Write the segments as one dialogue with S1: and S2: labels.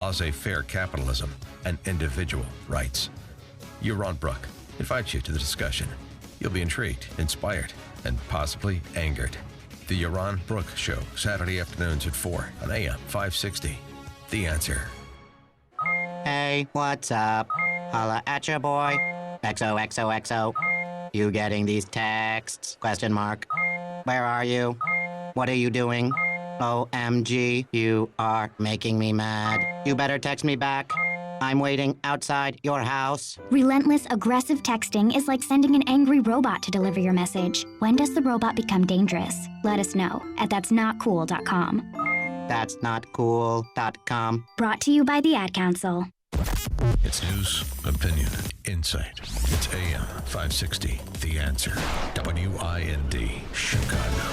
S1: laissez-faire capitalism, and individual rights. Yaron Brook invites you to the discussion. You'll be intrigued, inspired, and possibly angered. The Yaron Brook Show, Saturday afternoons at 4 on AM 560. The Answer.
S2: Hey, what's up? Holla at your boy. XOXOXO. You getting these texts? Question mark. Where are you? What are you doing? OMG, you are making me mad. You better text me back. I'm waiting outside your house.
S3: Relentless, aggressive texting is like sending an angry robot to deliver your message. When does the robot become dangerous? Let us know at that'snotcool.com.
S2: That'snotcool.com.
S3: Brought to you by the Ad Council.
S1: It's news, opinion, insight. It's AM 560. The Answer. WIND, Chicago.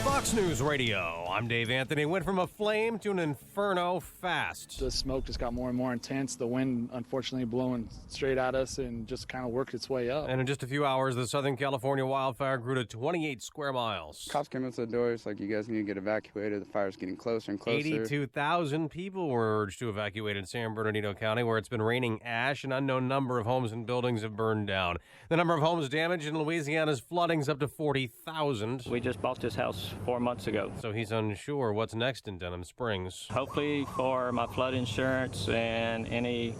S4: Fox News Radio. I'm Dave Anthony. Went from a flame to an inferno fast.
S5: The smoke just got more and more intense. The wind, unfortunately, blowing straight at us and just kind of worked its way up.
S4: And in just a few hours, the Southern California wildfire grew to 28 square miles.
S6: Cops came up to the doors, like, you guys need to get evacuated. The fire's getting closer and closer.
S4: 82,000 people were urged to evacuate in San Bernardino County, where it's been raining ash. An unknown number of homes and buildings have burned down. The number of homes damaged in Louisiana's flooding's up to 40,000.
S7: We just bought this house 4 months ago.
S4: So he's unsure what's next in Denham Springs.
S7: Hopefully for my flood insurance and any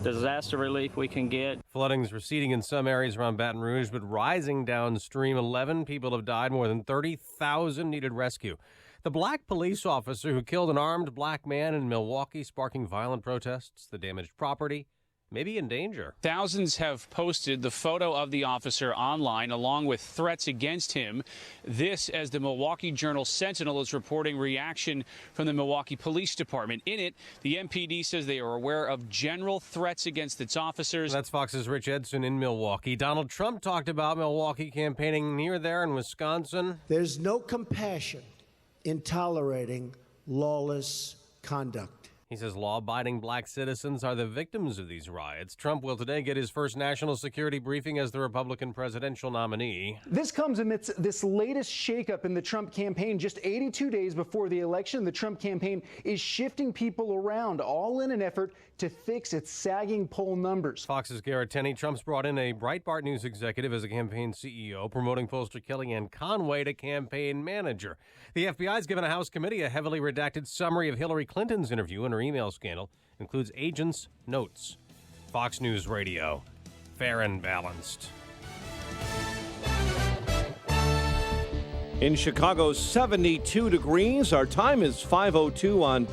S7: disaster relief we can get.
S4: Flooding's receding in some areas around Baton Rouge, but rising downstream. 11 people have died. More than 30,000 needed rescue. The black police officer who killed an armed black man in Milwaukee, sparking violent protests. The damaged property may be in danger.
S8: Thousands have posted the photo of the officer online, along with threats against him. This, as the Milwaukee Journal-Sentinel is reporting reaction from the Milwaukee Police Department. In it, the MPD says they are aware of general threats against its officers.
S4: That's Fox's Rich Edson in Milwaukee. Donald Trump talked about Milwaukee campaigning near there in Wisconsin.
S9: There's no compassion in tolerating lawless conduct.
S4: He says law-abiding black citizens are the victims of these riots. Trump will today get his first national security briefing as the Republican presidential nominee.
S10: This comes amidst this latest shakeup in the Trump campaign. Just 82 days before the election, the Trump campaign is shifting people around, all in an effort to fix its sagging poll numbers.
S4: Fox's Garrett Tenney. Trump's brought in a Breitbart News executive as a campaign CEO, promoting pollster Kellyanne Conway to campaign manager. The FBI's given a House committee a heavily redacted summary of Hillary Clinton's interview and her email scandal. Includes agents' notes. Fox News Radio. Fair and balanced.
S11: In Chicago, 72 degrees. Our time is 5:02 on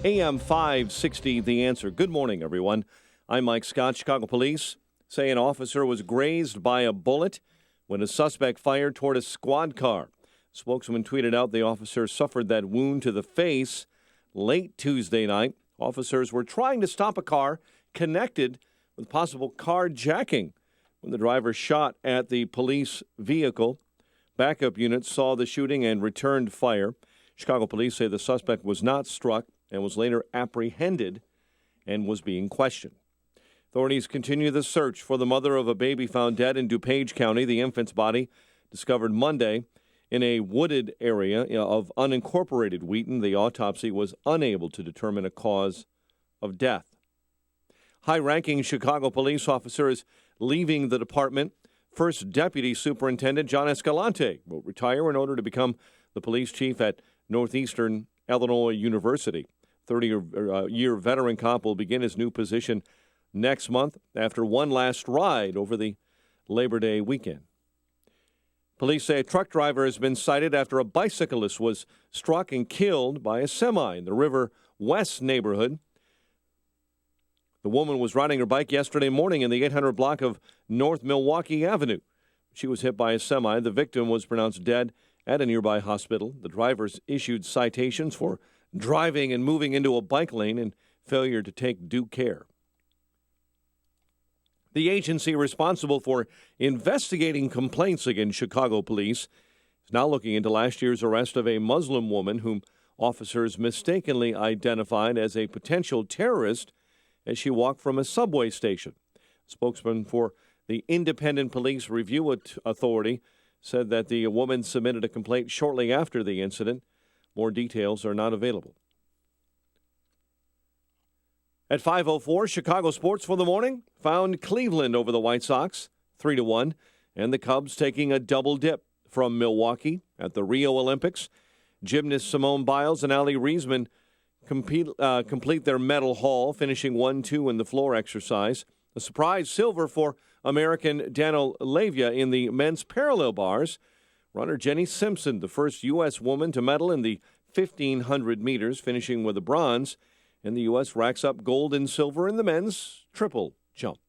S11: AM 560, The Answer. Good morning, everyone. I'm Mike Scott. Chicago police say an officer was grazed by a bullet when a suspect fired toward a squad car. Spokesman tweeted out the officer suffered that wound to the face late Tuesday night. Officers were trying to stop a car connected with possible carjacking when the driver shot at the police vehicle. Backup units saw the shooting and returned fire. Chicago police say the suspect was not struck and was later apprehended and was being questioned. Authorities continue the search for the mother of a baby found dead in DuPage County. The infant's body discovered Monday in a wooded area of unincorporated Wheaton. The autopsy was unable to determine a cause of death. High-ranking Chicago police officer is leaving the department. First Deputy Superintendent John Escalante will retire in order to become the police chief at Northeastern Illinois University. 30-year veteran cop will begin his new position next month after one last ride over the Labor Day weekend. Police say a truck driver has been cited after a bicyclist was struck and killed by a semi in the River West neighborhood. The woman was riding her bike yesterday morning in the 800 block of North Milwaukee Avenue. She was hit by a semi. The victim was pronounced dead at a nearby hospital. The drivers issued citations for driving and moving into a bike lane and failure to take due care. The agency responsible for investigating complaints against Chicago police is now looking into last year's arrest of a Muslim woman whom officers mistakenly identified as a potential terrorist as she walked from a subway station. Spokesman for the Independent Police Review Authority said that the woman submitted a complaint shortly after the incident. More details are not available. At 5:04, Chicago sports for the morning found Cleveland over the White Sox, 3-1, and the Cubs taking a double dip from Milwaukee at the Rio Olympics. Gymnasts Simone Biles and Ali Riesman complete their medal haul, finishing 1-2 in the floor exercise. A surprise silver for American Daniel Levia in the men's parallel bars. Runner Jenny Simpson, the first U.S. woman to medal in the 1,500 meters, finishing with a bronze. And the U.S. racks up gold and silver in the men's triple jump.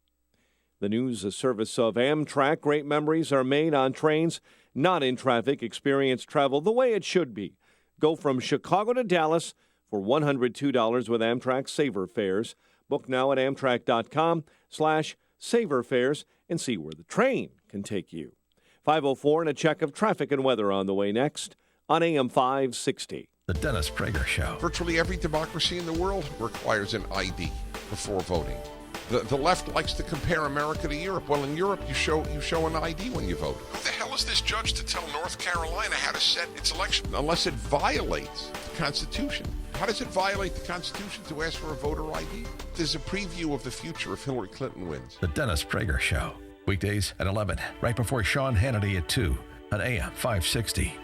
S11: The news service of Amtrak. Great memories are made on trains, not in traffic. Experience travel the way it should be. Go from Chicago to Dallas for $102 with Amtrak Saver Fares. Book now at Amtrak.com/SaverFares and see where the train can take you. 5:04 and a check of traffic and weather on the way next on AM 560.
S1: The Dennis Prager Show.
S12: Virtually every democracy in the world requires an ID before voting. The left likes to compare America to Europe. Well, in Europe, you show an ID when you vote. What the hell is this judge to tell North Carolina how to set its election unless it violates the Constitution? How does it violate the Constitution to ask for a voter ID? There's a preview of the future if Hillary Clinton wins.
S1: The Dennis Prager Show. Weekdays at 11, right before Sean Hannity at 2 on AM 560.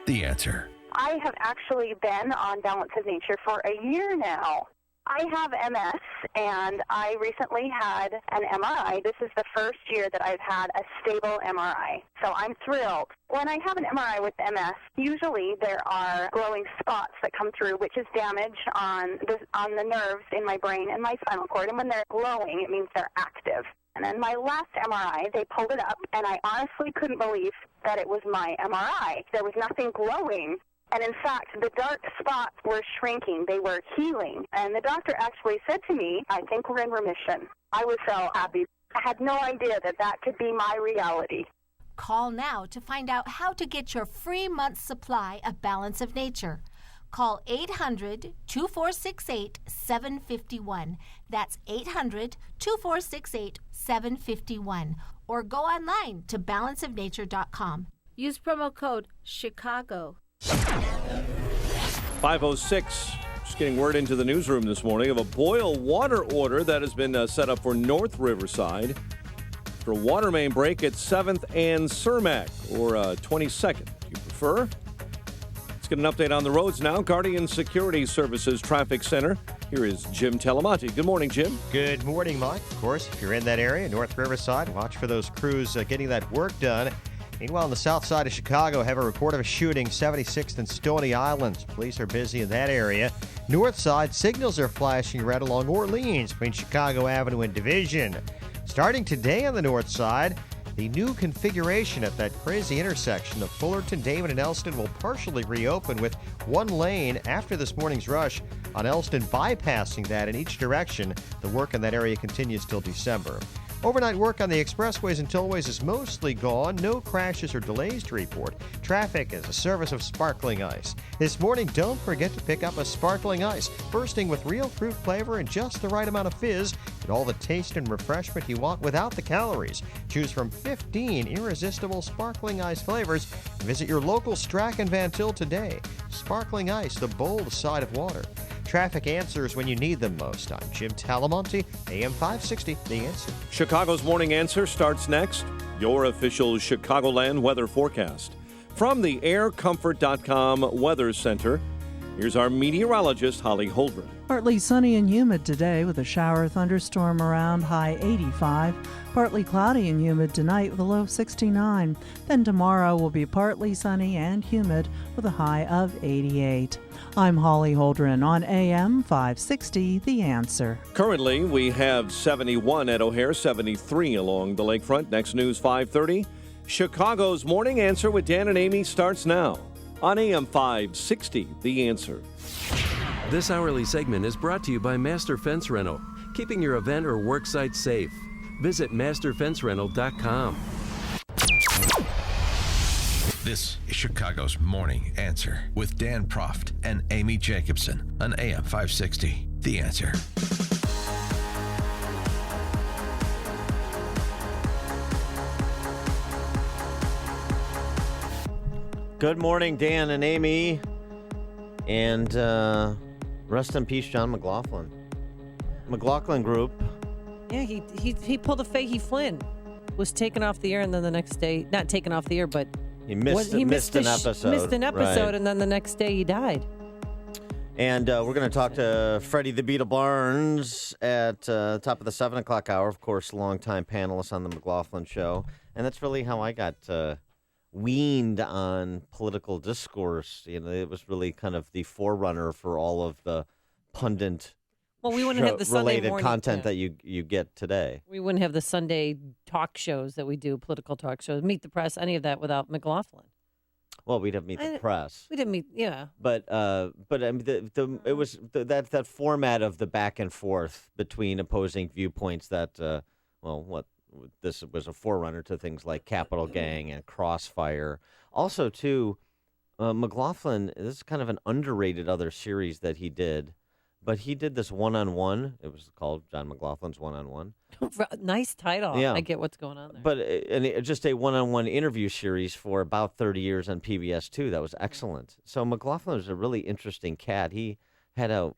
S1: The Answer.
S13: I have actually been on Balance of Nature for a year now. I have MS, and I recently had an MRI. This is the first year that I've had a stable MRI, so I'm thrilled. When I have an MRI with MS, usually there are glowing spots that come through, which is damage on the nerves in my brain and my spinal cord, and when they're glowing, it means they're active. And then my last MRI, they pulled it up, and I honestly couldn't believe that it was my MRI. There was nothing glowing. And in fact, the dark spots were shrinking. They were healing. And the doctor actually said to me, I think we're in remission. I was so happy. I had no idea that could be my reality.
S14: Call now to find out how to get your free month's supply of Balance of Nature. Call 800-2468-751. That's 800-2468-751. Or go online to balanceofnature.com. Use promo code CHICAGO.
S11: 5:06. Just getting word into the newsroom this morning of a boil water order that has been set up for North Riverside for a water main break at 7th and Cermak, or 22nd, if you prefer. Let's get an update on the roads now. Guardian Security Services Traffic Center. Here is Jim Telemonte. Good morning, Jim.
S15: Good morning, Mike. Of course, if you're in that area, North Riverside, watch for those crews getting that work done. Meanwhile, on the south side of Chicago, have a report of a shooting, 76th and Stony Islands. Police are busy in that area. North side, signals are flashing red along Orleans between Chicago Avenue and Division. Starting today on the north side, the new configuration at that crazy intersection of Fullerton, Damon, and Elston will partially reopen with one lane after this morning's rush on Elston bypassing that in each direction. The work in that area continues till December. Overnight work on the expressways and tollways is mostly gone. No crashes or delays to report. Traffic is a service of Sparkling Ice. This morning, don't forget to pick up a Sparkling Ice, bursting with real fruit flavor and just the right amount of fizz, and all the taste and refreshment you want without the calories. Choose from 15 irresistible Sparkling Ice flavors. Visit your local Strachan Van Til today. Sparkling Ice, the bold side of water. Traffic answers when you need them most. I'm Jim Talamonte, AM 560, The Answer.
S11: Chicago's Morning Answer starts next. Your official Chicagoland weather forecast. From the aircomfort.com Weather Center, here's our meteorologist, Holly Holdren.
S16: Partly sunny and humid today with a shower thunderstorm around, high 85. Partly cloudy and humid tonight with a low of 69. Then tomorrow will be partly sunny and humid with a high of 88. I'm Holly Holdren on AM 560, The Answer.
S11: Currently, we have 71 at O'Hare, 73 along the lakefront. Next News 530. Chicago's Morning Answer with Dan and Amy starts now on AM 560, The Answer.
S17: This hourly segment is brought to you by Master Fence Rental, keeping your event or work site safe. Visit masterfencerental.com.
S1: This is Chicago's Morning Answer with Dan Proft and Amy Jacobson on AM 560. The Answer.
S15: Good morning, Dan and Amy. And rest in peace, John McLaughlin.
S11: McLaughlin Group.
S18: Yeah, he pulled a Fahey Flynn. Was taken off the air, and then the next day, not taken off the air, but
S11: he missed an episode.
S18: Missed an episode,
S11: right.
S18: And then the next day he died.
S11: And we're going to talk to Freddie the Beetle Barnes at the top of the 7 o'clock hour. Of course, longtime panelist on the McLaughlin Show. And that's really how I got weaned on political discourse. You know, it was really kind of the forerunner for all of the pundit
S18: we wouldn't have the Sunday
S11: related
S18: morning,
S11: content that you get today.
S18: We wouldn't have the Sunday talk shows that we do, political talk shows, Meet the Press, any of that without McLaughlin.
S11: Well, we'd have Meet the Press.
S18: We didn't meet, yeah.
S11: But I mean, it was that format of the back and forth between opposing viewpoints that, this was a forerunner to things like Capital Gang and Crossfire. Also, too, McLaughlin, this is kind of an underrated other series that he did. But he did this one-on-one. It was called John McLaughlin's One-on-One.
S18: Nice title.
S11: Yeah.
S18: I get what's going on there.
S11: But just a one-on-one interview series for about 30 years on PBS, too. That was excellent. So McLaughlin was a really interesting cat. He had a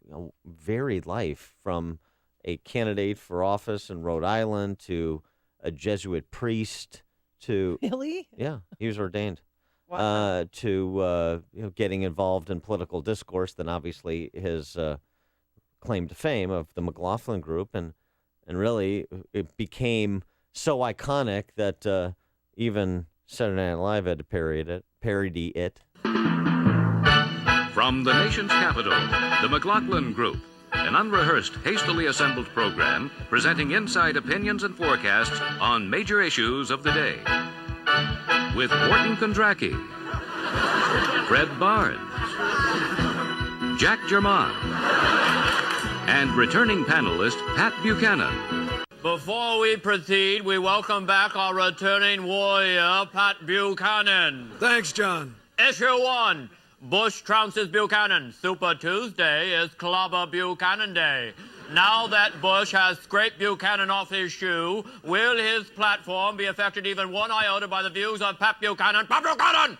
S11: varied life, from a candidate for office in Rhode Island to a Jesuit priest to...
S18: Really?
S11: Yeah, he was ordained.
S18: Wow.
S11: To getting involved in political discourse, then obviously his... claim to fame of the McLaughlin Group, and really it became so iconic that even Saturday Night Live had to parody it.
S19: From the nation's capital, the McLaughlin Group, an unrehearsed, hastily assembled program presenting inside opinions and forecasts on major issues of the day. With Morton Kondracki, Fred Barnes, Jack German, and returning panelist Pat Buchanan.
S20: Before we proceed, we welcome back our returning warrior, Pat Buchanan.
S21: Thanks, John.
S20: Issue 1, Bush trounces Buchanan. Super Tuesday is Clobber Buchanan Day. Now that Bush has scraped Buchanan off his shoe, will his platform be affected even one iota by the views of Pat Buchanan? Pat Buchanan!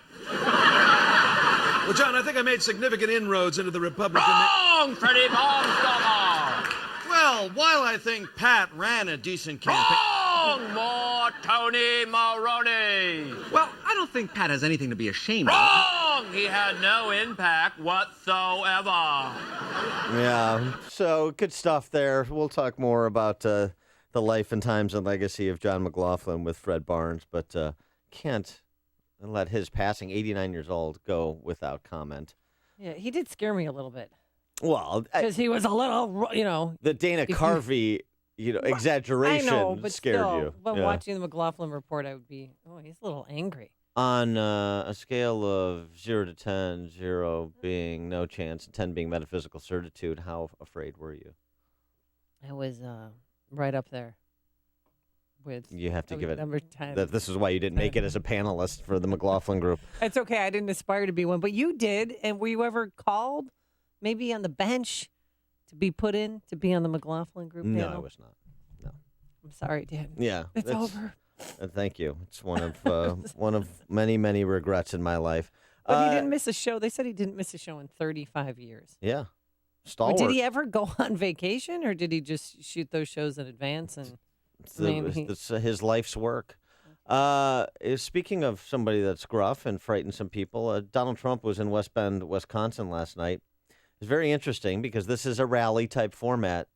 S21: Well, John, I think I made significant inroads into the Republican...
S20: Wrong, Freddie Barnstormer!
S21: Well, while I think Pat ran a decent campaign...
S20: Wrong, more Tony Maroney!
S21: Well, I don't think Pat has anything to be ashamed of.
S20: Wrong! He had no impact whatsoever.
S11: Yeah, so good stuff there. We'll talk more about the life and times and legacy of John McLaughlin with Fred Barnes, but can't let his passing, 89 years old, go without comment.
S18: Yeah, he did scare me a little bit.
S11: Well,
S18: because he was a little,
S11: the Dana Carvey, exaggeration
S18: I know, but
S11: scared
S18: still,
S11: you.
S18: But
S11: Yeah.
S18: watching the McLaughlin report, I would be, he's a little angry.
S11: On a scale of 0 to 10, 0 being no chance, 10 being metaphysical certitude, how afraid were you?
S18: I was right up there.
S11: You have to give it
S18: number 10.
S11: This is why you didn't make it as a panelist for the McLaughlin Group.
S18: It's okay. I didn't aspire to be one, but you did. And were you ever called, maybe on the bench, to be put in to be on the McLaughlin Group
S11: No,
S18: panel?
S11: I was not. No.
S18: I'm sorry, Dan.
S11: Yeah,
S18: It's over.
S11: Thank you. It's one of many, many regrets in my life.
S18: But he didn't miss a show. They said he didn't miss a show in 35 years.
S11: Yeah,
S18: But
S11: stalwart.
S18: did he ever go on vacation, or did he just shoot those shows in advance? And
S11: It's his life's work. Speaking of somebody that's gruff and frightened some people, Donald Trump was in West Bend, Wisconsin last night. It's very interesting because this is a rally-type format.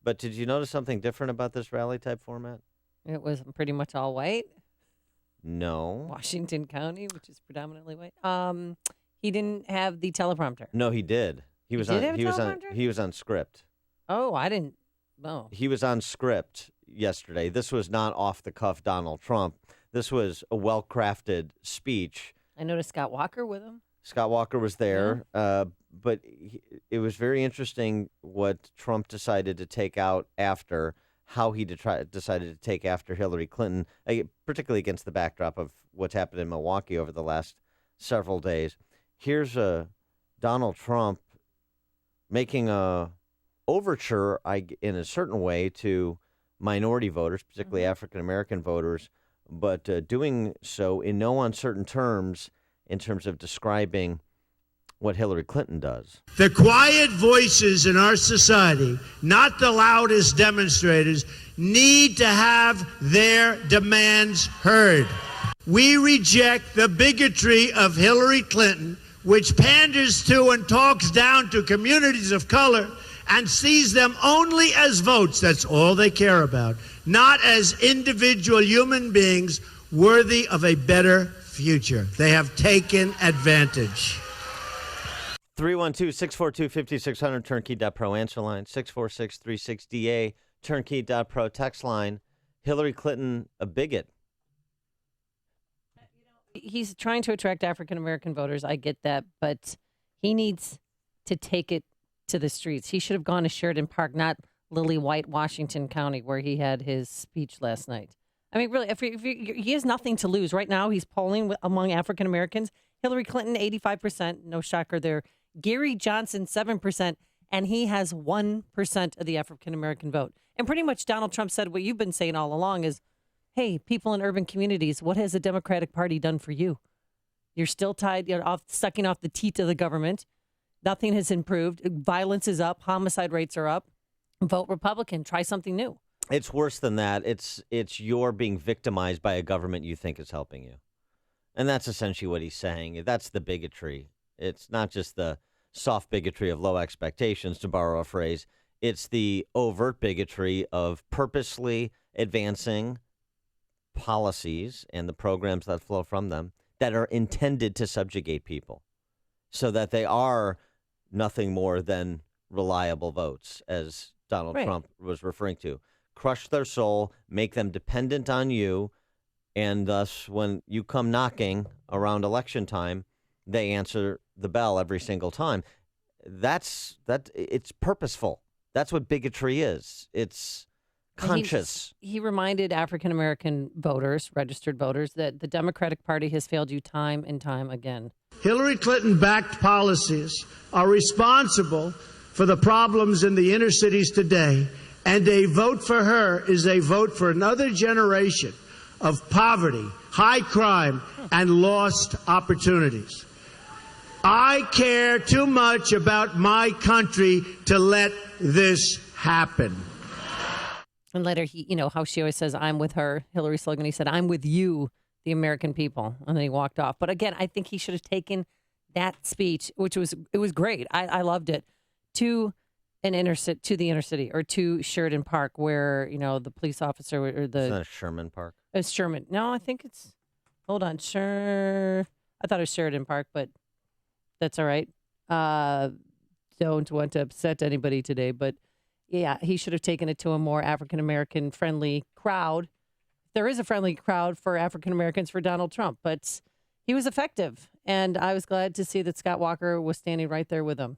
S11: But did you notice something different about this rally-type format?
S18: it was pretty much all white.
S11: No.
S18: Washington County, which is predominantly white. He didn't have the teleprompter.
S11: No, he did. He was
S18: did
S11: on.
S18: have a
S11: He was on.
S18: teleprompter?
S11: He was on script.
S18: Oh, I didn't. Oh.
S11: He was on script yesterday. This was not off-the-cuff Donald Trump. This was a well-crafted speech.
S18: I noticed Scott Walker with him.
S11: Scott Walker was there, but it was very interesting what Trump decided to take out after, how he decided to take after Hillary Clinton, particularly against the backdrop of what's happened in Milwaukee over the last several days. Here's Donald Trump making a overture, in a certain way, to minority voters, particularly African-American voters, but doing so in no uncertain terms in terms of describing
S15: what Hillary Clinton does.
S9: The quiet voices in our society, not the loudest demonstrators, need to have their demands heard. We reject the bigotry of Hillary Clinton, which panders to and talks down to communities of color and sees them only as votes. That's all they care about, not as individual human beings worthy of a better future. They have taken advantage.
S15: 312-642-5600, turnkey.pro answer line, 646-36DA, turnkey.pro text line. Hillary Clinton, a bigot.
S18: He's trying to attract African-American voters. I get that, but he needs to take it to the streets. He should have gone to Sheridan Park, not Lily White, Washington County, where he had his speech last night. I mean, really, if he has nothing to lose. Right now, he's polling among African-Americans. Hillary Clinton, 85%. No shocker there. Gary Johnson, 7%. And he has 1% of the African-American vote. And pretty much Donald Trump said what you've been saying all along is, hey, people in urban communities, what has the Democratic Party done for you? You're still tied, sucking off the teat of the government. Nothing has improved. Violence is up. Homicide rates are up. Vote Republican. Try something new.
S15: It's worse than that. It's you're being victimized by a government you think is helping you. And that's essentially what he's saying. That's the bigotry. It's not just the soft bigotry of low expectations, to borrow a phrase. It's the overt bigotry of purposely advancing policies and the programs that flow from them that are intended to subjugate people so that they are nothing more than reliable votes, as Donald Trump was referring to. Crush their soul, make them dependent on you, and thus when you come knocking around election time, they answer the bell every single time. It's purposeful. That's what bigotry is. It's conscious.
S18: He reminded African-American voters, registered voters, that the Democratic Party has failed you time and time again.
S9: Hillary Clinton-backed policies are responsible for the problems in the inner cities today, and a vote for her is a vote for another generation of poverty, high crime, and lost opportunities. I care too much about my country to let this happen.
S18: And later, how she always says, I'm with her. Hillary's slogan, he said, I'm with you, the American people. And then he walked off. But again, I think he should have taken that speech, which was great. I loved it, to the inner city, or to Sheridan Park, where, the police officer or the...
S15: It's not Sherman Park.
S18: It's Sherman. No, I think it's... Hold on. I thought it was Sheridan Park, but that's all right. Don't want to upset anybody today, but yeah, he should have taken it to a more African-American friendly crowd. There is a friendly crowd for African-Americans for Donald Trump, but he was effective. And I was glad to see that Scott Walker was standing right there with him.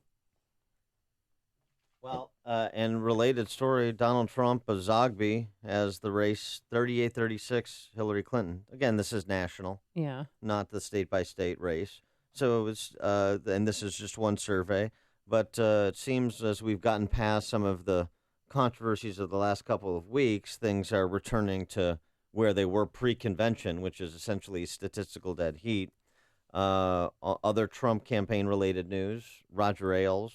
S15: Well, and related story, Donald Trump of Zogby has the race 38-36 Hillary Clinton. Again, this is national.
S18: Yeah.
S15: Not the state-by-state race. So it was, and this is just one survey. But it seems as we've gotten past some of the controversies of the last couple of weeks, things are returning to where they were pre-convention, which is essentially statistical dead heat. Other Trump campaign-related news, Roger Ailes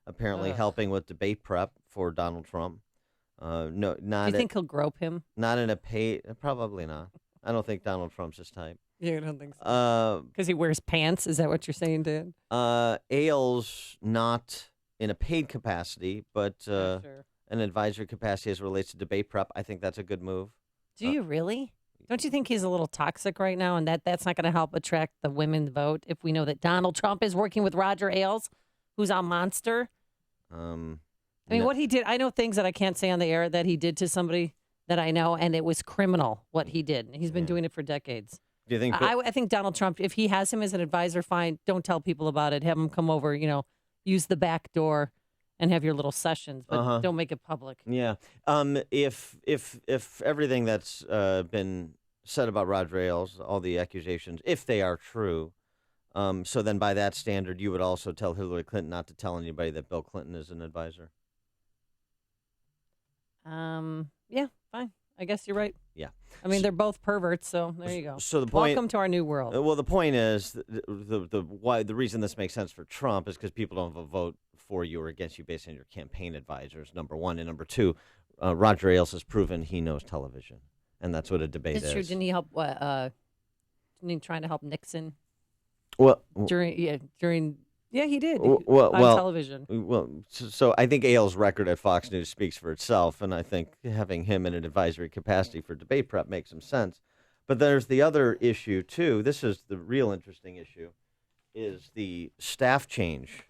S15: apparently helping with debate prep for Donald Trump. No, not.
S18: Do you think he'll grope him?
S15: Not in a paid. Probably not. I don't think Donald Trump's his type.
S18: Yeah, I don't think so. Because he wears pants. Is that what you're saying, Dan?
S15: Ailes not in a paid capacity, but an advisory capacity as it relates to debate prep. I think that's a good move.
S18: Do you really? Don't you think he's a little toxic right now, and that's not going to help attract the women's vote if we know that Donald Trump is working with Roger Ailes, who's a monster? What he did, I know things that I can't say on the air that he did to somebody that I know, and it was criminal what he did. He's been doing it for decades.
S15: Do you think?
S18: I think Donald Trump, if he has him as an advisor, fine. Don't tell people about it. Have him come over, use the back door and have your little sessions, but don't make it public.
S15: Yeah. If everything that's been said about Roger Ailes, all the accusations, if they are true, so then by that standard, you would also tell Hillary Clinton not to tell anybody that Bill Clinton is an advisor.
S18: Yeah, fine. I guess you're right.
S15: Yeah.
S18: I mean, they're both perverts, so there you go.
S2: So the point,
S18: welcome to our new world.
S2: Well, the point is the reason this makes sense for Trump is because people don't vote for you or against you based on your campaign advisors. Number one, and number two, Roger Ailes has proven he knows television, and that's what a debate is.
S18: It's true. Didn't he help? Didn't he try to help Nixon?
S2: Well,
S18: Yeah, he did.
S2: Well,
S18: on television.
S2: Well, so I think Ailes' record at Fox News speaks for itself, and I think having him in an advisory capacity for debate prep makes some sense. But there's the other issue, too. This is the real interesting issue, is the staff change.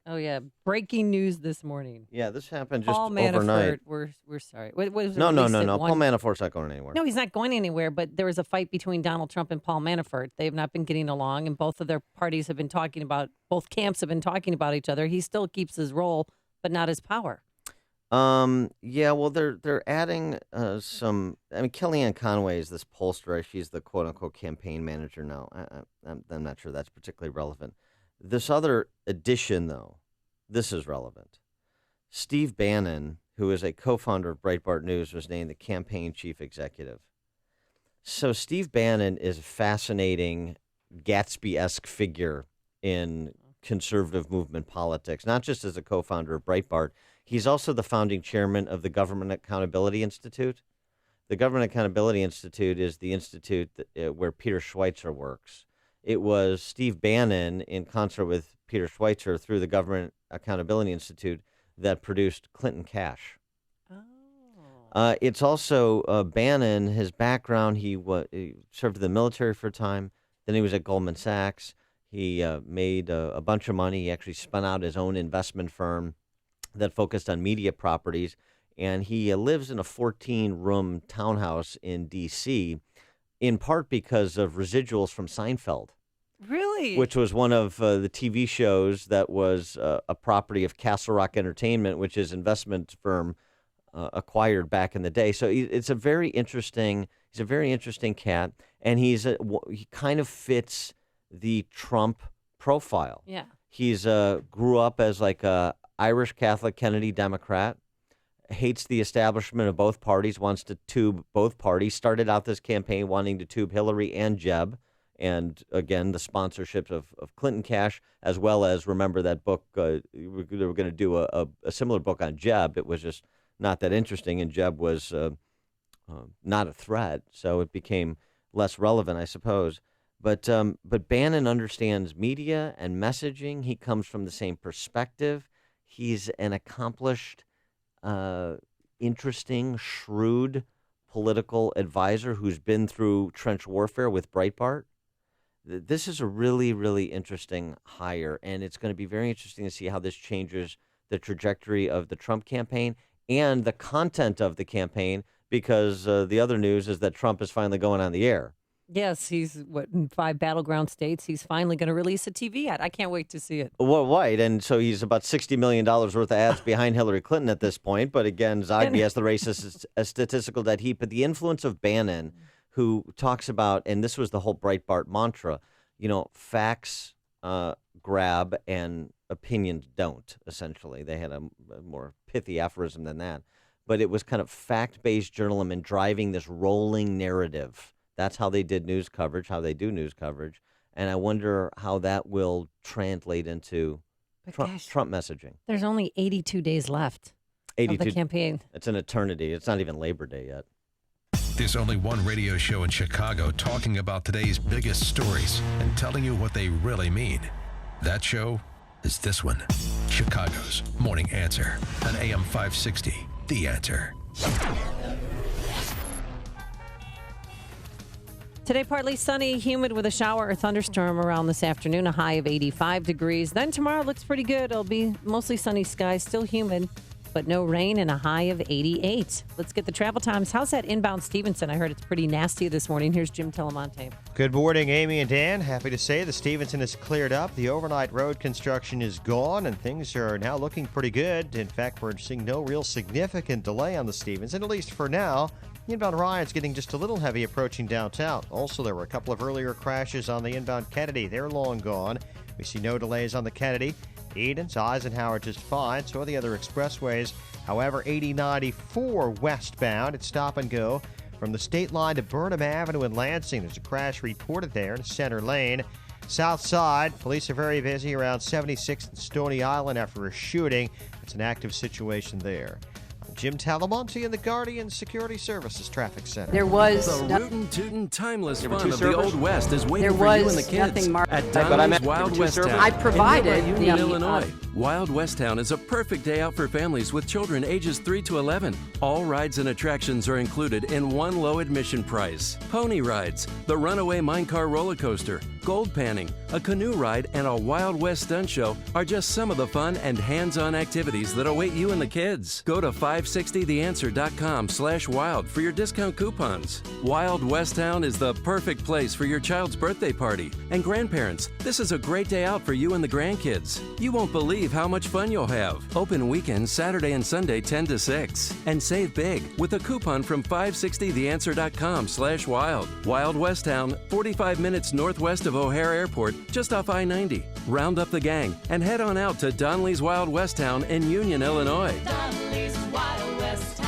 S18: Oh, yeah. Breaking news this morning.
S2: Yeah, this happened just
S18: Paul
S2: overnight.
S18: Manafort, we're sorry. What was it
S2: No.
S18: Paul
S2: Manafort's not going anywhere.
S18: No, he's not going anywhere, but there was a fight between Donald Trump and Paul Manafort. They have not been getting along, and both camps have been talking about each other. He still keeps his role, but not his power.
S2: Yeah, well, they're adding some. I mean, Kellyanne Conway is this pollster. She's the quote unquote campaign manager now. I'm not sure that's particularly relevant. This other addition, though, this is relevant. Steve Bannon, who is a co-founder of Breitbart News, was named the campaign chief executive. So Steve Bannon is a fascinating Gatsby-esque figure in conservative movement politics, not just as a co-founder of Breitbart. He's also the founding chairman of the Government Accountability Institute. The Government Accountability Institute is the institute where Peter Schweizer works. It was Steve Bannon, in concert with Peter Schweizer, through the Government Accountability Institute, that produced Clinton Cash. Oh. It's also Bannon, his background, he served in the military for a time. Then he was at Goldman Sachs. He made a bunch of money. He actually spun out his own investment firm that focused on media properties. And he lives in a 14-room townhouse in D.C., in part because of residuals from Seinfeld.
S18: Really?
S2: Which was one of the TV shows that was a property of Castle Rock Entertainment, which his investment firm acquired back in the day. So he's a very interesting cat, and he kind of fits the Trump profile.
S18: Yeah.
S2: He's grew up as like a Irish Catholic Kennedy Democrat, hates the establishment of both parties, wants to tube both parties, started out this campaign wanting to tube Hillary and Jeb, and again, the sponsorships of Clinton Cash, as well as, remember that book, they were going to do a similar book on Jeb. It was just not that interesting, and Jeb was not a threat, so it became less relevant, I suppose. But Bannon understands media and messaging. He comes from the same perspective. He's an accomplished, interesting, shrewd political advisor who's been through trench warfare with Breitbart. This is a really, really interesting hire, and it's going to be very interesting to see how this changes the trajectory of the Trump campaign and the content of the campaign, because the other news is that Trump is finally going on the air.
S18: Yes, he's in 5 battleground states. He's finally going to release a TV ad. I can't wait to see it.
S2: Well, right, and so he's about $60 million worth of ads behind Hillary Clinton at this point. But again, Zogby has the race as a statistical dead heat. But the influence of Bannon, who talks about, and this was the whole Breitbart mantra, facts grab and opinions don't, essentially. They had a more pithy aphorism than that. But it was kind of fact-based journalism and driving this rolling narrative. That's how they did news coverage, how they do news coverage. And I wonder how that will translate into Trump messaging.
S18: There's only 82 days left of the campaign.
S2: It's an eternity. It's not even Labor Day yet.
S1: There's only one radio show in Chicago talking about today's biggest stories and telling you what they really mean. That show is this one, Chicago's Morning Answer on AM 560, The Answer.
S18: Today, partly sunny, humid with a shower or thunderstorm around this afternoon, a high of 85 degrees. Then tomorrow looks pretty good. It'll be mostly sunny skies, still humid, but no rain and a high of 88. Let's get the travel times. How's that inbound Stevenson? I heard it's pretty nasty this morning. Here's Jim Telemonte.
S15: Good morning, Amy and Dan. Happy to say the Stevenson is cleared up. The overnight road construction is gone, and things are now looking pretty good. In fact, we're seeing no real significant delay on the Stevenson, at least for now. The inbound Ryan's getting just a little heavy approaching downtown. Also, there were a couple of earlier crashes on the inbound Kennedy. They're long gone. We see no delays on the Kennedy. Edens, Eisenhower just fine. So are the other expressways. However, 8094 westbound, it's stop and go From the state line to Burnham Avenue in Lansing, there's a crash reported there in Center Lane. South side, police are very busy around 76th and Stony Island after a shooting. It's an active situation there. Jim Talamonte in the Guardian Security Services Traffic Center.
S3: There was
S17: the rootin' tootin' timeless fun of the Old West is waiting for you and the kids at Donnelly's Wild West Town.
S3: I provided
S17: in Union, Illinois. Wild West Town is a perfect day out for families with children ages 3 to 11. All rides and attractions are included in one low admission price. Pony rides, the Runaway Minecar roller coaster, gold panning, a canoe ride, and a Wild West stunt show are just some of the fun and hands-on activities that await you and the kids. Go to 560theanswer.com/wild for your discount coupons. Wild West Town is the perfect place for your child's birthday party. And grandparents, this is a great day out for you and the grandkids. You won't believe how much fun you'll have. Open weekends Saturday and Sunday 10 to 6. And save big with a coupon from 560theanswer.com/wild. Wild West Town, 45 minutes northwest of O'Hare Airport, just off I-90. Round up the gang and head on out to Donnelly's Wild West Town in Union, Illinois.
S3: Donnelly's Wild West Town.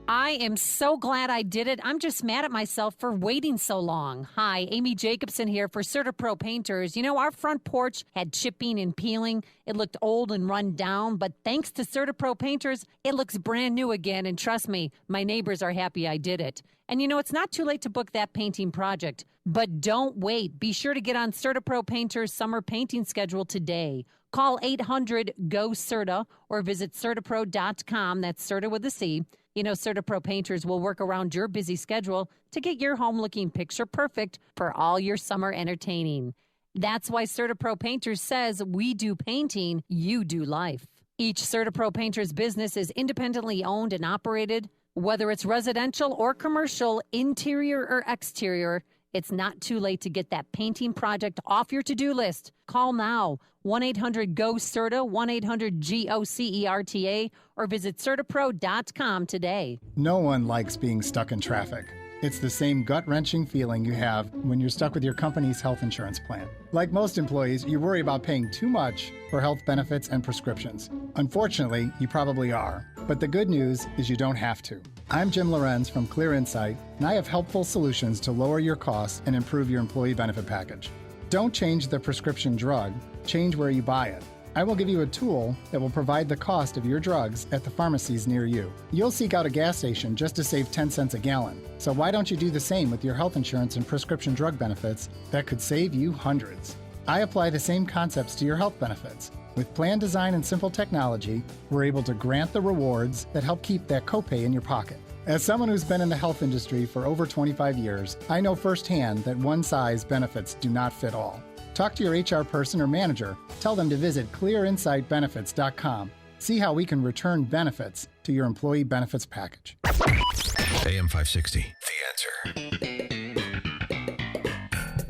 S18: I am so glad I did it. I'm just mad at myself for waiting so long. Hi, Amy Jacobson here for CertaPro Painters. You know, our front porch had chipping and peeling. It looked old and run down, but thanks to CertaPro Painters, it looks brand new again. And trust me, my neighbors are happy I did it. And you know, it's not too late to book that painting project. But don't wait. Be sure to get on CertaPro Painters' summer painting schedule today. Call 800-GO-CERTA or visit CertaPro.com. That's Certa with a C. You know, CertaPro Painters will work around your busy schedule to get your home looking picture perfect for all your summer entertaining. That's why CertaPro Painters says we do painting, you do life. Each CertaPro Painters business is independently owned and operated. Whether it's residential or commercial, interior or exterior, it's not too late to get that painting project off your to-do list. Call now, 1-800-GO-CERTA, 1-800-GOCERTA, or visit CertaPro.com today.
S22: No one likes being stuck in traffic. It's the same gut-wrenching feeling you have when you're stuck with your company's health insurance plan. Like most employees, you worry about paying too much for health benefits and prescriptions. Unfortunately, you probably are. But the good news is you don't have to. I'm Jim Lorenz from Clear Insight, and I have helpful solutions to lower your costs and improve your employee benefit package. Don't change the prescription drug, change where you buy it. I will give you a tool that will provide the cost of your drugs at the pharmacies near you. You'll seek out a gas station just to save 10 cents a gallon. So why don't you do the same with your health insurance and prescription drug benefits that could save you hundreds? I apply the same concepts to your health benefits. With plan design and simple technology, we're able to grant the rewards that help keep that copay in your pocket. As someone who's been in the health industry for over 25 years, I know firsthand that one-size benefits do not fit all. Talk to your HR person or manager. Tell them to visit clearinsightbenefits.com. See how we can return benefits to your employee benefits package.
S1: AM 560, The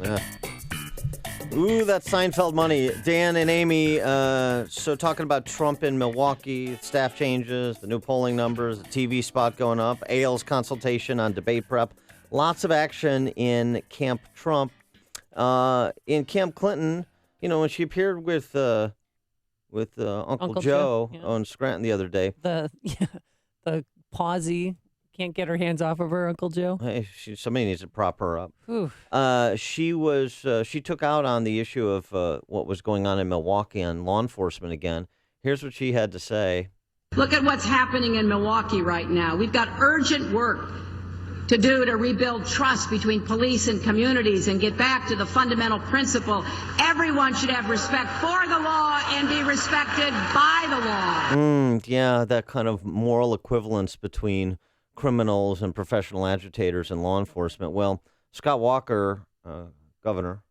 S1: Answer.
S2: Ooh, that Seinfeld money. Dan and Amy, so talking about Trump in Milwaukee, staff changes, the new polling numbers, the TV spot going up, Ailes consultation on debate prep. Lots of action in Camp Trump. In Camp Clinton, you know, when she appeared with Uncle Joe
S18: yeah.
S2: on Scranton the other day.
S18: The pausey can't get her hands off of her, Uncle Joe.
S2: Hey, somebody needs to prop her up.
S18: Oof.
S2: She took out on the issue of what was going on in Milwaukee on law enforcement again. Here's what she had to say.
S3: Look at what's happening in Milwaukee right now. We've got urgent work to do to rebuild trust between police and communities and get back to the fundamental principle. Everyone should have respect for the law and be respected by the law.
S2: Yeah, that kind of moral equivalence between criminals and professional agitators and law enforcement. Well, Scott Walker, Governor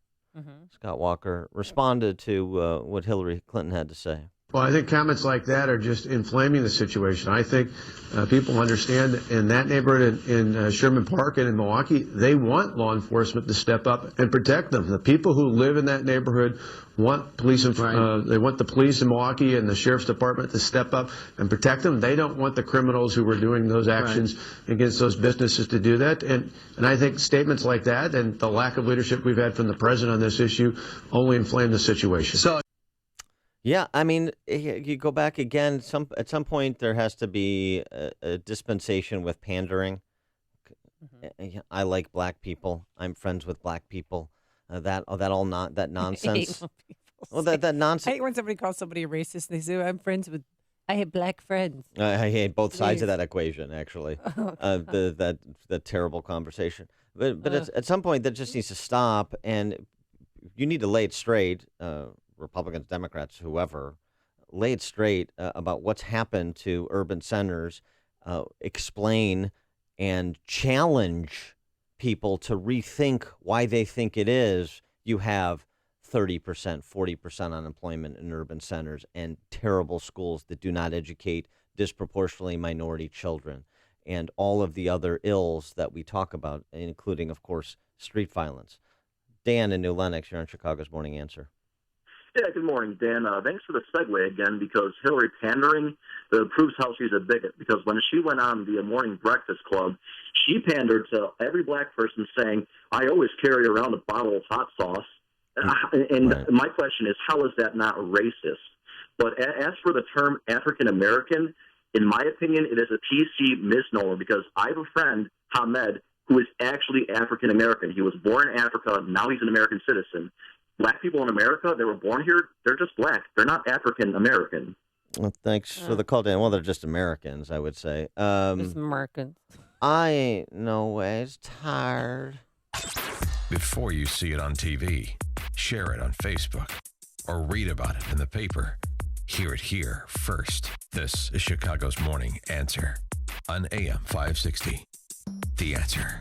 S2: Scott Walker, responded to what Hillary Clinton had to say.
S23: Well, I think comments like that are just inflaming the situation. I think people understand in that neighborhood in Sherman Park and in Milwaukee, they want law enforcement to step up and protect them. The people who live in that neighborhood want police. They want the police in Milwaukee and the sheriff's department to step up and protect them. They don't want the criminals who were doing those actions against those businesses to do that. And I think statements like that and the lack of leadership we've had from the president on this issue only inflame the situation.
S2: Yeah, I mean, you go back again. At some point, there has to be a dispensation with pandering. I like black people. I'm friends with black people. That nonsense. That nonsense.
S5: I hate when somebody calls somebody a racist. They say, I have black friends.
S2: I hate both sides of that equation, actually. That terrible conversation. But at some point, that just needs to stop, and you need to lay it straight. Republicans, Democrats, whoever, lay it straight about what's happened to urban centers, explain and challenge people to rethink why they think it is you have 30%, 40% unemployment in urban centers and terrible schools that do not educate disproportionately minority children and all of the other ills that we talk about, including, of course, street violence. Dan in New Lenox, you're on Chicago's Morning Answer.
S6: Yeah, good morning, Dan. Thanks for the segue again, because Hillary pandering proves how she's a bigot. Because when she went on the Morning Breakfast Club, she pandered to every black person saying, I always carry around a bottle of hot sauce. And right. My question is, how is that not racist? But as for the term African-American, in my opinion, it is a PC misnomer, because I have a friend, Hamed, who is actually African-American. He was born in Africa. Now he's an American citizen. Black people in America, they were born here, they're just black. They're not African-American.
S2: Well, thanks for the call, Dan. Well, they're just Americans, I would say.
S18: Just Americans.
S2: I ain't no ways tired.
S1: Before you see it on TV, share it on Facebook, or read about it in the paper. Hear it here first. This is Chicago's Morning Answer on AM 560. The Answer.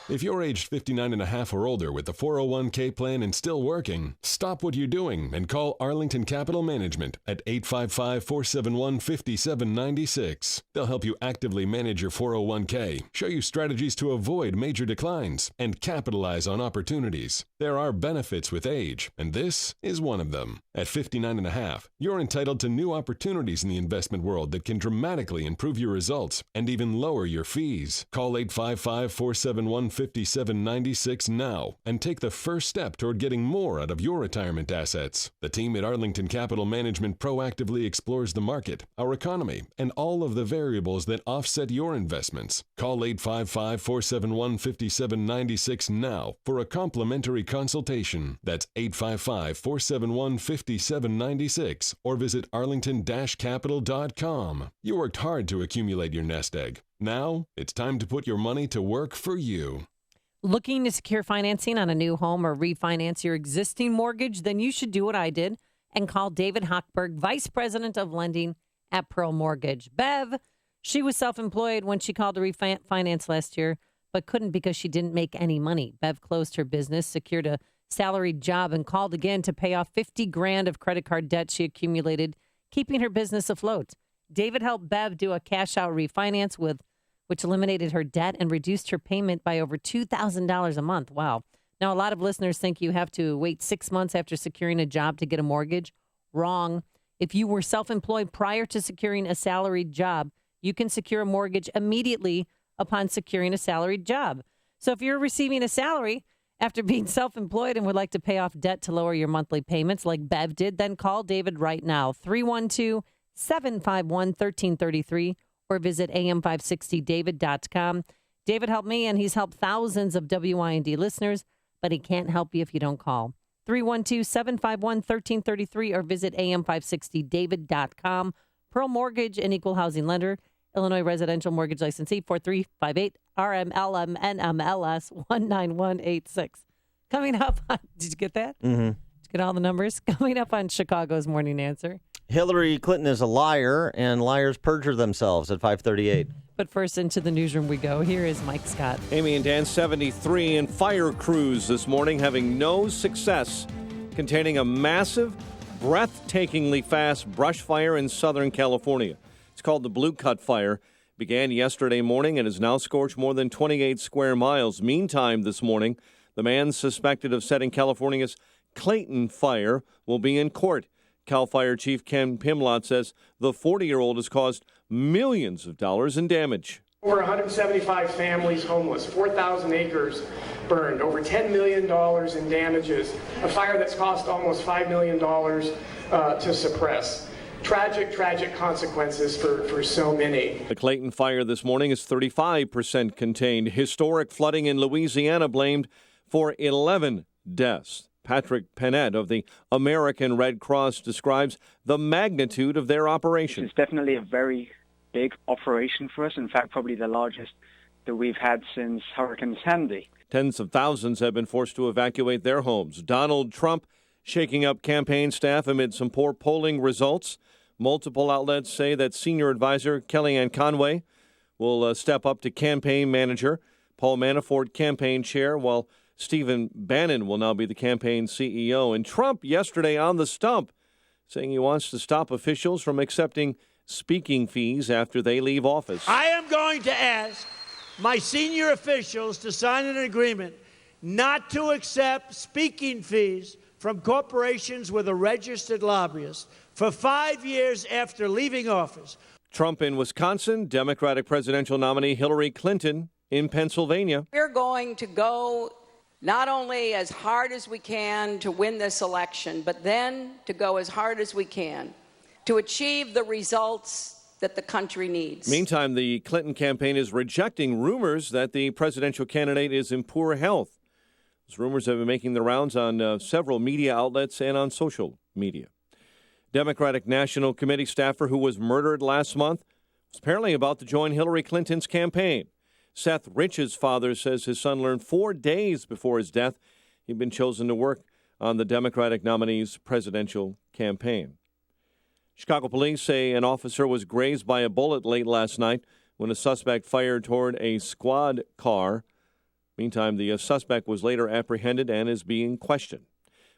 S7: If you're aged 59 and a half or older with the 401k plan and still working, stop what you're doing and call Arlington Capital Management at 855-471-5796. They'll help you actively manage your 401k, show you strategies to avoid major declines, and capitalize on opportunities. There are benefits with age, and this is one of them. At 59 and a half, you're entitled to new opportunities in the investment world that can dramatically improve your results and even lower your fees. Call 855-471-5796 now and take the first step toward getting more out of your retirement assets. The team at Arlington Capital Management proactively explores the market, our economy, and all of the variables that offset your investments. Call 855-471-5796 now for a complimentary consultation. That's 855-471-5796 or visit arlington-capital.com. You worked hard to accumulate your nest egg. Now, it's time to put your money to work for you.
S18: Looking to secure financing on a new home or refinance your existing mortgage? Then you should do what I did and call David Hochberg, Vice President of Lending at Pearl Mortgage. Bev, she was self-employed when she called to refinance last year, but couldn't because she didn't make any money. Bev closed her business, secured a salaried job, and called again to pay off $50,000 of credit card debt she accumulated, keeping her business afloat. David helped Bev do a cash-out refinance which eliminated her debt and reduced her payment by over $2,000 a month. Wow. Now, a lot of listeners think you have to wait 6 months after securing a job to get a mortgage. Wrong. If you were self-employed prior to securing a salaried job, you can secure a mortgage immediately upon securing a salaried job. So if you're receiving a salary after being self-employed and would like to pay off debt to lower your monthly payments like Bev did, then call David right now, 312-751-1333, or visit am560david.com. David helped me, and he's helped thousands of WIND listeners, but he can't help you if you don't call. 312-751-1333 or visit am560david.com. Pearl Mortgage, an equal housing lender. Illinois Residential Mortgage Licensee 4358 RMLMNMLS 19186. Coming up on, did you get that?
S2: Mm-hmm.
S18: Did you get all the numbers? Coming up on Chicago's Morning Answer.
S2: Hillary Clinton is a liar, and liars perjure themselves at 5:38.
S18: But first, into the newsroom we go. Here is Mike Scott.
S11: Amy and Dan, 73, and fire crews this morning having no success containing a massive, breathtakingly fast brush fire in Southern California. It's called the Blue Cut Fire. It began yesterday morning and has now scorched more than 28 square miles. Meantime, this morning, the man suspected of setting California's Clayton Fire will be in court. Cal Fire Chief Ken Pimlott says the 40-year-old has caused millions of dollars in damage.
S24: Over 175 families homeless, 4,000 acres
S4: burned, over $10 million in damages, a fire that's cost almost $5 million to suppress. Tragic, tragic consequences for so many.
S11: The Clayton fire this morning is 35% contained. Historic flooding in Louisiana blamed for 11 deaths. Patrick Pennett of the American Red Cross describes the magnitude of their operation.
S8: It's definitely a very big operation for us. In fact, probably the largest that we've had since Hurricane Sandy.
S11: Tens of thousands have been forced to evacuate their homes. Donald Trump shaking up campaign staff amid some poor polling results. Multiple outlets say that senior advisor Kellyanne Conway will step up to campaign manager. Paul Manafort campaign chair, while Stephen Bannon will now be the campaign CEO. And Trump yesterday on the stump saying he wants to stop officials from accepting speaking fees after they leave office.
S9: I am going to ask my senior officials to sign an agreement not to accept speaking fees from corporations with a registered lobbyist for 5 years after leaving office.
S11: Trump in Wisconsin, Democratic presidential nominee Hillary Clinton in Pennsylvania.
S10: We're going to go not only as hard as we can to win this election, but then to go as hard as we can to achieve the results that the country needs.
S11: Meantime, the Clinton campaign is rejecting rumors that the presidential candidate is in poor health. Those rumors have been making the rounds on several media outlets and on social media. Democratic National Committee staffer who was murdered last month was apparently about to join Hillary Clinton's campaign. Seth Rich's father says his son learned 4 days before his death he'd been chosen to work on the Democratic nominee's presidential campaign. Chicago police say an officer was grazed by a bullet late last night when a suspect fired toward a squad car. Meantime, the suspect was later apprehended and is being questioned.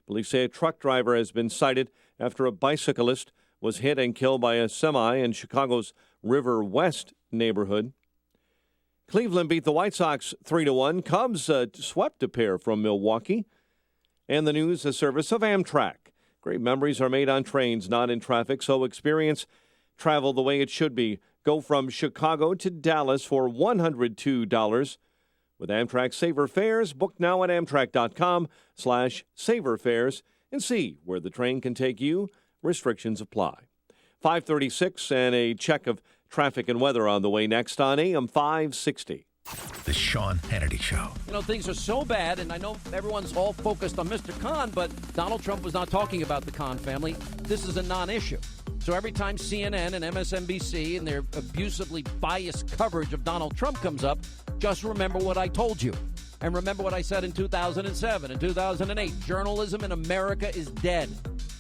S11: Police say a truck driver has been cited after a bicyclist was hit and killed by a semi in Chicago's River West neighborhood. Cleveland beat the White Sox 3-1. Cubs swept a pair from Milwaukee. And the news, a service of Amtrak. Great memories are made on trains, not in traffic, so experience travel the way it should be. Go from Chicago to Dallas for $102. With Amtrak Saver Fares, book now at Amtrak.com/saverfares and see where the train can take you. Restrictions apply. 5:36 and a check of traffic and weather on the way next on AM 560.
S1: The Sean Hannity Show.
S24: You know, things are so bad, and I know everyone's all focused on Mr. Khan, but Donald Trump was not talking about the Khan family. This is a non-issue. So every time CNN and MSNBC and their abusively biased coverage of Donald Trump comes up, just remember what I told you. And remember what I said in 2007 and 2008. Journalism in America is dead.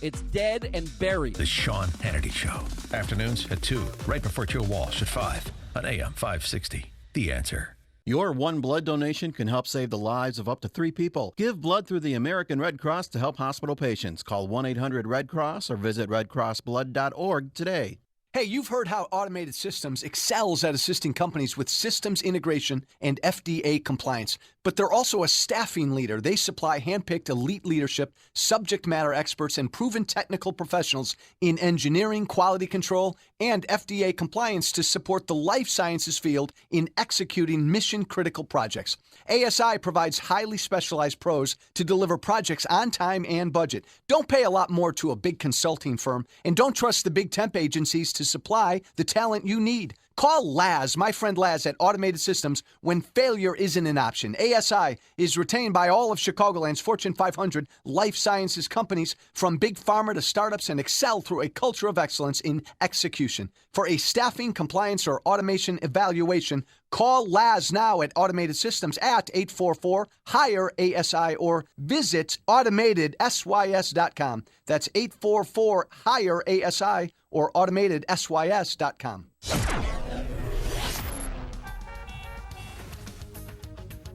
S24: It's dead and buried.
S1: The Sean Hannity Show. Afternoons at 2, right before Joe Walsh at 5 on AM 560. The Answer.
S25: Your one blood donation can help save the lives of up to 3 people. Give blood through the American Red Cross to help hospital patients. Call 1-800-RED-CROSS or visit redcrossblood.org today.
S26: Hey, you've heard how Automated Systems excels at assisting companies with systems integration and FDA compliance. But they're also a staffing leader. They supply handpicked elite leadership, subject matter experts, and proven technical professionals in engineering, quality control, and FDA compliance to support the life sciences field in executing mission-critical projects. ASI provides highly specialized pros to deliver projects on time and budget. Don't pay a lot more to a big consulting firm, and don't trust the big temp agencies to supply the talent you need. Call Laz, my friend Laz at Automated Systems, when failure isn't an option. ASI is retained by all of Chicagoland's Fortune 500 life sciences companies, from big pharma to startups, and excel through a culture of excellence in execution. For a staffing, compliance, or automation evaluation, call Laz now at Automated Systems at 844-HIRE-ASI or visit AutomatedSYS.com. That's 844-HIRE-ASI or AutomatedSYS.com.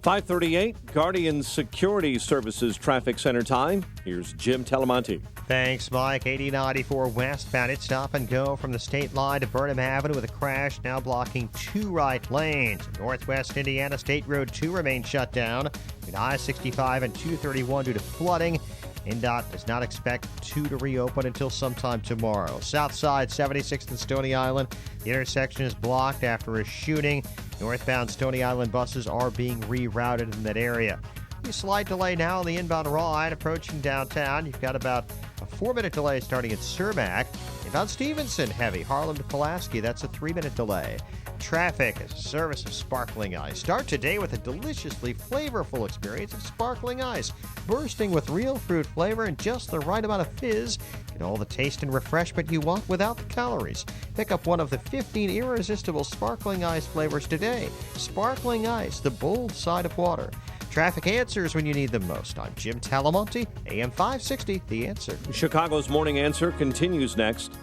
S11: 5:38, Guardian Security Services Traffic Center time. Here's Jim Telemonte.
S15: Thanks, Mike. 8094 westbound. It's stop and go from the state line to Burnham Avenue with a crash now blocking 2 right lanes. Northwest Indiana State Road 2 remains shut down between I-65 and 231 due to flooding. INDOT does not expect 2 to reopen until sometime tomorrow. South side, 76th and Stony Island. The intersection is blocked after a shooting. Northbound Stony Island buses are being rerouted in that area. be a slight delay now on the inbound ride approaching downtown. You've got about a 4-minute delay starting at Cermak. Inbound Stevenson, heavy. Harlem to Pulaski, that's a 3-minute delay. Traffic is a service of Sparkling Ice. Start today with a deliciously flavorful experience of Sparkling Ice, bursting with real fruit flavor and just the right amount of fizz. Get all the taste and refreshment you want without the calories. Pick up one of the 15 irresistible Sparkling Ice flavors today. Sparkling Ice, the bold side of water. Traffic answers when you need them most. I'm Jim Talamonte, AM 560, The Answer.
S11: Chicago's Morning Answer continues next.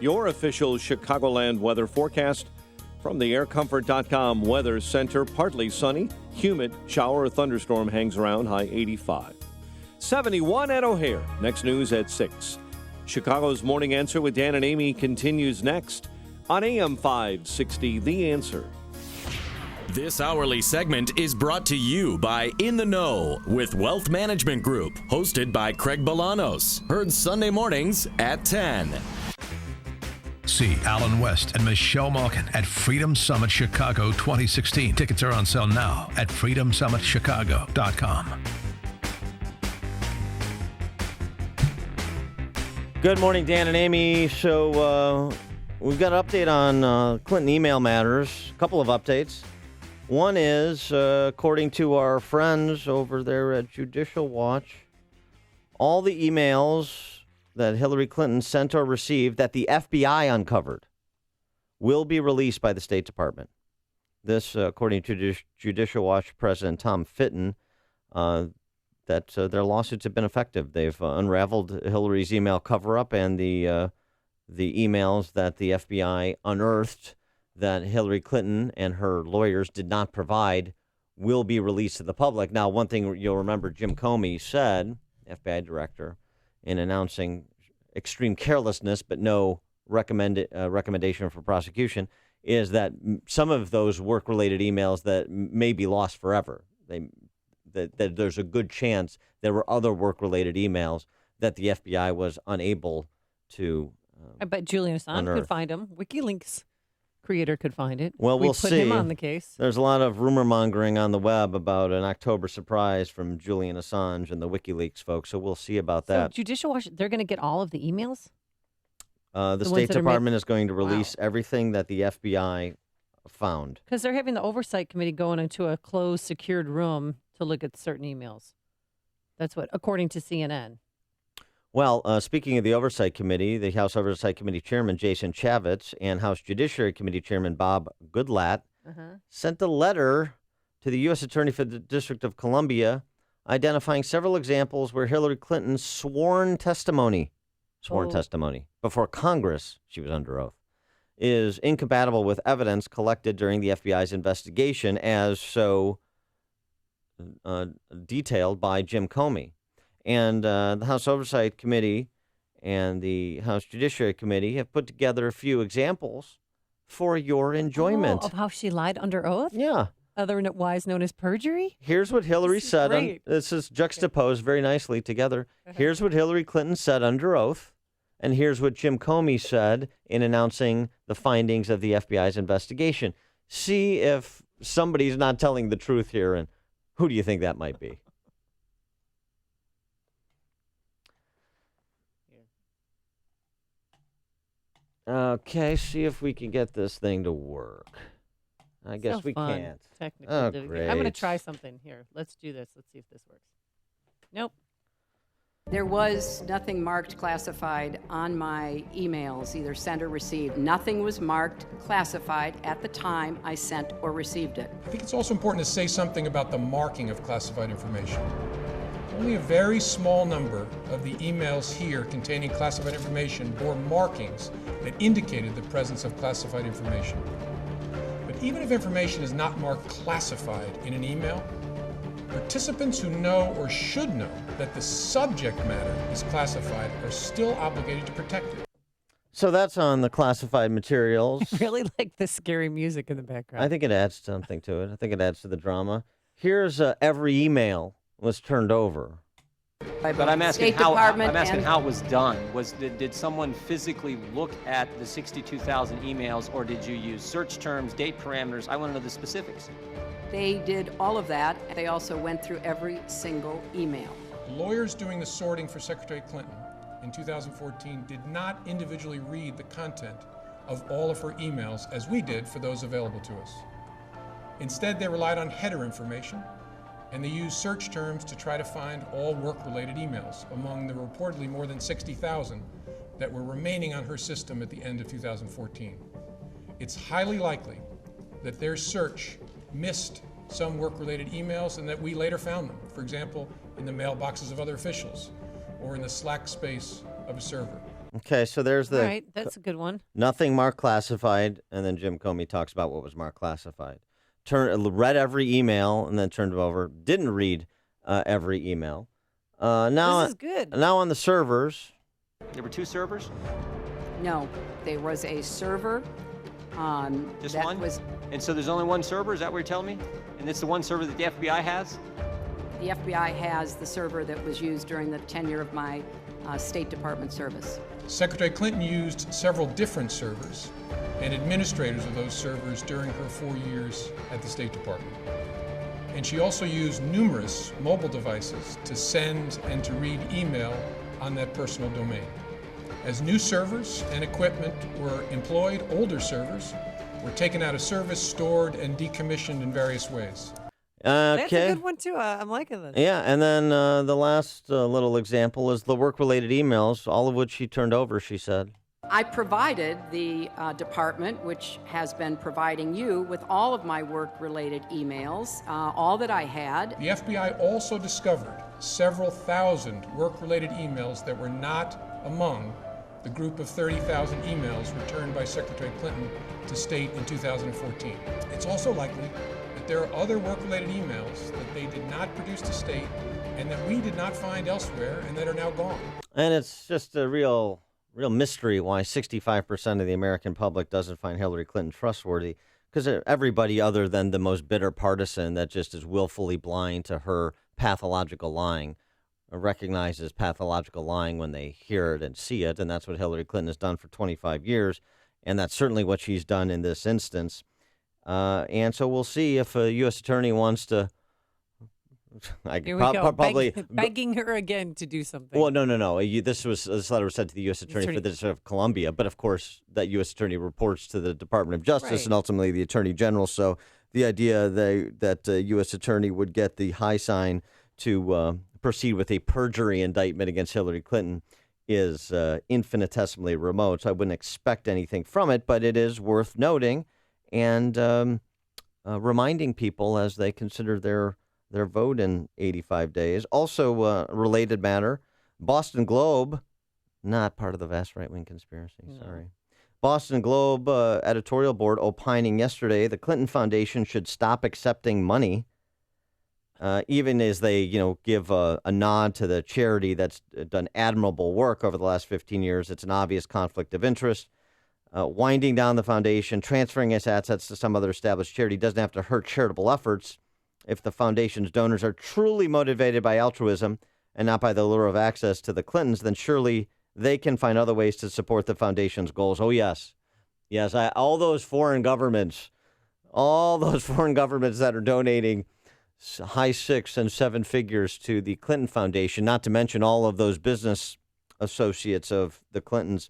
S11: Your official Chicagoland weather forecast from the aircomfort.com Weather Center. Partly sunny, humid, shower or thunderstorm hangs around, high 85. 71 at O'Hare. Next news at 6. Chicago's Morning Answer with Dan and Amy continues next on AM 560, The Answer.
S12: This hourly segment is brought to you by In the Know with Wealth Management Group, hosted by Craig Bolanos. Heard Sunday mornings at 10.
S1: See Alan West and Michelle Malkin at Freedom Summit Chicago 2016. Tickets are on sale now at freedomsummitchicago.com.
S2: Good morning, Dan and Amy. So we've got an update on Clinton email matters. A couple of updates. One is, according to our friends over there at Judicial Watch, all the emails that Hillary Clinton sent or received that the FBI uncovered will be released by the State Department. This, according to Judicial Watch President Tom Fitton, that their lawsuits have been effective. They've unraveled Hillary's email cover-up and the emails that the FBI unearthed that Hillary Clinton and her lawyers did not provide will be released to the public. Now, one thing you'll remember Jim Comey said, FBI director, in announcing extreme carelessness but no recommendation for prosecution, is that some of those work-related emails that may be lost forever. That there's a good chance there were other work-related emails that the FBI was unable to
S18: I bet Julian Assange could find them. WikiLeaks creator could find it.
S2: Well, we'll
S18: put
S2: see.
S18: him on the case.
S2: There's a lot of rumor mongering on the web about an October surprise from Julian Assange and the WikiLeaks folks, so we'll see about that.
S18: So Judicial Watch, they're going to get all of the emails?
S2: The State Department is going to release everything that the FBI found.
S18: Because they're having the oversight committee going into a closed, secured room to look at certain emails. That's what, according to CNN.
S2: Well, speaking of the Oversight Committee, the House Oversight Committee Chairman Jason Chaffetz and House Judiciary Committee Chairman Bob Goodlatte sent a letter to the U.S. Attorney for the District of Columbia identifying several examples where Hillary Clinton's sworn testimony before Congress, she was under oath, is incompatible with evidence collected during the FBI's investigation as so detailed by Jim Comey. And the House Oversight Committee and the House Judiciary Committee have put together a few examples for your enjoyment.
S18: Oh, of how she lied under oath?
S2: Yeah.
S18: Otherwise known as perjury?
S2: Here's what Hillary said.
S18: Great.
S2: This is juxtaposed very nicely together. Here's what Hillary Clinton said under oath, and here's what Jim Comey said in announcing the findings of the FBI's investigation. See if somebody's not telling the truth here, and who do you think that might be? Okay, see if we can get this thing to work. I guess
S18: So
S2: we
S18: fun.
S2: can't.
S18: Technical
S2: Oh,
S18: difficulty.
S2: great.
S18: I'm going to try something here. Let's do this. Let's see if this works. Nope.
S10: There was nothing marked classified on my emails, either sent or received. Nothing was marked classified at the time I sent or received it.
S13: I think it's also important to say something about the marking of classified information. Only a very small number of the emails here containing classified information bore markings that indicated the presence of classified information. But even if information is not marked classified in an email, participants who know or should know that the subject matter is classified are still obligated to protect it.
S2: So that's on the classified materials.
S18: I really like the scary music in the background.
S2: I think it adds something to it. I think it adds to the drama. Here's every email was turned over.
S14: But I'm asking
S10: State
S14: how
S10: Department
S14: it was done. Did someone physically look at the 62,000 emails, or did you use search terms, date parameters? I want to know the specifics.
S10: They did all of that. They also went through every single email.
S13: Lawyers doing the sorting for Secretary Clinton in 2014 did not individually read the content of all of her emails as we did for those available to us. Instead, they relied on header information, and they used search terms to try to find all work-related emails among the reportedly more than 60,000 that were remaining on her system at the end of 2014. It's highly likely that their search missed some work-related emails and that we later found them, for example, in the mailboxes of other officials or in the Slack space of a server.
S2: Okay, so there's the...
S18: All right, that's a good one.
S2: Nothing marked classified, and then Jim Comey talks about what was marked classified. Read every email and then turned it over. Didn't read every email. Now,
S18: this is good.
S2: Now on the servers.
S14: There were 2 servers?
S10: No, there was a server.
S14: Just
S10: that
S14: one?
S10: Was,
S14: and so there's only one server? Is that what you're telling me? And it's the one server that the FBI has?
S10: the FBI has the server that was used during the tenure of my State Department service.
S13: Secretary Clinton used several different servers and administrators of those servers during her 4 years at the State Department. And she also used numerous mobile devices to send and to read email on that personal domain. As new servers and equipment were employed, older servers were taken out of service, stored, and decommissioned in various ways.
S5: That's a good one, too. I'm liking this.
S2: Yeah, and then the last little example is the work-related emails, all of which she turned over, she said.
S10: I provided the department, which has been providing you, with all of my work-related emails, all that I had.
S13: The FBI also discovered several thousand work-related emails that were not among the group of 30,000 emails returned by Secretary Clinton to State in 2014. It's also likely that there are other work-related emails that they did not produce to State and that we did not find elsewhere and that are now gone.
S2: And it's just a real mystery why 65% of the American public doesn't find Hillary Clinton trustworthy, because everybody other than the most bitter partisan that just is willfully blind to her pathological lying recognizes pathological lying when they hear it and see it, and that's what Hillary Clinton has done for 25 years, and that's certainly what she's done in this instance. And so we'll see if a U.S. attorney wants to.
S5: Here we go, probably begging her again to do something.
S2: Well, no. This letter was sent to the U.S. Attorney for the District of Columbia, but of course that U.S. Attorney reports to the Department of Justice and ultimately the Attorney General. So the idea that U.S. Attorney would get the high sign to proceed with a perjury indictment against Hillary Clinton is infinitesimally remote. So I wouldn't expect anything from it, but it is worth noting and reminding people as they consider their vote in 85 days. Also, a related matter, Boston Globe, not part of the vast right-wing conspiracy, sorry. Boston Globe editorial board opining yesterday the Clinton Foundation should stop accepting money, even as they, give a nod to the charity that's done admirable work over the last 15 years. It's an obvious conflict of interest. Winding down the foundation, transferring its assets to some other established charity doesn't have to hurt charitable efforts. If the foundation's donors are truly motivated by altruism and not by the lure of access to the Clintons, then surely they can find other ways to support the foundation's goals. Oh, yes. Yes, all those foreign governments that are donating high 6 and 7 figures to the Clinton Foundation, not to mention all of those business associates of the Clintons,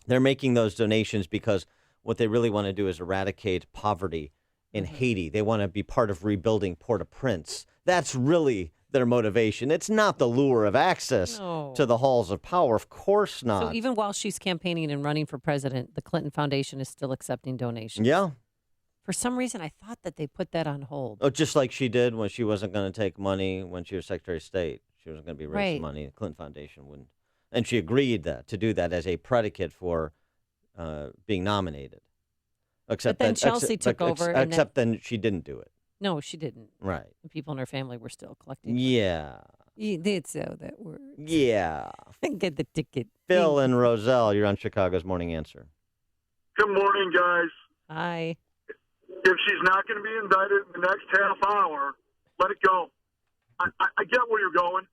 S2: they're making those donations because what they really want to do is eradicate poverty in Haiti. They want to be part of rebuilding Port-au-Prince. That's really their motivation. It's not the lure of access to the halls of power. Of course not.
S18: So even while she's campaigning and running for president, the Clinton Foundation is still accepting donations.
S2: Yeah.
S18: For some reason, I thought that they put that on hold.
S2: Oh, just like she did when she wasn't going to take money when she was Secretary of State. She wasn't going to be raising money. The Clinton Foundation wouldn't. And she agreed to do that as a predicate for being nominated. Except
S18: but then Chelsea took over.
S2: Then she didn't do it.
S18: No, she didn't.
S2: Right.
S18: The people in her family were still collecting.
S2: Yeah.
S5: You did say that word.
S2: Yeah.
S5: Get the ticket.
S2: Phil and Roselle, you're on Chicago's Morning Answer.
S16: Good morning, guys.
S18: Hi.
S16: If she's not going to be indicted in the next half hour, let it go. I get where you're going,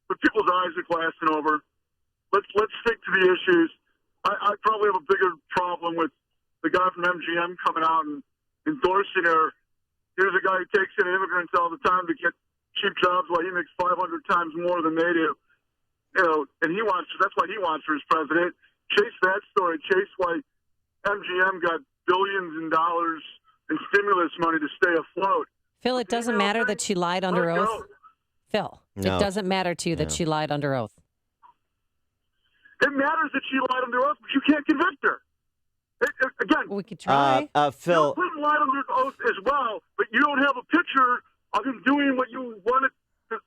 S16: but people's eyes are glassing over. Let's stick to the issues. I probably have a bigger problem with the guy from MGM coming out and endorsing her here's a guy who takes in immigrants all the time to get cheap jobs while he makes 500 times more than they do. You know, and that's what he wants for his president. Chase that story. Chase why MGM got billions in dollars in stimulus money to stay afloat.
S18: Phil, it doesn't matter that she lied under oath. Phil,
S2: No.
S18: It doesn't matter to you that she lied under oath.
S16: It matters that she lied under oath, but you can't convict her. Again,
S18: we could try.
S2: Phil,
S16: Clinton lied under oath as well, but you don't have a picture of him doing what you wanted,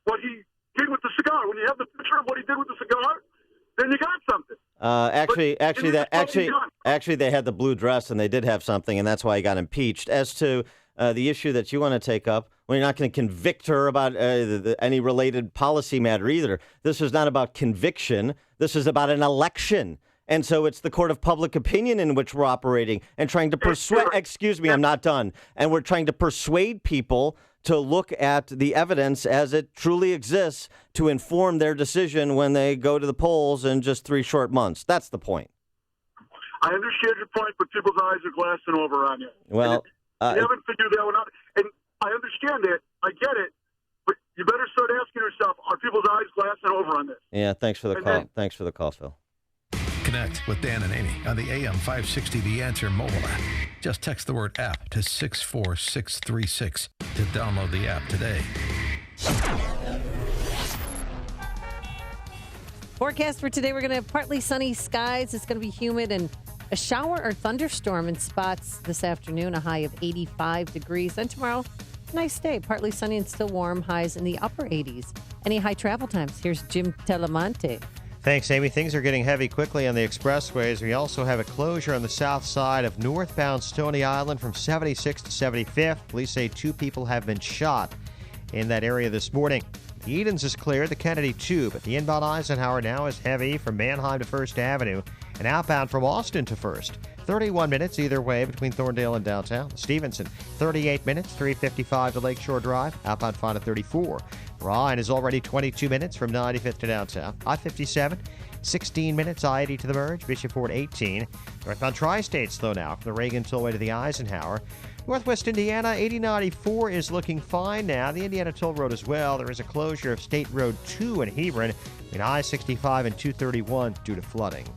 S16: what he did with the cigar. When you have the picture of what he did with the cigar, then you got something.
S2: Actually, they had the blue dress, and they did have something, and that's why he got impeached. As to the issue that you want to take up, well, you're not going to convict her about any related policy matter either. This is not about conviction. This is about an election. And so it's the court of public opinion in which we're operating and trying to persuade. Excuse me, I'm not done. And we're trying to persuade people to look at the evidence as it truly exists to inform their decision when they go to the polls in just 3 short months. That's the point.
S16: I understand your point, but people's eyes are glassing over on you.
S2: Well,
S16: you haven't figured that one out. And I understand it. I get it. But you better start asking yourself, are people's eyes glassing over on this?
S2: Yeah, thanks for the call. Thanks for the call, Phil.
S1: Connect with Dan and Amy on the AM 560 The Answer mobile app. Just text the word app to 64636 to download the app today.
S18: Forecast for today, we're going to have partly sunny skies. It's going to be humid and a shower or thunderstorm in spots this afternoon, a high of 85 degrees. And tomorrow, nice day, partly sunny and still warm, highs in the upper 80s. Any high travel times? Here's Jim Telemonte.
S15: Thanks, Amy. Things are getting heavy quickly on the expressways. We also have a closure on the south side of northbound Stony Island from 76th to 75th. Police say 2 people have been shot in that area this morning. The Edens is clear, the Kennedy too, but the inbound Eisenhower now is heavy from Manheim to 1st Avenue and outbound from Austin to 1st. 31 minutes either way between Thorndale and downtown. Stevenson, 38 minutes, 355 to Lakeshore Drive, outbound 5 to 34. Ryan is already 22 minutes from 95th to downtown. I-57, 16 minutes, I-80 to the merge, Bishop Ford 18. Northbound Tri-State slow now from the Reagan Tollway to the Eisenhower. Northwest Indiana, 8094 is looking fine now. The Indiana Toll Road as well. There is a closure of State Road 2 in Hebron between I-65 and 231 due to flooding.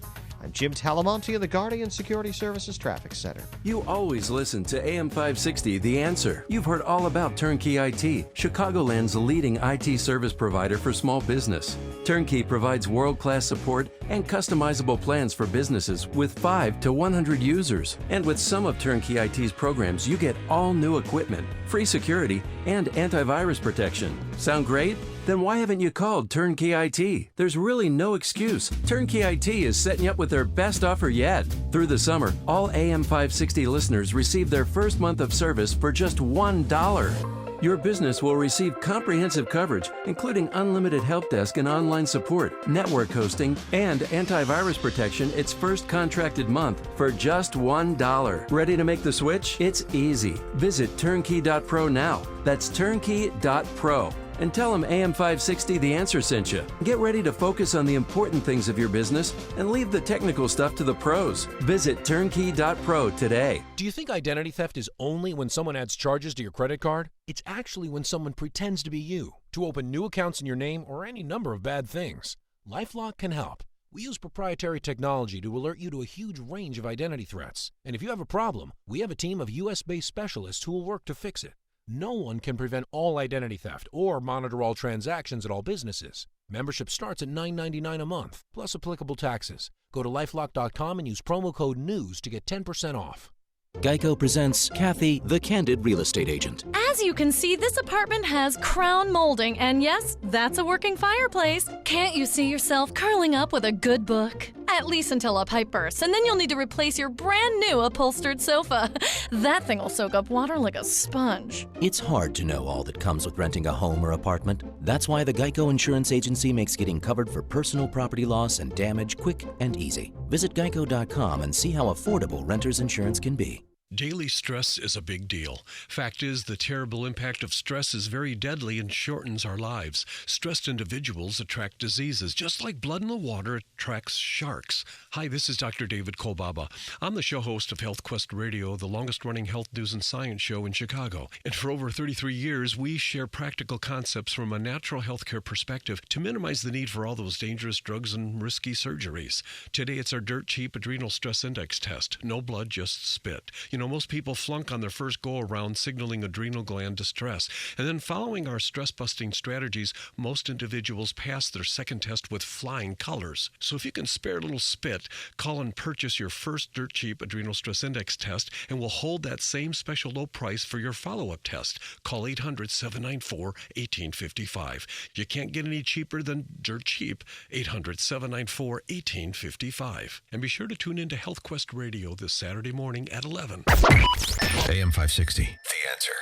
S15: I'm Jim Talamonte of the Guardian Security Services Traffic Center.
S3: You always listen to AM 560, The Answer. You've heard all about Turnkey IT, Chicagoland's leading IT service provider for small business. Turnkey provides world-class support and customizable plans for businesses with 5 to 100 users. And with some of Turnkey IT's programs, you get all new equipment, free security, and antivirus protection. Sound great? Then why haven't you called Turnkey IT? There's really no excuse. Turnkey IT is setting you up with their best offer yet. Through the summer, all AM 560 listeners receive their first month of service for just $1. Your business will receive comprehensive coverage, including unlimited help desk and online support, network hosting, and antivirus protection its first contracted month for just $1. Ready to make the switch? It's easy. Visit turnkey.pro now. That's turnkey.pro. And tell them AM 560 The Answer sent you. Get ready to focus on the important things of your business and leave the technical stuff to the pros. Visit turnkey.pro today.
S17: Do you think identity theft is only when someone adds charges to your credit card? It's actually when someone pretends to be you to open new accounts in your name or any number of bad things. LifeLock can help. We use proprietary technology to alert you to a huge range of identity threats. And if you have a problem, we have a team of U.S.-based specialists who will work to fix it. No one can prevent all identity theft or monitor all transactions at all businesses. Membership starts at $9.99 a month, plus applicable taxes. Go to LifeLock.com and use promo code NEWS to get 10% off.
S12: Geico presents Kathy, the Candid Real Estate Agent.
S19: As you can see, this apartment has crown molding, and yes, that's a working fireplace. Can't you see yourself curling up with a good book? At least until a pipe bursts, and then you'll need to replace your brand new upholstered sofa. That thing will soak up water like a sponge.
S12: It's hard to know all that comes with renting a home or apartment. That's why the Geico Insurance Agency makes getting covered for personal property loss and damage quick and easy. Visit geico.com and see how affordable renter's insurance can be.
S17: Daily stress is a big deal. Fact is, the terrible impact of stress is very deadly and shortens our lives. Stressed individuals attract diseases, just like blood in the water attracts sharks. Hi, this is Dr. David Kolbaba. I'm the show host of Health Quest Radio, the longest-running health news and science show in Chicago. And for over 33 years, we share practical concepts from a natural healthcare perspective to minimize the need for all those dangerous drugs and risky surgeries. Today, it's our dirt-cheap adrenal stress index test. No blood, just spit. You know, most people flunk on their first go-around, signaling adrenal gland distress. And then following our stress-busting strategies, most individuals pass their second test with flying colors. So if you can spare a little spit, call and purchase your first dirt-cheap adrenal stress index test, and we'll hold that same special low price for your follow-up test. Call 800-794-1855. You can't get any cheaper than dirt cheap. 800-794-1855. And be sure to tune in to Health Quest Radio this Saturday morning at 11.
S1: AM 560, The Answer.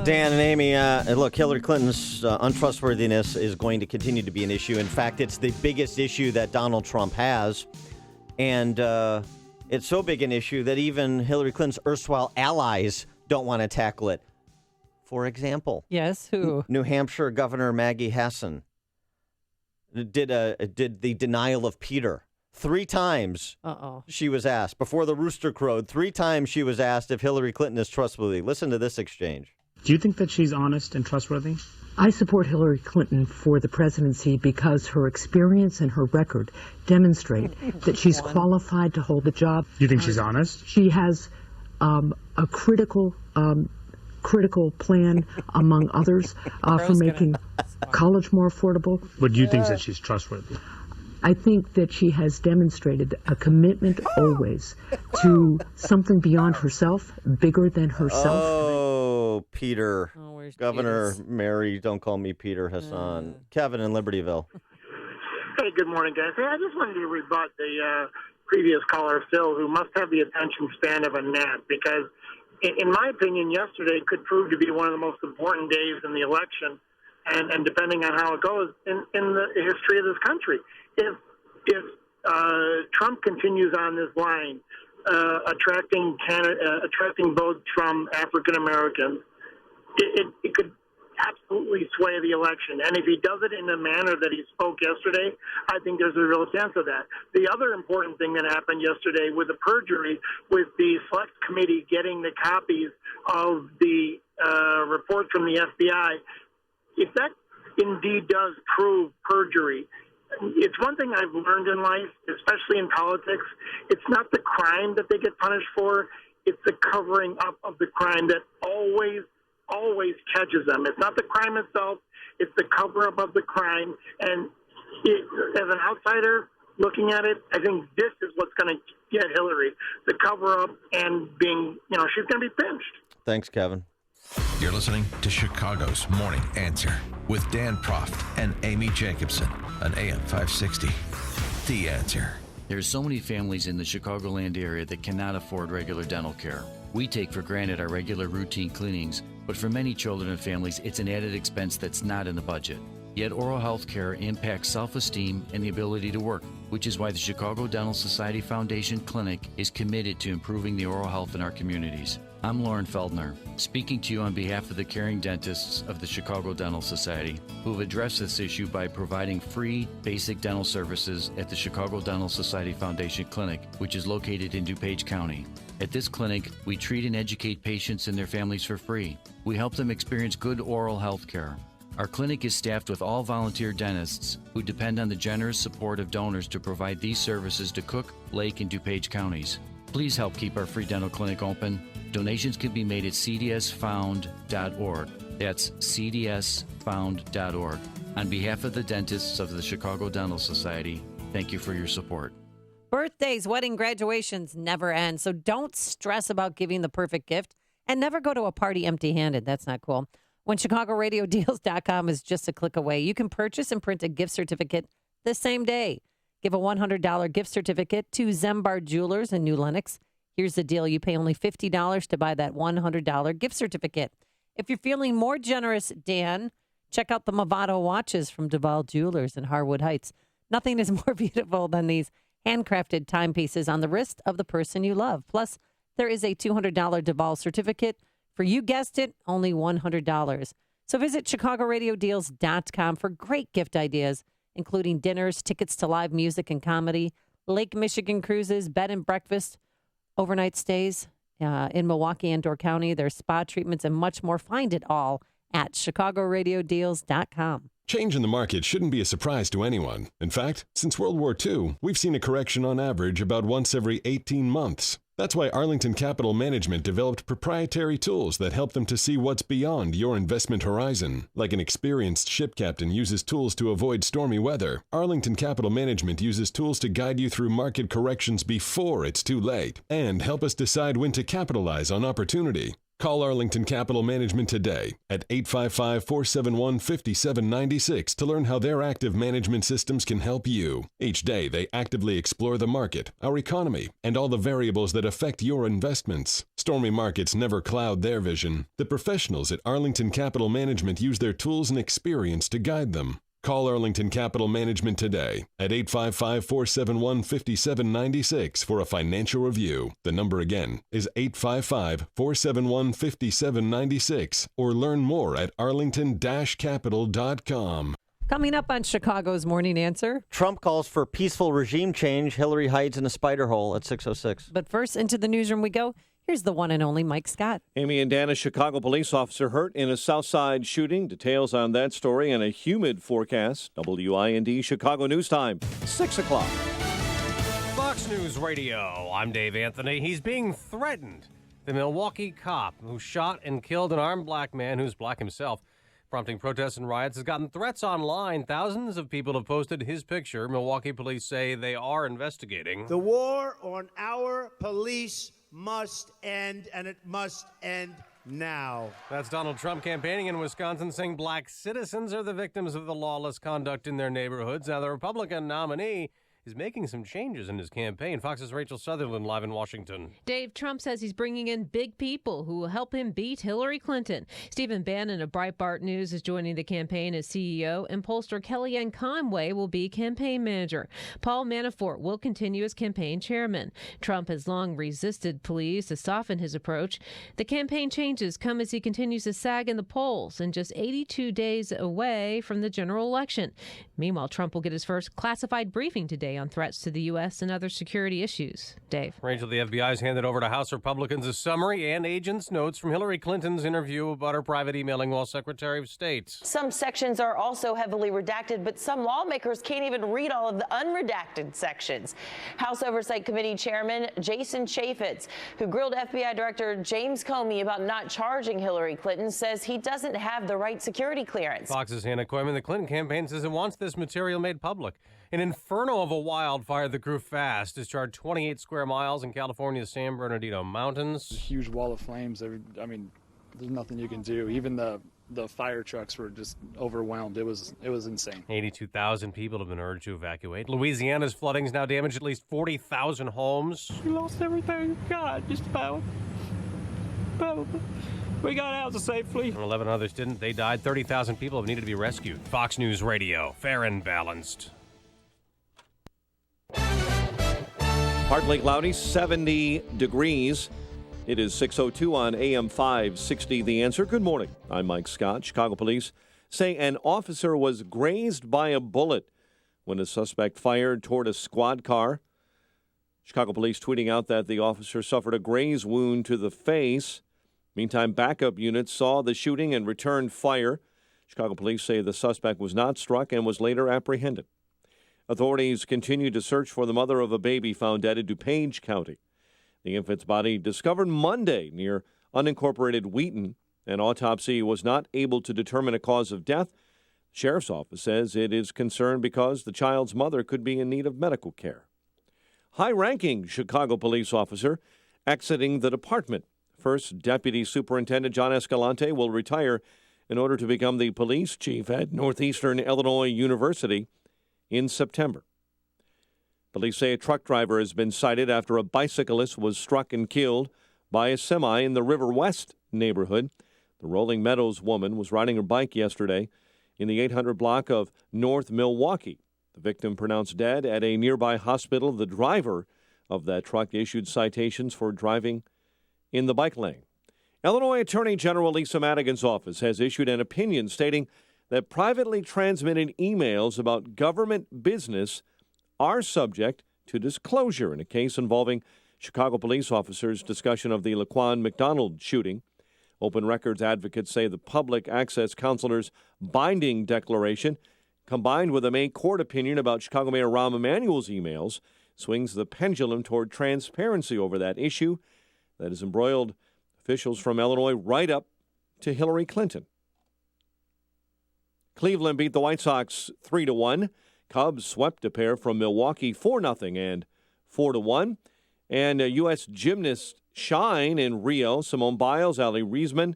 S2: Dan and Amy, look, Hillary Clinton's untrustworthiness is going to continue to be an issue. In fact, it's the biggest issue that Donald Trump has. And it's so big an issue that even Hillary Clinton's erstwhile allies don't want to tackle it. For example,
S18: yes, who?
S2: New Hampshire Governor Maggie Hassan did the denial of Peter. 3 times she was asked, before the rooster crowed, 3 times she was asked if Hillary Clinton is trustworthy. Listen to this exchange.
S6: Do you think that she's honest and trustworthy?
S7: I support Hillary Clinton for the presidency because her experience and her record demonstrate that she's qualified to hold the job.
S6: You think she's honest?
S7: She has a critical plan, among others, for making college more affordable.
S6: But do you think that she's trustworthy?
S7: I think that she has demonstrated a commitment always to something beyond herself, bigger than herself.
S2: Oh, Peter. Governor Mary, don't call me Peter Hassan. Kevin in Libertyville.
S20: Hey, good morning, guys. Hey, I just wanted to rebut the previous caller, Phil, who must have the attention span of a gnat, because in my opinion, yesterday could prove to be one of the most important days in the election, and depending on how it goes, in the history of this country. If Trump continues on this line, attracting votes from African Americans, it could absolutely sway the election. And if he does it in the manner that he spoke yesterday, I think there's a real chance of that. The other important thing that happened yesterday with the perjury, with the select committee getting the copies of the report from the FBI, if that indeed does prove perjury, it's one thing I've learned in life, especially in politics. It's not the crime that they get punished for. It's the covering up of the crime that always catches them. It's not the crime itself. It's the cover-up of the crime. And as an outsider looking at it, I think this is what's going to get Hillary, the cover-up and being, she's going to be pinched.
S2: Thanks, Kevin.
S1: You're listening to Chicago's Morning Answer with Dan Proft and Amy Jacobson on AM 560. The Answer.
S21: There's so many families in the Chicagoland area that cannot afford regular dental care. We take for granted our regular routine cleanings, but for many children and families, it's an added expense that's not in the budget. Yet oral health care impacts self-esteem and the ability to work, which is why the Chicago Dental Society Foundation Clinic is committed to improving the oral health in our communities. I'm Lauren Feldner, speaking to you on behalf of the caring dentists of the Chicago Dental Society, who have addressed this issue by providing free basic dental services at the Chicago Dental Society Foundation Clinic, which is located in DuPage County. At this clinic, we treat and educate patients and their families for free. We help them experience good oral health care. Our clinic is staffed with all volunteer dentists who depend on the generous support of donors to provide these services to Cook, Lake, and DuPage counties. Please help keep our free dental clinic open. Donations can be made at cdsfound.org. That's cdsfound.org. On behalf of the dentists of the Chicago Dental Society, thank you for your support.
S18: Birthdays, wedding, graduations never end, so don't stress about giving the perfect gift and never go to a party empty-handed. That's not cool. When ChicagoRadioDeals.com is just a click away, you can purchase and print a gift certificate the same day. Give a $100 gift certificate to Zembard Jewelers in New Lenox. Here's the deal. You pay only $50 to buy that $100 gift certificate. If you're feeling more generous, Dan, check out the Movado watches from Duval Jewelers in Harwood Heights. Nothing is more beautiful than these handcrafted timepieces on the wrist of the person you love. Plus, there is a $200 Duval certificate. For you guessed it, only $100. So visit ChicagoRadioDeals.com for great gift ideas, including dinners, tickets to live music and comedy, Lake Michigan cruises, bed and breakfast, overnight stays in Milwaukee and Door County. There's spa treatments and much more. Find it all at ChicagoRadioDeals.com.
S4: Change in the market shouldn't be a surprise to anyone. In fact, since World War II, we've seen a correction on average about once every 18 months. That's why Arlington Capital Management developed proprietary tools that help them to see what's beyond your investment horizon. Like an experienced ship captain uses tools to avoid stormy weather, Arlington Capital Management uses tools to guide you through market corrections before it's too late and help us decide when to capitalize on opportunity. Call Arlington Capital Management today at 855-471-5796 to learn how their active management systems can help you. Each day, they actively explore the market, our economy, and all the variables that affect your investments. Stormy markets never cloud their vision. The professionals at Arlington Capital Management use their tools and experience to guide them. Call Arlington Capital Management today at 855-471-5796 for a financial review. The number again is 855-471-5796 or learn more at arlington-capital.com.
S18: Coming up on Chicago's Morning Answer.
S2: Trump calls for peaceful regime change. Hillary hides in a spider hole at 6:06.
S18: But first, into the newsroom we go. Here's the one and only Mike Scott.
S11: Amy and Dan, a Chicago police officer hurt in a Southside shooting. Details on that story and a humid forecast. WIND Chicago News Time, 6 o'clock.
S8: Fox News Radio. I'm Dave Anthony. He's being threatened. The Milwaukee cop who shot and killed an armed black man who's black himself, prompting protests and riots, has gotten threats online. Thousands of people have posted his picture. Milwaukee police say they are investigating.
S9: The war on our police must end, and it must end now.
S8: That's Donald Trump campaigning in Wisconsin, saying black citizens are the victims of the lawless conduct in their neighborhoods. Now, the Republican nominee is making some changes in his campaign. Fox's Rachel Sutherland live in Washington.
S22: Dave, Trump says he's bringing in big people who will help him beat Hillary Clinton. Stephen Bannon of Breitbart News is joining the campaign as CEO, and pollster Kellyanne Conway will be campaign manager. Paul Manafort will continue as campaign chairman. Trump has long resisted pleas to soften his approach. The campaign changes come as he continues to sag in the polls and just 82 days away from the general election. Meanwhile, Trump will get his first classified briefing today on threats to the U.S. and other security issues. Dave.
S8: Rachel, the FBI's handed over to House Republicans a summary and agents' notes from Hillary Clinton's interview about her private emailing while Secretary of State.
S23: Some sections are also heavily redacted, but some lawmakers can't even read all of the unredacted sections. House Oversight Committee Chairman Jason Chaffetz, who grilled FBI Director James Comey about not charging Hillary Clinton, says he doesn't have the right security clearance.
S8: Fox's Hannah Koyman, the Clinton campaign says it wants this material made public. An inferno of a wildfire that grew fast discharged 28 square miles in California's San Bernardino Mountains.
S24: Huge wall of flames. I mean, there's nothing you can do. Even the fire trucks were just overwhelmed. It was insane.
S8: 82,000 people have been urged to evacuate. Louisiana's flooding has now damaged at least 40,000 homes.
S27: We lost everything. God, just about. We got out safely.
S8: 11 others didn't. They died. 30,000 people have needed to be rescued. Fox News Radio, fair and balanced.
S11: Partly cloudy, 70 degrees. It is 6:02 on AM 560. The Answer. Good morning. I'm Mike Scott. Chicago police say an officer was grazed by a bullet when a suspect fired toward a squad car. Chicago police tweeting out that the officer suffered a graze wound to the face. Meantime, backup units saw the shooting and returned fire. Chicago police say the suspect was not struck and was later apprehended. Authorities continue to search for the mother of a baby found dead in DuPage County. The infant's body discovered Monday near unincorporated Wheaton. An autopsy was not able to determine a cause of death. The sheriff's office says it is concerned because the child's mother could be in need of medical care. High-ranking Chicago police officer exiting the department. First Deputy Superintendent John Escalante will retire in order to become the police chief at Northeastern Illinois University in September. Police say a truck driver has been cited after a bicyclist was struck and killed by a semi in the River West neighborhood. The Rolling Meadows woman was riding her bike yesterday in the 800 block of North Milwaukee. The victim pronounced dead at a nearby hospital. The driver of that truck issued citations for driving in the bike lane. Illinois Attorney General Lisa Madigan's office has issued an opinion stating that privately transmitted emails about government business are subject to disclosure in a case involving Chicago police officers' discussion of the Laquan McDonald shooting. Open Records advocates say the public access counselor's binding declaration, combined with a May court opinion about Chicago Mayor Rahm Emanuel's emails, swings the pendulum toward transparency over that issue that has embroiled officials from Illinois right up to Hillary Clinton. Cleveland beat the White Sox 3-1. Cubs swept a pair from Milwaukee 4-0 and 4-1. And U.S. gymnasts shine in Rio. Simone Biles, Ali Riesman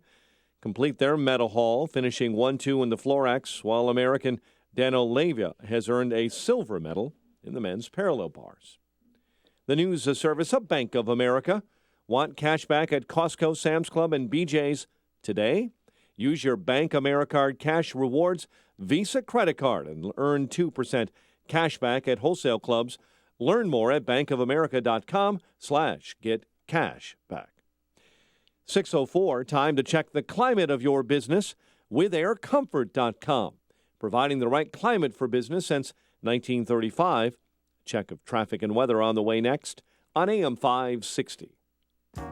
S11: complete their medal haul, finishing 1-2 in the Florex, while American Dano Leyva has earned a silver medal in the men's parallel bars. The news service of Bank of America. Want cash back at Costco, Sam's Club, and BJ's today? Use your Bank Americard Cash Rewards Visa credit card and earn 2% cash back at wholesale clubs. Learn more at bankofamerica.com/getcashback. 6:04, time to check the climate of your business with aircomfort.com. Providing the right climate for business since 1935. Check of traffic and weather on the way next on AM 560.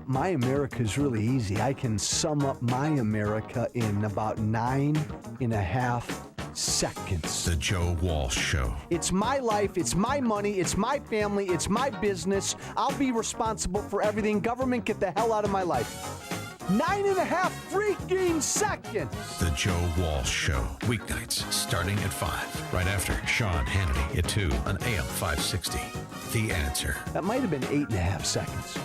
S5: My America is really easy. I can sum up my America in about 9.5 seconds.
S1: The Joe Walsh Show.
S5: It's my life, it's my money, it's my family, it's my business. I'll be responsible for everything. Government, get the hell out of my life. 9.5 freaking seconds.
S1: The Joe Walsh Show. Weeknights starting at 5. Right after Sean Hannity at 2 on AM 560. The Answer.
S5: That might have been 8.5 seconds.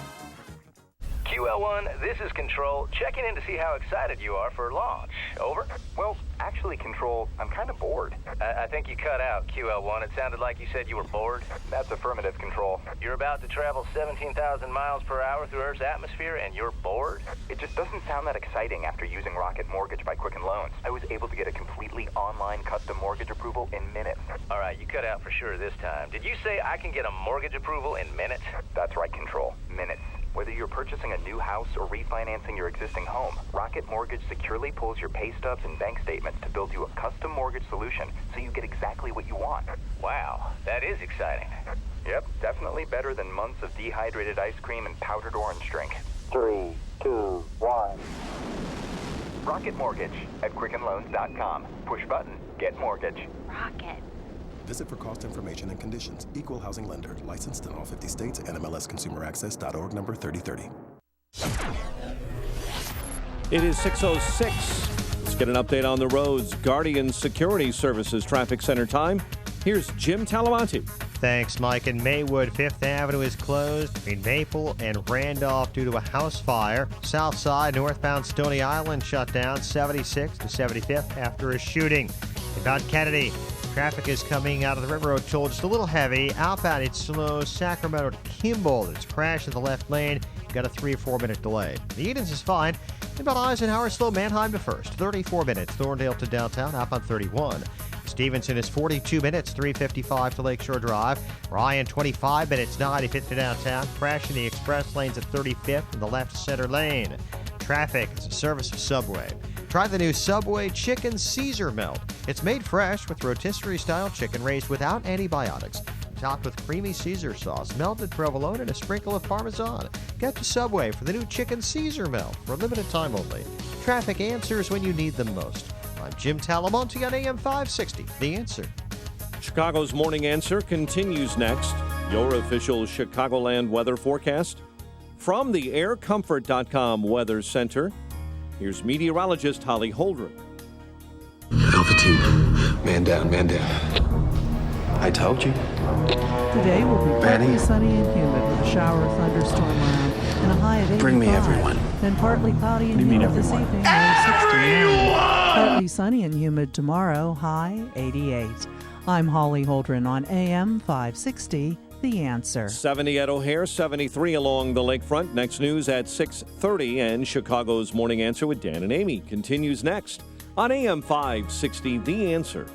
S10: QL1, this is Control, checking in to see how excited you are for launch. Over? Well, actually, Control, I'm kind of bored. I think you cut out, QL1. It sounded like you said you were bored. That's affirmative, Control. You're about to travel 17,000 miles per hour through Earth's atmosphere, and you're bored? It just doesn't sound that exciting after using Rocket Mortgage by Quicken Loans. I was able to get a completely online custom mortgage approval in minutes. All right, you cut out for sure this time. Did you say I can get a mortgage approval in minutes? That's right, Control. Minutes. Whether you're purchasing a new house or refinancing your existing home, Rocket Mortgage securely pulls your pay stubs and bank statements to build you a custom mortgage solution so you get exactly what you want. Wow, that is exciting. Yep, definitely better than months of dehydrated ice cream and powdered orange drink. 3, 2, 1. Rocket Mortgage at QuickenLoans.com. Push button, get mortgage. Rocket.
S13: Visit for cost information and conditions. Equal housing lender. Licensed in all 50 states. NMLSConsumerAccess.org number 3030.
S11: It is 6:06. Let's get an update on the roads. Guardian Security Services Traffic Center time. Here's Jim Talamonte.
S15: Thanks, Mike. In Maywood, 5th Avenue is closed between Maple and Randolph due to a house fire. South Side, northbound Stony Island shut down 76th to 75th after a shooting. About Kennedy, traffic is coming out of the River Road toll just a little heavy. Outbound, it's slow. Sacramento to Kimball, there's a crash in the left lane. Got a 3 or 4 minute delay. The Edens is fine. About Eisenhower, slow. Manheim to First, 34 minutes. Thorndale to downtown, outbound 31. Stevenson is 42 minutes, 355 to Lakeshore Drive. Ryan, 25 minutes, 95th to downtown. Crash in the express lanes at 35th in the left center lane. Traffic is a service of Subway. Try the new Subway Chicken Caesar Melt. It's made fresh with rotisserie-style chicken raised without antibiotics, topped with creamy Caesar sauce, melted provolone, and a sprinkle of Parmesan. Get to Subway for the new Chicken Caesar Melt for a limited time only. Traffic answers when you need them most. I'm Jim Talamonte on AM 560, The Answer.
S11: Chicago's Morning Answer continues next. Your official Chicagoland weather forecast from the aircomfort.com Weather Center. Here's meteorologist Holly Holdren.
S14: Altitude. Man down, man down. I told you.
S16: Today will be partly sunny and humid with a shower or thunderstorm around and a high of 85.
S14: Bring me everyone.
S16: Then partly cloudy and humid this evening, low 69. Partly sunny and humid tomorrow, high 88. I'm Holly Holdren on AM 560. The Answer.
S11: 70 at O'Hare, 73 along the lakefront. Next news at 6:30, and Chicago's Morning Answer with Dan and Amy continues next on AM 560, The Answer.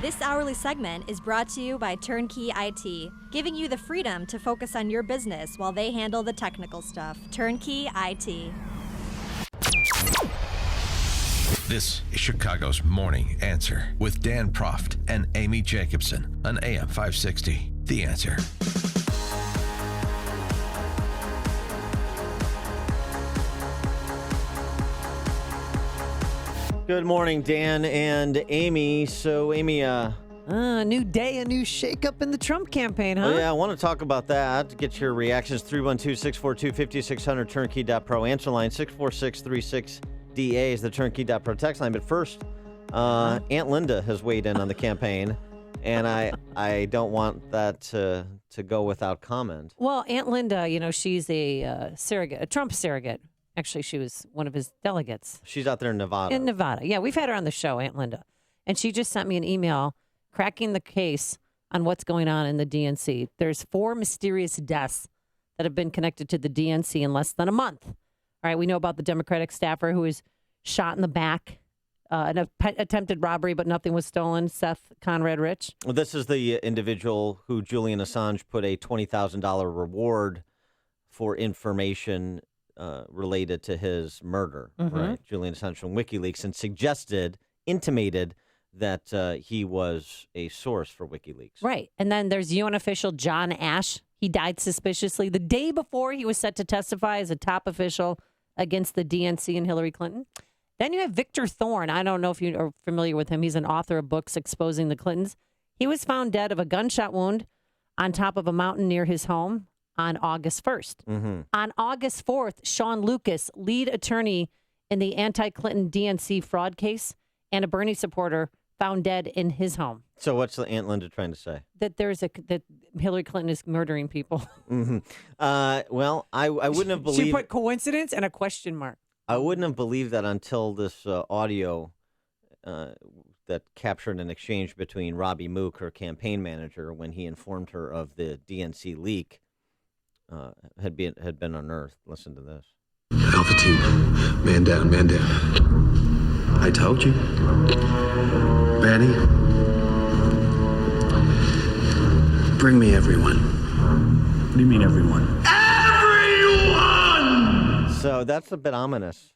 S3: This hourly segment is brought to you by Turnkey IT, giving you the freedom to focus on your business while they handle the technical stuff. Turnkey IT.
S1: This is Chicago's Morning Answer with Dan Proft and Amy Jacobson on AM 560. The Answer.
S2: Good morning, Dan and Amy. So, Amy,
S18: new day, a new shakeup in the Trump campaign, huh?
S2: Oh, yeah, I want to talk about that. Get your reactions. 312-642-5600, turnkey.pro. Answer line 64636DA is the turnkey.pro text line. But first, Aunt Linda has weighed in on the campaign, and I don't want that to go without comment.
S18: Well, Aunt Linda, she's a surrogate, a Trump surrogate. Actually, she was one of his delegates.
S2: She's out there in Nevada.
S18: In Nevada. Yeah, we've had her on the show, Aunt Linda. And she just sent me an email cracking the case on what's going on in the DNC. There's 4 mysterious deaths that have been connected to the DNC in less than a month. All right, we know about the Democratic staffer who was shot in the back, an attempted robbery, but nothing was stolen, Seth Conrad Rich.
S2: Well, this is the individual who Julian Assange put a $20,000 reward for information related to his murder, right? Julian Assange from WikiLeaks, and intimated that he was a source for WikiLeaks.
S18: Right. And then there's UN official John Ash. He died suspiciously the day before he was set to testify as a top official against the DNC and Hillary Clinton. Then you have Victor Thorne. I don't know if you are familiar with him. He's an author of books exposing the Clintons. He was found dead of a gunshot wound on top of a mountain near his home on August 1st. On August 4th, Sean Lucas, lead attorney in the anti-Clinton DNC fraud case, and a Bernie supporter found dead in his home.
S2: So what's the Aunt Linda trying to say?
S18: That that Hillary Clinton is murdering people.
S2: Well, I wouldn't have believed...
S18: She put coincidence and a question mark.
S2: I wouldn't have believed that until this audio that captured an exchange between Robbie Mook, her campaign manager, when he informed her of the DNC leak, had been unearthed. Listen to this.
S14: Alpha team, man down, man down. I told you. Benny, bring me everyone.
S27: What do you mean everyone?
S2: Everyone! So that's a bit ominous.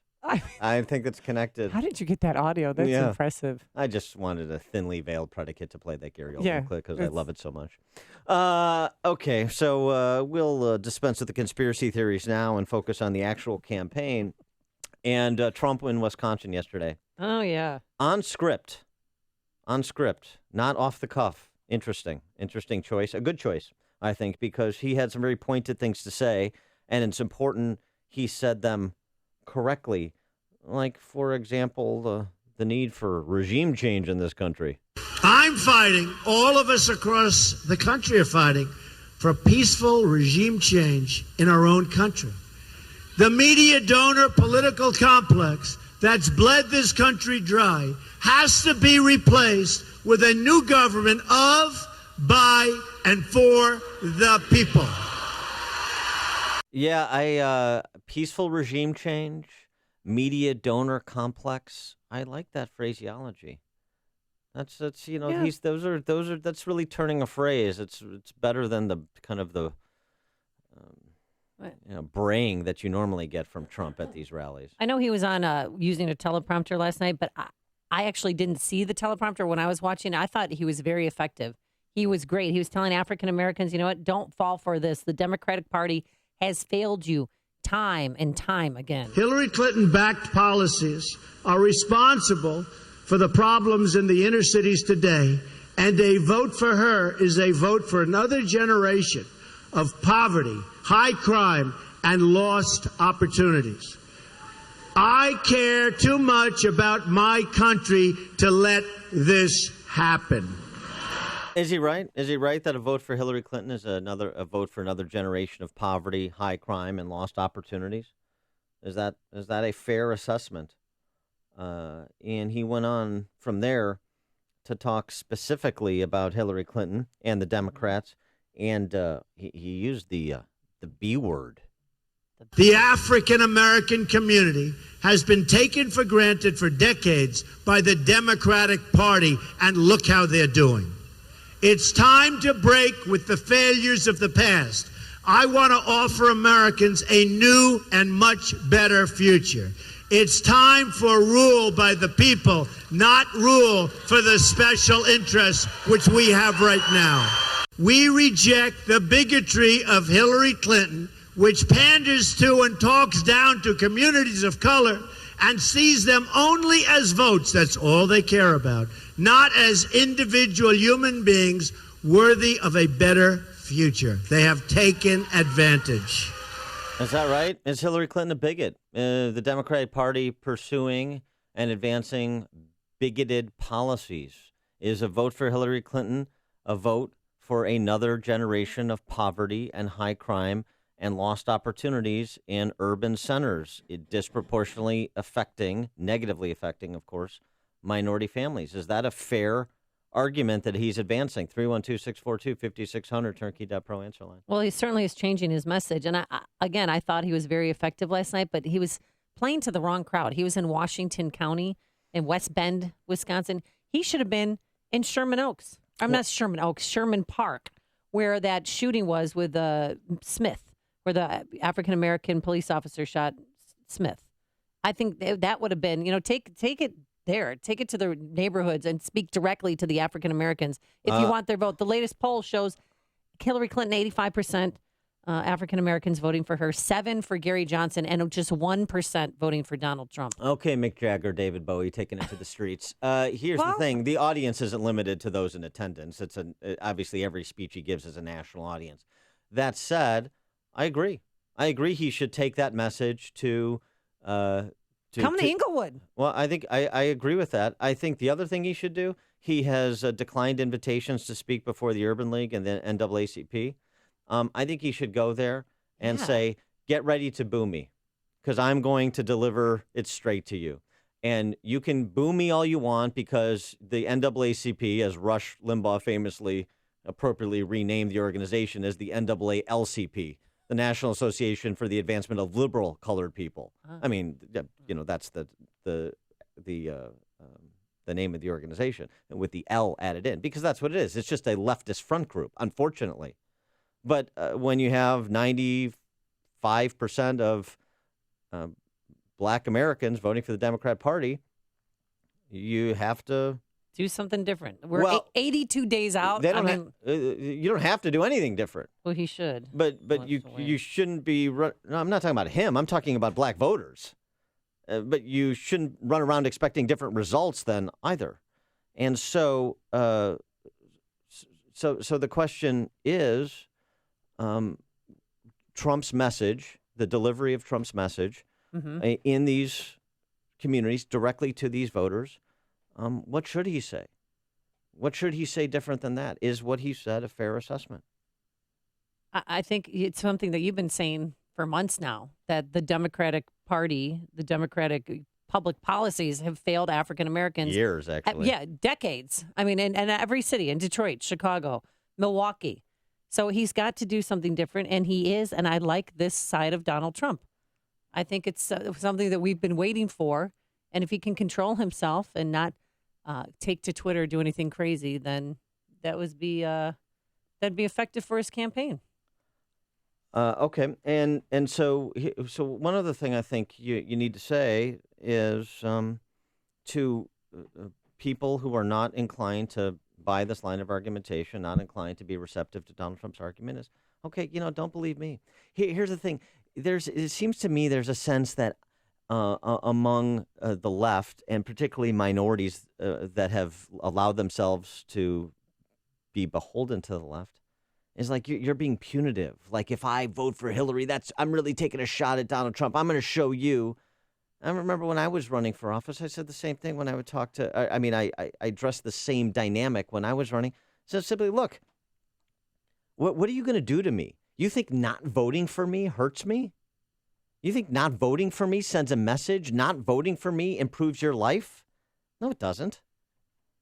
S2: I think it's connected.
S18: How did you get that audio? That's impressive.
S2: I just wanted a thinly veiled predicate to play that Gary Oldman clip because I love it so much. Okay, so we'll dispense with the conspiracy theories now and focus on the actual campaign. And Trump in Wisconsin yesterday.
S18: Oh, yeah.
S2: On script, not off the cuff. Interesting choice. A good choice, I think, because he had some very pointed things to say, and it's important he said them correctly. Like, for example, the need for regime change in this country.
S9: I'm fighting, all of us across the country are fighting for peaceful regime change in our own country. The media donor political complex that's bled this country dry has to be replaced with a new government of, by, and for the people.
S2: Yeah, peaceful regime change, media donor complex. I like that phraseology. That's that's really turning a phrase. It's better than the kind of the braying that you normally get from Trump at these rallies.
S18: I know he was on using a teleprompter last night, but I actually didn't see the teleprompter when I was watching. I thought he was very effective. He was great. He was telling African Americans, you know what, don't fall for this. The Democratic Party has failed you time and time again.
S9: Hillary Clinton-backed policies are responsible for the problems in the inner cities today, and a vote for her is a vote for another generation of poverty, high crime, and lost opportunities. I care too much about my country to let this happen.
S2: Is he right? Is he right that a vote for Hillary Clinton is a vote for another generation of poverty, high crime, and lost opportunities? Is that a fair assessment? And he went on from there to talk specifically about Hillary Clinton and the Democrats, and he used the B word.
S9: The African American community has been taken for granted for decades by the Democratic Party, and look how they're doing. It's time to break with the failures of the past. I want to offer Americans a new and much better future. It's time for rule by the people, not rule for the special interests which we have right now. We reject the bigotry of Hillary Clinton, which panders to and talks down to communities of color and sees them only as votes. That's all they care about, not as individual human beings worthy of a better future. They have taken advantage.
S2: Is that right? Is Hillary Clinton a bigot? The Democratic Party pursuing and advancing bigoted policies. Is a vote for Hillary Clinton a vote for another generation of poverty and high crime and lost opportunities in urban centers, it disproportionately negatively affecting, of course, minority families? Is that a fair argument that he's advancing? 312-642-5600, turnkey.pro answer line.
S18: Well, he certainly is changing his message. And I thought he was very effective last night, but he was playing to the wrong crowd. He was in Washington County in West Bend, Wisconsin. He should have been in Sherman Park, where that shooting was with Smith, where the African-American police officer shot Smith. I think that would have been, take it there. Take it to the neighborhoods and speak directly to the African Americans if you want their vote. The latest poll shows Hillary Clinton, 85% African Americans voting for her, 7% for Gary Johnson, and just 1% voting for Donald Trump.
S2: Okay, Mick Jagger, David Bowie taking it to the streets. Here's the thing. The audience isn't limited to those in attendance. It's obviously every speech he gives is a national audience. That said, I agree. He should take that message to
S18: come to Inglewood.
S2: Well, I think I agree with that. I think the other thing he should do, he has declined invitations to speak before the Urban League and the NAACP. I think he should go there and say, get ready to boo me, because I'm going to deliver it straight to you. And you can boo me all you want, because the NAACP, as Rush Limbaugh famously appropriately renamed the organization as the NAALCP, the National Association for the Advancement of Liberal Colored People. I mean, that's the name of the organization, with the L added in, because that's what it is. It's just a leftist front group, unfortunately. But when you have 95% of Black Americans voting for the Democrat Party, you have to
S18: do something different. We're 82 days out.
S2: You don't have to do anything different.
S18: Well, he should.
S2: But you shouldn't be. No, I'm not talking about him. I'm talking about Black voters. But you shouldn't run around expecting different results then either. And so the question is, Trump's message, the delivery of Trump's message in these communities directly to these voters. What should he say? What should he say different than that? Is what he said a fair assessment?
S18: I think it's something that you've been saying for months now, that the Democratic Party, the Democratic public policies have failed African Americans.
S2: Years, actually.
S18: Yeah, decades. I mean, in every city, in Detroit, Chicago, Milwaukee. So he's got to do something different, and he is, and I like this side of Donald Trump. I think it's something that we've been waiting for, and if he can control himself and not take to Twitter or do anything crazy, then that'd be effective for his campaign.
S2: Okay, and so one other thing I think you need to say is to people who are not inclined to buy this line of argumentation, not inclined to be receptive to Donald Trump's argument, is, okay, don't believe me. Here's the thing. It seems to me there's a sense that among the left, and particularly minorities that have allowed themselves to be beholden to the left, is like you're being punitive. Like, if I vote for Hillary, I'm really taking a shot at Donald Trump. I'm going to show you. I remember when I was running for office, I said the same thing when I would talk to, I addressed the same dynamic when I was running. So simply, look, what are you going to do to me? You think not voting for me hurts me? You think not voting for me sends a message? Not voting for me improves your life? No, it doesn't.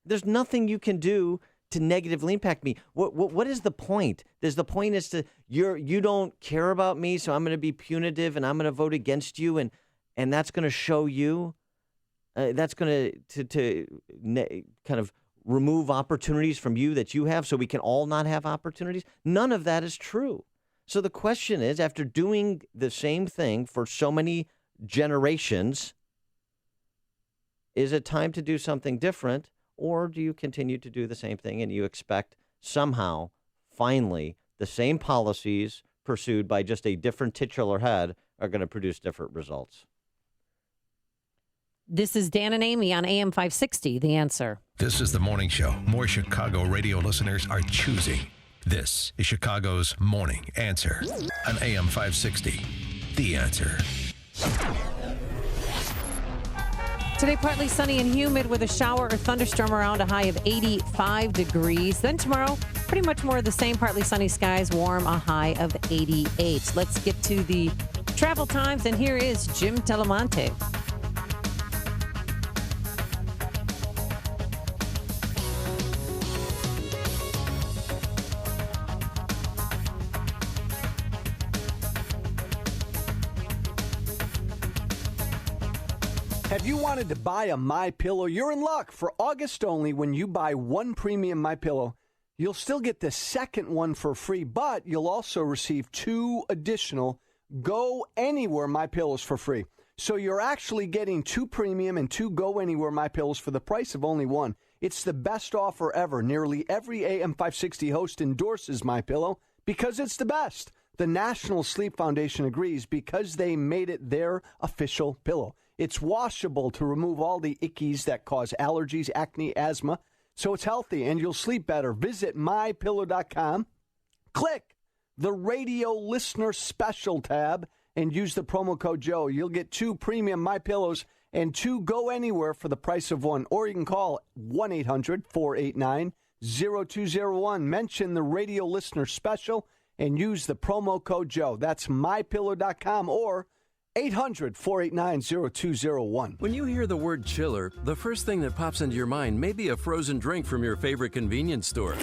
S2: There's nothing you can do to negatively impact me. What is the point? The point is you don't care about me, so I'm going to be punitive and I'm going to vote against you. and that's going to show you, that's going to kind of remove opportunities from you that you have so we can all not have opportunities. None of that is true. So the question is, after doing the same thing for so many generations, is it time to do something different, or do you continue to do the same thing and you expect somehow, finally, the same policies pursued by just a different titular head are going to produce different results?
S18: This is Dan and Amy on AM 560, The Answer.
S1: This is the morning show more Chicago radio listeners are choosing. This is Chicago's Morning Answer on AM 560, The Answer.
S18: Today, partly sunny and humid with a shower or thunderstorm around, a high of 85 degrees. Then tomorrow, pretty much more of the same, partly sunny skies, warm, a high of 88. Let's get to the travel times, and here is Jim Telemonte.
S5: Have you wanted to buy a MyPillow? You're in luck. For August only, when you buy one premium MyPillow, you'll still get the second one for free, but you'll also receive 2 additional Go Anywhere MyPillows for free. So you're actually getting 2 premium and 2 Go Anywhere MyPillows for the price of only one. It's the best offer ever. Nearly every AM 560 host endorses MyPillow because it's the best. The National Sleep Foundation agrees because they made it their official pillow. It's washable to remove all the ickies that cause allergies, acne, asthma. So it's healthy and you'll sleep better. Visit MyPillow.com. Click the radio listener special tab and use the promo code Joe. You'll get 2 premium MyPillows and 2 Go Anywhere for the price of one. Or you can call 1-800-489-0201. Mention the radio listener special and use the promo code Joe. That's MyPillow.com or 800-489-0201.
S6: When you hear the word chiller, the first thing that pops into your mind may be a frozen drink from your favorite convenience store.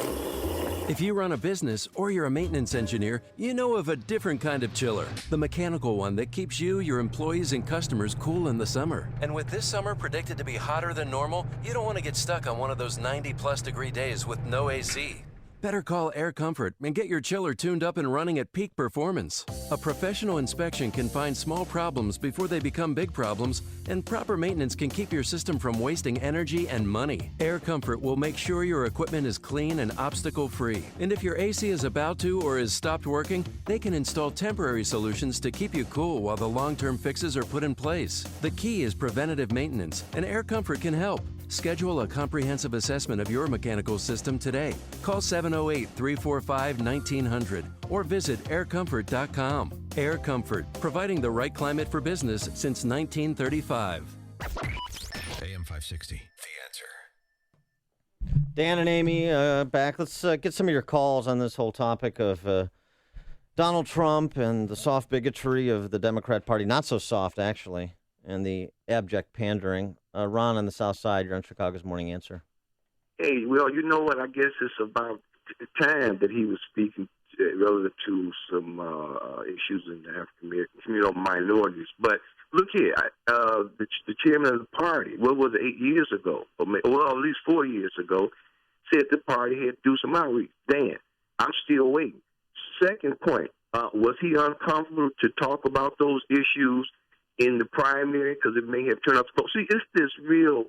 S6: If you run a business or you're a maintenance engineer, you know of a different kind of chiller, the mechanical one that keeps you, your employees, and customers cool in the summer. And with this summer predicted to be hotter than normal, you don't want to get stuck on one of those 90-plus degree days with no AC. Better call Air Comfort and get your chiller tuned up and running at peak performance. A professional inspection can find small problems before they become big problems, and proper maintenance can keep your system from wasting energy and money. Air Comfort will make sure your equipment is clean and obstacle-free. And if your AC is about to or has stopped working, they can install temporary solutions to keep you cool while the long-term fixes are put in place. The key is preventative maintenance, and Air Comfort can help. Schedule a comprehensive assessment of your mechanical system today. Call 708-345-1900 or visit aircomfort.com. Air Comfort, providing the right climate for business since 1935.
S1: AM 560, The Answer.
S2: Dan and Amy back. Let's get some of your calls on this whole topic of Donald Trump and the soft bigotry of the Democrat Party. Not so soft, actually, and the abject pandering. Ron on the South Side, you're on Chicago's Morning Answer.
S7: Hey, well, you know what? I guess it's about time that he was speaking relative to some issues in the African American community, minorities. But look here, the chairman of the party, what was it, 8 years ago, or at least 4 years ago, said the party had to do some outreach. Dan, I'm still waiting. Second point, was he uncomfortable to talk about those issues in the primary because it may have turned out to vote? See, it's this real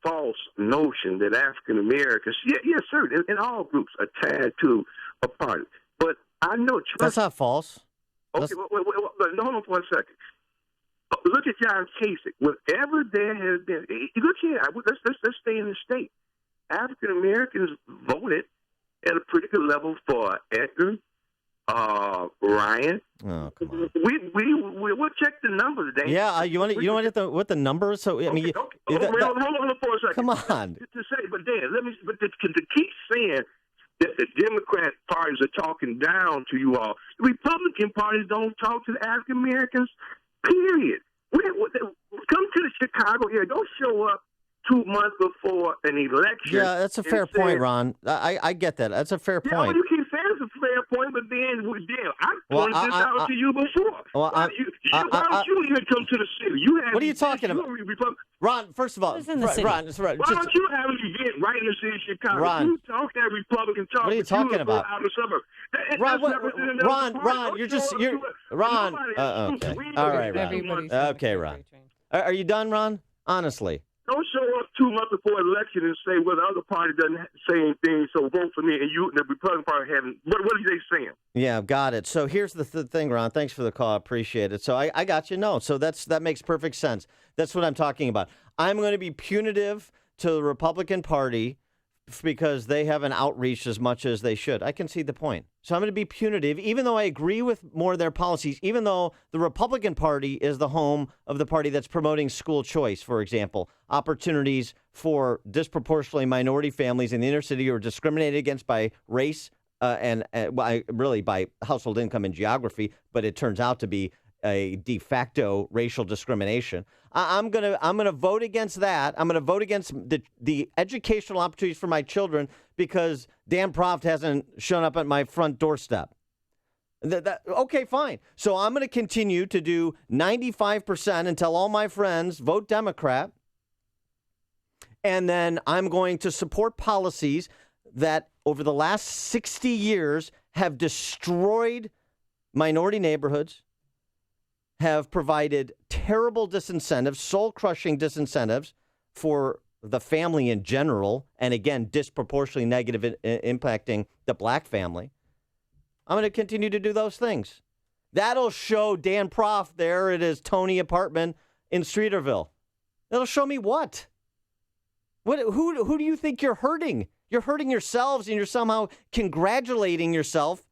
S7: false notion that African Americans, yes, sir, in all groups are tied to a party. But I know
S2: that's not false.
S7: Okay, hold on for a second. Look at John Kasich. Whatever there has been, look here. Let's stay in the state. African Americans voted at a pretty good level for Edgar, Ryan.
S2: Oh, come on.
S7: We'll check the numbers, Dan.
S2: Yeah, you want to get what the numbers? So I mean,
S7: hold on for a second.
S2: Come on.
S7: To say, but Dan, to keep saying that the Democrat parties are talking down to you all. The Republican parties don't talk to the African Americans. Period. Come to the Chicago area. Don't show up 2 months before an election.
S2: Yeah, that's a fair point, Ron. I get that. That's a fair point.
S7: You keep saying it's a fair point, but then saying with them. I pointed this out to you before. Why don't you even come to the city? You have
S2: what are you talking about? Ron, first of all,
S7: Ron, why don't you have an event right in the city of Chicago?
S2: Ron,
S7: you talk that Republican talk.
S2: What are you talking about?
S7: Out of the suburbs.
S2: Ron, okay. All right, Ron. Okay, Ron. Are you done, Ron? Honestly.
S7: Don't show up 2 months before election and say, well, the other party doesn't say anything, so vote for me. And you, the Republican Party, haven't. What are they saying?
S2: Yeah, got it. So here's the thing, Ron. Thanks for the call. I appreciate it. So I got you. No, so that makes perfect sense. That's what I'm talking about. I'm going to be punitive to the Republican Party because they haven't outreached as much as they should. I can see the point. So I'm going to be punitive, even though I agree with more of their policies, even though the Republican Party is the home of the party that's promoting school choice, for example, opportunities for disproportionately minority families in the inner city who are discriminated against by race and really by household income and geography, but it turns out to be a de facto racial discrimination. I'm gonna vote against that. I'm gonna vote against the educational opportunities for my children because Dan Proft hasn't shown up at my front doorstep. Okay, fine. So I'm gonna continue to do 95% and tell all my friends vote Democrat, and then I'm going to support policies that over the last 60 years have destroyed minority neighborhoods, have provided terrible disincentives, soul-crushing disincentives for the family in general, and again, disproportionately negative impacting the black family. I'm going to continue to do those things. That'll show Dan Proft there at his Tony apartment in Streeterville. That'll show me what? Who do you think you're hurting? You're hurting yourselves, and you're somehow congratulating yourself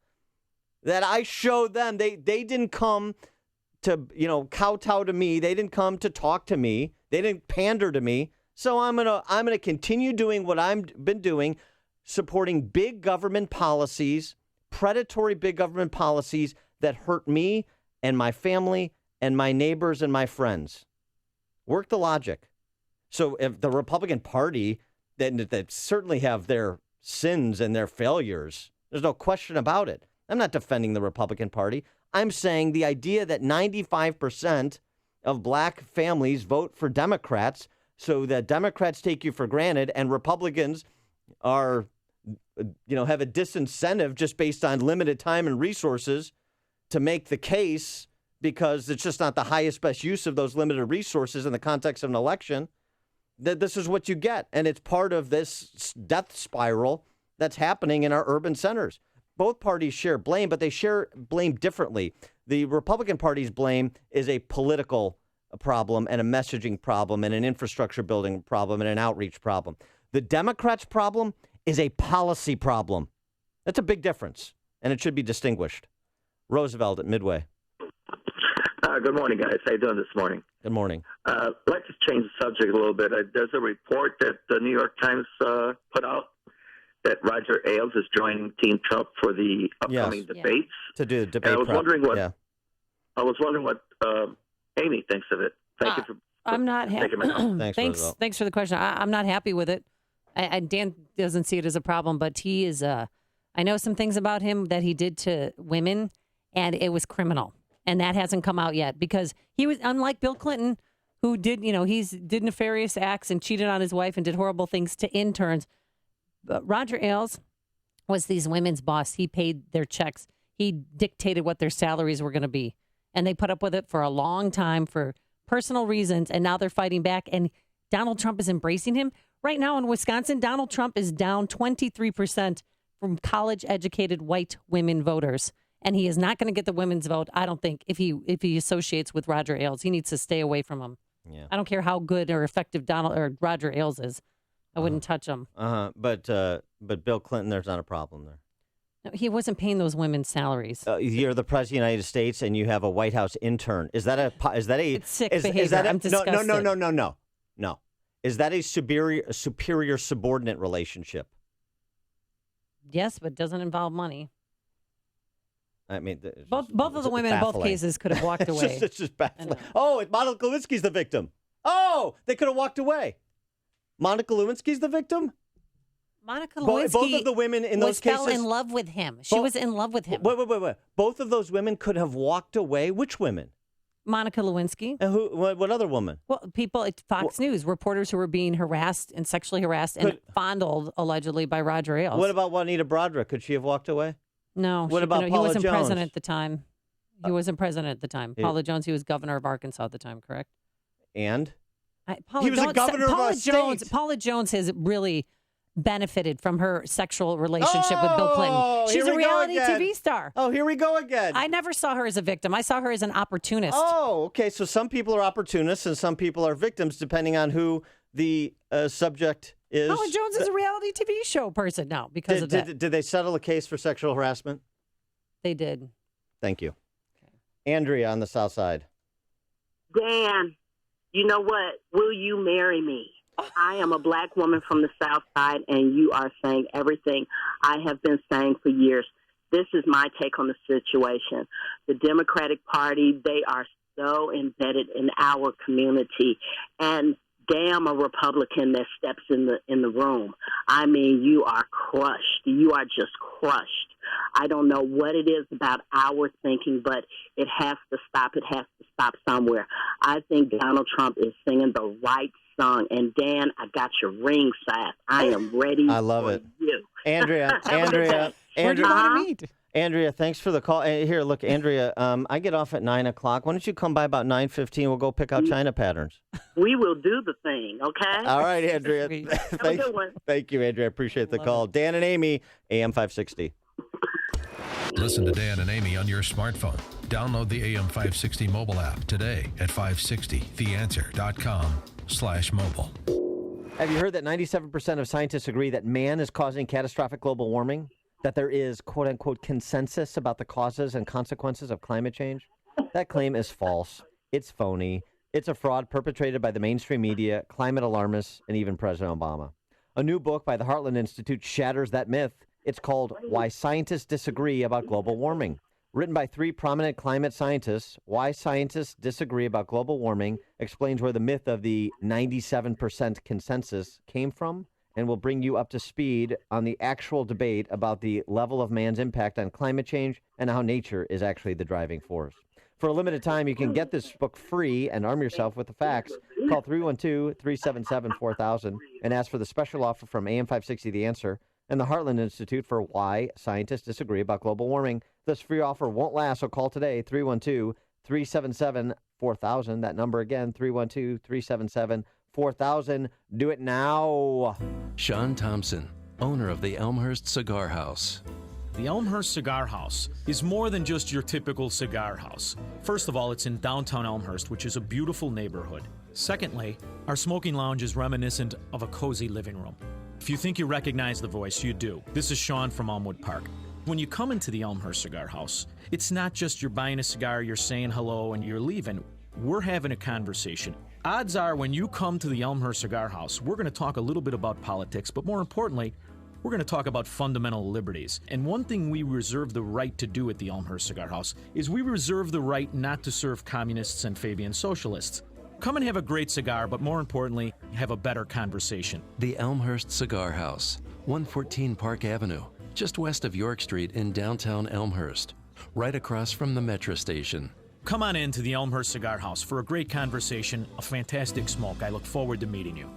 S2: that I showed them. They didn't come to, kowtow to me. They didn't come to talk to me. They didn't pander to me. So I'm gonna continue doing what I've been doing, supporting big government policies, predatory big government policies that hurt me and my family and my neighbors and my friends. Work the logic. So if the Republican Party that certainly have their sins and their failures, there's no question about it. I'm not defending the Republican Party. I'm saying the idea that 95% of black families vote for Democrats so that Democrats take you for granted and Republicans are, have a disincentive just based on limited time and resources to make the case because it's just not the highest, best use of those limited resources in the context of an election, that this is what you get. And it's part of this death spiral that's happening in our urban centers. Both parties share blame, but they share blame differently. The Republican Party's blame is a political problem and a messaging problem and an infrastructure building problem and an outreach problem. The Democrats' problem is a policy problem. That's a big difference, and it should be distinguished. Roosevelt at Midway.
S12: Good morning, guys. How you doing this morning?
S2: Good morning.
S12: I'd like to change the subject a little bit. There's a report that the New York Times put out that Roger Ailes is joining Team Trump for the upcoming debates.
S2: To do the debate.
S12: And I was wondering what Amy thinks of it. Thank you for
S18: I'm not happy. Thanks for the question. I'm not happy with it. Dan doesn't see it as a problem, but he is. I know some things about him that he did to women, and it was criminal. And that hasn't come out yet because he was unlike Bill Clinton, who did nefarious acts and cheated on his wife and did horrible things to interns. But Roger Ailes was these women's boss. He paid their checks. He dictated what their salaries were going to be. And they put up with it for a long time for personal reasons. And now they're fighting back. And Donald Trump is embracing him. Right now in Wisconsin, Donald Trump is down 23% from college-educated white women voters. And he is not going to get the women's vote, I don't think, if he associates with Roger Ailes. He needs to stay away from him.
S2: Yeah.
S18: I don't care how good or effective Roger Ailes is. I wouldn't touch him.
S2: But Bill Clinton, there's not a problem there.
S18: No, he wasn't paying those women's salaries.
S2: You're the president of the United States, and you have a White House intern. Is that a?
S18: It's sick behavior. I'm disgusted.
S2: No. Is that a superior subordinate relationship?
S18: Yes, but it doesn't involve money.
S2: I mean,
S18: both of the women in both cases could have walked away.
S2: It's just baffling. Oh, Monica Lewinsky's the victim. Oh, they could have walked away. Monica Lewinsky's the victim?
S18: Monica
S4: Both
S18: Lewinsky
S4: of the women in those
S18: fell
S4: cases
S18: in love with him. She was in love with him.
S4: Wait. Both of those women could have walked away. Which women?
S18: Monica Lewinsky.
S4: And who? What other woman?
S18: Well, people at Fox News, reporters who were being harassed and sexually harassed and fondled allegedly by Roger Ailes.
S4: What about Juanita Broaddrick? Could she have walked away?
S18: No.
S4: What about
S18: he
S4: Paula
S18: wasn't
S4: Jones?
S18: president at the time. He wasn't president at the time.
S4: Yeah.
S18: Paula Jones, he was governor of Arkansas at the time, correct?
S4: And?
S18: Paula
S4: He was a governor of a state.
S18: Paula Jones has really benefited from her sexual relationship with Bill Clinton. She's
S4: here
S18: a
S4: we go
S18: reality
S4: again.
S18: TV star.
S4: Oh, here we go again.
S18: I never saw her as a victim. I saw her as an opportunist.
S4: Oh, okay. So some people are opportunists and some people are victims, depending on who the subject is.
S18: Paula Jones is a reality TV show person now because of that.
S4: Did they settle a case for sexual harassment?
S18: They did.
S4: Thank you. Andrea on the South Side.
S17: Dan, you know what? Will you marry me? I am a black woman from the South Side, and you are saying everything I have been saying for years. This is my take on the situation. The Democratic Party, they are so embedded in our community, and damn a Republican that steps in the room. I mean, you are crushed. You are just crushed. I don't know what it is about our thinking, but it has to stop. It has to stop somewhere. I think Donald Trump is singing the right song. And Dan, I got your ring size. I am ready.
S4: I love it.
S17: You.
S4: Andrea.
S18: Where do you want to meet?
S4: Andrea, thanks for the call. Here, look, Andrea, I get off at 9 o'clock. Why don't you come by about 9:15? We'll go pick out China patterns.
S17: We will do the thing, okay?
S4: All right, Andrea.
S17: Have a good one.
S4: Thank you, Andrea. I appreciate the call. Dan and Amy, AM 560.
S1: Listen to Dan and Amy on your smartphone. Download the AM 560 mobile app today at 560theanswer.com/mobile.
S4: Have you heard that 97% of scientists agree that man is causing catastrophic global warming? That there is, quote unquote, consensus about the causes and consequences of climate change? That claim is false. It's phony. It's a fraud perpetrated by the mainstream media, climate alarmists, and even President Obama. A new book by the Heartland Institute shatters that myth. It's called Why Scientists Disagree About Global Warming. Written by 3 prominent climate scientists, Why Scientists Disagree About Global Warming explains where the myth of the 97% consensus came from and will bring you up to speed on the actual debate about the level of man's impact on climate change and how nature is actually the driving force. For a limited time, you can get this book free and arm yourself with the facts. Call 312-377-4000 and ask for the special offer from AM 560 The Answer and the Heartland Institute for Why Scientists Disagree About Global Warming. This free offer won't last, so call today, 312-377-4000. That number again, 312-377-4000. Do it now.
S6: Sean Thompson, owner of the Elmhurst Cigar House.
S19: The Elmhurst Cigar House is more than just your typical cigar house. First of all, it's in downtown Elmhurst, which is a beautiful neighborhood. Secondly, our smoking lounge is reminiscent of a cozy living room. If you think you recognize the voice, you do. This is Sean from Elmwood Park. When you come into the Elmhurst Cigar House, it's not just you're buying a cigar, you're saying hello, and you're leaving. We're having a conversation. Odds are when you come to the Elmhurst Cigar House, we're going to talk a little bit about politics, but more importantly, we're going to talk about fundamental liberties. And one thing we reserve the right to do at the Elmhurst Cigar House is we reserve the right not to serve communists and Fabian socialists. Come and have a great cigar, but more importantly, have a better conversation.
S6: The Elmhurst Cigar House, 114 Park Avenue, just west of York Street in downtown Elmhurst, right across from the metro station.
S19: Come on in to the Elmhurst Cigar House for a great conversation, a fantastic smoke. I look forward to meeting you.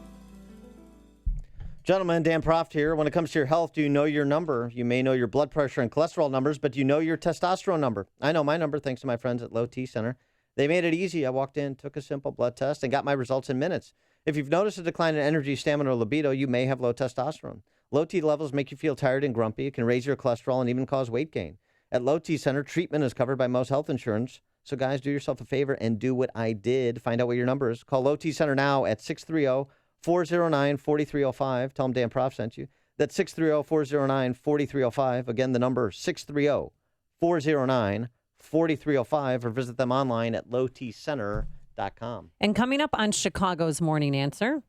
S4: Gentlemen, Dan Proft here. When it comes to your health, do you know your number? You may know your blood pressure and cholesterol numbers, but do you know your testosterone number? I know my number thanks to my friends at Low T Center. They made it easy. I walked in, took a simple blood test, and got my results in minutes. If you've noticed a decline in energy, stamina, or libido, you may have low testosterone. Low T levels make you feel tired and grumpy. It can raise your cholesterol and even cause weight gain. At Low T Center, treatment is covered by most health insurance. So, guys, do yourself a favor and do what I did. Find out what your number is. Call Low T Center now at 630-409-4305. Tell them Dan Proft sent you. That's 630-409-4305. Again, the number 630-409-4305, or visit them online at lowtcenter.com.
S18: And coming up on Chicago's Morning Answer,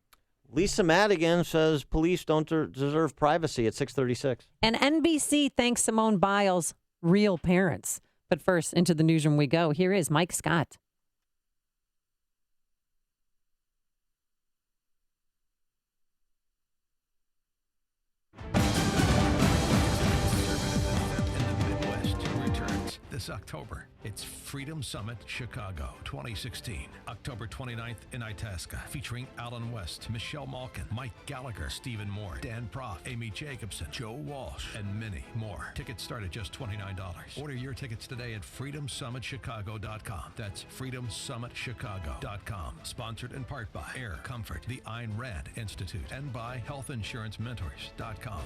S4: Lisa Madigan says police don't deserve privacy at 6:36.
S18: And NBC thanks Simone Biles' real parents. But first, into the newsroom we go. Here is Mike Scott.
S1: This October, it's Freedom Summit Chicago 2016. October 29th in Itasca, featuring Alan West, Michelle Malkin, Mike Gallagher, Stephen Moore, Dan Proft, Amy Jacobson, Joe Walsh, and many more. Tickets start at just $29. Order your tickets today at freedomsummitchicago.com. That's freedomsummitchicago.com. Sponsored in part by Air Comfort, the Ayn Rand Institute, and by healthinsurancementors.com.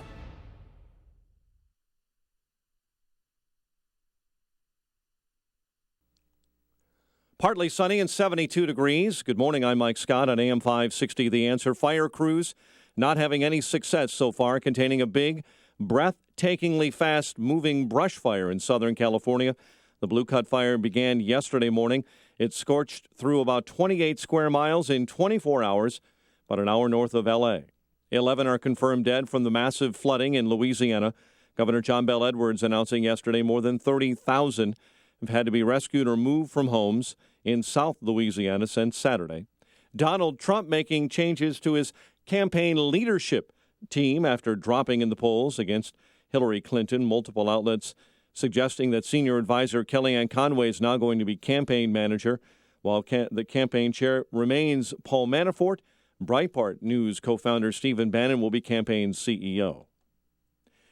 S11: Partly sunny and 72 degrees. Good morning, I'm Mike Scott on AM 560 The Answer. Fire crews not having any success so far, containing a big, breathtakingly fast-moving brush fire in Southern California. The Blue Cut fire began yesterday morning. It scorched through about 28 square miles in 24 hours, about an hour north of L.A. 11 are confirmed dead from the massive flooding in Louisiana. Governor John Bel Edwards announcing yesterday more than 30,000 have had to be rescued or moved from homes in South Louisiana since Saturday. Donald Trump making changes to his campaign leadership team after dropping in the polls against Hillary Clinton. Multiple outlets suggesting that senior advisor Kellyanne Conway is now going to be campaign manager, while the campaign chair remains Paul Manafort. Breitbart News co-founder Stephen Bannon will be campaign CEO.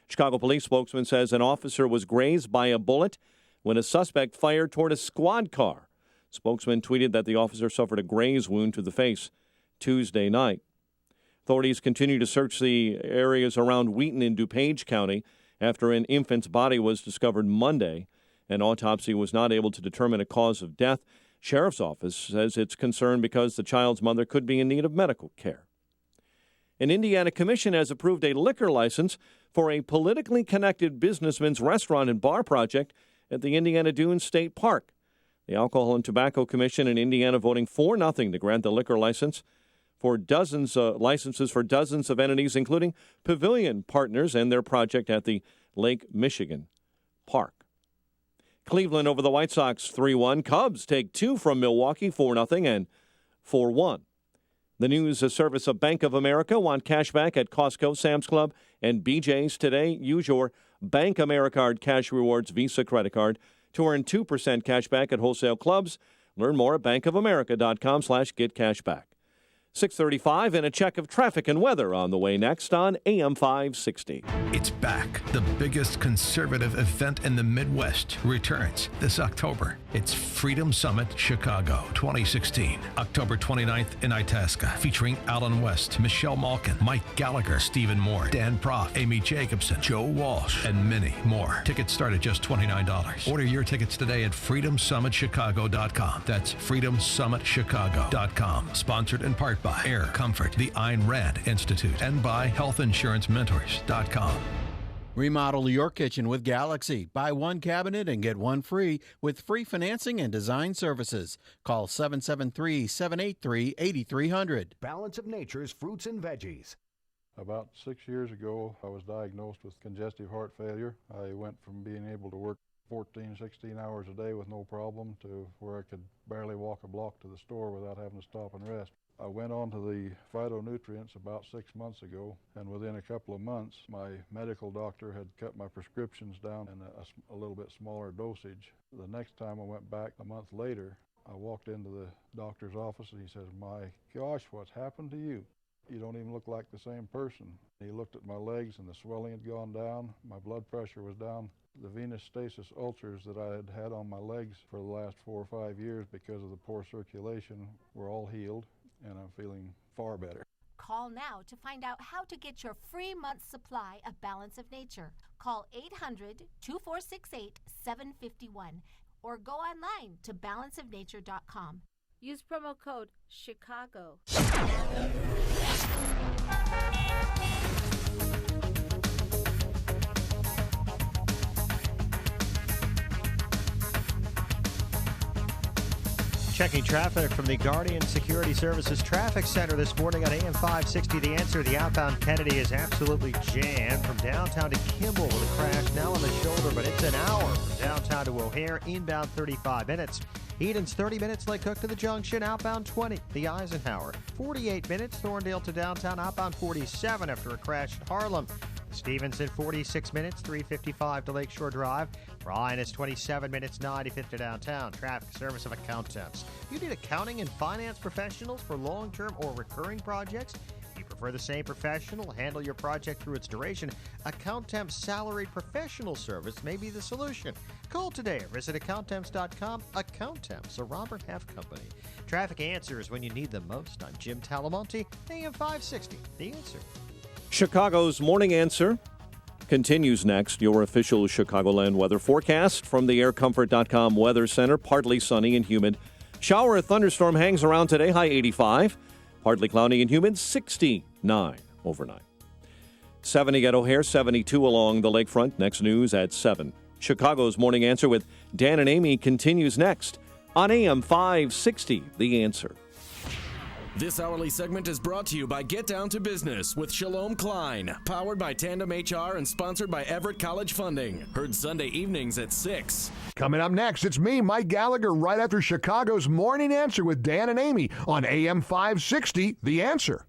S11: Chicago police spokesman says an officer was grazed by a bullet when a suspect fired toward a squad car. Spokesman tweeted that the officer suffered a graze wound to the face Tuesday night. Authorities continue to search the areas around Wheaton in DuPage County after an infant's body was discovered Monday. An autopsy was not able to determine a cause of death. Sheriff's office says it's concerned because the child's mother could be in need of medical care. An Indiana commission has approved a liquor license for a politically connected businessman's restaurant and bar project at the Indiana Dunes State Park. The Alcohol and Tobacco Commission in Indiana voting 4-0 to grant the liquor license for licenses for dozens of entities, including Pavilion Partners and their project at the Lake Michigan Park. Cleveland over the White Sox 3-1. Cubs take 2 from Milwaukee 4-0 and 4-1. The news, a service of Bank of America. Want cash back at Costco, Sam's Club, and BJ's today? Use your Bank Americard Cash Rewards Visa credit card to earn 2% cash back at wholesale clubs. Learn more at bankofamerica.com/getcashback. 6:35 and a check of traffic and weather on the way next on AM 560.
S1: It's back. The biggest conservative event in the Midwest returns this October. It's Freedom Summit Chicago 2016. October 29th in Itasca, featuring Alan West, Michelle Malkin, Mike Gallagher, Stephen Moore, Dan Proft, Amy Jacobson, Joe Walsh, and many more. Tickets start at just $29. Order your tickets today at freedomsummitchicago.com. That's freedomsummitchicago.com. Sponsored in part by Air Comfort, the Ayn Rand Institute, and by healthinsurancementors.com.
S20: Remodel your kitchen with Galaxy. Buy one cabinet and get one free with free financing and design services. Call 773-783-8300.
S21: Balance of Nature's fruits and veggies.
S22: About 6 years ago, I was diagnosed with congestive heart failure. I went from being able to work 14, 16 hours a day with no problem to where I could barely walk a block to the store without having to stop and rest. I went on to the phytonutrients about 6 months ago, and within a couple of months, my medical doctor had cut my prescriptions down in a little bit smaller dosage. The next time I went back a month later, I walked into the doctor's office and he says, "My gosh, what's happened to you? You don't even look like the same person." He looked at my legs and the swelling had gone down. My blood pressure was down. The venous stasis ulcers that I had had on my legs for the last 4 or 5 years because of the poor circulation were all healed, and I'm feeling far better.
S23: Call now to find out how to get your free month's supply of Balance of Nature. Call 800-2468-751 or go online to balanceofnature.com.
S24: Use promo code CHICAGO.
S15: Checking traffic from the Guardian Security Services Traffic Center this morning on AM 560. The Answer, the outbound Kennedy is absolutely jammed from downtown to Kimball with a crash now on the shoulder, but it's an hour from downtown to O'Hare, inbound 35 minutes. Eden's 30 minutes, Lake Cook to the junction, outbound 20. The Eisenhower, 48 minutes, Thorndale to downtown, outbound 47 after a crash at Harlem. Stevenson, 46 minutes, 3:55 to Lakeshore Drive. Bryan is 27 minutes, 9:50 to downtown. Traffic service of Accountemps. You need accounting and finance professionals for long-term or recurring projects? You prefer the same professional handle your project through its duration? Accountemps Salaried Professional Service may be the solution. Call today or visit accountemps.com. Accountemps, a Robert Half company. Traffic answers when you need them most. I'm Jim Talamonte, AM 560. The Answer.
S11: Chicago's Morning Answer continues next. Your official Chicagoland weather forecast from the aircomfort.com Weather Center. Partly sunny and humid. Shower or thunderstorm hangs around today, high 85. Partly cloudy and humid, 69 overnight. 70 at O'Hare, 72 along the lakefront. Next news at 7. Chicago's Morning Answer with Dan and Amy continues next on AM 560, The Answer.
S3: This hourly segment is brought to you by Get Down to Business with Shalom Klein, powered by Tandem HR and sponsored by Everett College Funding. Heard Sunday evenings at 6.
S21: Coming up next, it's me, Mike Gallagher, right after Chicago's Morning Answer with Dan and Amy on AM 560, The Answer.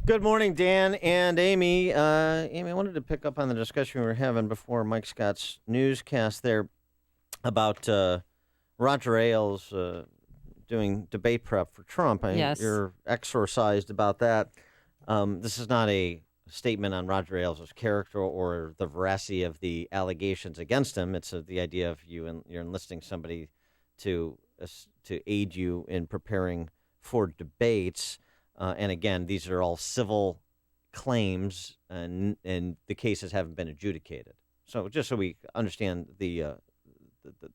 S2: Good morning, Dan and Amy. Amy, I wanted to pick up on the discussion we were having before Mike Scott's newscast there about Roger Ailes doing debate prep for Trump.
S18: Yes.
S2: You're exorcised about that. This is not a statement on Roger Ailes' character or the veracity of the allegations against him. It's the idea of you're enlisting somebody to aid you in preparing for debates. And again, these are all civil claims, and the cases haven't been adjudicated. So just so we understand the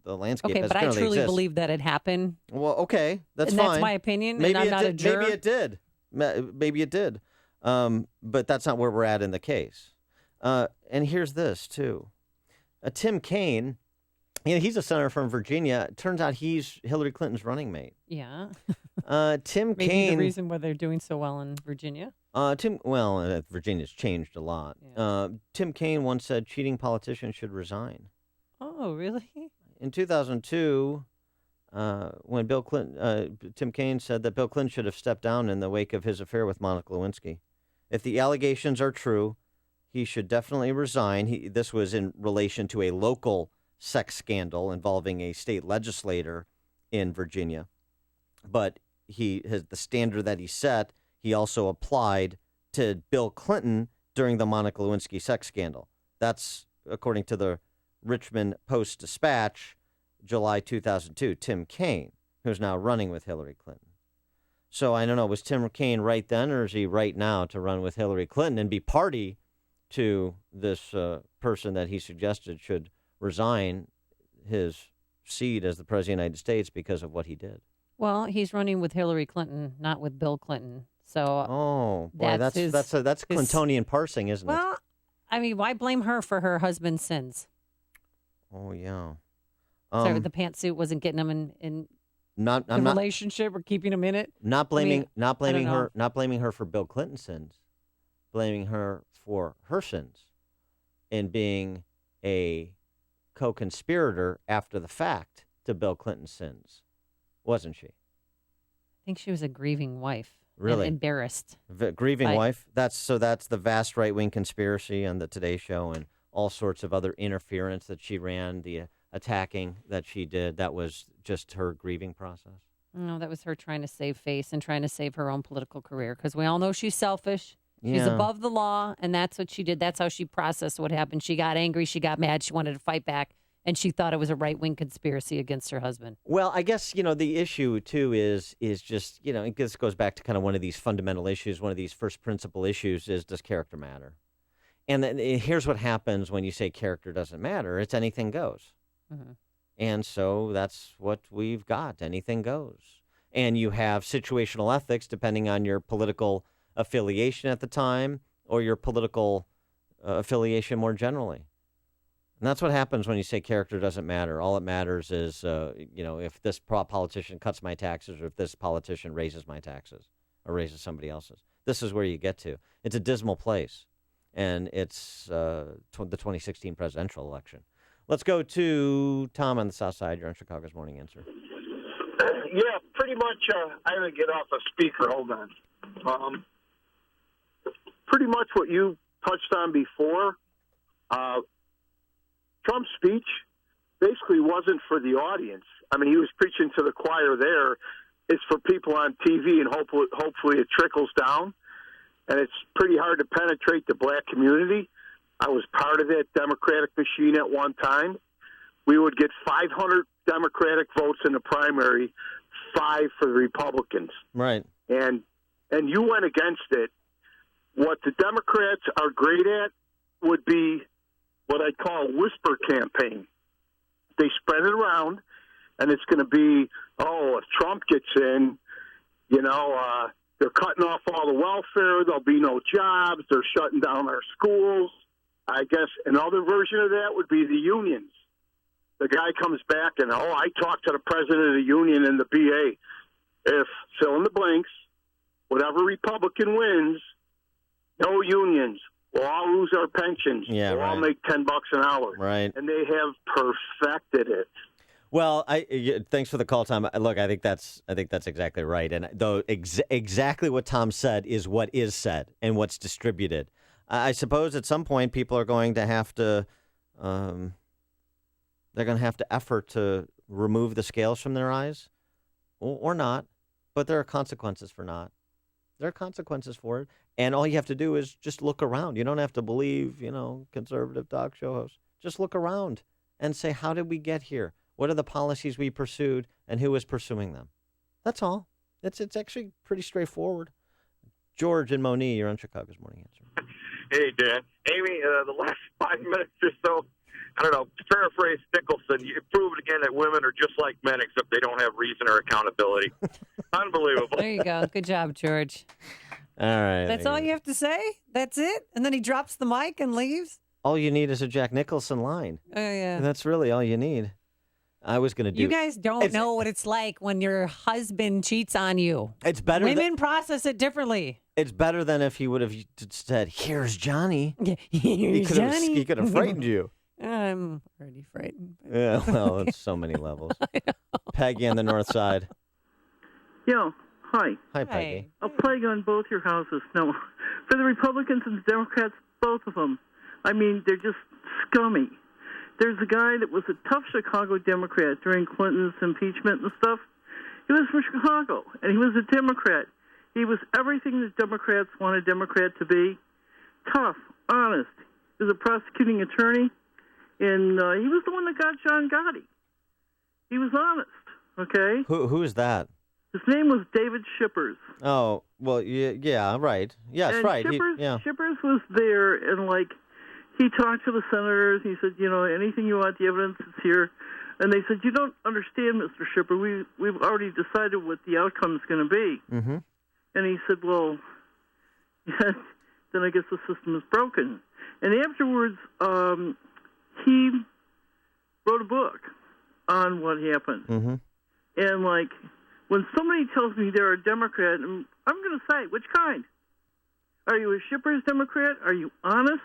S2: landscape.
S18: Okay,
S2: as
S18: but I
S2: currently
S18: truly
S2: exists.
S18: believe that it happened.
S2: Well, okay, that's
S18: and
S2: fine.
S18: That's my opinion.
S2: Maybe
S18: and I'm
S2: it
S18: not
S2: did.
S18: a juror.
S2: Maybe it did. Maybe it did. But that's not where we're at in the case. And here's this too. Tim Kaine, he's a senator from Virginia. It turns out he's Hillary Clinton's running mate.
S18: Yeah.
S2: Tim
S18: Maybe
S2: Kaine.
S18: the reason why they're doing so well in Virginia.
S2: Virginia's changed a lot. Yeah. Tim Kaine once said cheating politicians should resign.
S18: Oh, really?
S2: In 2002, when Bill Clinton, Tim Kaine said that Bill Clinton should have stepped down in the wake of his affair with Monica Lewinsky. If the allegations are true, he should definitely resign. This was in relation to a local sex scandal involving a state legislator in Virginia. But the standard that he set, he also applied to Bill Clinton during the Monica Lewinsky sex scandal. That's according to the Richmond Post-Dispatch, July 2002, Tim Kaine, who's now running with Hillary Clinton. So I don't know, was Tim Kaine right then, or is he right now to run with Hillary Clinton and be party to this person that he suggested should resign his seat as the President of the United States because of what he did?
S18: Well, he's running with Hillary Clinton, not with Bill Clinton. So
S2: oh boy, that's Clintonian parsing, isn't it?
S18: Well, I mean, why blame her for her husband's sins?
S2: Oh yeah.
S18: Sorry, the pantsuit wasn't getting him in relationship or keeping him in it.
S2: Not blaming her for Bill Clinton's sins, blaming her for her sins in being a co-conspirator after the fact to Bill Clinton's sins, wasn't she?
S18: I think she was a grieving wife.
S2: Really?
S18: And embarrassed.
S2: Grieving wife? That's the vast right-wing conspiracy on the Today Show and all sorts of other interference that she ran, the attacking that she did. That was just her grieving process?
S18: No, that was her trying to save face and trying to save her own political career, because we all know she's selfish. She's above the law, and that's what she did. That's how she processed what happened. She got angry. She got mad. She wanted to fight back, and she thought it was a right-wing conspiracy against her husband.
S2: Well, I guess, the issue, too, is just, this goes back to kind of one of these fundamental issues, one of these first principle issues is, does character matter? And then here's what happens when you say character doesn't matter. It's anything goes. Mm-hmm. And so that's what we've got. Anything goes. And you have situational ethics depending on your political affiliation at the time or your political affiliation more generally. And that's what happens when you say character doesn't matter. All it matters is, if this politician cuts my taxes or if this politician raises my taxes or raises somebody else's. This is where you get to. It's a dismal place. And it's the 2016 presidential election. Let's go to Tom on the South Side. You're on Chicago's Morning Answer.
S8: Yeah, pretty much. I had to get off a speaker. Hold on. pretty much what you touched on before. Trump's speech basically wasn't for the audience. I mean, he was preaching to the choir there. It's for people on TV, and hopefully it trickles down. And it's pretty hard to penetrate the black community. I was part of that Democratic machine at one time. We would get 500 Democratic votes in the primary, 5 for the Republicans.
S2: Right.
S8: And you went against it. What the Democrats are great at would be what I call a whisper campaign. They spread it around, and it's going to be, if Trump gets in, they're cutting off all the welfare, there'll be no jobs, they're shutting down our schools. I guess another version of that would be the unions. The guy comes back and, I talked to the president of the union and the BA. If, fill in the blanks, whatever Republican wins, no unions. We'll all lose our pensions.
S2: Yeah,
S8: we'll all
S2: right.
S8: make $10 an hour.
S2: Right.
S8: And they have perfected it.
S2: Well, thanks for the call, Tom. Look, I think that's exactly right. And though exactly what Tom said is what is said and what's distributed. I suppose at some point people are going to have to, they're going to have to effort to remove the scales from their eyes, or not. But there are consequences for not. There are consequences for it. And all you have to do is just look around. You don't have to believe, conservative talk show hosts. Just look around and say, how did we get here? What are the policies we pursued, and who is pursuing them? That's all. It's actually pretty straightforward. George and Moni, you're on Chicago's Morning Answer.
S10: Hey, Dan. Amy, the last 5 minutes or so, I don't know, to paraphrase Nicholson, you proved again that women are just like men, except they don't have reason or accountability. Unbelievable.
S18: There you go. Good job, George.
S2: All right.
S18: That's all you have to say? That's it? And then he drops the mic and leaves?
S2: All you need is a Jack Nicholson line.
S18: Oh, yeah.
S2: That's really all you need. I was going to do.
S18: You guys don't know what it's like when your husband cheats on you.
S2: It's better.
S18: Women process it differently.
S2: It's better than if he would have said, "Here's Johnny."
S18: Yeah, here's Johnny.
S2: He could have frightened you.
S18: I'm already frightened.
S2: Yeah, well, it's so many levels. Peggy on the north side.
S13: Yeah, hi.
S2: Hi, Peggy.
S13: A plague on both your houses. No, for the Republicans and the Democrats, both of them. I mean, they're just scummy. There's a guy that was a tough Chicago Democrat during Clinton's impeachment and stuff. He was from Chicago, and he was a Democrat. He was everything that Democrats want a Democrat to be. Tough, honest. He was a prosecuting attorney, and he was the one that got John Gotti. He was honest, okay?
S2: Who is that?
S13: His name was David Shippers.
S2: Oh, well, yeah, right. Yes,
S13: and
S2: right.
S13: Shippers was there, and, he talked to the senators. He said, anything you want, the evidence is here. And they said, you don't understand, Mr. Shipper. We've already decided what the outcome is going to be.
S2: Mm-hmm.
S13: And he said, well, then I guess the system is broken. And afterwards, he wrote a book on what happened.
S2: Mm-hmm.
S13: And, when somebody tells me they're a Democrat, I'm going to say, which kind? Are you a Shippers Democrat? Are you honest?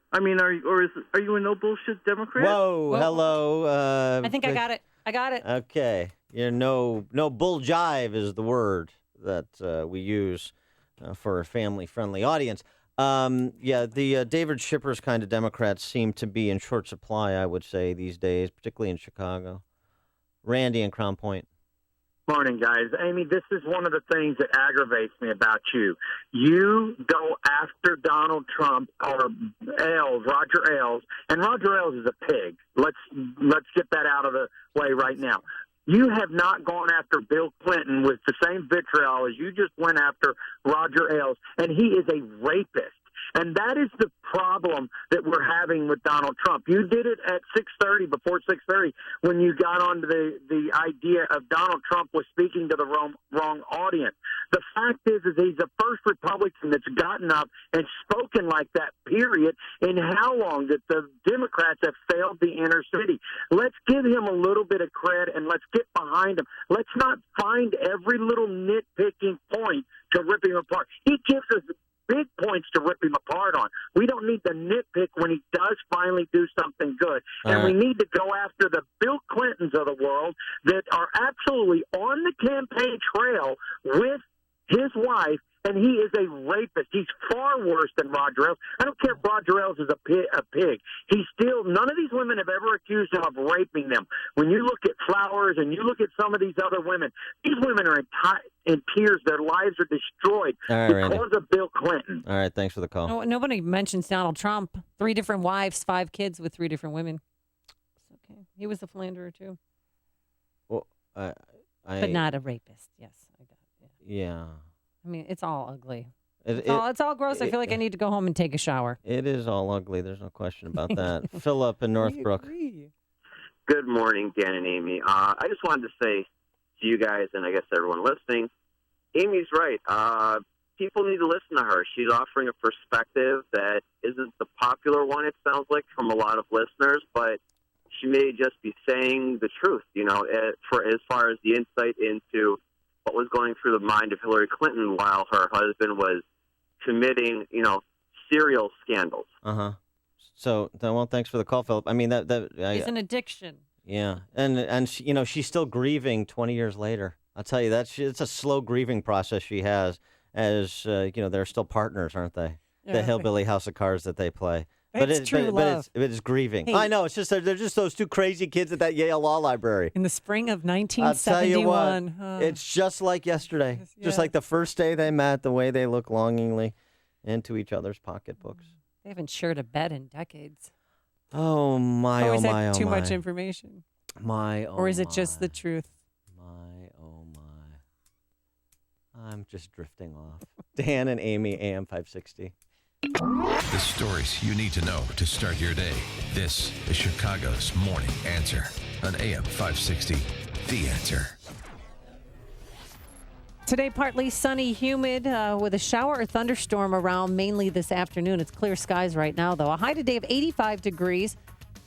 S13: I mean, are you a no bullshit Democrat?
S2: Whoa, hello.
S18: I think I got it.
S2: Okay. No bull jive is the word that we use for a family-friendly audience. The David Shippers kind of Democrats seem to be in short supply, I would say, these days, particularly in Chicago. Randy in Crown Point.
S10: Morning, guys. Amy, this is one of the things that aggravates me about you. You go after Donald Trump or Roger Ailes, and Roger Ailes is a pig. Let's get that out of the way right now. You have not gone after Bill Clinton with the same vitriol as you just went after Roger Ailes, and he is a rapist. And that is the problem that we're having with Donald Trump. You did it at 6:30, before 6:30, when you got onto the idea of Donald Trump was speaking to the wrong audience. The fact is he's the first Republican that's gotten up and spoken like that, period, in how long that the Democrats have failed the inner city. Let's give him a little bit of credit, and let's get behind him. Let's not find every little nitpicking point to rip him apart. He gives us big points to rip him apart on. We don't need to nitpick when he does finally do something good. And we need to go after the Bill Clintons of the world that are absolutely on the campaign trail with his wife And he is a rapist. He's far worse than Roger Ailes. I don't care if Roger Ailes is a pig. He's still, none of these women have ever accused him of raping them. When you look at Flowers and you look at some of these other women, these women are in tears. Their lives are destroyed because of Bill Clinton.
S2: All right, thanks for the call.
S18: No, nobody mentions Donald Trump. 3 different wives, 5 kids with 3 different women. It's okay. He was a philanderer, too.
S2: Well,
S18: but not a rapist, yes. I got it.
S2: Yeah.
S18: I mean, it's all ugly.
S2: It's
S18: all gross. I feel like I need to go home and take a shower.
S2: It is all ugly. There's no question about that. Philip in Northbrook.
S5: Good morning, Dan and Amy. I just wanted to say to you guys, and I guess everyone listening, Amy's right. People need to listen to her. She's offering a perspective that isn't the popular one, it sounds like, from a lot of listeners, but she may just be saying the truth, for as far as the insight into what was going through the mind of Hillary Clinton while her husband was committing, serial scandals.
S2: So, well, thanks for the call, Philip. I mean,
S18: it's an addiction.
S2: Yeah, and she, she's still grieving 20 years later. I'll tell you it's a slow grieving process she has. As they're still partners, aren't they?
S18: Yeah.
S2: The Hillbilly House of Cards that they play.
S18: It's true love.
S2: But it's grieving.
S18: Hey.
S2: I know. It's just they're just those 2 crazy kids at that Yale Law Library.
S18: In the spring of 1971.
S2: I'll tell you what, it's just like yesterday.
S18: Yeah.
S2: Just like the first day they met, the way they look longingly into each other's pocketbooks.
S18: They haven't shared a bed in decades.
S2: Oh, my,
S18: Always
S2: oh, my,
S18: had
S2: oh,
S18: too
S2: my.
S18: much information.
S2: My, oh,
S18: Or is it
S2: my.
S18: just the truth?
S2: My, oh, my. I'm just drifting off. Dan and Amy, AM 560.
S1: The stories you need to know to start your day. This is Chicago's Morning Answer on AM 560. The Answer.
S18: Today, partly sunny, humid, with a shower or thunderstorm around mainly this afternoon. It's clear skies right now, though. A high today of 85 degrees.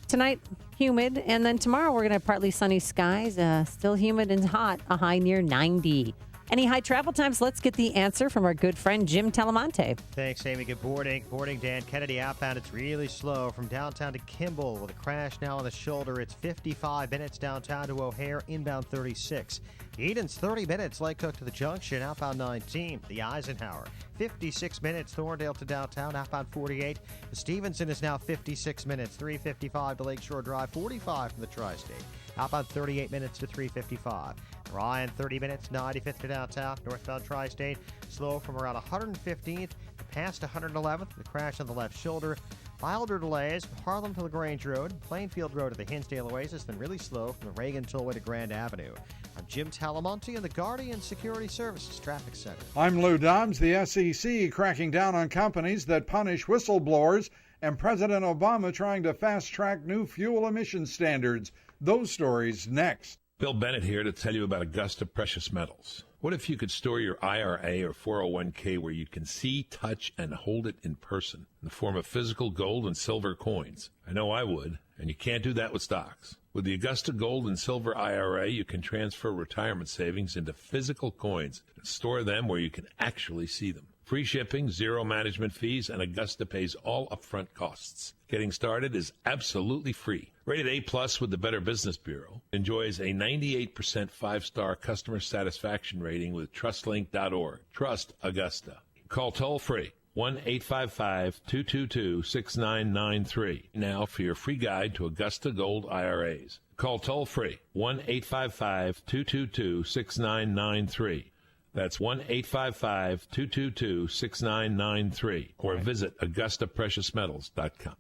S18: Tonight, humid. And then tomorrow, we're going to have partly sunny skies. Still humid and hot. A high near 90. Any high travel times? Let's get the answer from our good friend Jim Talamonte.
S15: Thanks, Amy. Good morning. Morning, Dan. Kennedy outbound. It's really slow from downtown to Kimball with a crash now on the shoulder. It's 55 minutes downtown to O'Hare, inbound 36. Eden's 30 minutes, Lake Cook to the Junction, outbound 19. The Eisenhower, 56 minutes, Thorndale to downtown, outbound 48. The Stevenson is now 56 minutes, 355 to Lakeshore Drive, 45 from the Tri-State. Outbound 38 minutes to 355. Ryan, 30 minutes, 95th to downtown, northbound Tri-State. Slow from around 115th past 111th. The crash on the left shoulder. Milder delays from Harlem to LaGrange Road, Plainfield Road to the Hinsdale Oasis, then really slow from the Reagan Tollway to Grand Avenue. I'm Jim Talamonte in the Guardian Security Services Traffic Center.
S21: I'm Lou Dobbs. The SEC cracking down on companies that punish whistleblowers, and President Obama trying to fast-track new fuel emission standards. Those stories next.
S9: Bill Bennett here to tell you about Augusta Precious Metals. What if you could store your IRA or 401k where you can see, touch, and hold it in person in the form of physical gold and silver coins? I know I would, and you can't do that with stocks. With the Augusta Gold and Silver IRA, you can transfer retirement savings into physical coins and store them where you can actually see them. Free shipping, zero management fees, and Augusta pays all upfront costs. Getting started is absolutely free. Rated A+ with the Better Business Bureau. Enjoys a 98% 5-star customer satisfaction rating with TrustLink.org. Trust Augusta. Call toll-free 1-855-222-6993 now for your free guide to Augusta Gold IRAs. Call toll-free 1-855-222-6993. That's 1-855-222-6993 or visit AugustaPreciousMetals.com.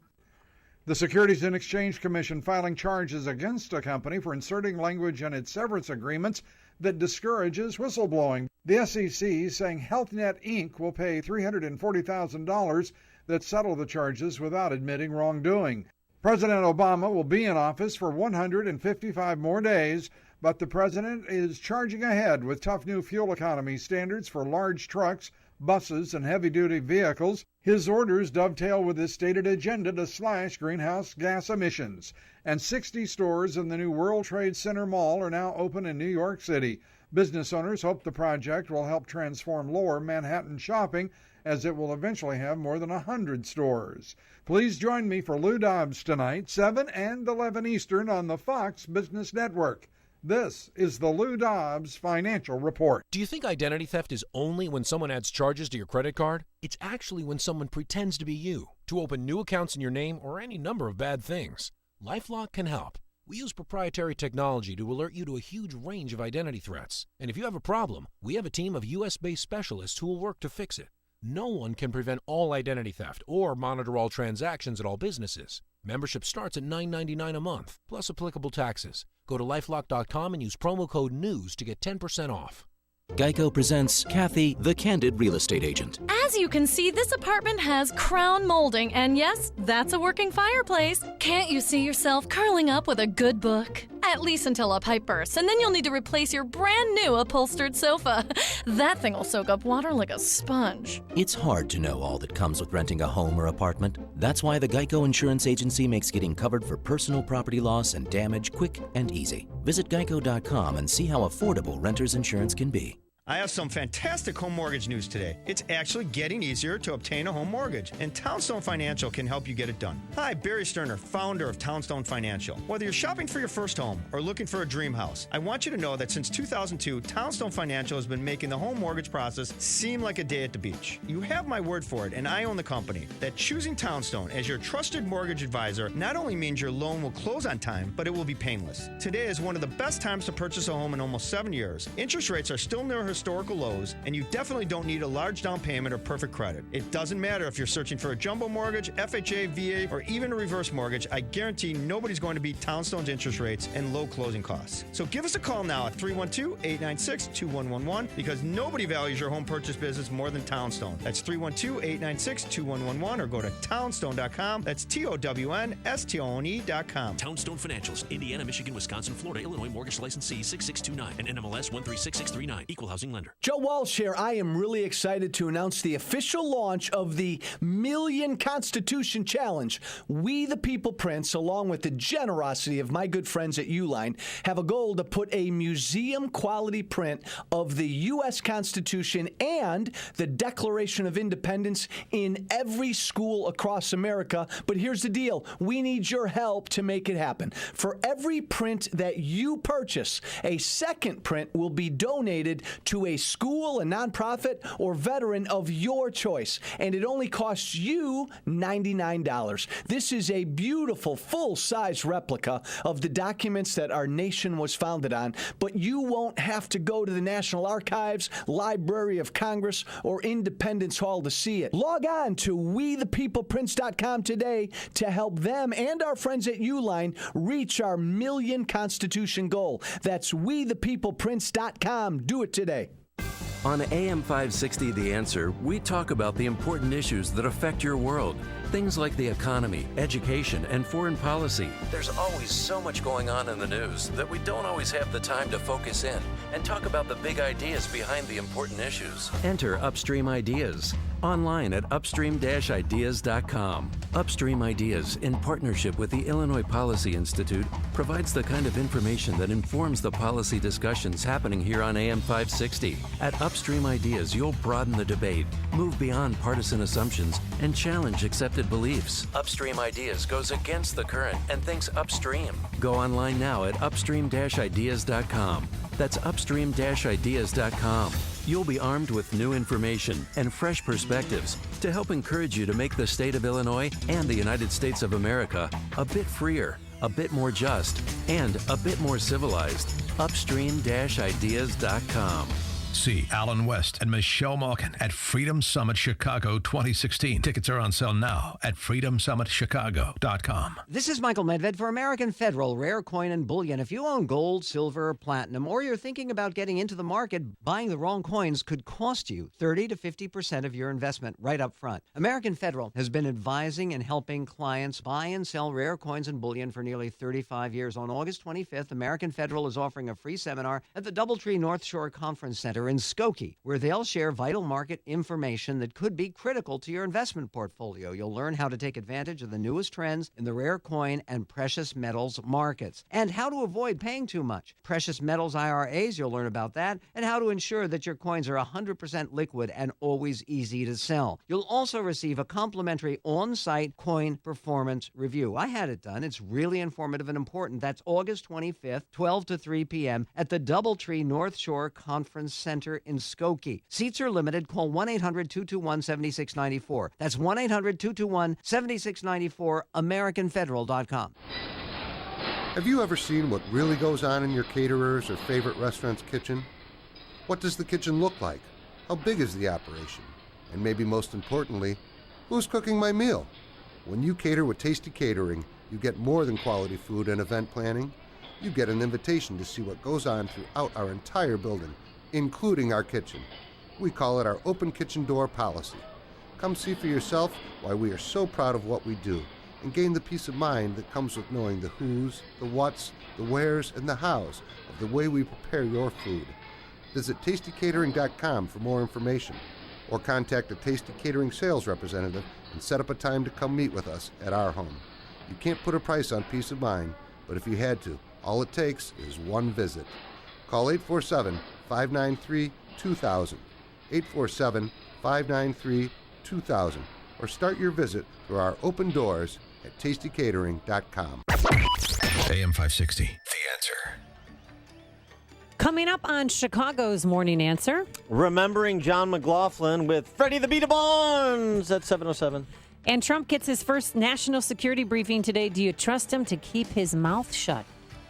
S21: The Securities and Exchange Commission filing charges against a company for inserting language in its severance agreements that discourages whistleblowing. The SEC saying Health Net Inc. will pay $340,000 that settle the charges without admitting wrongdoing. President Obama will be in office for 155 more days, but the president is charging ahead with tough new fuel economy standards for large trucks, buses, and heavy-duty vehicles. His orders dovetail with his stated agenda to slash greenhouse gas emissions. And 60 stores in the new World Trade Center Mall are now open in New York City. Business owners hope the project will help transform lower Manhattan shopping, as it will eventually have more than 100 stores. Please join me for Lou Dobbs tonight, 7 and 11 Eastern on the Fox Business Network. This is the Lou Dobbs Financial Report.
S7: Do you think identity theft is only when someone adds charges to your credit card? It's actually when someone pretends to be you to open new accounts in your name or any number of bad things. LifeLock can help. We use proprietary technology to alert you to a huge range of identity threats. And if you have a problem, we have a team of U.S.-based specialists who will work to fix it. No one can prevent all identity theft or monitor all transactions at all businesses. Membership starts at $9.99 a month, plus applicable taxes. Go to LifeLock.com and use promo code NEWS to get 10% off.
S12: Geico presents Kathy, the Candid Real Estate Agent.
S14: As you can see, this apartment has crown molding, and yes, that's a working fireplace. Can't you see yourself curling up with a good book? At least until a pipe bursts, and then you'll need to replace your brand new upholstered sofa. That thing will soak up water like a sponge.
S12: It's hard to know all that comes with renting a home or apartment. That's why the Geico Insurance Agency makes getting covered for personal property loss and damage quick and easy. Visit geico.com and see how affordable renter's insurance can be.
S16: I have some fantastic home mortgage news today. It's actually getting easier to obtain a home mortgage, and Townstone Financial can help you get it done. Hi, Barry Sterner, founder of Townstone Financial. Whether you're shopping for your first home or looking for a dream house, I want you to know that since 2002, Townstone Financial has been making the home mortgage process seem like a day at the beach. You have my word for it, and I own the company, that choosing Townstone as your trusted mortgage advisor not only means your loan will close on time, but it will be painless. Today is one of the best times to purchase a home in almost 7 years. Interest rates are still near historical lows, and you definitely don't need a large down payment or perfect credit. It doesn't matter if you're searching for a jumbo mortgage, FHA, VA, or even a reverse mortgage. I guarantee nobody's going to beat Townstone's interest rates and low closing costs. So give us a call now at 312-896-2111 because nobody values your home purchase business more than Townstone. That's 312-896-2111 or go to townstone.com. That's TOWNSTONE.com.
S25: Townstone Financials, Indiana, Michigan, Wisconsin, Florida, Illinois, mortgage licensee 6629 and NMLS 136639, equal housing lender.
S26: Joe Walsh here. I am really excited to announce the official launch of the Million Constitution Challenge. We the People Prince, along with the generosity of my good friends at Uline, have a goal to put a museum-quality print of the U.S. Constitution and the Declaration of Independence in every school across America. But here's the deal. We need your help to make it happen. For every print that you purchase, a second print will be donated to a school, a nonprofit, or veteran of your choice. And it only costs you $99. This is a beautiful, full-size replica of the documents that our nation was founded on, but you won't have to go to the National Archives, Library of Congress, or Independence Hall to see it. Log on to WeThePeoplePrince.com today to help them and our friends at Uline reach our Million Constitution goal. That's WeThePeoplePrince.com. Do it today.
S6: On AM 560 The Answer, we talk about the important issues that affect your world. Things like the economy, education, and foreign policy. There's always so much going on in the news that we don't always have the time to focus in and talk about the big ideas behind the important issues. Enter Upstream Ideas online at upstream-ideas.com. Upstream Ideas, in partnership with the Illinois Policy Institute, provides the kind of information that informs the policy discussions happening here on AM 560. At Upstream Ideas, you'll broaden the debate, move beyond partisan assumptions, and challenge accepted beliefs. Upstream Ideas goes against the current and thinks upstream. Go online now at upstream-ideas.com. That's upstream-ideas.com. You'll be armed with new information and fresh perspectives to help encourage you to make the state of Illinois and the United States of America a bit freer, a bit more just, and a bit more civilized. Upstream-ideas.com.
S1: See Alan West and Michelle Malkin at Freedom Summit Chicago 2016. Tickets are on sale now at freedomsummitchicago.com.
S27: This is Michael Medved for American Federal Rare Coin and Bullion. If you own gold, silver, or platinum, or you're thinking about getting into the market, buying the wrong coins could cost you 30 to 50% of your investment right up front. American Federal has been advising and helping clients buy and sell rare coins and bullion for nearly 35 years. On August 25th, American Federal is offering a free seminar at the Doubletree North Shore Conference Center Center in Skokie, where they'll share vital market information that could be critical to your investment portfolio. You'll learn how to take advantage of the newest trends in the rare coin and precious metals markets, and how to avoid paying too much. Precious metals IRAs, you'll learn about that, and how to ensure that your coins are 100% liquid and always easy to sell. You'll also receive a complimentary on-site coin performance review. I had it done. It's really informative and important. That's August 25th, 12 to 3 p.m. at the Doubletree North Shore Conference Center in Skokie. Seats are limited. Call 1-800-221-7694. That's 1-800-221-7694, AmericanFederal.com.
S4: Have you ever seen what really goes on in your caterer's or favorite restaurant's kitchen? What does the kitchen look like? How big is the operation? And maybe most importantly, who's cooking my meal? When you cater with Tasty Catering, you get more than quality food and event planning. You get an invitation to see what goes on throughout our entire building, including our kitchen. We call it our open kitchen door policy. Come see for yourself why we are so proud of what we do, and gain the peace of mind that comes with knowing the who's, the what's, the where's, and the how's of the way we prepare your food. Visit tastycatering.com for more information, or contact a Tasty Catering sales representative and set up a time to come meet with us at our home. You can't put a price on peace of mind, but if you had to, all it takes is one visit. Call 847-593-2000, 847-593-2000, or start your visit through our open doors at tastycatering.com.
S1: AM 560, The Answer.
S18: Coming up on Chicago's Morning Answer.
S2: Remembering John McLaughlin with Freddie the Beat of Barnes at 7:07.
S18: And Trump gets his first national security briefing today. Do you trust him to keep his mouth shut?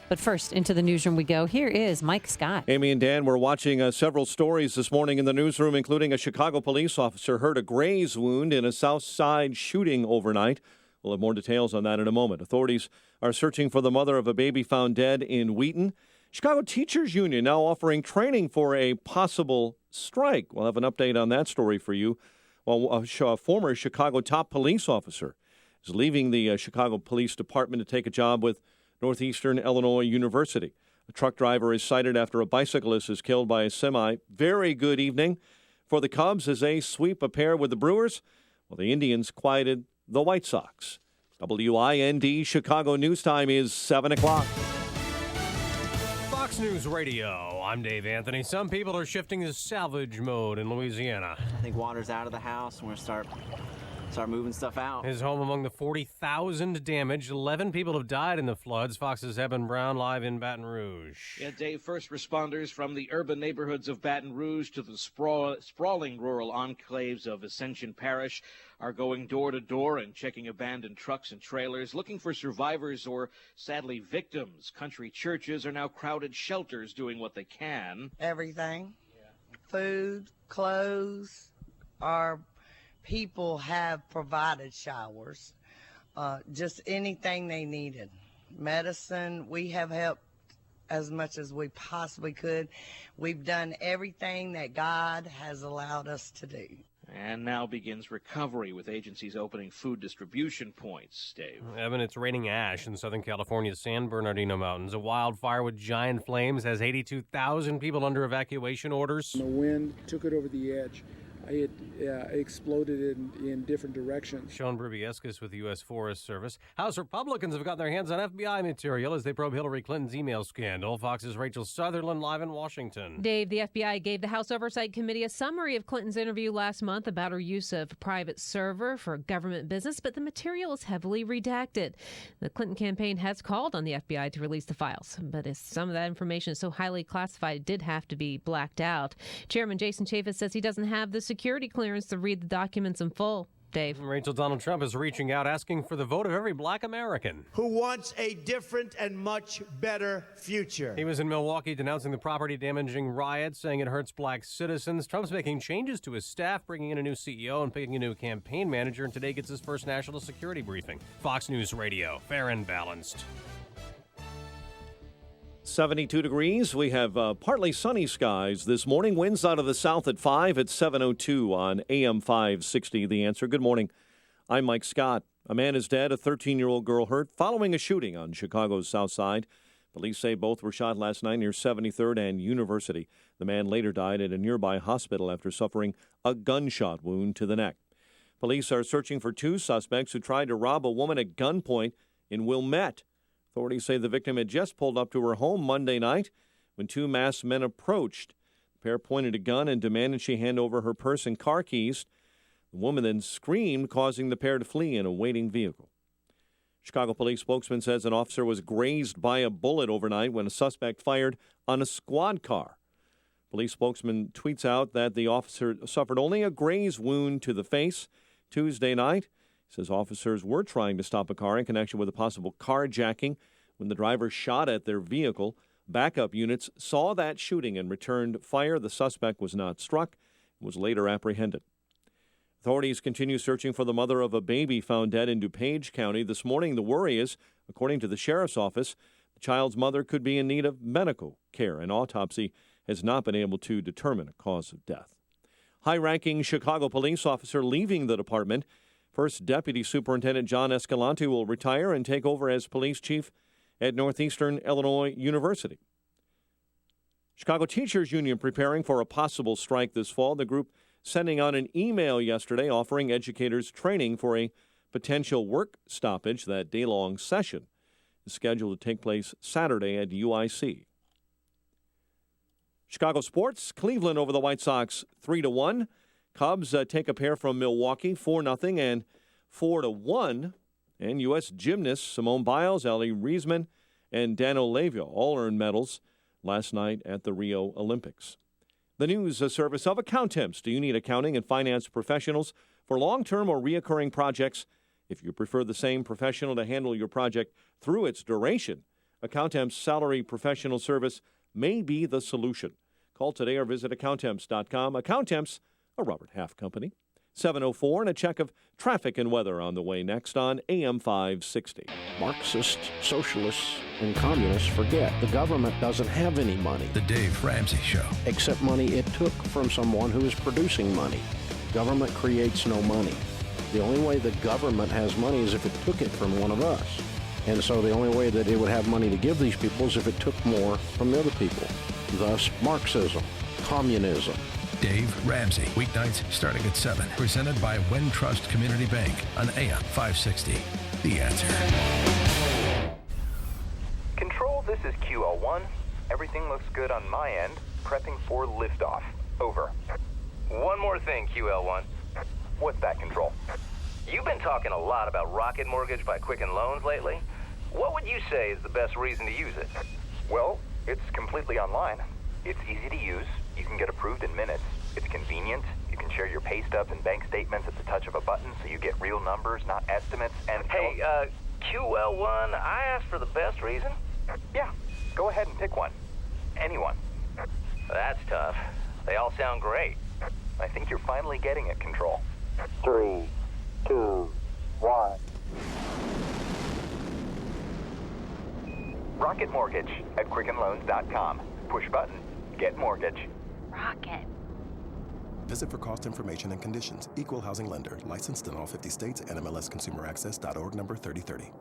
S18: But first, into the newsroom we go. Here is Mike Scott.
S11: Amy and Dan, we're watching several stories this morning in the newsroom, including a Chicago police officer hurt a graze wound in a South Side shooting overnight. We'll have more details on that in a moment. Authorities are searching for the mother of a baby found dead in Wheaton. Chicago Teachers Union now offering training for a possible strike. We'll have an update on that story for you. Well, a former Chicago top police officer is leaving the Chicago Police Department to take a job with Northeastern Illinois University. A truck driver is cited after a bicyclist is killed by a semi. Very good evening for the Cubs as they sweep a pair with the Brewers, while the Indians quieted the White Sox. WIND Chicago News Time is 7 o'clock.
S17: Fox News Radio, I'm Dave Anthony. Some people are shifting to salvage mode in Louisiana.
S19: I think water's out of the house. We're going to start moving stuff out.
S17: His home among the 40,000 damaged. 11 people have died in the floods. Fox's Eben Brown live in Baton Rouge.
S20: Yeah, Dave, first responders from the urban neighborhoods of Baton Rouge to the sprawling rural enclaves of Ascension Parish are going door to door and checking abandoned trucks and trailers, looking for survivors or, sadly, victims. Country churches are now crowded shelters doing what they can.
S22: Everything. Food, clothes, our people have provided showers, just anything they needed. Medicine, we have helped as much as we possibly could. We've done everything that God has allowed us to do.
S20: And now begins recovery with agencies opening food distribution points, Dave.
S17: Evan, it's raining ash in Southern California's San Bernardino Mountains. A wildfire with giant flames has 82,000 people under evacuation orders.
S23: The wind took it over the edge. It exploded in different directions.
S17: Sean Brubiescus with the U.S. Forest Service. House Republicans have gotten their hands on FBI material as they probe Hillary Clinton's email scandal. Fox's Rachel Sutherland live in Washington.
S24: Dave, the FBI gave the House Oversight Committee a summary of Clinton's interview last month about her use of private server for government business, but the material is heavily redacted. The Clinton campaign has called on the FBI to release the files, but as some of that information is so highly classified, it did have to be blacked out. Chairman Jason Chaffetz says he doesn't have the security clearance to read the documents in full. Dave.
S17: Rachel, Donald Trump is reaching out asking for the vote of every black American
S28: who wants a different and much better future.
S17: He was in Milwaukee denouncing the property-damaging riots, saying it hurts black citizens. Trump's making changes to his staff, bringing in a new CEO and picking a new campaign manager, and today gets his first national security briefing. Fox News Radio, fair and balanced.
S11: 72 degrees. We have partly sunny skies this morning. Winds out of the south at 5 at 7:02 on AM 560. The Answer. Good morning. I'm Mike Scott. A man is dead, a 13-year-old girl hurt following a shooting on Chicago's South Side. Police say both were shot last night near 73rd and University. The man later died at a nearby hospital after suffering a gunshot wound to the neck. Police are searching for two suspects who tried to rob a woman at gunpoint in Wilmette. Authorities say the victim had just pulled up to her home Monday night when two masked men approached. The pair pointed a gun and demanded she hand over her purse and car keys. The woman then screamed, causing the pair to flee in a waiting vehicle. Chicago police spokesman says an officer was grazed by a bullet overnight when a suspect fired on a squad car. Police spokesman tweets out that the officer suffered only a graze wound to the face Tuesday night. He says officers were trying to stop a car in connection with a possible carjacking when the driver shot at their vehicle. Backup units saw that shooting and returned fire. The suspect was not struck and was later apprehended. Authorities continue searching for the mother of a baby found dead in DuPage County. This morning, the worry is, according to the sheriff's office, the child's mother could be in need of medical care. An autopsy has not been able to determine a cause of death. High-ranking Chicago police officer leaving the department. First Deputy Superintendent John Escalante will retire and take over as police chief at Northeastern Illinois University. Chicago Teachers Union preparing for a possible strike this fall. The group sending out an email yesterday offering educators training for a potential work stoppage. That day-long session is scheduled to take place Saturday at UIC. Chicago sports, Cleveland over the White Sox 3-1. Cubs take a pair from Milwaukee 4-0 and 4-1. And U.S. gymnasts Simone Biles, Ali Reisman, and Dano Levio all earned medals last night at the Rio Olympics. The news service of Accountemps. Do you need accounting and finance professionals for long-term or reoccurring projects? If you prefer the same professional to handle your project through its duration, Accountemps salary professional service may be the solution. Call today or visit Accountemps.com. Accountemps, a Robert Half company. 7:04 and a check of traffic and weather on the way next on AM 560.
S3: Marxists, socialists, and communists forget the government doesn't have any money.
S1: The Dave Ramsey Show.
S3: Except money it took from someone who is producing money. Government creates no money. The only way the government has money is if it took it from one of us. And so the only way that it would have money to give these people is if it took more from the other people. Thus, Marxism, communism.
S1: Dave Ramsey, weeknights starting at 7. Presented by Wintrust Community Bank on AM 560. The Answer.
S5: Control, this is QL1. Everything looks good on my end. Prepping for liftoff. Over. One more thing, QL1. What's that, Control? You've been talking a lot about Rocket Mortgage by Quicken Loans lately. What would you say is the best reason to use it? Well, it's completely online. It's easy to use. You can get approved in minutes. It's convenient. You can share your pay stubs and bank statements at the touch of a button, so you get real numbers, not estimates. And hey, QL1, I asked for the best reason. Yeah, go ahead and pick one. Anyone. That's tough. They all sound great. I think you're finally getting it, Control. 3, 2, 1. Rocket Mortgage at QuickenLoans.com. Push button. Get mortgage.
S8: Rocket.
S9: Visit for cost information and conditions. Equal housing lender. Licensed in all 50 states. NMLSConsumerAccess.org number 3030.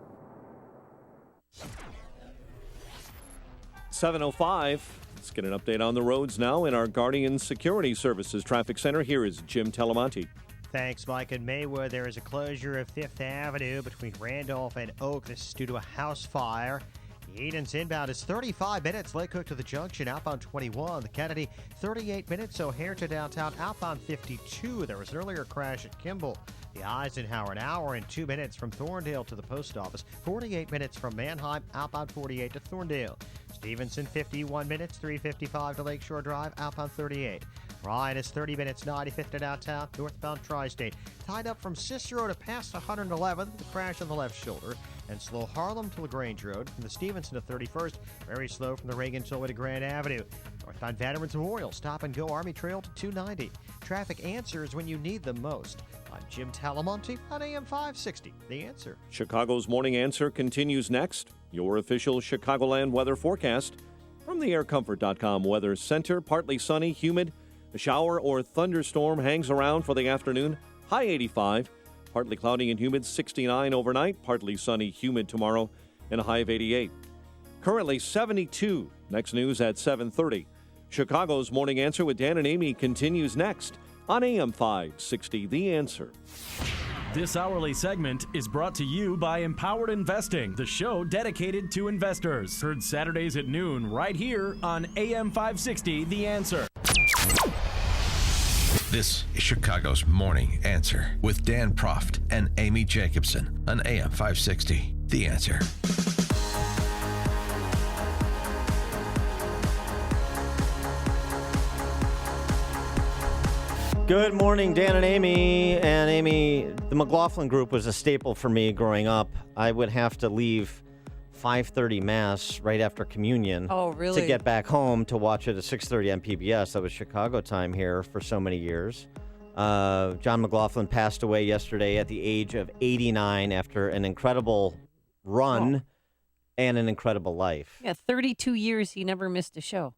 S11: 7:05. Let's get an update on the roads now in our Guardian Security Services Traffic Center. Here is Jim Telemonte.
S10: Thanks, Mike. In Maywood, there is a closure of 5th Avenue between Randolph and Oak. This is due to a house fire. The Edens inbound is 35 minutes. Lake Cook to the junction, outbound 21. The Kennedy, 38 minutes. O'Hare to downtown, outbound 52. There was an earlier crash at Kimball. The Eisenhower, an hour and 2 minutes from Thorndale to the post office. 48 minutes from Manheim, outbound 48 to Thorndale. Stevenson, 51 minutes. 3:55 to Lakeshore Drive, outbound 38. Ryan is 30 minutes, 95th to downtown, northbound Tri-State. Tied up from Cicero to past 111th, the crash on the left shoulder. And slow Harlem to LaGrange Road from the Stevenson to 31st. Very slow from the Reagan Tollway to Grand Avenue. Northbound Veterans Memorial, stop and go Army Trail to 290. Traffic answers when you need them most. I'm Jim Talamonte on AM 560. The Answer.
S11: Chicago's Morning Answer continues next. Your official Chicagoland weather forecast from the AirComfort.com Weather Center. Partly sunny, humid. A shower or thunderstorm hangs around for the afternoon. High 85. Partly cloudy and humid, 69 overnight. Partly sunny, humid tomorrow, and a high of 88. Currently 72. Next news at 7:30. Chicago's Morning Answer with Dan and Amy continues next on AM 560, The Answer.
S7: This hourly segment is brought to you by Empowered Investing, the show dedicated to investors. Heard Saturdays at noon right here on AM 560, The Answer.
S1: This is Chicago's Morning Answer with Dan Proft and Amy Jacobson on AM 560, The Answer.
S2: Good morning, Dan and Amy. And Amy, the McLaughlin Group was a staple for me growing up. I would have to leave 5:30 Mass right after communion.
S18: Oh, really?
S2: To get back home to watch it at 6:30 on PBS. That was Chicago time here for so many years. John McLaughlin passed away yesterday at the age of 89 after an incredible run and an incredible life.
S18: Yeah, 32 years he never missed a show.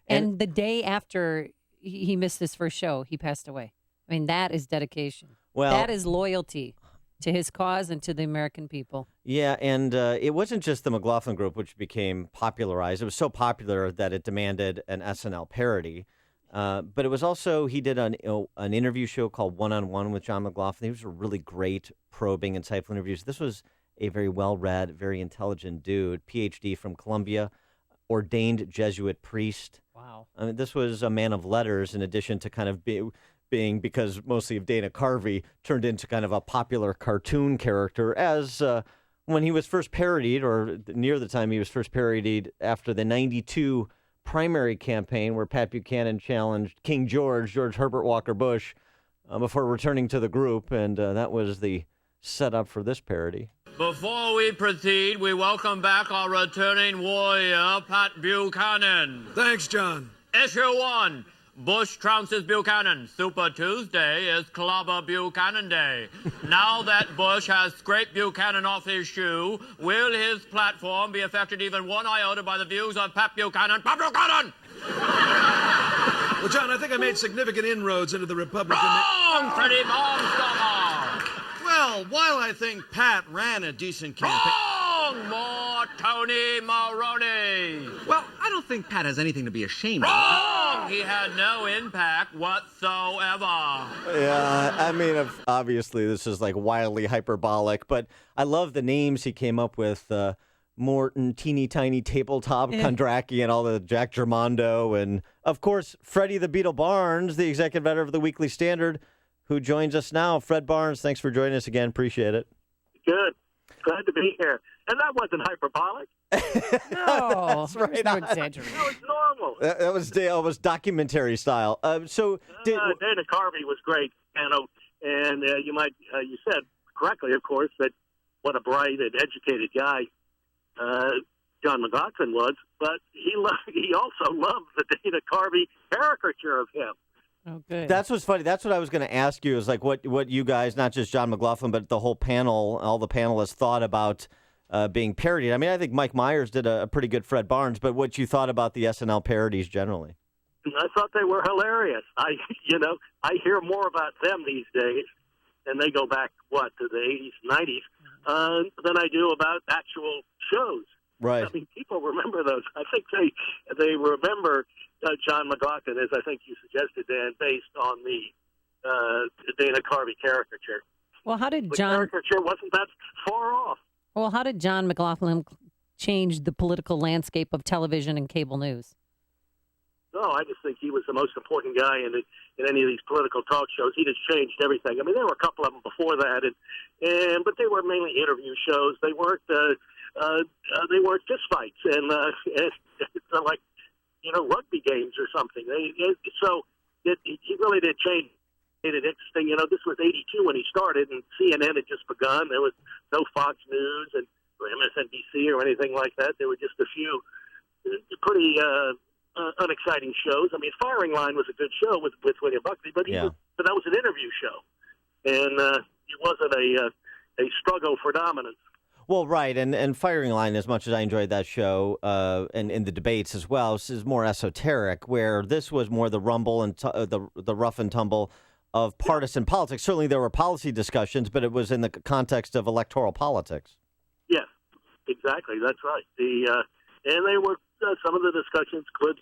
S18: And the day after he missed his first show, he passed away. I mean, that is dedication.
S2: Well,
S18: that is loyalty to his cause and to the American people.
S2: Yeah, and it wasn't just the McLaughlin Group which became popularized. It was so popular that it demanded an SNL parody. But it was also, he did an interview show called One-on-One with John McLaughlin. These were really great, probing, insightful interviews. This was a very well-read, very intelligent dude, PhD from Columbia, ordained Jesuit priest.
S18: Wow.
S2: I mean, this was a man of letters in addition to kind of being, because mostly of Dana Carvey, turned into kind of a popular cartoon character as when he was first parodied, or near the time he was first parodied after the 92 primary campaign where Pat Buchanan challenged King George Herbert Walker Bush, before returning to the group. And that was the setup for this parody.
S8: Before we proceed, we welcome back our returning warrior, Pat Buchanan.
S12: Thanks, John.
S8: Issue 1. Bush trounces Buchanan. Super Tuesday is Clobber Buchanan Day. Now that Bush has scraped Buchanan off his shoe, will his platform be affected even one iota by the views of Pat Buchanan? Pat Buchanan!
S12: Well, John, I think I made significant inroads into the Republican...
S8: Wrong, Freddie Barnstormer!
S12: Well, while I think Pat ran a decent campaign...
S8: Wrong, more Tony Maroney!
S12: Well, I don't think Pat has anything to be ashamed of.
S8: Wrong! He had no impact whatsoever.
S2: Yeah, I mean, obviously this is like wildly hyperbolic, but I love the names he came up with. Morton, Teeny Tiny Tabletop, Kondraki, and all the Jack Germondo, and of course, Freddie the Beetle Barnes, the executive editor of the Weekly Standard, who joins us now. Fred Barnes, thanks for joining us again. Appreciate it.
S13: Good. Glad to be here. And that wasn't hyperbolic.
S18: No,
S2: that's right.
S18: No exaggeration.
S13: That was normal.
S2: That was documentary style.
S13: Dana Carvey was great, and you said correctly, of course, that what a bright and educated guy John McLaughlin was, but he also loved the Dana Carvey caricature of him.
S18: Oh, good.
S2: That's what's funny. That's what I was going to ask you, is like what you guys, not just John McLaughlin, but the whole panel, all the panelists thought about being parodied. I mean, I think Mike Myers did a pretty good Fred Barnes, but what you thought about the SNL parodies generally.
S13: I thought they were hilarious. I hear more about them these days, and they go back, to the 80s, 90s, than I do about actual shows.
S2: Right.
S13: I mean, people remember those. I think they remember John McLaughlin, as I think you suggested, Dan, based on the Dana Carvey caricature.
S18: Well, how did
S13: the
S18: John...
S13: caricature wasn't that far off.
S18: Well, how did John McLaughlin change the political landscape of television and cable news?
S13: No, I just think he was the most important guy in any of these political talk shows. He just changed everything. I mean, there were a couple of them before that, but they were mainly interview shows. They weren't fist fights and like rugby games or something. He really did change. Made it interesting. This was '82 when he started, and CNN had just begun. There was no Fox News or MSNBC or anything like that. There were just a few pretty unexciting shows. I mean, Firing Line was a good show with William Buckley, but that was an interview show, and it wasn't a struggle for dominance.
S2: Well, right, and Firing Line, as much as I enjoyed that show, and in the debates as well, is more esoteric, where this was more the rumble and the rough and tumble of partisan politics. Certainly there were policy discussions, but it was in the context of electoral politics.
S13: Yes, exactly. That's right. and they were some of the discussions could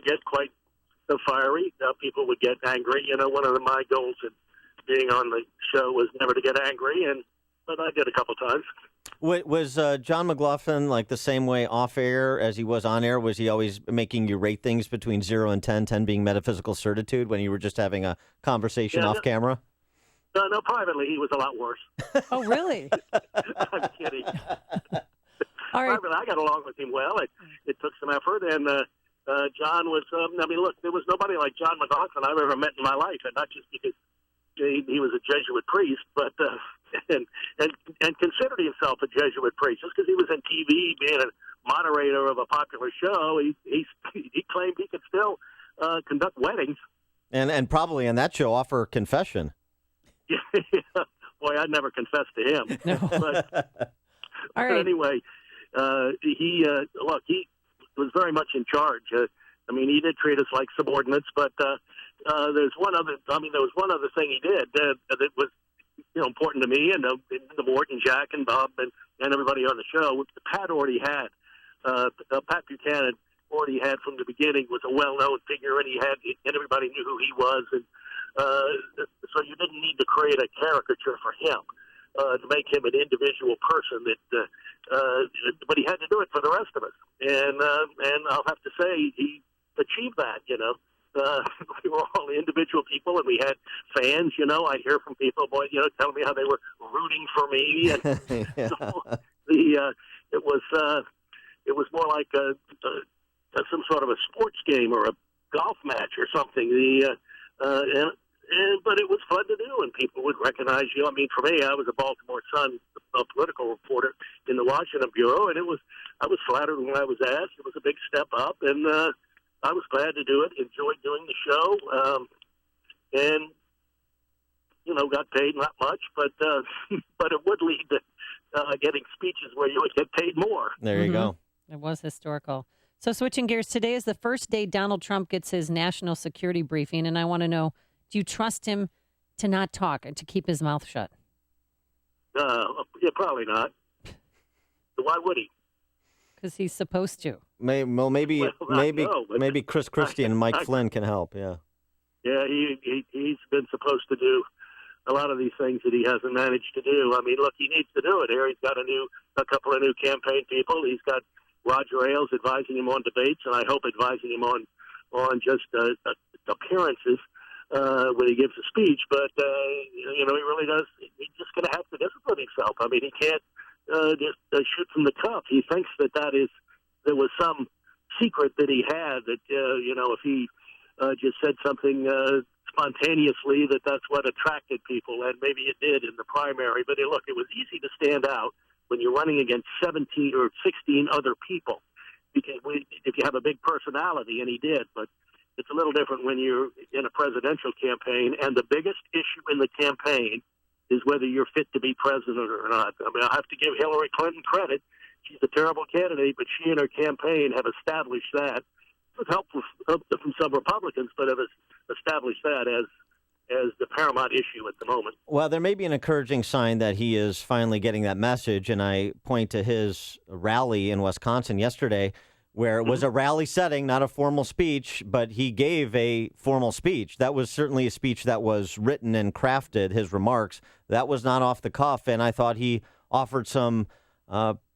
S13: get quite fiery. People would get angry. One of my goals in being on the show was never to get angry, but I did a couple times.
S2: Was John McLaughlin like the same way off air as he was on air? Was he always making you rate things between 0 and 10, 10 being metaphysical certitude, when you were just having a conversation off camera?
S13: No, privately he was a lot worse.
S18: Oh, really?
S13: I'm kidding.
S18: All right.
S13: Privately, I got along with him well. It took some effort, and John was. Look, there was nobody like John McLaughlin I've ever met in my life, and not just because he was a Jesuit priest, but and considered himself a Jesuit priest. Just because he was on TV being a moderator of a popular show, he claimed he could still conduct weddings.
S2: And probably on that show offer confession.
S13: Boy, I'd never confess to him.
S18: No.
S13: But
S18: right.
S13: Anyway, he was very much in charge. He did treat us like subordinates, but there's one other. There was one other thing he did that was important to me and the Morton, Jack, and Bob, and everybody on the show. Pat already had Pat Buchanan already had from the beginning, was a well-known figure, and everybody knew who he was, and so you didn't need to create a caricature for him to make him an individual person. But he had to do it for the rest of us, and I'll have to say he achieved that. We were all individual people, and we had fans. I hear from people, telling me how they were rooting for me, and so it was more like some sort of a sports game or a golf match or something. But it was fun to do, and people would recognize you. For me, I was a Baltimore Sun, a political reporter in the Washington Bureau, and I was flattered when I was asked. It was a big step up, and I was glad to do it. Enjoyed doing the show, and got paid not much, but it would lead to getting speeches where you would get paid more.
S2: There you go.
S18: It was historical. So switching gears, today is the first day Donald Trump gets his national security briefing, and I want to know, do you trust him to not talk and to keep his mouth shut?
S13: Yeah, probably not. Why would he?
S18: Because he's supposed to.
S2: Maybe Chris Christie and Mike Flynn can help. Yeah.
S13: Yeah, he's been supposed to do a lot of these things that he hasn't managed to do. Look, he needs to do it here. He's got a couple of new campaign people. He's got Roger Ailes advising him on debates, and I hope advising him on just appearances when he gives a speech. But he really does. He's just going to have to discipline himself. He can't just shoot from the cuff. He thinks there was some secret that he had that if he just said something spontaneously, that's what attracted people, and maybe it did in the primary. But look, it was easy to stand out when you're running against 17 or 16 other people, because if you have a big personality, and he did. But it's a little different when you're in a presidential campaign, and the biggest issue in the campaign is whether you're fit to be president or not. I have to give Hillary Clinton credit. She's a terrible candidate, but she and her campaign have established that, with help from some Republicans, but have established that as the paramount issue at the moment.
S2: Well, there may be an encouraging sign that he is finally getting that message, and I point to his rally in Wisconsin yesterday, where it was a rally setting, not a formal speech, but he gave a formal speech. That was certainly a speech that was written and crafted, his remarks. That was not off the cuff, and I thought he offered some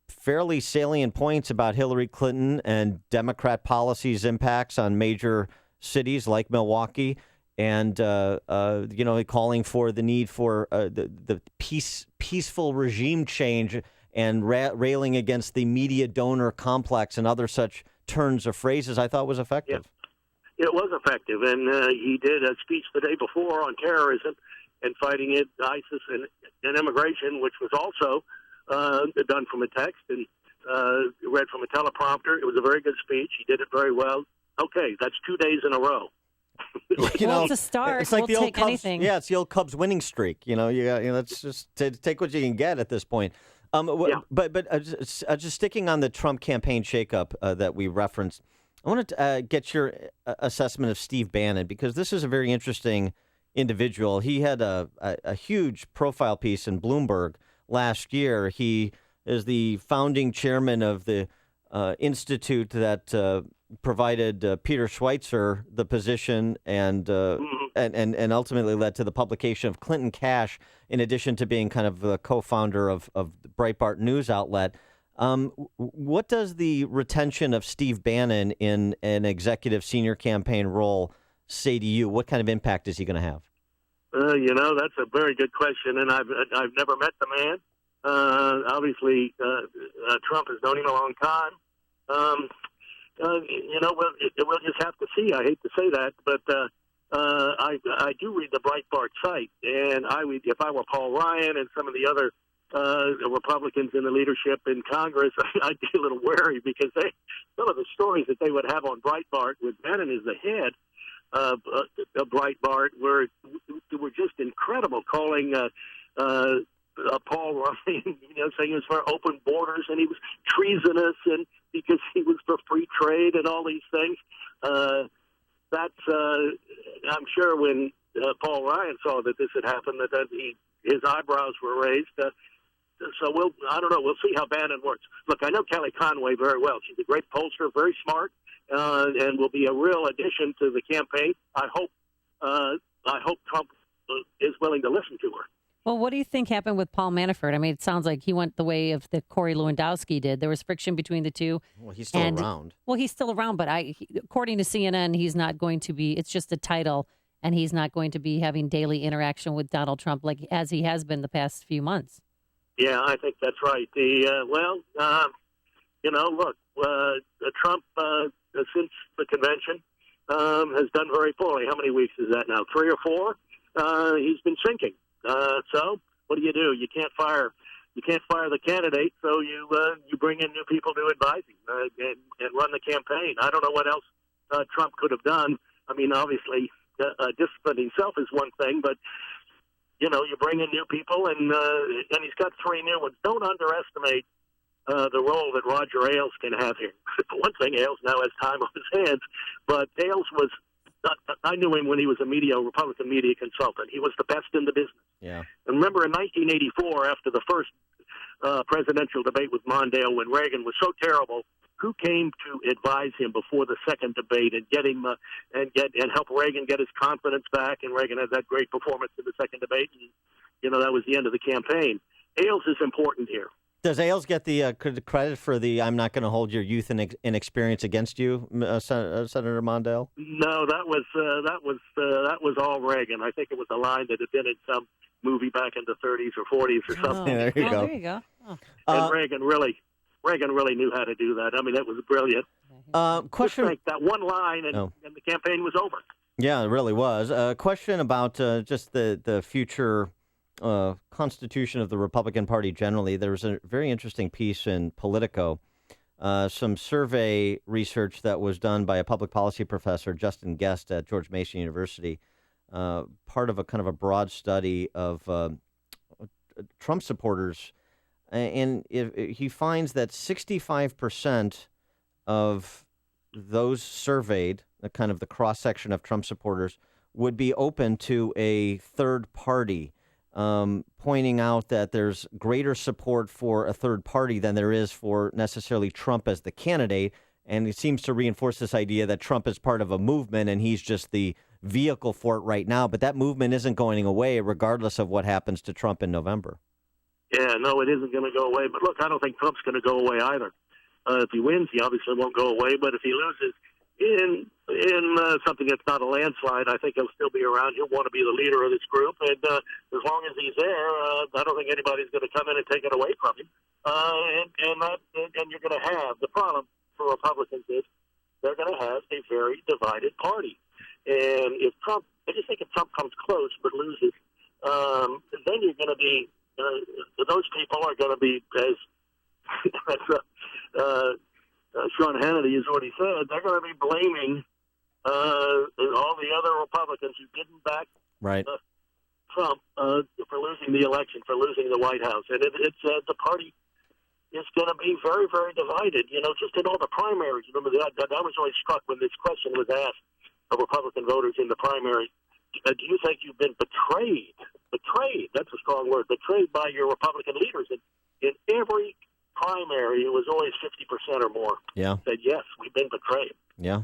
S2: fairly salient points about Hillary Clinton and Democrat policies' impacts on major cities like Milwaukee, and calling for the need for the peaceful regime change, and railing against the media donor complex and other such turns of phrases. I thought was effective.
S13: Yeah, it was effective, and he did a speech the day before on terrorism and fighting it, ISIS and immigration, which was also done from a text and read from a teleprompter. It was a very good speech. He did it very well. Okay, that's 2 days in a row.
S18: It's a start.
S2: It's like
S18: we'll
S2: the old
S18: take
S2: Cubs.
S18: anything.
S2: Yeah, it's the old Cubs winning streak. Let's just take what you can get at this point. But just sticking on the Trump campaign shakeup that we referenced, I wanted to get your assessment of Steve Bannon, because this is a very interesting individual. He had a huge profile piece in Bloomberg last year. He is the founding chairman of the institute that provided Peter Schweitzer the position and ultimately led to the publication of Clinton Cash, in addition to being kind of the co-founder of Breitbart news outlet. What does the retention of Steve Bannon in an executive senior campaign role say to you? What kind of impact is he going to have?
S13: That's a very good question, and I've never met the man. Obviously, Trump has known him a long time. We'll just have to see. I hate to say that, but I do read the Breitbart site, and if I were Paul Ryan and some of the other Republicans in the leadership in Congress, I'd be a little wary because some of the stories that they would have on Breitbart with Bannon as the head of Breitbart were just incredible, calling Paul Ryan, saying he was for open borders and he was treasonous and because he was for free trade and all these things. I'm sure when Paul Ryan saw that this had happened, that his eyebrows were raised. So I don't know. We'll see how Bannon works. Look, I know Kelly Conway very well. She's a great pollster, very smart, and will be a real addition to the campaign. I hope Trump is willing to listen to her.
S18: Well, what do you think happened with Paul Manafort? I mean, it sounds like he went the way of the Corey Lewandowski did. There was friction between the two.
S2: Well, he's still around.
S18: Well, he's still around, but according to CNN, he's not going to be. It's just a title, and he's not going to be having daily interaction with Donald Trump as he has been the past few months.
S13: Yeah, I think that's right. Trump since the convention has done very poorly. How many weeks is that now? 3 or 4? He's been sinking. So what do? You can't fire the candidate, so you bring in new people to advise him and run the campaign. I don't know what else Trump could have done. I mean, obviously, discipline himself is one thing, but you bring in new people, and he's got 3 new ones. Don't underestimate the role that Roger Ailes can have here. For one thing, Ailes now has time on his hands, but Ailes was. I knew him when he was a Republican media consultant. He was the best in the business.
S2: Yeah.
S13: And remember in 1984, after the first presidential debate with Mondale, when Reagan was so terrible, who came to advise him before the second debate and get him and help Reagan get his confidence back? And Reagan had that great performance in the second debate, and that was the end of the campaign. Ailes is important here.
S2: Does Ailes get the credit for the "I'm not going to hold your youth and inexperience against you," Senator Mondale?
S13: No, that was all Reagan. I think it was a line that had been in some movie back in the 30s or 40s or something.
S2: Yeah, there you go.
S18: There you go. Oh.
S13: And Reagan really knew how to do that. I mean, that was brilliant.
S2: Question:
S13: Just like that one line, and the campaign was over.
S2: Yeah, it really was. Question about just the future. Constitution of the Republican Party generally. There was a very interesting piece in Politico, some survey research that was done by a public policy professor, Justin Guest at George Mason University, part of a kind of a broad study of Trump supporters. And he finds that 65% of those surveyed, the kind of the cross-section of Trump supporters, would be open to a third party. Pointing out that there's greater support for a third party than there is for necessarily Trump as the candidate. And it seems to reinforce this idea that Trump is part of a movement and he's just the vehicle for it right now. But that movement isn't going away regardless of what happens to Trump in November.
S13: Yeah, no, it isn't going to go away. But look, I don't think Trump's going to go away either. If he wins, he obviously won't go away. But if he loses in something that's not a landslide, I think he'll still be around. He'll want to be the leader of this group, and as long as he's there, I don't think anybody's going to come in and take it away from him. And you're going to have the problem for Republicans is they're going to have a very divided party. And if Trump, I just think if Trump comes close but loses, then you're going to be those people are going to be as Sean Hannity has already said, they're going to be blaming all the other Republicans who didn't back Trump for losing the election, for losing the White House. And it's the party is going to be very, very divided. Just in all the primaries. Remember that? I was always struck when this question was asked of Republican voters in the primary. Do you think you've been betrayed? Betrayed, that's a strong word. Betrayed by your Republican leaders. In every primary primary, it was always 50% or more.
S2: Yeah.
S13: Said, yes, we've been betrayed.
S2: Yeah.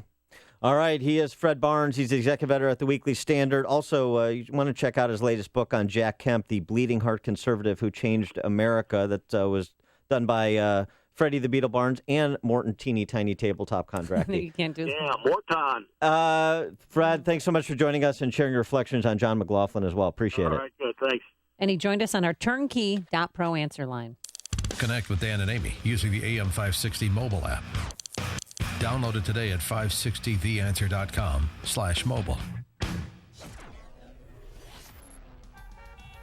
S2: All right. He is Fred Barnes. He's the executive editor at the Weekly Standard. Also, you want to check out his latest book on Jack Kemp, the bleeding heart conservative who changed America, that was done by Freddie the Beetle Barnes and Morton Teeny Tiny Tabletop Contracting.
S18: You can't do that.
S13: Yeah, Morton.
S2: Fred, thanks so much for joining us and sharing your reflections on John McLaughlin as well. Appreciate it.
S13: All right, good. Thanks.
S18: And he joined us on our turnkey.pro answer line.
S1: Connect with Dan and Amy using the AM560 mobile app. Download it today at 560theanswer.com/mobile.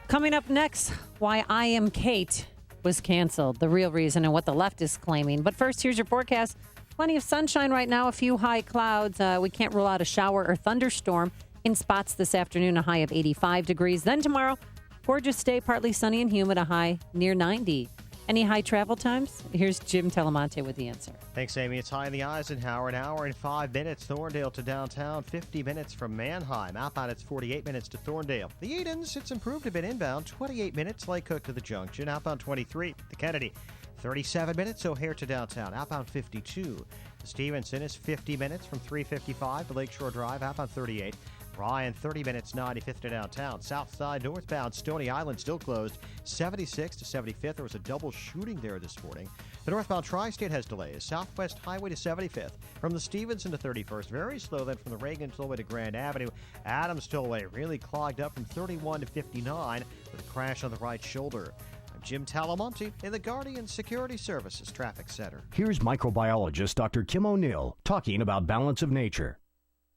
S18: Coming up next, why I Am Kate was canceled, the real reason and what the left is claiming. But first, here's your forecast. Plenty of sunshine right now, a few high clouds. We can't rule out a shower or thunderstorm in spots this afternoon, a high of 85 degrees. Then tomorrow, gorgeous day, partly sunny and humid, a high near 90. Any high travel times? Here's Jim Telemonte with the answer.
S10: Thanks, Amy. It's high in the Eisenhower, an hour and 5 minutes. Thorndale to downtown, 50 minutes from Manheim. Outbound, it's 48 minutes to Thorndale. The Edens, it's improved a bit inbound, 28 minutes. Lake Cook to the Junction. Outbound, 23. The Kennedy, 37 minutes. O'Hare to downtown. Outbound, 52. The Stevenson is 50 minutes from 355 to Lakeshore Drive. Outbound, 38. Ryan, 30 minutes, 95th to downtown. South side, northbound, Stony Island still closed, 76 to 75th. There was a double shooting there this morning. The northbound Tri-State has delays. Southwest Highway to 75th. From the Stevenson to 31st. Very slow then from the Reagan Tollway to Grand Avenue. Adams Tollway really clogged up from 31 to 59 with a crash on the right shoulder. I'm Jim Talamonte in the Guardian Security Services Traffic Center.
S6: Here's microbiologist Dr. Kim O'Neill talking about balance of nature.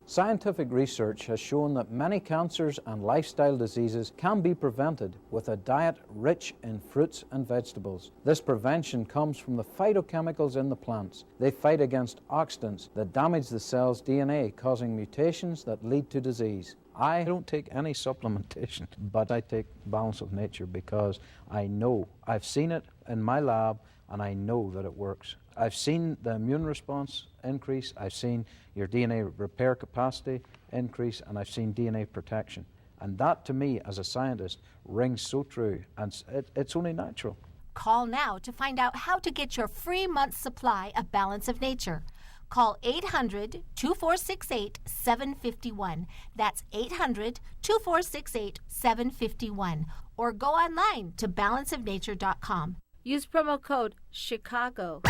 S14: Scientific research has shown that many cancers and lifestyle diseases can be prevented with a diet rich in fruits and vegetables. This prevention comes from the phytochemicals in the plants. They fight against oxidants that damage the cell's DNA, causing mutations that lead to disease. I don't take any supplementation, but I take Balance of Nature because I know, I've seen it in my lab, and I know that it works. I've seen the immune response increase, I've seen your DNA repair capacity increase, and I've seen DNA protection. And that, to me, as a scientist, rings so true, and it's only natural.
S15: Call now to find out how to get your free month's supply of Balance of Nature. Call 800-2468-751. That's 800-2468-751. Or go online to balanceofnature.com. Use promo code CHICAGO.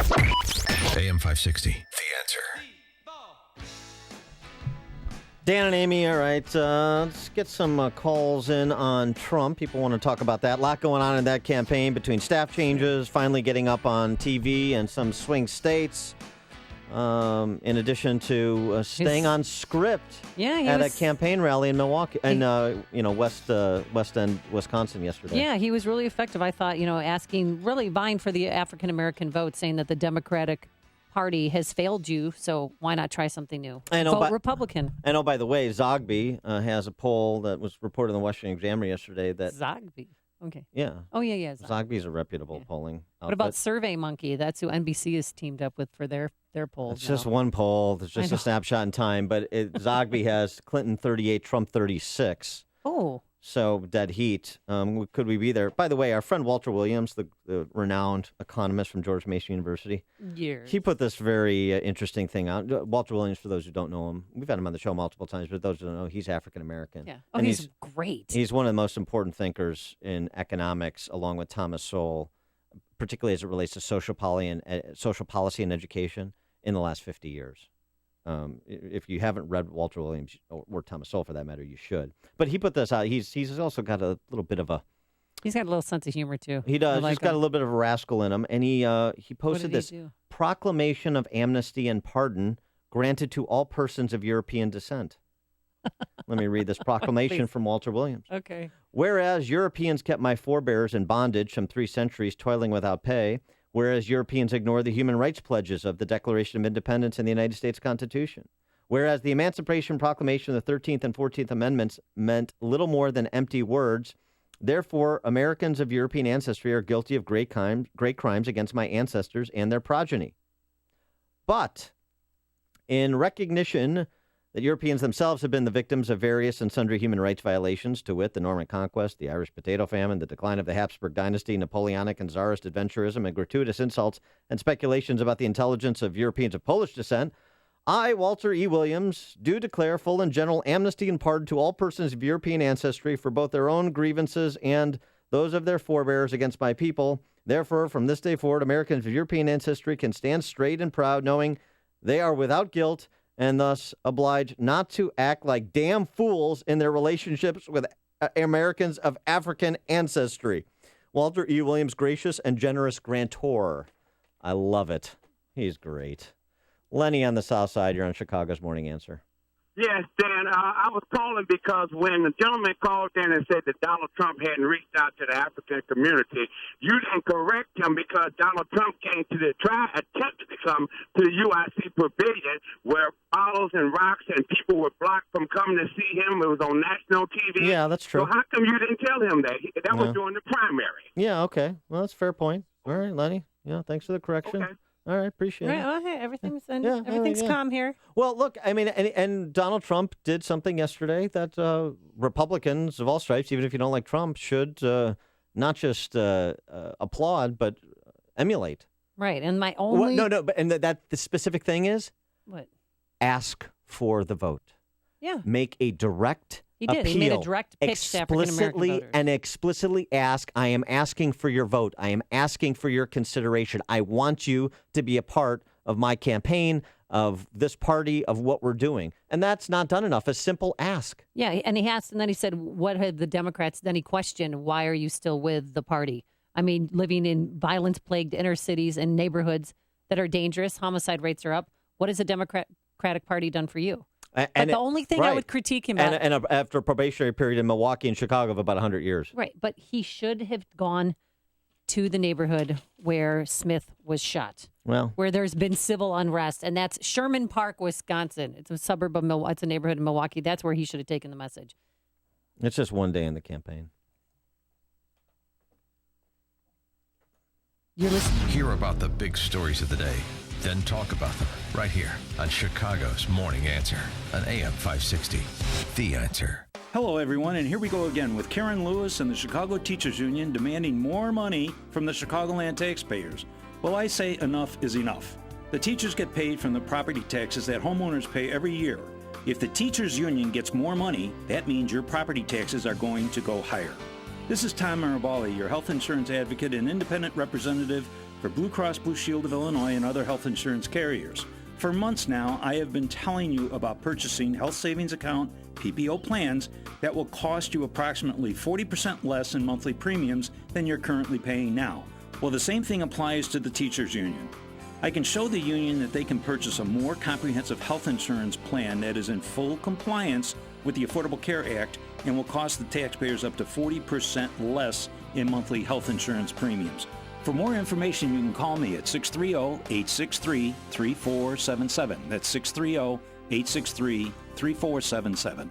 S1: AM 560, The Answer.
S2: Dan and Amy, all right. Let's get some calls in on Trump. People want to talk about that. A lot going on in that campaign between staff changes, finally getting up on TV in some swing states. In addition to staying on script at a campaign rally in Milwaukee and West End, Wisconsin yesterday.
S18: Yeah, he was really effective. I thought, really vying for the African American vote, saying that the Democratic Party has failed you, so why not try something new? Vote Republican.
S2: And by the way, Zogby has a poll that was reported in the Washington Examiner yesterday that
S18: Zogby. Okay.
S2: Yeah.
S18: Oh, yeah.
S2: Zogby's a reputable polling outfit.
S18: What about Survey Monkey? That's who NBC is teamed up with for their polls.
S2: It's just one poll. It's just a snapshot in time. But Zogby has Clinton 38, Trump 36.
S18: Oh.
S2: So dead heat. Could we be there? By the way, our friend Walter Williams, the renowned economist from George Mason University, he put this very interesting thing out. Walter Williams, for those who don't know him, we've had him on the show multiple times, but those who don't know, he's African American.
S18: Yeah. Oh, he's great.
S2: He's one of the most important thinkers in economics, along with Thomas Sowell, particularly as it relates to social policy and education in the last 50 years. If you haven't read Walter Williams or Thomas Sowell, for that matter, you should. But he put this out. He's also got a little bit of a...
S18: He's got a little sense of humor, too.
S2: He does. He's got a little bit of a rascal in him. And he posted this proclamation of amnesty and pardon granted to all persons of European descent. Let me read this proclamation from Walter Williams.
S18: Okay.
S2: Whereas Europeans kept my forebears in bondage some 3 centuries, toiling without pay, whereas Europeans ignore the human rights pledges of the Declaration of Independence and the United States Constitution, whereas the Emancipation Proclamation of the 13th and 14th Amendments meant little more than empty words, therefore Americans of European ancestry are guilty of great crimes against my ancestors and their progeny. But in recognition that Europeans themselves have been the victims of various and sundry human rights violations, to wit, the Norman Conquest, the Irish potato famine, the decline of the Habsburg dynasty, Napoleonic and Tsarist adventurism, and gratuitous insults and speculations about the intelligence of Europeans of Polish descent, I, Walter E. Williams, do declare full and general amnesty and pardon to all persons of European ancestry for both their own grievances and those of their forebears against my people. Therefore, from this day forward, Americans of European ancestry can stand straight and proud, knowing they are without guilt and thus obliged not to act like damn fools in their relationships with Americans of African ancestry. Walter E. Williams, gracious and generous grantor. I love it. He's great. Lenny on the South Side, you're on Chicago's Morning Answer.
S4: Yes, Dan, I was calling because when the gentleman called in and said that Donald Trump hadn't reached out to the African community, you didn't correct him because Donald Trump came to attempted to come to the UIC pavilion where bottles and rocks and people were blocked from coming to see him. It was on national TV.
S2: Yeah, that's true.
S4: So how come you didn't tell him that? That was during the primary.
S2: Yeah, okay. Well, that's a fair point. All right, Lenny. Yeah, thanks for the correction. Okay. All right, appreciate it.
S18: Well, hey, everything's calm here.
S2: Well, look, I mean, and Donald Trump did something yesterday that Republicans of all stripes, even if you don't like Trump, should not just applaud, but emulate.
S18: Right, and my only...
S2: But the specific thing is...
S18: What?
S2: Ask for the vote.
S18: Yeah.
S2: Make a direct
S18: He did.
S2: appeal.
S18: He made a direct pitch to African-American voters.
S2: And explicitly ask, I am asking for your vote. I am asking for your consideration. I want you to be a part of my campaign, of this party, of what we're doing. And that's not done enough. A simple ask.
S18: Yeah, and he asked, and then he said, what had the Democrats, then he questioned, why are you still with the party? I mean, living in violence-plagued inner cities and neighborhoods that are dangerous, homicide rates are up. What has the Democratic Party done for you? But the only thing I would critique him about...
S2: And after a probationary period in Milwaukee and Chicago of about 100 years.
S18: Right, but he should have gone to the neighborhood where Smith was shot.
S2: Well,
S18: where there's been civil unrest, and that's Sherman Park, Wisconsin. It's a suburb of Milwaukee. It's a neighborhood in Milwaukee. That's where he should have taken the message.
S2: It's just one day in the campaign.
S18: You're listening.
S1: Hear about the big stories of the day, then talk about them right here on Chicago's Morning Answer on AM 560. The Answer.
S16: Hello, everyone, and here we go again with Karen Lewis and the Chicago Teachers Union demanding more money from the Chicagoland taxpayers. Well, I say enough is enough. The teachers get paid from the property taxes that homeowners pay every year. If the teachers union gets more money, that means your property taxes are going to go higher. This is Tom Marabali, your health insurance advocate and independent representative for Blue Cross Blue Shield of Illinois and other health insurance carriers. For months now, I have been telling you about purchasing health savings account PPO plans that will cost you approximately 40% less in monthly premiums than you're currently paying now. Well, the same thing applies to the teachers union. I can show the union that they can purchase a more comprehensive health insurance plan that is in full compliance with the Affordable Care Act and will cost the taxpayers up to 40% less in monthly health insurance premiums. For more information, you can call me at 630-863-3477. That's 630-863-3477.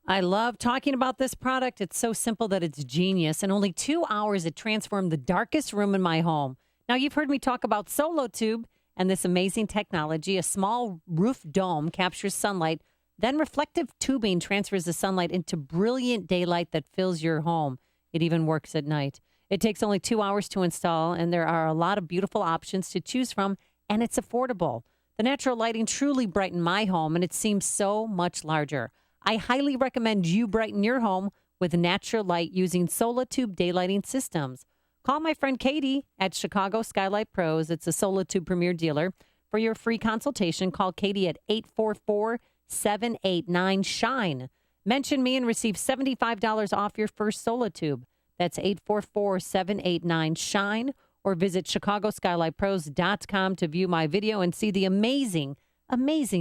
S18: I love talking about this product. It's so simple that it's genius. In only 2 hours, it transformed the darkest room in my home. Now, you've heard me talk about SoloTube and this amazing technology. A small roof dome captures sunlight, then reflective tubing transfers the sunlight into brilliant daylight that fills your home. It even works at night. It takes only 2 hours to install, and there are a lot of beautiful options to choose from, and it's affordable. The natural lighting truly brightened my home, and it seems so much larger. I highly recommend you brighten your home with natural light using SoloTube daylighting systems. Call my friend Katie at Chicago Skylight Pros. It's a SoloTube premier dealer. For your free consultation, call Katie at 844-789-SHINE. Mention me and receive $75 off your first SoloTube. That's 844-789-SHINE, or visit ChicagoSkylightPros.com to view my video and see the amazing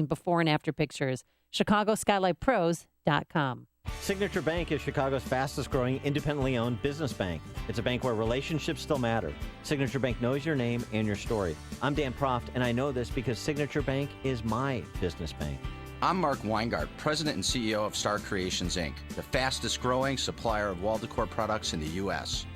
S18: before and after pictures. ChicagoSkylightPros.com.
S2: Signature Bank is Chicago's fastest growing independently owned business bank. It's a bank where relationships still matter. Signature Bank knows your name and your story. I'm Dan Proft, and I know this because Signature Bank is my business bank.
S19: I'm Mark Weingart, President and CEO of Star Creations, Inc., the fastest growing supplier of wall decor products in the U.S.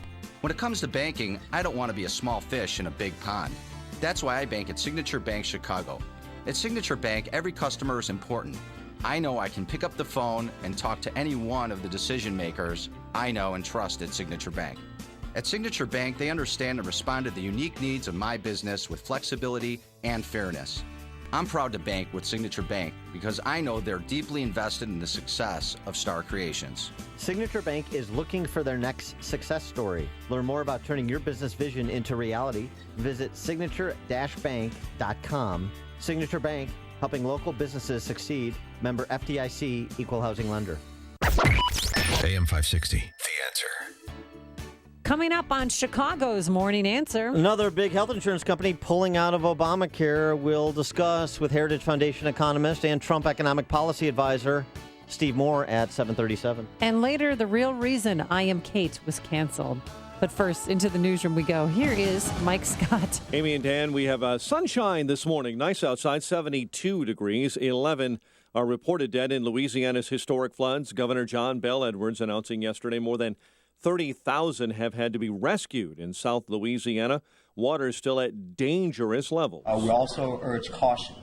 S19: When it comes to banking, I don't want to be a small fish in a big pond. That's why I bank at Signature Bank Chicago. At Signature Bank, every customer is important. I know I can pick up the phone and talk to any one of the decision makers I know and trust at Signature Bank. At Signature Bank, they understand and respond to the unique needs of my business with flexibility and fairness. I'm proud to bank with Signature Bank because I know they're deeply invested in the success of Star Creations.
S2: Signature Bank is looking for their next success story. Learn more about turning your business vision into reality. Visit signature-bank.com. Signature Bank, helping local businesses succeed. Member FDIC, Equal Housing Lender.
S1: AM 560, The Answer.
S18: Coming up on Chicago's Morning Answer.
S2: Another big health insurance company pulling out of Obamacare. We'll discuss with Heritage Foundation economist and Trump economic policy advisor Steve Moore at 7:37.
S18: And later, the real reason I Am Kate was canceled. But first, into the newsroom we go. Here is Mike Scott.
S11: Amy and Dan, we have sunshine this morning. Nice outside, 72 degrees. 11 are reported dead in Louisiana's historic floods. Governor John Bel Edwards announcing yesterday more than 30,000 have had to be rescued in South Louisiana. Water is still at dangerous levels.
S20: We also urge caution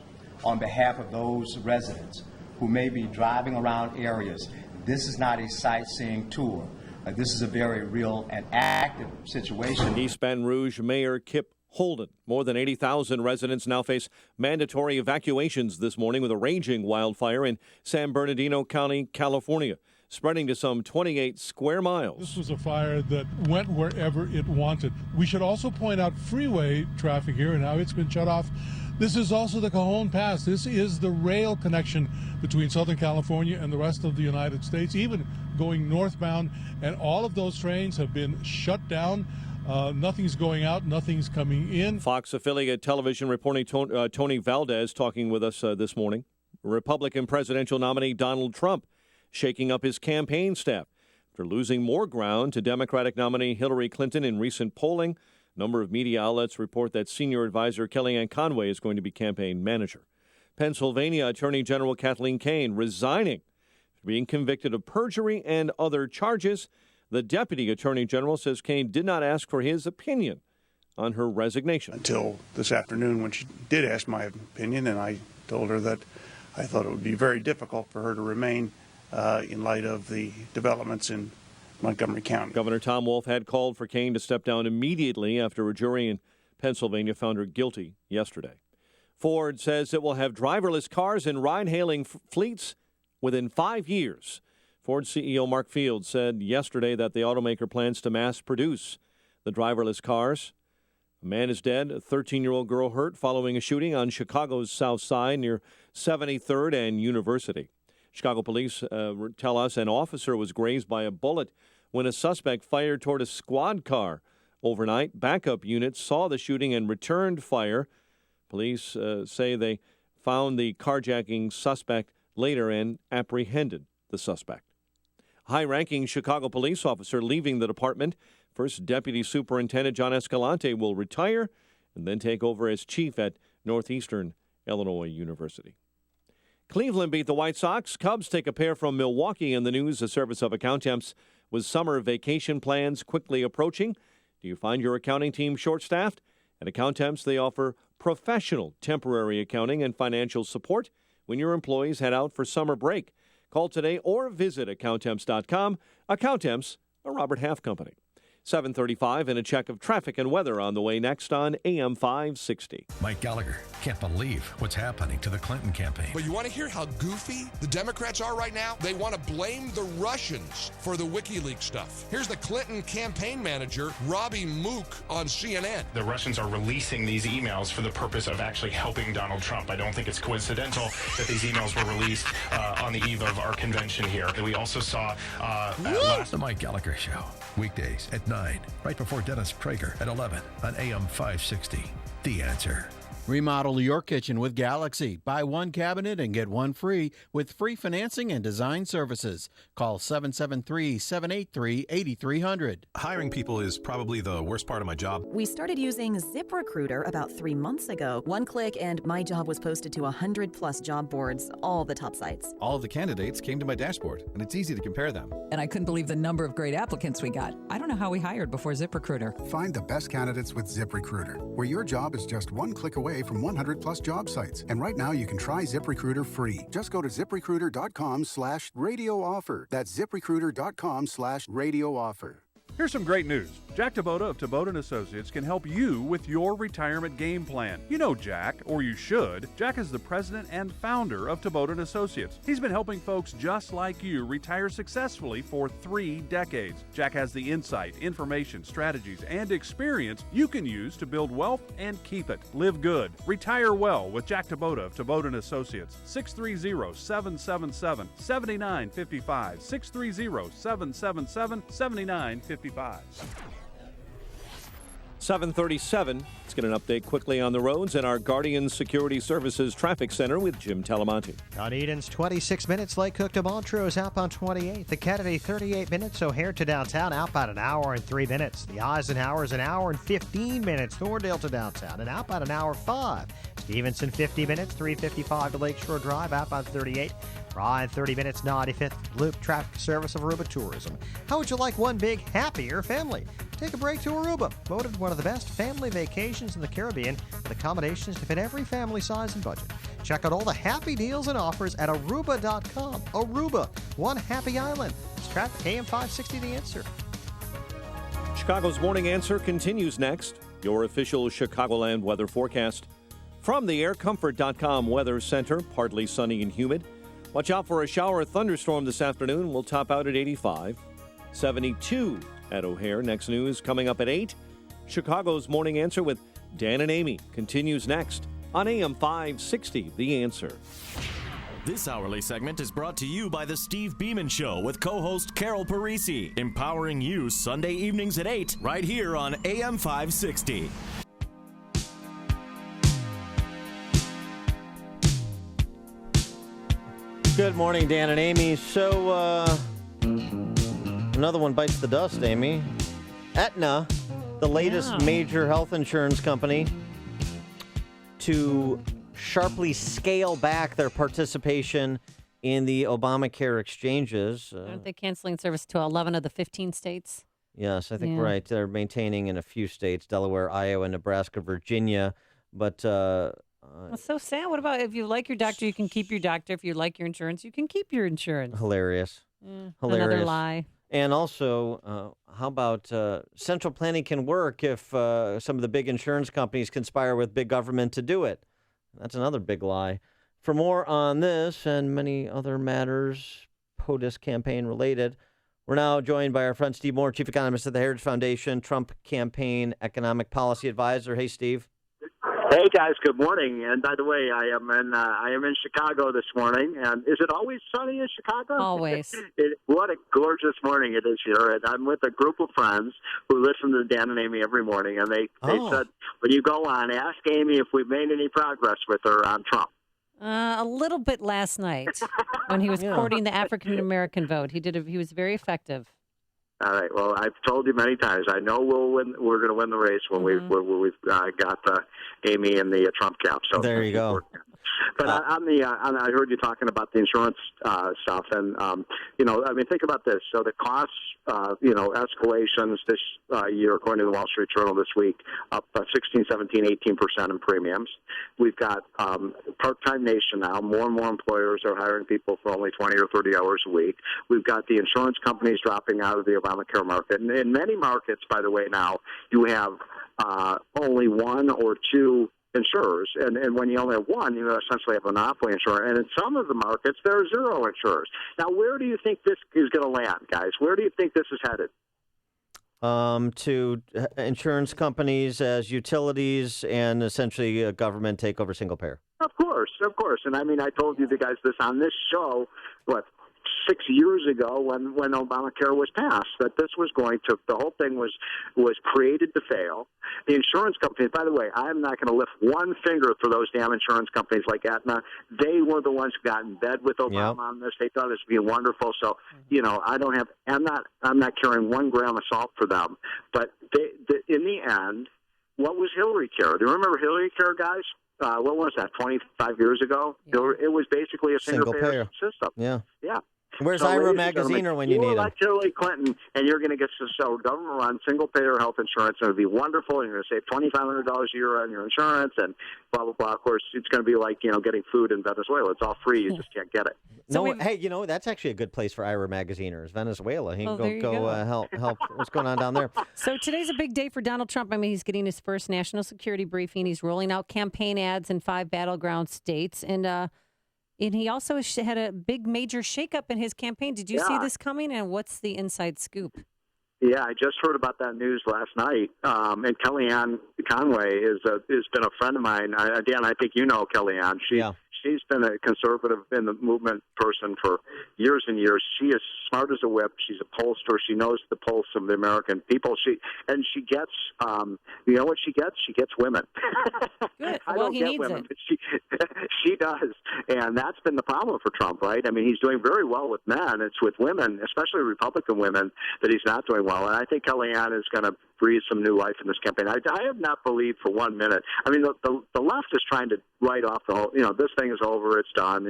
S20: on behalf of those residents who may be driving around areas. This is not a sightseeing tour. This is a very real and active situation.
S11: East Baton Rouge Mayor Kip Holden. More than 80,000 residents now face mandatory evacuations this morning with a raging wildfire in San Bernardino County, California, spreading to some 28 square miles.
S21: This was a fire that went wherever it wanted. We should also point out freeway traffic here and how it's been shut off. This is also the Cajon Pass. This is the rail connection between Southern California and the rest of the United States, even going northbound. And all of those trains have been shut down. Nothing's going out. Nothing's coming in.
S11: Fox affiliate television reporting Tony Valdez talking with us this morning. Republican presidential nominee Donald Trump shaking up his campaign staff after losing more ground to Democratic nominee Hillary Clinton in recent polling. A number of media outlets report that senior advisor Kellyanne Conway is going to be campaign manager. Pennsylvania Attorney General Kathleen Kane resigning after being convicted of perjury and other charges. The deputy attorney general says Kane did not ask for his opinion on her resignation.
S22: Until this afternoon when she did ask my opinion, and I told her that I thought it would be very difficult for her to remain in light of the developments in Montgomery County.
S11: Governor Tom Wolf had called for Kane to step down immediately after a jury in Pennsylvania found her guilty yesterday. Ford says it will have driverless cars and ride-hailing fleets within 5 years. Ford CEO Mark Fields said yesterday that the automaker plans to mass produce the driverless cars. A man is dead, a 13-year-old girl hurt following a shooting on Chicago's South Side near 73rd and University. Chicago police tell us an officer was grazed by a bullet when a suspect fired toward a squad car overnight. Backup units saw the shooting and returned fire. Police say they found the carjacking suspect later and apprehended the suspect. High-ranking Chicago police officer leaving the department. First Deputy Superintendent John Escalante will retire and then take over as chief at Northeastern Illinois University. Cleveland beat the White Sox. Cubs take a pair from Milwaukee in the news. The service of Accountemps with summer vacation plans quickly approaching. Do you find your accounting team short-staffed? At Accountemps, they offer professional temporary accounting and financial support when your employees head out for summer break. Call today or visit Accountemps.com. Accountemps, a Robert Half company. 7:35 and a check of traffic and weather on the way next on AM 560.
S1: Mike Gallagher can't believe what's happening to the Clinton campaign.
S23: But you want to hear how goofy the Democrats are right now? They want to blame the Russians for the WikiLeaks stuff. Here's the Clinton campaign manager, Robbie Mook, on CNN.
S24: The Russians are releasing these emails for the purpose of actually helping Donald Trump. I don't think it's coincidental that these emails were released on the eve of our convention here. We also saw
S1: The Mike Gallagher Show, weekdays at 9, right before Dennis Prager at 11 on AM 560. The Answer.
S25: Remodel your kitchen with Galaxy. Buy one cabinet and get one free with free financing and design services. Call 773-783-8300.
S26: Hiring people is probably the worst part of my job.
S27: We started using ZipRecruiter about 3 months ago. One click and my job was posted to 100+ job boards, all the top sites.
S26: All of the candidates came to my dashboard, and it's easy to compare them.
S28: And I couldn't believe the number of great applicants we got. I don't know how we hired before ZipRecruiter.
S29: Find the best candidates with ZipRecruiter, where your job is just one click away
S3: away from 100 plus job sites. And right now you can try ZipRecruiter free. Just go to ZipRecruiter.com/radio offer. That's ZipRecruiter.com/radio offer.
S5: Here's some great news. Jack Taboda of Taboda & Associates can help you with your retirement game plan. You know Jack, or you should. Jack is the president and founder of Taboda & Associates. He's been helping folks just like you retire successfully for 3 decades. Jack has the insight, information, strategies, and experience you can use to build wealth and keep it. Live good. Retire well with Jack Taboda of Taboda & Associates. 630-777-7955. 630-777-7955.
S11: 7:37. Let's get an update quickly on the roads at our Guardian Security Services Traffic Center with Jim Talamonte.
S10: On Eden's 26 minutes, Lake Cook to Montrose outbound 28. The Kennedy 38 minutes, O'Hare to downtown outbound an hour and 3 minutes. The Eisenhower is an hour and 15 minutes. Thorndale to downtown and outbound an hour 5. Stevenson 50 minutes, 3:55 to Lakeshore Drive outbound 38. Ryan 30 minutes, 95th Loop Traffic Service of Aruba Tourism. How would you like one big, happier family? Take a break to Aruba. Voted one of the best family vacations in the Caribbean with accommodations to fit every family size and budget. Check out all the happy deals and offers at Aruba.com. Aruba, one happy island. It's traffic AM 560 The Answer.
S11: Chicago's Morning Answer continues next. Your official Chicagoland weather forecast. From the AirComfort.com Weather Center, partly sunny and humid. Watch out for a shower or thunderstorm this afternoon. We'll top out at 85. 72 at O'Hare. Next news coming up at 8. Chicago's Morning Answer with Dan and Amy continues next on AM 560, The Answer.
S7: This hourly segment is brought to you by The Steve Beeman Show with co-host Carol Parisi, empowering you Sunday evenings at 8 right here on AM 560.
S2: Good morning, Dan and Amy. So, another one bites the dust, Amy. Aetna, the latest major health insurance company to sharply scale back their participation in the Obamacare exchanges.
S18: Aren't they canceling service to 11 of the 15 states?
S2: Yes, I think right. They're maintaining in a few states, Delaware, Iowa, Nebraska, Virginia. But
S18: that's so sad. What about if you like your doctor, you can keep your doctor. If you like your insurance, you can keep your insurance.
S2: Hilarious.
S18: Hilarious. Another lie.
S2: And also, how about central planning can work if some of the big insurance companies conspire with big government to do it? That's another big lie. For more on this and many other matters, POTUS campaign related, we're now joined by our friend Steve Moore, Chief Economist at the Heritage Foundation, Trump Campaign Economic Policy Advisor. Hey, Steve.
S8: Hey guys, good morning. And by the way, I am in Chicago this morning. And is it always sunny in Chicago?
S18: Always.
S8: What a gorgeous morning it is here. And I'm with a group of friends who listen to Dan and Amy every morning. And they said, when you go on, ask Amy if we've made any progress with her on Trump.
S18: A little bit last night when he was courting the African American vote. He was very effective.
S8: All right. Well, I've told you many times. I know we'll win. We're going to win the race when we've got Amy in the Trump camp. So
S2: there you go.
S8: But I heard you talking about the insurance stuff, and think about this. So the costs, escalations this year, according to the Wall Street Journal this week, up 16, 17, 18% in premiums. We've got part-time nation now. More and more employers are hiring people for only 20 or 30 hours a week. We've got the insurance companies dropping out of the Obamacare market, and in many markets, by the way, now you have only one or two insurers, and when you only have one, you essentially have a monopoly insurer. And in some of the markets, there are zero insurers. Now, where do you think this is going to land, guys? Where do you think this is headed?
S2: To insurance companies as utilities and essentially a government take over single payer.
S8: Of course. And I told you guys this on this show, 6 years ago when Obamacare was passed, that this was the whole thing was created to fail. The insurance companies, by the way, I'm not going to lift one finger for those damn insurance companies like Aetna. They were the ones who got in bed with Obama on this. They thought this would be wonderful. So, I'm not carrying 1 gram of salt for them. But in the end, what was Hillary Care? Do you remember Hillary Care, guys? What was that, 25 years ago? Yeah. It was basically a single payer system.
S2: Yeah. Where's
S8: So,
S2: Ira
S8: ladies and gentlemen,
S2: Magaziner when you need him?
S8: elect Hillary Clinton, and you're going to get some government-run single-payer health insurance. It'll be wonderful. You're going to save $2,500 a year on your insurance, and blah blah blah. Of course, it's going to be like getting food in Venezuela. It's all free. You just can't get it.
S2: No, hey, that's actually a good place for Ira Magaziner is Venezuela. He can go help. What's going on down there?
S18: So today's a big day for Donald Trump. I mean, he's getting his first national security briefing. He's rolling out campaign ads in 5 battleground states, and he also had a big major shakeup in his campaign. Did you see this coming? And what's the inside scoop?
S8: Yeah, I just heard about that news last night. And Kellyanne Conway has been a friend of mine. Dan, I think you know Kellyanne. She's been a conservative in the movement person for years and years. She is smart as a whip. She's a pollster. She knows the pulse of the American people. She gets, you know what she gets? She gets women.
S18: Good.
S8: I
S18: well,
S8: don't
S18: he
S8: get
S18: needs
S8: women,
S18: it.
S8: but she does. And that's been the problem for Trump, right? I mean, he's doing very well with men. It's with women, especially Republican women, that he's not doing well. And I think Kellyanne is going to breathe some new life in this campaign. I have not believed for 1 minute. I mean, the left is trying to write off the whole, this thing is over, it's done,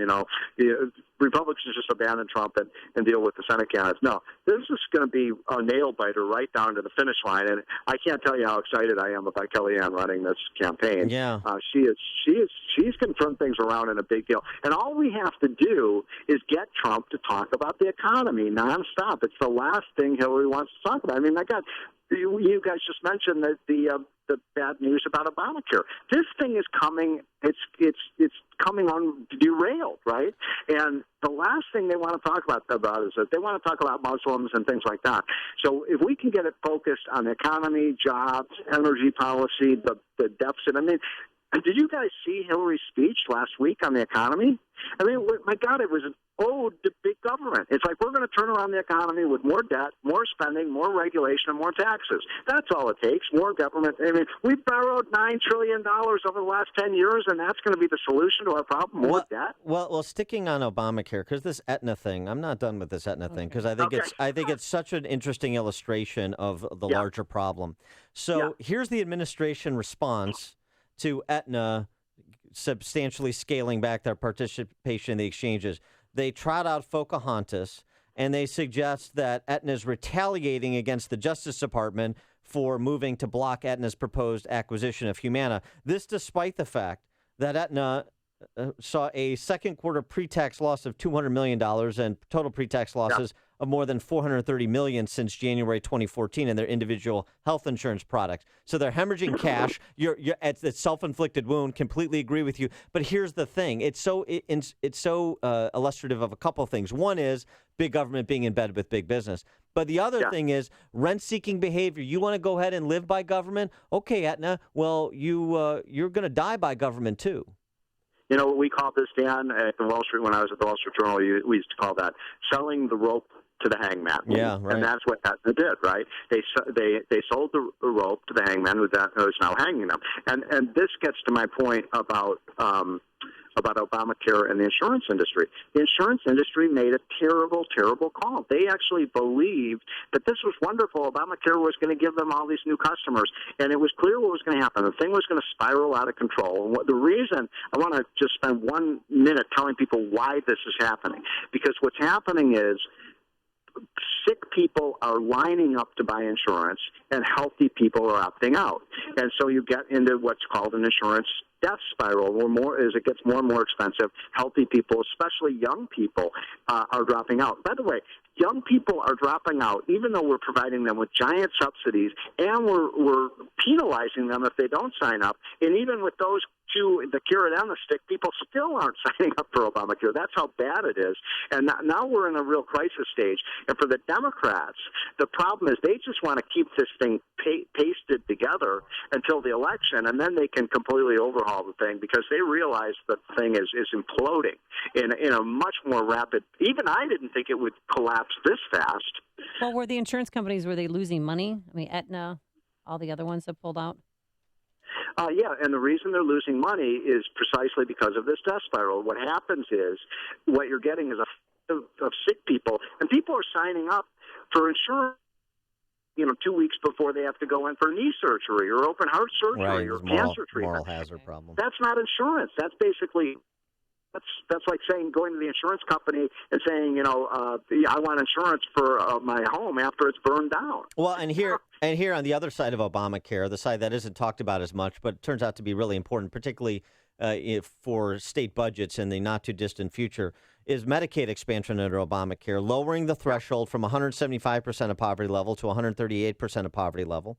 S8: Republicans just abandon Trump and deal with the Senate candidates. No, this is going to be a nail-biter right down to the finish line, and I can't tell you how excited I am about Kellyanne running this campaign.
S2: Yeah.
S8: She's going to turn things around in a big deal. And all we have to do is get Trump to talk about the economy nonstop. It's the last thing Hillary wants to talk about. I mean, my God, you guys just mentioned that the bad news about Obamacare. This thing is coming. It's coming on derailed, right? And the last thing they want to talk about is that they want to talk about Muslims and things like that. So if we can get it focused on the economy, jobs, energy policy, the deficit. I mean, did you guys see Hillary's speech last week on the economy? I mean, my God, it was an ode to big government. It's like we're going to turn around the economy with more debt, more spending, more regulation, and more taxes. That's all it takes, more government. I mean, we've borrowed $9 trillion over the last 10 years, and that's going to be the solution to our problem, more debt?
S2: Well, sticking on Obamacare, because this Aetna thing, I'm not done with this Aetna thing, because I think it's such an interesting illustration of the larger problem. So here's the administration response to Aetna substantially scaling back their participation in the exchanges. They trot out Pocahontas, and they suggest that Aetna is retaliating against the Justice Department for moving to block Aetna's proposed acquisition of Humana. This despite the fact that Aetna saw a second quarter pre-tax loss of $200 million and total pre-tax losses of more than $430 million since January 2014 in their individual health insurance products. So they're hemorrhaging cash. It's a self-inflicted wound. Completely agree with you. But here's the thing. It's so illustrative of a couple of things. One is big government being in bed with big business. But the other thing is rent-seeking behavior. You want to go ahead and live by government? Okay, Aetna. Well, you're going to die by government too.
S8: You know what we called this, Dan, at the Wall Street, when I was at the Wall Street Journal, we used to call that selling the rope to the hangman.
S2: Yeah, right.
S8: And that's what Aetna did, right? They sold the rope to the hangman who's now hanging them. And this gets to my point about Obamacare and the insurance industry. The insurance industry made a terrible, terrible call. They actually believed that this was wonderful. Obamacare was going to give them all these new customers, and it was clear what was going to happen. The thing was going to spiral out of control. And the reason I want to just spend 1 minute telling people why this is happening, because what's happening is sick people are lining up to buy insurance, and healthy people are opting out. And so you get into what's called an insurance death spiral, where as it gets more and more expensive, healthy people, especially young people, are dropping out. By the way, young people are dropping out, even though we're providing them with giant subsidies, and we're penalizing them if they don't sign up. And even with those two, the carrot and the stick, people still aren't signing up for Obamacare. That's how bad it is. And now we're in a real crisis stage. And for the Democrats, the problem is they just want to keep this thing pasted together until the election, and then they can completely overhaul the thing, because they realize that the thing is imploding in a much more rapid. Even I didn't think it would collapse this fast.
S18: Well, were the insurance companies, were they losing money? I mean, Aetna, all the other ones that pulled out?
S8: Yeah, and the reason they're losing money is precisely because of this death spiral. What happens is what you're getting is of sick people, and people are signing up for insurance 2 weeks before they have to go in for knee surgery or open heart surgery or cancer treatment.
S2: Moral hazard problem.
S8: That's not insurance. That's basically That's like saying going to the insurance company and saying, I want insurance for my home after it's burned down.
S2: Well, and here on the other side of Obamacare, the side that isn't talked about as much, but it turns out to be really important, particularly for state budgets in the not too distant future, is Medicaid expansion under Obamacare, lowering the threshold from 175% of poverty level to 138% of poverty level.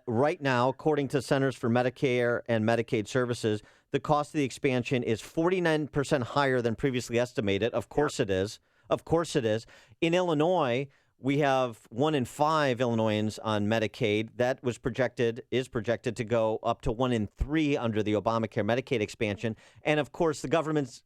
S2: Right now, according to Centers for Medicare and Medicaid Services, the cost of the expansion is 49% higher than previously estimated. Of course it is. Of course it is. In Illinois, we have 1 in 5 Illinoisans on Medicaid. That is projected to go up to 1 in 3 under the Obamacare Medicaid expansion. And of course, the government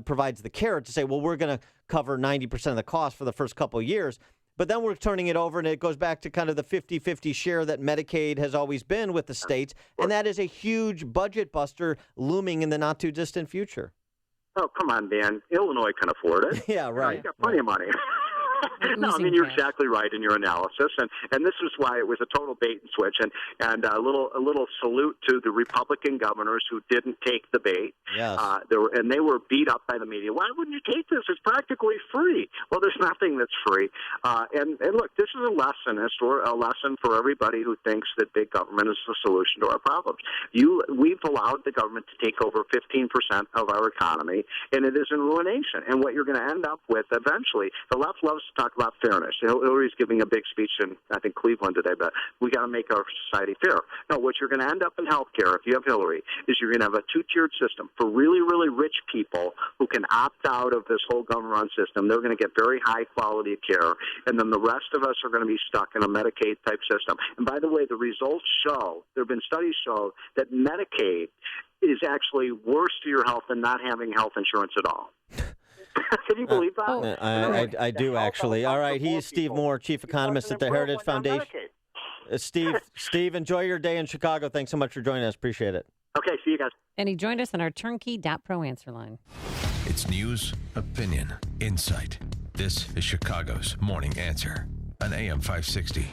S2: provides the carrot to say, well, we're going to cover 90% of the cost for the first couple of years. But then we're turning it over, and it goes back to kind of the 50-50 share that Medicaid has always been with the states, and that is a huge budget buster looming in the not-too-distant future.
S8: Oh, come on, Dan. Illinois can afford it.
S2: Yeah, right.
S8: You got plenty of money. No, I mean, you're exactly right in your analysis, and this is why it was a total bait and switch, and a little salute to the Republican governors who didn't take the bait.
S2: Yes.
S8: They were beat up by the media. Why wouldn't you take this? It's practically free. Well, there's nothing that's free. And look, this is a lesson for everybody who thinks that big government is the solution to our problems. We've allowed the government to take over 15% of our economy, and it is in ruination. And what you're going to end up with eventually, the left loves to talk about fairness. Hillary's giving a big speech in, I think, Cleveland today, but we got to make our society fair. No, what you're going to end up in healthcare, if you have Hillary, is you're going to have a two-tiered system for really, really rich people who can opt out of this whole government-run system. They're going to get very high quality of care, and then the rest of us are going to be stuck in a Medicaid-type system. And by the way, the results show, there have been studies show that Medicaid is actually worse to your health than not having health insurance at all. Can you believe that?
S2: I do, actually. All right, he's Steve Moore, Chief Economist at the Heritage Foundation. Steve, enjoy your day in Chicago. Thanks so much for joining us. Appreciate it.
S8: Okay, see you guys.
S18: And he joined us on our turnkey.pro answer line.
S1: It's news, opinion, insight. This is Chicago's Morning Answer on AM 560.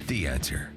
S1: The Answer.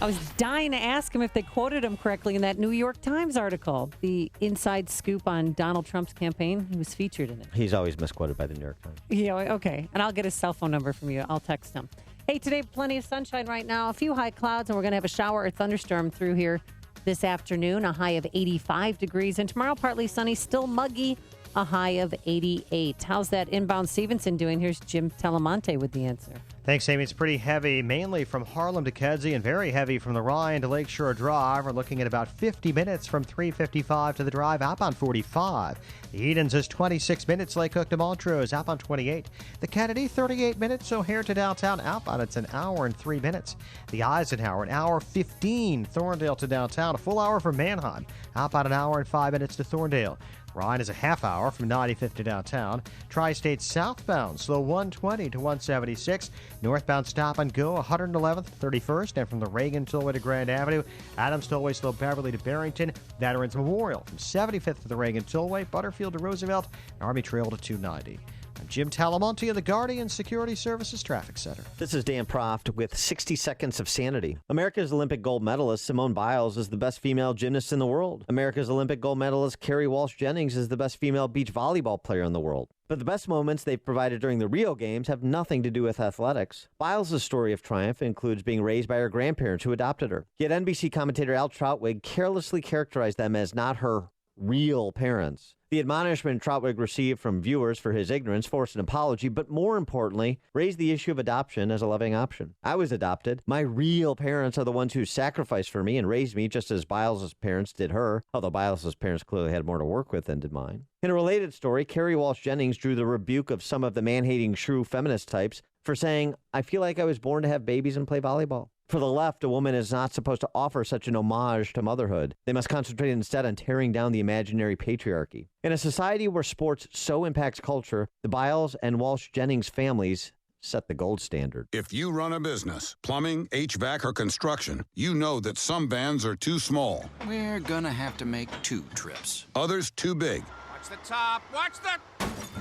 S18: I was dying to ask him if they quoted him correctly in that New York Times article, the inside scoop on Donald Trump's campaign. He was featured in it.
S2: He's always misquoted by the New York Times.
S18: Yeah, okay. And I'll get his cell phone number from you. I'll text him. Hey, today, plenty of sunshine right now. A few high clouds, and we're going to have a shower or thunderstorm through here this afternoon, a high of 85 degrees. And tomorrow, partly sunny, still muggy, a high of 88. How's that inbound Stevenson doing? Here's Jim Talamonte with the answer.
S10: Thanks, Amy. It's pretty heavy, mainly from Harlem to Kedzie, and very heavy from the Ryan to Lakeshore Drive. We're looking at about 50 minutes from 355 to the drive, outbound 45. The Edens is 26 minutes, Lake Cook to Montrose, outbound 28. The Kennedy, 38 minutes, O'Hare to downtown, outbound it's an hour and 3 minutes. The Eisenhower, an hour 15, Thorndale to downtown, a full hour from Mannheim, outbound an hour and 5 minutes to Thorndale. Ryan is a half hour from 95th to downtown. Tri-State southbound, slow 120 to 176. Northbound stop and go 111th to 31st. And from the Reagan Tollway to Grand Avenue, Adams Tollway, slow Beverly to Barrington. Veterans Memorial from 75th to the Reagan Tollway, Butterfield to Roosevelt, Army Trail to 290. I'm Jim Talamonte of the Guardian Security Services Traffic Center.
S2: This is Dan Proft with 60 Seconds of Sanity. America's Olympic gold medalist Simone Biles is the best female gymnast in the world. America's Olympic gold medalist Kerry Walsh Jennings is the best female beach volleyball player in the world. But the best moments they've provided during the Rio Games have nothing to do with athletics. Biles' story of triumph includes being raised by her grandparents who adopted her. Yet NBC commentator Al Trautwig carelessly characterized them as not her real parents. The admonishment Trautwig received from viewers for his ignorance forced an apology, but more importantly, raised the issue of adoption as a loving option. I was adopted. My real parents are the ones who sacrificed for me and raised me just as Biles' parents did her, although Biles' parents clearly had more to work with than did mine. In a related story, Kerry Walsh Jennings drew the rebuke of some of the man-hating shrew feminist types for saying, "I feel like I was born to have babies and play volleyball." For the left, a woman is not supposed to offer such an homage to motherhood. They must concentrate instead on tearing down the imaginary patriarchy. In a society where sports so impacts culture, the Biles and Walsh Jennings families set the gold standard.
S4: If you run a business, plumbing, HVAC, or construction, you know that some vans are too small.
S19: We're gonna have to make 2 trips.
S4: Others too big.
S6: Watch the top. Watch the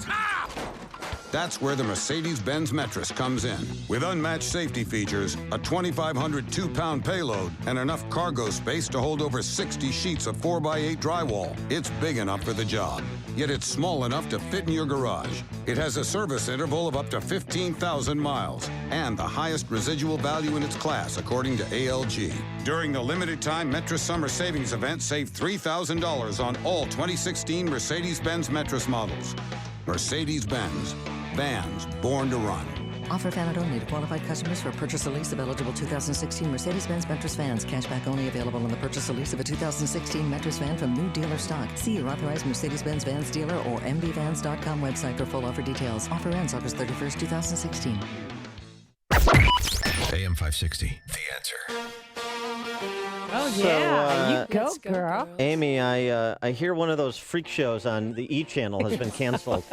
S6: top.
S4: That's where the Mercedes-Benz Metris comes in. With unmatched safety features, a 2,500 2-pound payload, and enough cargo space to hold over 60 sheets of 4x8 drywall. It's big enough for the job, yet it's small enough to fit in your garage. It has a service interval of up to 15,000 miles and the highest residual value in its class, according to ALG. During the limited-time Metris Summer Savings Event, save $3,000 on all 2016 Mercedes-Benz Metris models. Mercedes-Benz. Vans born to run.
S9: Offer valid only to qualified customers for purchase or lease of eligible 2016 Mercedes-Benz Metris vans. Cashback only available on the purchase or lease of a 2016 Metris van from new dealer stock. See your authorized Mercedes-Benz Vans dealer or mbvans.com website for full offer details. Offer ends August 31st, 2016.
S1: AM 560, The Answer.
S18: Oh,
S2: So,
S18: yeah. You go, girl.
S2: Amy, I hear one of those freak shows on the E! channel has been canceled.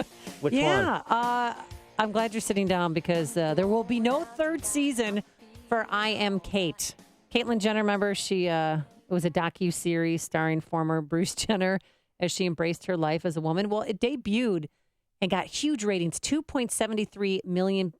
S2: Which one?
S18: Yeah. I'm glad you're sitting down because there will be no third season for I Am Kate. Caitlyn Jenner, remember, it was a docu-series starring former Bruce Jenner as she embraced her life as a woman. Well, it debuted and got huge ratings. 2.73 million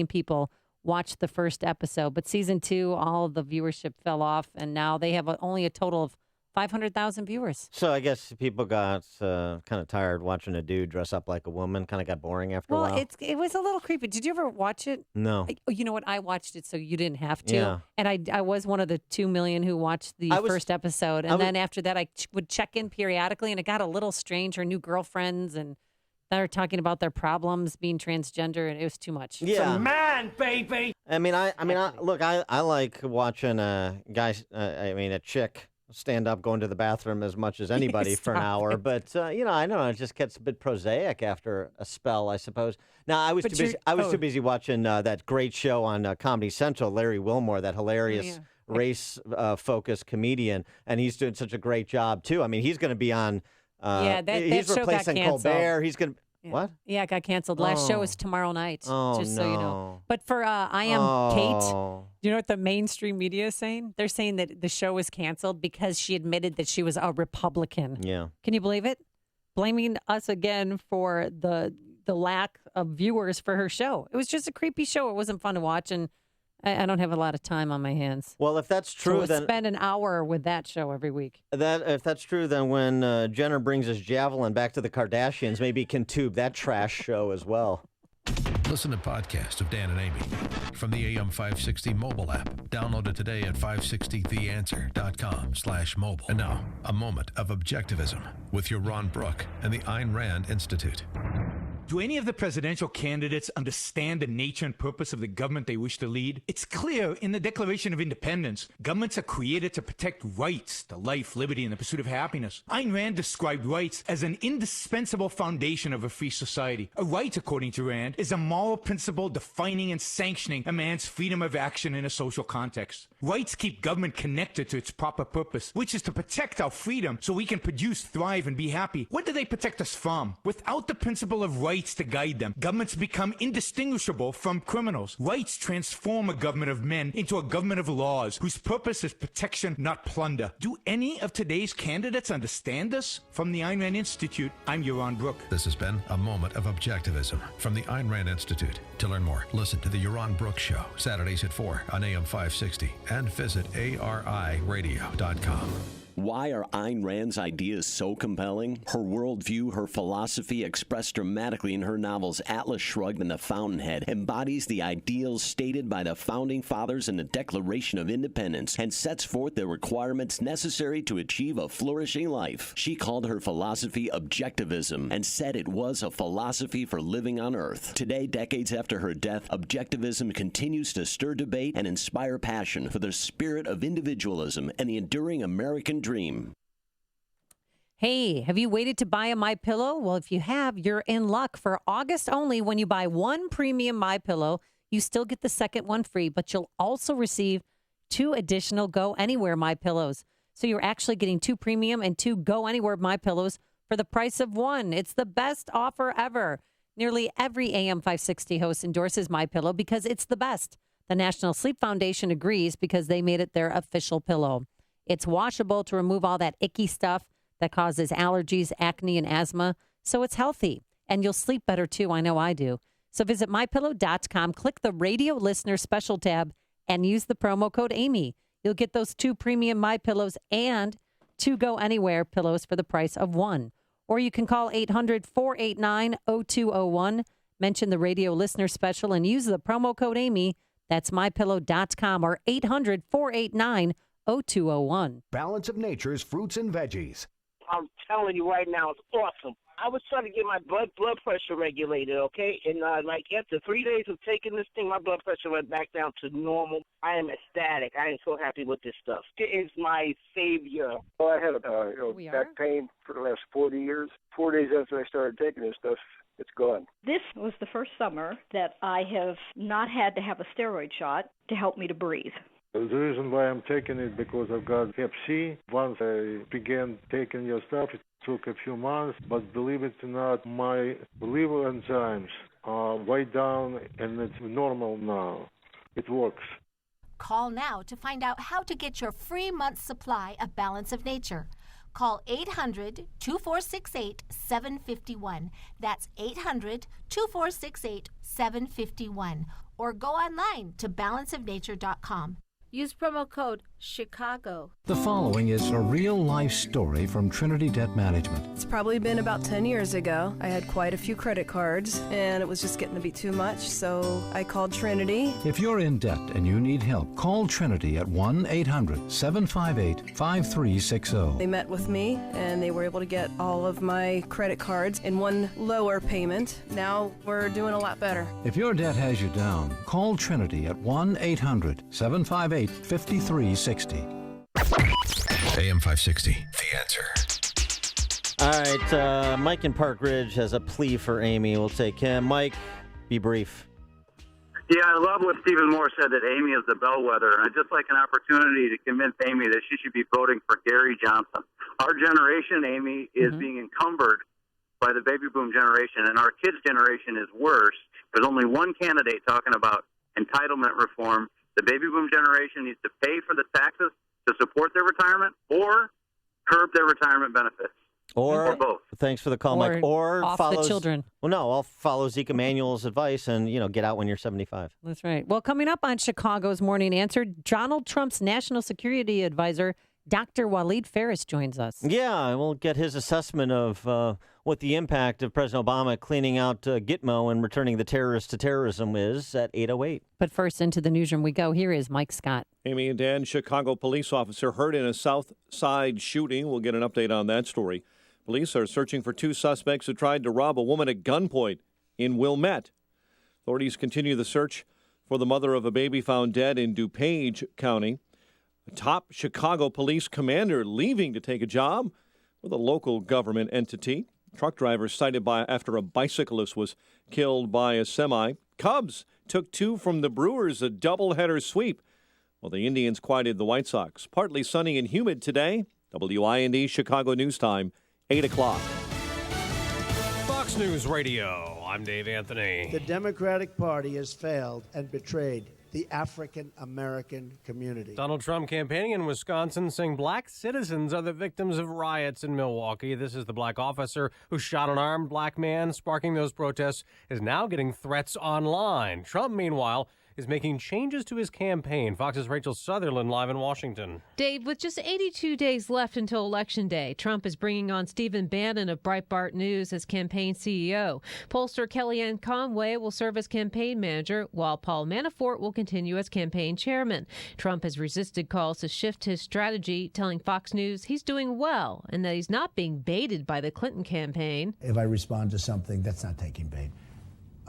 S18: people watched the first episode. But season 2, all of the viewership fell off, and now they have only a total of 500,000 viewers.
S2: So I guess people got kind of tired watching a dude dress up like a woman. Kind of got boring after a while.
S18: Well, it was a little creepy. Did you ever watch it?
S2: No.
S18: You know what? I watched it so you didn't have to.
S2: Yeah.
S18: And I was one of the 2 million who watched the first episode. And then after that, I would check in periodically, and it got a little strange. Her new girlfriends, and they were talking about their problems being transgender, and it was too much.
S2: Yeah.
S28: Man, baby.
S2: I mean, I like watching a chick stand up going to the bathroom as much as anybody for an hour. But, I don't know. It just gets a bit prosaic after a spell, I suppose. Now, I was too busy watching that great show on Comedy Central, Larry Wilmore, that hilarious race-focused comedian. And he's doing such a great job, too. I mean, he's going to be on...
S18: that
S2: he's
S18: show got
S2: replacing
S18: canceled.
S2: Colbert. He's going to...
S18: Yeah.
S2: What?
S18: Yeah, it got canceled. Last show is tomorrow night, just so you know.
S2: no.
S18: But for I Am Kate, do you know what the mainstream media is saying? They're saying that the show was canceled because she admitted that she was a Republican.
S2: Yeah.
S18: Can you believe it? Blaming us again for the lack of viewers for her show. It was just a creepy show. It wasn't fun to watch, and I don't have a lot of time on my hands.
S2: Well, if that's true,
S18: so
S2: then
S18: spend an hour with that show every week.
S2: if that's true, then when Jenner brings his javelin back to the Kardashians, maybe he can tube that trash show as well.
S1: Listen to podcasts of Dan and Amy from the AM 560 mobile app. Download it today at 560theanswer.com/mobile. And now, a moment of objectivism with your Ron Brook and the Ayn Rand Institute.
S12: Do any of the presidential candidates understand the nature and purpose of the government they wish to lead? It's clear in the Declaration of Independence, governments are created to protect rights to life, liberty, and the pursuit of happiness. Ayn Rand described rights as an indispensable foundation of a free society. A right, according to Rand, is a moral principle defining and sanctioning a man's freedom of action in a social context. Rights keep government connected to its proper purpose, which is to protect our freedom so we can produce, thrive, and be happy. What do they protect us from? Without the principle of rights to guide them, governments become indistinguishable from criminals. Rights transform a government of men into a government of laws whose purpose is protection, not plunder. Do any of today's candidates understand this? From the Ayn Rand Institute, I'm Yaron Brook.
S1: This has been a moment of objectivism from the Ayn Rand Institute. To learn more, listen to the Yaron Brook Show, Saturdays at 4 on AM 560, and visit ariradio.com.
S13: Why are Ayn Rand's ideas so compelling? Her worldview, her philosophy, expressed dramatically in her novels Atlas Shrugged and The Fountainhead, embodies the ideals stated by the Founding Fathers in the Declaration of Independence and sets forth the requirements necessary to achieve a flourishing life. She called her philosophy objectivism and said it was a philosophy for living on Earth. Today, decades after her death, objectivism continues to stir debate and inspire passion for the spirit of individualism and the enduring American dream.
S18: Hey, have you waited to buy a MyPillow? Well, if you have, you're in luck. For August only, when you buy one premium MyPillow, you still get the second one free, but you'll also receive 2 additional Go Anywhere MyPillows. So you're actually getting 2 premium and 2 Go Anywhere MyPillows for the price of 1. It's the best offer ever. Nearly every AM 560 host endorses MyPillow because it's the best. The National Sleep Foundation agrees because they made it their official pillow. It's washable to remove all that icky stuff that causes allergies, acne, and asthma, so it's healthy. And you'll sleep better, too. I know I do. So visit MyPillow.com, click the radio listener special tab, and use the promo code Amy. You'll get those 2 premium MyPillows and 2 Go Anywhere pillows for the price of 1. Or you can call 800-489-0201, mention the radio listener special, and use the promo code Amy. That's MyPillow.com or 800-489-0201.
S14: Balance of Nature's fruits and veggies.
S15: I'm telling you right now, it's awesome. I was trying to get my blood pressure regulated, okay? And like after 3 days of taking this thing, my blood pressure went back down to normal. I am ecstatic. I am so happy with this stuff. It is my savior.
S16: Well, I had back pain for the last 40 years. 4 days after I started taking this stuff, it's gone.
S17: This was the first summer that I have not had to have a steroid shot to help me to breathe.
S20: The reason why I'm taking it because I've got Hep C. Once I began taking your stuff, it took a few months, but believe it or not, my liver enzymes are way down and it's normal now. It works.
S21: Call now to find out how to get your free month's supply of Balance of Nature. Call 800-2468-751. That's 800-2468-751. Or go online to balanceofnature.com.
S22: Use promo code CHICAGO.
S14: The following is a real-life story from Trinity Debt Management.
S23: It's probably been about 10 years ago. I had quite a few credit cards, and it was just getting to be too much, so I called Trinity.
S14: If you're in debt and you need help, call Trinity at 1-800-758-5360.
S23: They met with me, and they were able to get all of my credit cards in one lower payment. Now we're doing a lot better.
S14: If your debt has you down, call Trinity at 1-800-758-5360.
S1: AM 560, The Answer.
S2: All right, Mike in Park Ridge has a plea for Amy. We'll take him. Mike, be brief.
S29: Yeah, I love what Stephen Moore said, that Amy is the bellwether. And I'd just like an opportunity to convince Amy that she should be voting for Gary Johnson. Our generation, Amy, is being encumbered by the baby boom generation, and our kids' generation is worse. There's only one candidate talking about entitlement reform. The baby boom generation needs to pay for the taxes to support their retirement or curb their retirement benefits. Or both.
S2: Thanks for the call, Mike. Or
S18: off
S2: follows,
S18: the children.
S2: Well, no, I'll follow Zeke Emanuel's advice and, get out when you're 75.
S18: That's right. Well, coming up on Chicago's Morning Answer, Donald Trump's national security advisor, Dr. Waleed Phares, joins us.
S2: Yeah, and we'll get his assessment of what the impact of President Obama cleaning out Gitmo and returning the terrorists to terrorism is at 8:08.
S18: But first, into the newsroom we go. Here is Mike Scott.
S11: Amy and Dan, Chicago police officer hurt in a South Side shooting. We'll get an update on that story. Police are searching for 2 suspects who tried to rob a woman at gunpoint in Wilmette. Authorities continue the search for the mother of a baby found dead in DuPage County. A top Chicago police commander leaving to take a job with a local government entity. Truck driver cited after a bicyclist was killed by a semi. Cubs took 2 from the Brewers, a doubleheader sweep, while the Indians quieted the White Sox. Partly sunny and humid today. WIND Chicago News Time, 8 o'clock.
S30: Fox News Radio, I'm Dave Anthony.
S28: The Democratic Party has failed and betrayed the African-American community.
S30: Donald Trump campaigning in Wisconsin saying black citizens are the victims of riots in Milwaukee. This is the black officer who shot an armed black man, sparking those protests, is now getting threats online. Trump, meanwhile, is making changes to his campaign. Fox's Rachel Sutherland live in Washington.
S31: Dave, with just 82 days left until Election Day, Trump is bringing on Stephen Bannon of Breitbart News as campaign CEO. Pollster Kellyanne Conway will serve as campaign manager, while Paul Manafort will continue as campaign chairman. Trump has resisted calls to shift his strategy, telling Fox News he's doing well and that he's not being baited by the Clinton campaign.
S32: If I respond to something, that's not taking bait.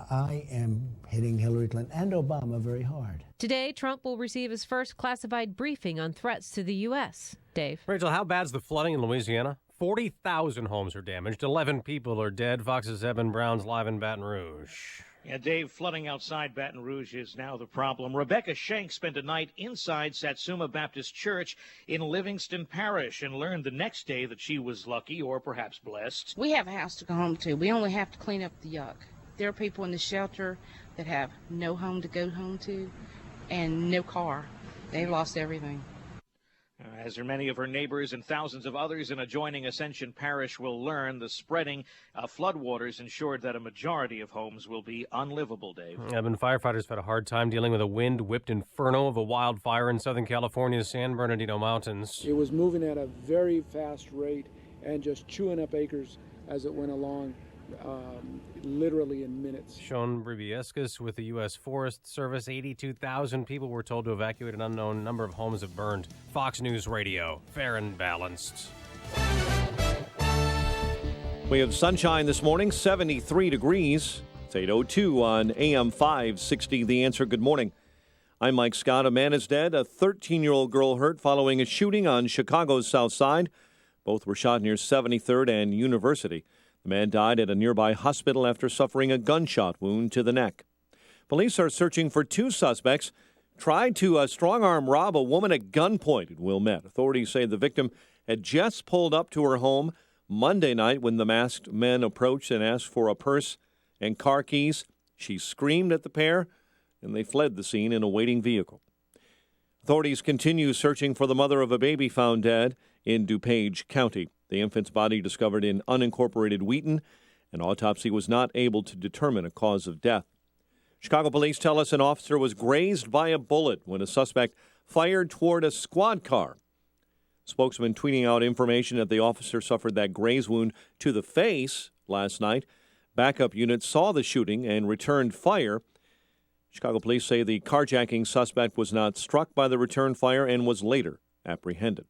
S32: I am hitting Hillary Clinton and Obama very hard.
S31: Today, Trump will receive his first classified briefing on threats to the U.S. Dave.
S30: Rachel, how bad's the flooding in Louisiana? 40,000 homes are damaged. 11 people are dead. Fox's Evan Brown's live in Baton Rouge.
S33: Yeah, Dave, flooding outside Baton Rouge is now the problem. Rebecca Shank spent a night inside Satsuma Baptist Church in Livingston Parish and learned the next day that she was lucky or perhaps blessed.
S34: We have a house to go home to. We only have to clean up the yuck. There are people in the shelter that have no home to go home to and no car. They've lost everything.
S33: As many of her neighbors and thousands of others in adjoining Ascension Parish will learn, the spreading of floodwaters ensured that a majority of homes will be unlivable, Dave.
S30: Urban firefighters have had a hard time dealing with a wind-whipped inferno of a wildfire in Southern California's San Bernardino Mountains.
S3: It was moving at a very fast rate and just chewing up acres as it went along, literally in minutes.
S30: Sean Bribiescus with the U.S. Forest Service. 82,000 people were told to evacuate. An unknown number of homes have burned. Fox News Radio, fair and balanced.
S11: We have sunshine this morning, 73 degrees. It's 8:02 on AM 560. The Answer. Good morning. I'm Mike Scott. A man is dead. A 13-year-old girl hurt following a shooting on Chicago's South Side. Both were shot near 73rd and University. The man died at a nearby hospital after suffering a gunshot wound to the neck. Police are searching for two suspects. Tried to strong-arm rob a woman at gunpoint in Wilmette. Authorities say the victim had just pulled up to her home Monday night when the masked men approached and asked for a purse and car keys. She screamed at the pair, and they fled the scene in a waiting vehicle. Authorities continue searching for the mother of a baby found dead in DuPage County. The infant's body discovered in unincorporated Wheaton. An autopsy was not able to determine a cause of death. Chicago police tell us an officer was grazed by a bullet when a suspect fired toward a squad car. Spokesman tweeting out information that the officer suffered that graze wound to the face last night. Backup units saw the shooting and returned fire. Chicago police say the carjacking suspect was not struck by the return fire and was later apprehended.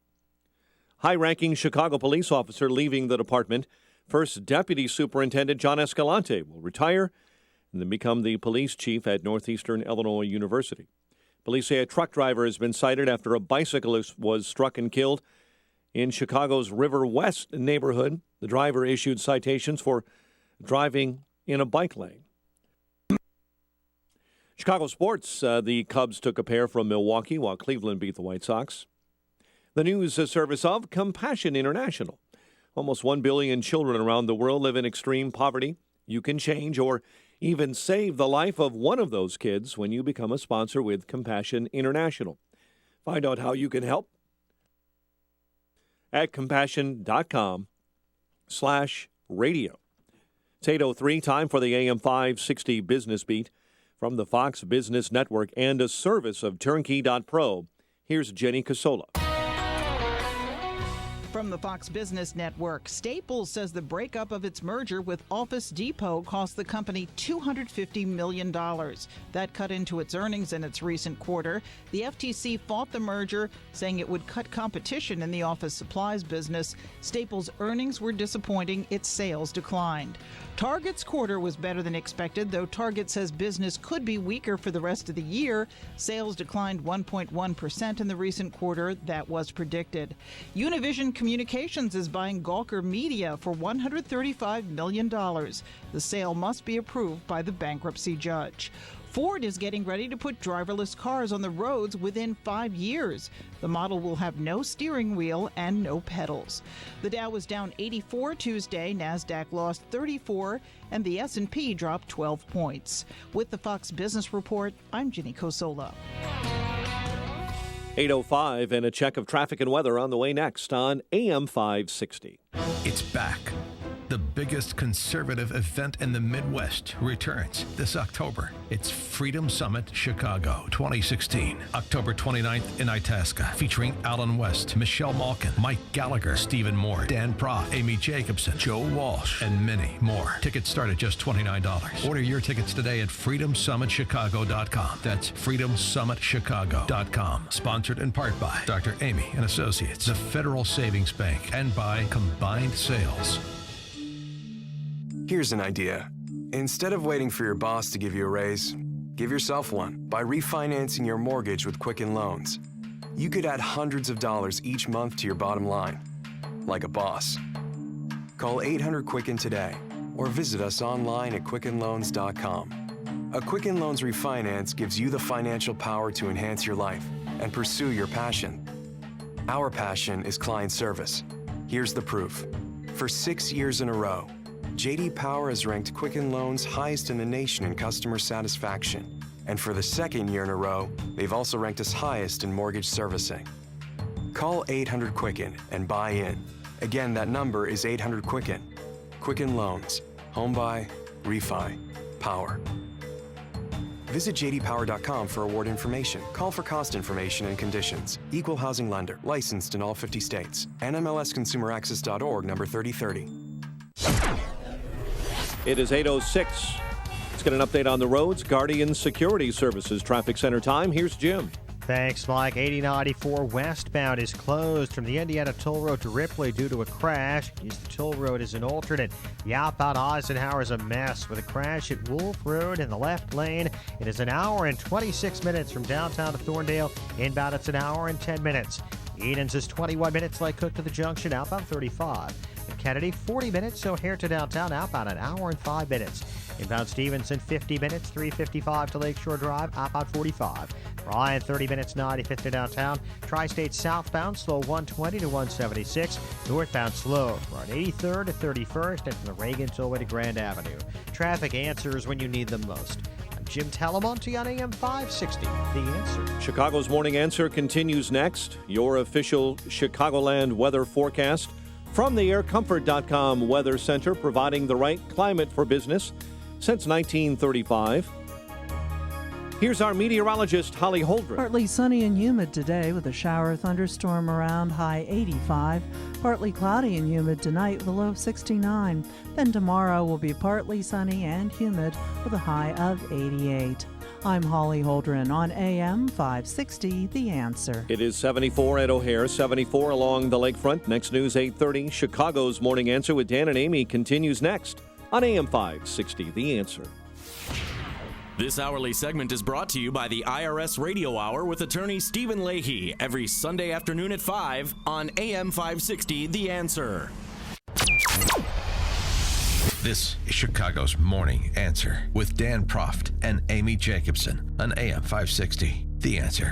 S11: High-ranking Chicago police officer leaving the department. First Deputy Superintendent John Escalante will retire and then become the police chief at Northeastern Illinois University. Police say a truck driver has been cited after a bicyclist was struck and killed in Chicago's River West neighborhood. The driver issued citations for driving in a bike lane. Chicago sports, the Cubs took a pair from Milwaukee while Cleveland beat the White Sox. The news service of Compassion International. Almost 1 billion children around the world live in extreme poverty. You can change or even save the life of one of those kids when you become a sponsor with Compassion International. Find out how you can help at compassion.com/radio. It's 8:03, time for the AM 560 Business Beat from the Fox Business Network and a service of Turnkey.pro. Here's Jenny Casola.
S4: From the Fox Business Network, Staples says the breakup of its merger with Office Depot cost the company $250 million. That cut into its earnings in its recent quarter. The FTC fought the merger, saying it would cut competition in the office supplies business. Staples' earnings were disappointing. Its sales declined. Target's quarter was better than expected, though Target says business could be weaker for the rest of the year. Sales declined 1.1% in the recent quarter. That was predicted. Univision Communications is buying Gawker Media for $135 million. The sale must be approved by the bankruptcy judge. Ford is getting ready to put driverless cars on the roads within 5 years. The model will have no steering wheel and no pedals. The Dow was down 84 Tuesday, NASDAQ lost 34, and the S&P dropped 12 points. With the Fox Business Report, I'm Jenny Cosola.
S11: 8:05 and a check of traffic and weather on the way next on AM 560.
S1: It's back. The biggest conservative event in the Midwest returns this October. It's Freedom Summit Chicago 2016, October 29th in Itasca, featuring Alan West, Michelle Malkin, Mike Gallagher, Stephen Moore, Dan Proth, Amy Jacobson, Joe Walsh, and many more. Tickets start at just $29. Order your tickets today at freedomsummitchicago.com. That's freedomsummitchicago.com. Sponsored in part by Dr. Amy and Associates, the Federal Savings Bank, and by Combined Sales.
S5: Here's an idea. Instead of waiting for your boss to give you a raise, give yourself one by refinancing your mortgage with Quicken Loans. You could add hundreds of dollars each month to your bottom line, like a boss. Call 800-QUICKEN today or visit us online at QuickenLoans.com. A Quicken Loans refinance gives you the financial power to enhance your life and pursue your passion. Our passion is client service. Here's the proof. For 6 years in a row, J.D. Power has ranked Quicken Loans highest in the nation in customer satisfaction. And for the second year in a row, they've also ranked us highest in mortgage servicing. Call 800-QUICKEN and buy in. Again, that number is 800-QUICKEN. Quicken Loans. Home buy, refi, power. Visit jdpower.com for award information. Call for cost information and conditions. Equal housing lender. Licensed in all 50 states. NMLSConsumerAccess.org, number 3030.
S11: It is 8:06. Let's get an update on the roads. Guardian Security Services Traffic Center time. Here's Jim.
S6: Thanks, Mike. 8094 westbound is closed from the Indiana Toll Road to Ripley due to a crash. Use the toll road as an alternate. The outbound Eisenhower is a mess with a crash at Wolf Road in the left lane. It is an hour and 26 minutes from downtown to Thorndale. Inbound, it's an hour and 10 minutes. Edens is 21 minutes like Cook to the Junction, outbound 35. And Kennedy, 40 minutes, O'Hare to downtown, outbound an hour and 5 minutes. Inbound Stevenson, 50 minutes, 355 to Lakeshore Drive, outbound 45. Bryan, 30 minutes, 95th to downtown. Tri-State southbound, slow 120 to 176. Northbound slow from 83rd to 31st and from the Reagan Tollway to Grand Avenue. Traffic answers when you need them most. I'm Jim Talamonte on AM 560, The Answer.
S11: Chicago's Morning Answer continues next. Your official Chicagoland weather forecast from the aircomfort.com Weather Center, providing the right climate for business since 1935. Here's our meteorologist, Holly Holdren.
S7: Partly sunny and humid today with a shower or thunderstorm around, high 85. Partly cloudy and humid tonight with a low 69. Then tomorrow will be partly sunny and humid with a high of 88. I'm Holly Holdren on AM 560, The Answer.
S11: It is 74 at O'Hare, 74 along the lakefront. Next news, 8:30. Chicago's Morning Answer with Dan and Amy continues next on AM 560, The Answer.
S8: This hourly segment is brought to you by the IRS Radio Hour with attorney Stephen Leahy every Sunday afternoon at 5 on AM 560, The Answer.
S1: This is Chicago's Morning Answer with Dan Proft and Amy Jacobson on AM 560, The Answer.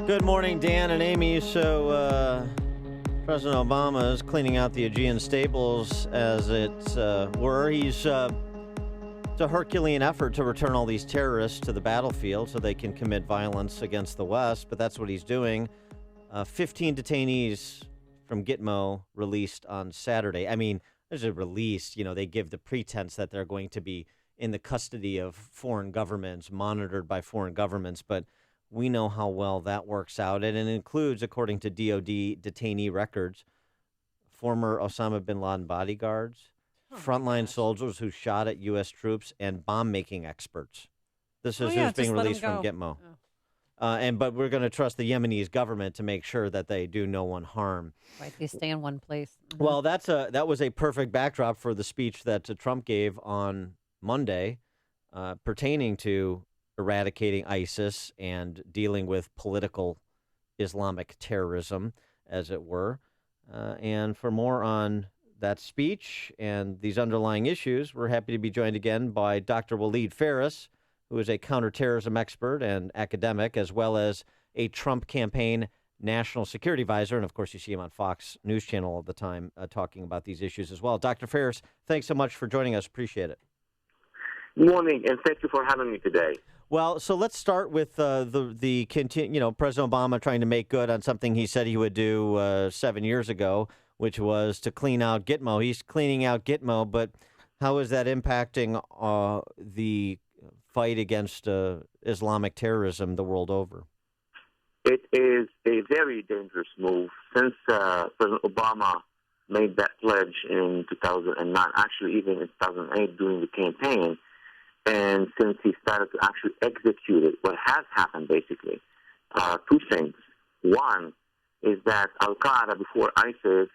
S2: Good morning, Dan and Amy. So, President Obama is cleaning out the Aegean Stables, as it were. It's a Herculean effort to return all these terrorists to the battlefield so they can commit violence against the West, but that's what he's doing. 15 detainees from Gitmo released on Saturday. I mean, there's a release, they give the pretense that they're going to be in the custody of foreign governments, monitored by foreign governments, but we know how well that works out. And it includes, according to DOD detainee records, former Osama bin Laden bodyguards, frontline soldiers who shot at U.S. troops, and bomb-making experts. This is who's being released from Gitmo. But we're going to trust the Yemenis government to make sure that they do no one harm.
S18: Right, they stay in one place. Mm-hmm.
S2: Well, that was a perfect backdrop for the speech that Trump gave on Monday pertaining to eradicating ISIS and dealing with political Islamic terrorism, as it were. And for more on that speech and these underlying issues, we're happy to be joined again by Dr. Waleed Phares, who is a counterterrorism expert and academic, as well as a Trump campaign national security advisor. And, of course, you see him on Fox News Channel all the time talking about these issues as well. Dr. Phares, thanks so much for joining us. Appreciate it.
S9: Good morning, and thank you for having me today.
S2: Well, so let's start with the President Obama trying to make good on something he said he would do 7 years ago, which was to clean out Gitmo. He's cleaning out Gitmo, but how is that impacting the fight against Islamic terrorism the world over?
S9: It is a very dangerous move. Since President Obama made that pledge in 2009, actually even in 2008 during the campaign, and since he started to actually execute it, what has happened basically, two things. One is that Al-Qaeda, before ISIS,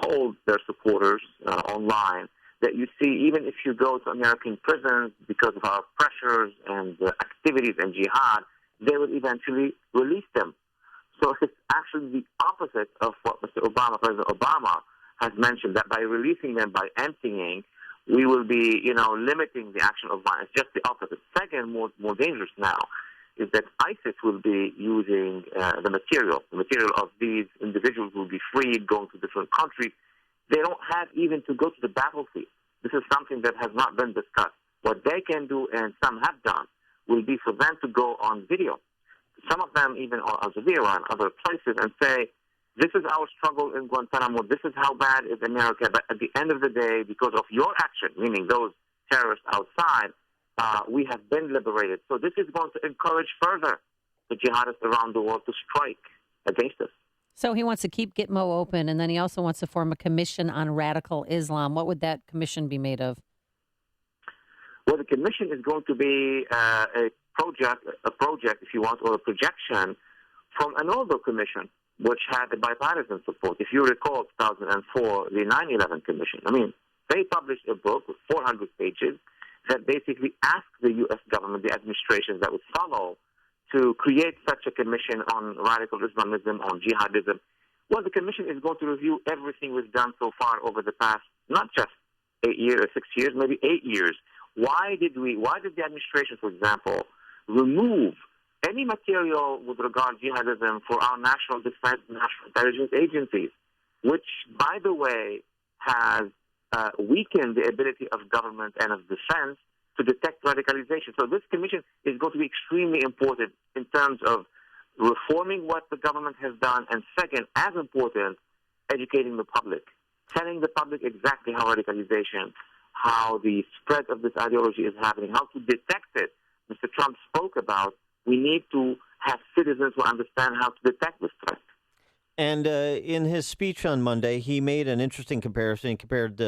S9: told their supporters online that you see, even if you go to American prisons because of our pressures and activities and jihad, they will eventually release them. So it's actually the opposite of what President Obama has mentioned, that by releasing them, by emptying, we will be, limiting the action of violence. Just the opposite. Second, more dangerous now, is that ISIS will be using the material of these individuals will be freed, going to different countries. They don't have even to go to the battlefield. This is something that has not been discussed. What they can do, and some have done, will be for them to go on video. Some of them even on Al Jazeera and other places and say, this is our struggle in Guantanamo, this is how bad is America, but at the end of the day, because of your action, meaning those terrorists outside, we have been liberated. So this is going to encourage further the jihadists around the world to strike against us.
S18: So he wants to keep Gitmo open, and then he also wants to form a commission on radical Islam. What would that commission be made of?
S9: Well, the commission is going to be a project, if you want, or a projection from an older commission, which had the bipartisan support. If you recall, 2004, the 9/11 Commission. I mean, they published a book with 400 pages that basically asked the U.S. government, the administrations that would follow, to create such a commission on radical Islamism, on jihadism. Well, the commission is going to review everything we've done so far over the past, not just 8 years or 6 years, maybe 8 years. Why did the administration, for example, remove any material with regard to jihadism for our national defense, national intelligence agencies, which, by the way, has weakened the ability of government and of defense to detect radicalization. So this commission is going to be extremely important in terms of reforming what the government has done, and second, as important, educating the public, telling the public exactly how radicalization, how the spread of this ideology is happening, how to detect it. Mr. Trump spoke about we need to have citizens who understand how to detect this threat.
S2: And in his speech on Monday, he made an interesting comparison. He compared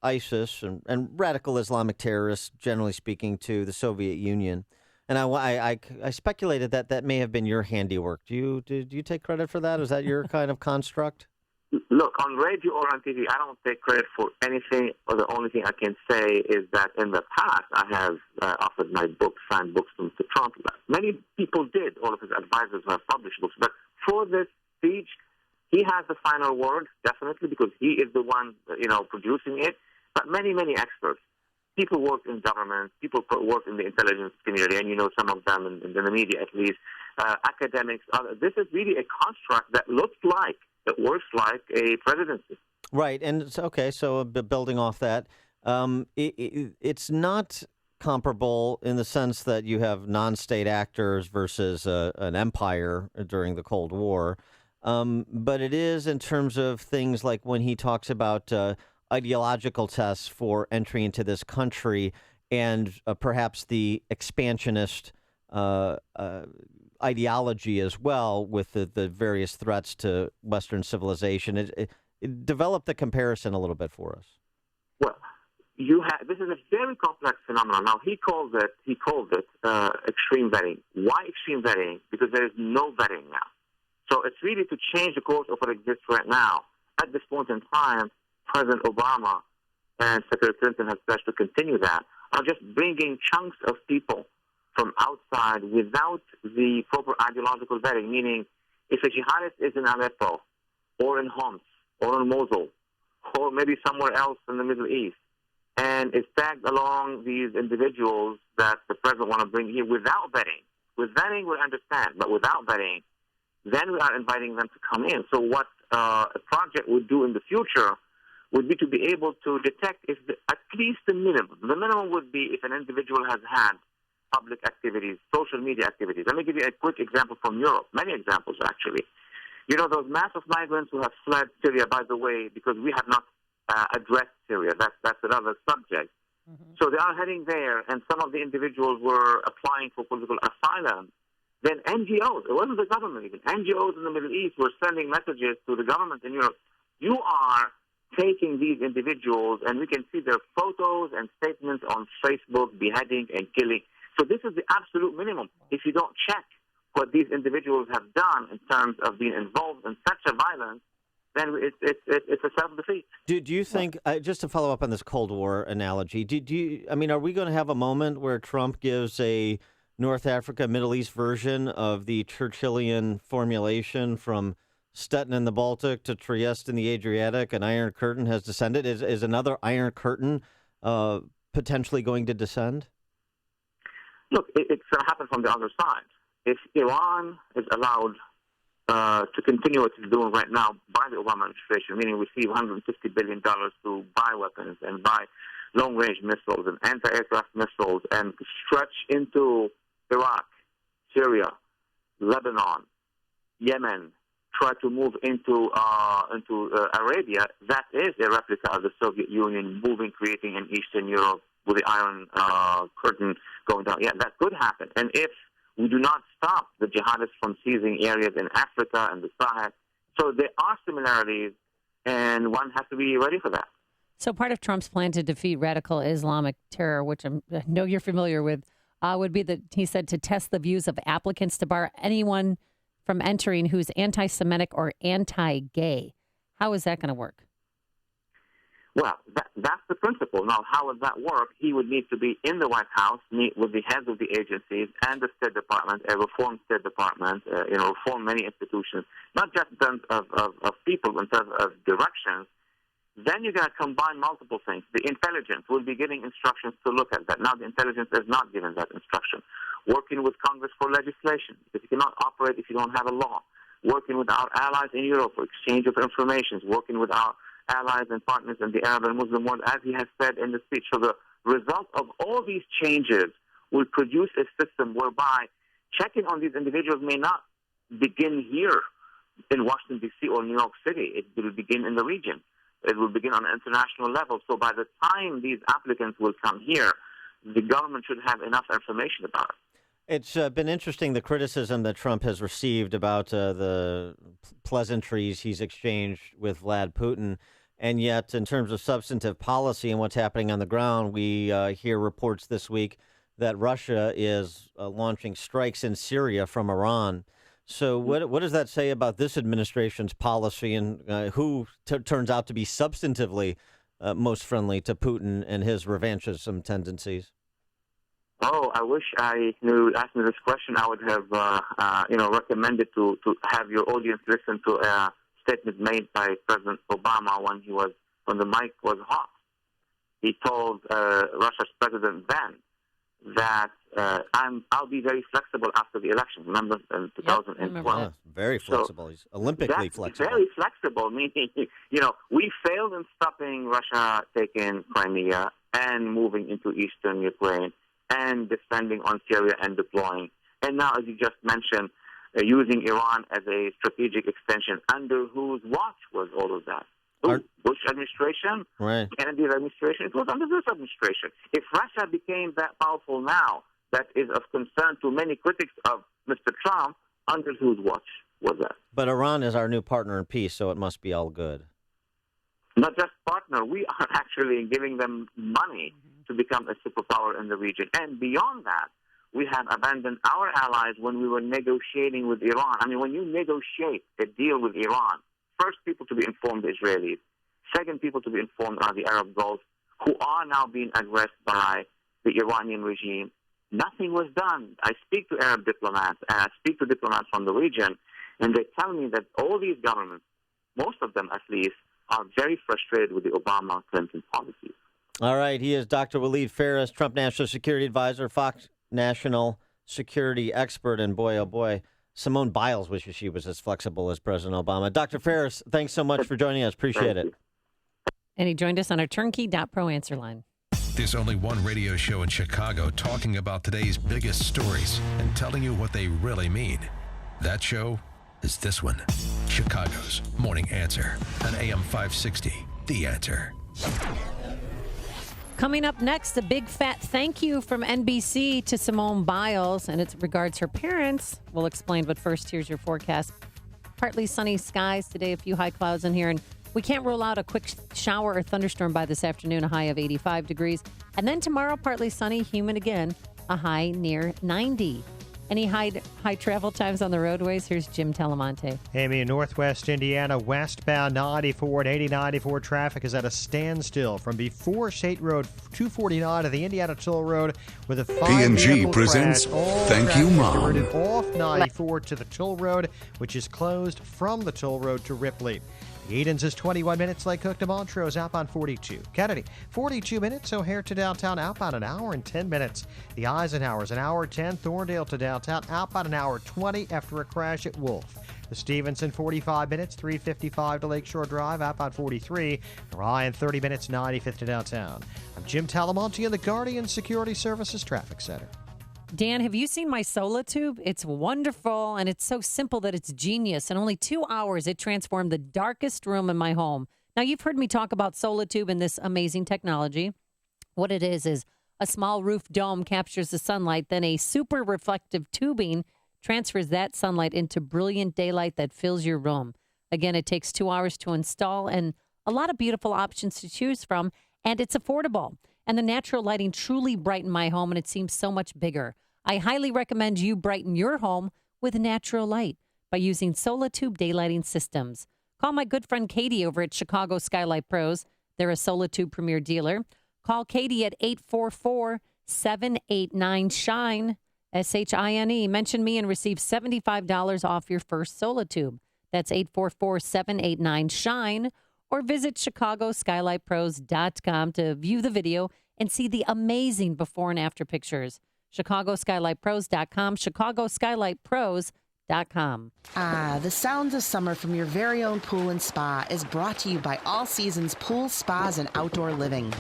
S2: ISIS and radical Islamic terrorists, generally speaking, to the Soviet Union. And I speculated that may have been your handiwork. Did you take credit for that? Is that your kind of construct?
S9: Look, on radio or on TV, I don't take credit for anything. Or the only thing I can say is that in the past, I have offered my books, signed books to Mr. Trump. Many people did. All of his advisors have published books. But for this speech, he has the final word, definitely, because he is the one, producing it. But many, many experts, people work in government, people work in the intelligence community, and you know some of them in the media at least, academics. This is really a construct that looks like, it works like a presidency.
S2: Right, and so building off that, it's not comparable in the sense that you have non-state actors versus an empire during the Cold War. But it is in terms of things like when he talks about ideological tests for entry into this country and perhaps the expansionist ideology as well with the various threats to Western civilization. It develop the comparison a little bit for us.
S9: Well, this is a very complex phenomenon. Now, he called it extreme vetting. Why extreme vetting? Because there is no vetting now. So it's really to change the course of what exists right now. At this point in time, President Obama and Secretary Clinton have pledged to continue that, are just bringing chunks of people from outside without the proper ideological vetting, meaning if a jihadist is in Aleppo or in Homs or in Mosul or maybe somewhere else in the Middle East and is tagged along these individuals that the president want to bring here without vetting. With vetting, we understand, but without vetting, then we are inviting them to come in. So what a project would do in the future would be to be able to detect at least the minimum. The minimum would be if an individual has had public activities, social media activities. Let me give you a quick example from Europe, many examples actually. You know, those massive migrants who have fled Syria, by the way, because we have not addressed Syria. That's another subject. Mm-hmm. So they are heading there, and some of the individuals were applying for political asylum. Then NGOs, it wasn't the government even, NGOs in the Middle East were sending messages to the government in Europe. You are taking these individuals, and we can see their photos and statements on Facebook, beheading and killing. So this is the absolute minimum. If you don't check what these individuals have done in terms of being involved in such a violence, then it's a self-defeat.
S2: Do you think, just to follow up on this Cold War analogy, are we going to have a moment where Trump gives a North Africa, Middle East version of the Churchillian formulation from Stettin in the Baltic to Trieste in the Adriatic? An Iron Curtain has descended. Is another Iron Curtain potentially going to descend?
S9: Look, it's going to happen from the other side. If Iran is allowed to continue what it's doing right now by the Obama administration, meaning receive $150 billion to buy weapons and buy long-range missiles and anti-aircraft missiles and stretch into Iraq, Syria, Lebanon, Yemen, try to move into Arabia, that is a replica of the Soviet Union moving, creating in Eastern Europe with the Iron Curtain going down. Yeah, that could happen. And if we do not stop the jihadists from seizing areas in Africa and the Sahel, so there are similarities, and one has to be ready for that.
S18: So part of Trump's plan to defeat radical Islamic terror, which I know you're familiar with, would be that he said to test the views of applicants to bar anyone from entering who's anti-Semitic or anti-gay. How is that going to work?
S9: Well, that's the principle. Now, how would that work? He would need to be in the White House, meet with the heads of the agencies and the State Department, a reformed State Department, reform many institutions, not just in terms of people, in terms of directions. Then you're going to combine multiple things. The intelligence will be giving instructions to look at that. Now the intelligence is not given that instruction. Working with Congress for legislation, because you cannot operate if you don't have a law. Working with our allies in Europe for exchange of information. Working with our allies and partners in the Arab and Muslim world, as he has said in the speech. So the result of all these changes will produce a system whereby checking on these individuals may not begin here in Washington, D.C. or New York City. It will begin in the region. It will begin on an international level. So by the time these applicants will come here, the government should have enough information about it.
S2: It's been interesting, the criticism that Trump has received about the pleasantries he's exchanged with Vlad Putin. And yet, in terms of substantive policy and what's happening on the ground, we hear reports this week that Russia is launching strikes in Syria from Iran. So what does that say about this administration's policy and who turns out to be substantively most friendly to Putin and his revanchism tendencies?
S9: Oh, I wish I knew. Asked me this question, I would have, recommended to have your audience listen to a statement made by President Obama when the mic was hot. He told Russia's president then that I'll be very flexible after the election. Remember in 2012?
S2: Yeah, very flexible.
S9: So
S2: he's Olympically flexible.
S9: Very flexible, meaning, we failed in stopping Russia taking Crimea and moving into eastern Ukraine and defending on Syria and deploying. And now, as you just mentioned, using Iran as a strategic extension. Under whose watch was all of that? Bush administration?
S2: Right.
S9: Kennedy's administration? It was under this administration. If Russia became that powerful now, that is of concern to many critics of Mr. Trump, under whose watch was that?
S2: But Iran is our new partner in peace, so it must be all good.
S9: Not just partner, we are actually giving them money to become a superpower in the region. And beyond that, we have abandoned our allies when we were negotiating with Iran. I mean, when you negotiate a deal with Iran, first people to be informed, the Israelis. Second people to be informed are the Arab Gulf, who are now being aggressed by the Iranian regime. Nothing was done. I speak to Arab diplomats, and I speak to diplomats from the region, and they tell me that all these governments, most of them at least, are very frustrated with the Obama-Clinton policies.
S2: All right. He is Dr. Waleed Phares, Trump National Security Advisor, Fox National Security Expert, and boy, oh boy, Simone Biles wishes she was as flexible as President Obama. Dr. Phares, thanks so much for joining us. Appreciate it.
S18: And he joined us on our Turnkey.pro answer line.
S1: There's only one radio show in Chicago talking about today's biggest stories and telling you what they really mean. That show is this one, Chicago's Morning Answer on AM 560, The Answer.
S18: Coming up next, a big fat thank you from NBC to Simone Biles, and it regards her parents. We'll explain, but first, here's your forecast. Partly sunny skies today, a few high clouds in here, and we can't rule out a quick shower or thunderstorm by this afternoon, a high of 85 degrees. And then tomorrow, partly sunny, humid again, a high near 90. Any high travel times on the roadways? Here's Jim Telemonte.
S6: Amy, in northwest Indiana, westbound 94 and 80-94 traffic is at a standstill from before State Road 249 to the Indiana Toll Road with a
S10: P&G presents Thank You, Mom.
S6: Off 94 to the Toll Road, which is closed from the Toll Road to Ripley. Edens is 21 minutes. Lake Cook to Montrose outbound 42. Kennedy, 42 minutes. O'Hare to downtown outbound an hour and 10 minutes. The Eisenhower's an hour 10. Thorndale to downtown outbound an hour 20 after a crash at Wolf. The Stevenson, 45 minutes, 355 to Lakeshore Drive, outbound 43. Ryan, 30 minutes, 95th to downtown. I'm Jim Talamonte in the Guardian Security Services Traffic Center.
S18: Dan, have you seen my Solatube? It's wonderful, and it's so simple that it's genius. In only 2 hours, it transformed the darkest room in my home. Now, you've heard me talk about Solatube and this amazing technology. What it is a small roof dome captures the sunlight, then a super reflective tubing transfers that sunlight into brilliant daylight that fills your room. Again, it takes 2 hours to install and a lot of beautiful options to choose from, and it's affordable. And the natural lighting truly brightened my home, and it seems so much bigger. I highly recommend you brighten your home with natural light by using Solatube daylighting systems. Call my good friend Katie over at Chicago Skylight Pros. They're a Solatube premier dealer. Call Katie at 844-789-SHINE. SHINE. Mention me and receive $75 off your first Solatube. That's 844-789-SHINE. Or visit ChicagoSkylightPros.com to view the video and see the amazing before and after pictures. ChicagoSkylightPros.com, ChicagoSkylightPros.com.
S12: The sounds of summer from your very own pool and spa is brought to you by All Seasons Pools, Spas, and Outdoor Living.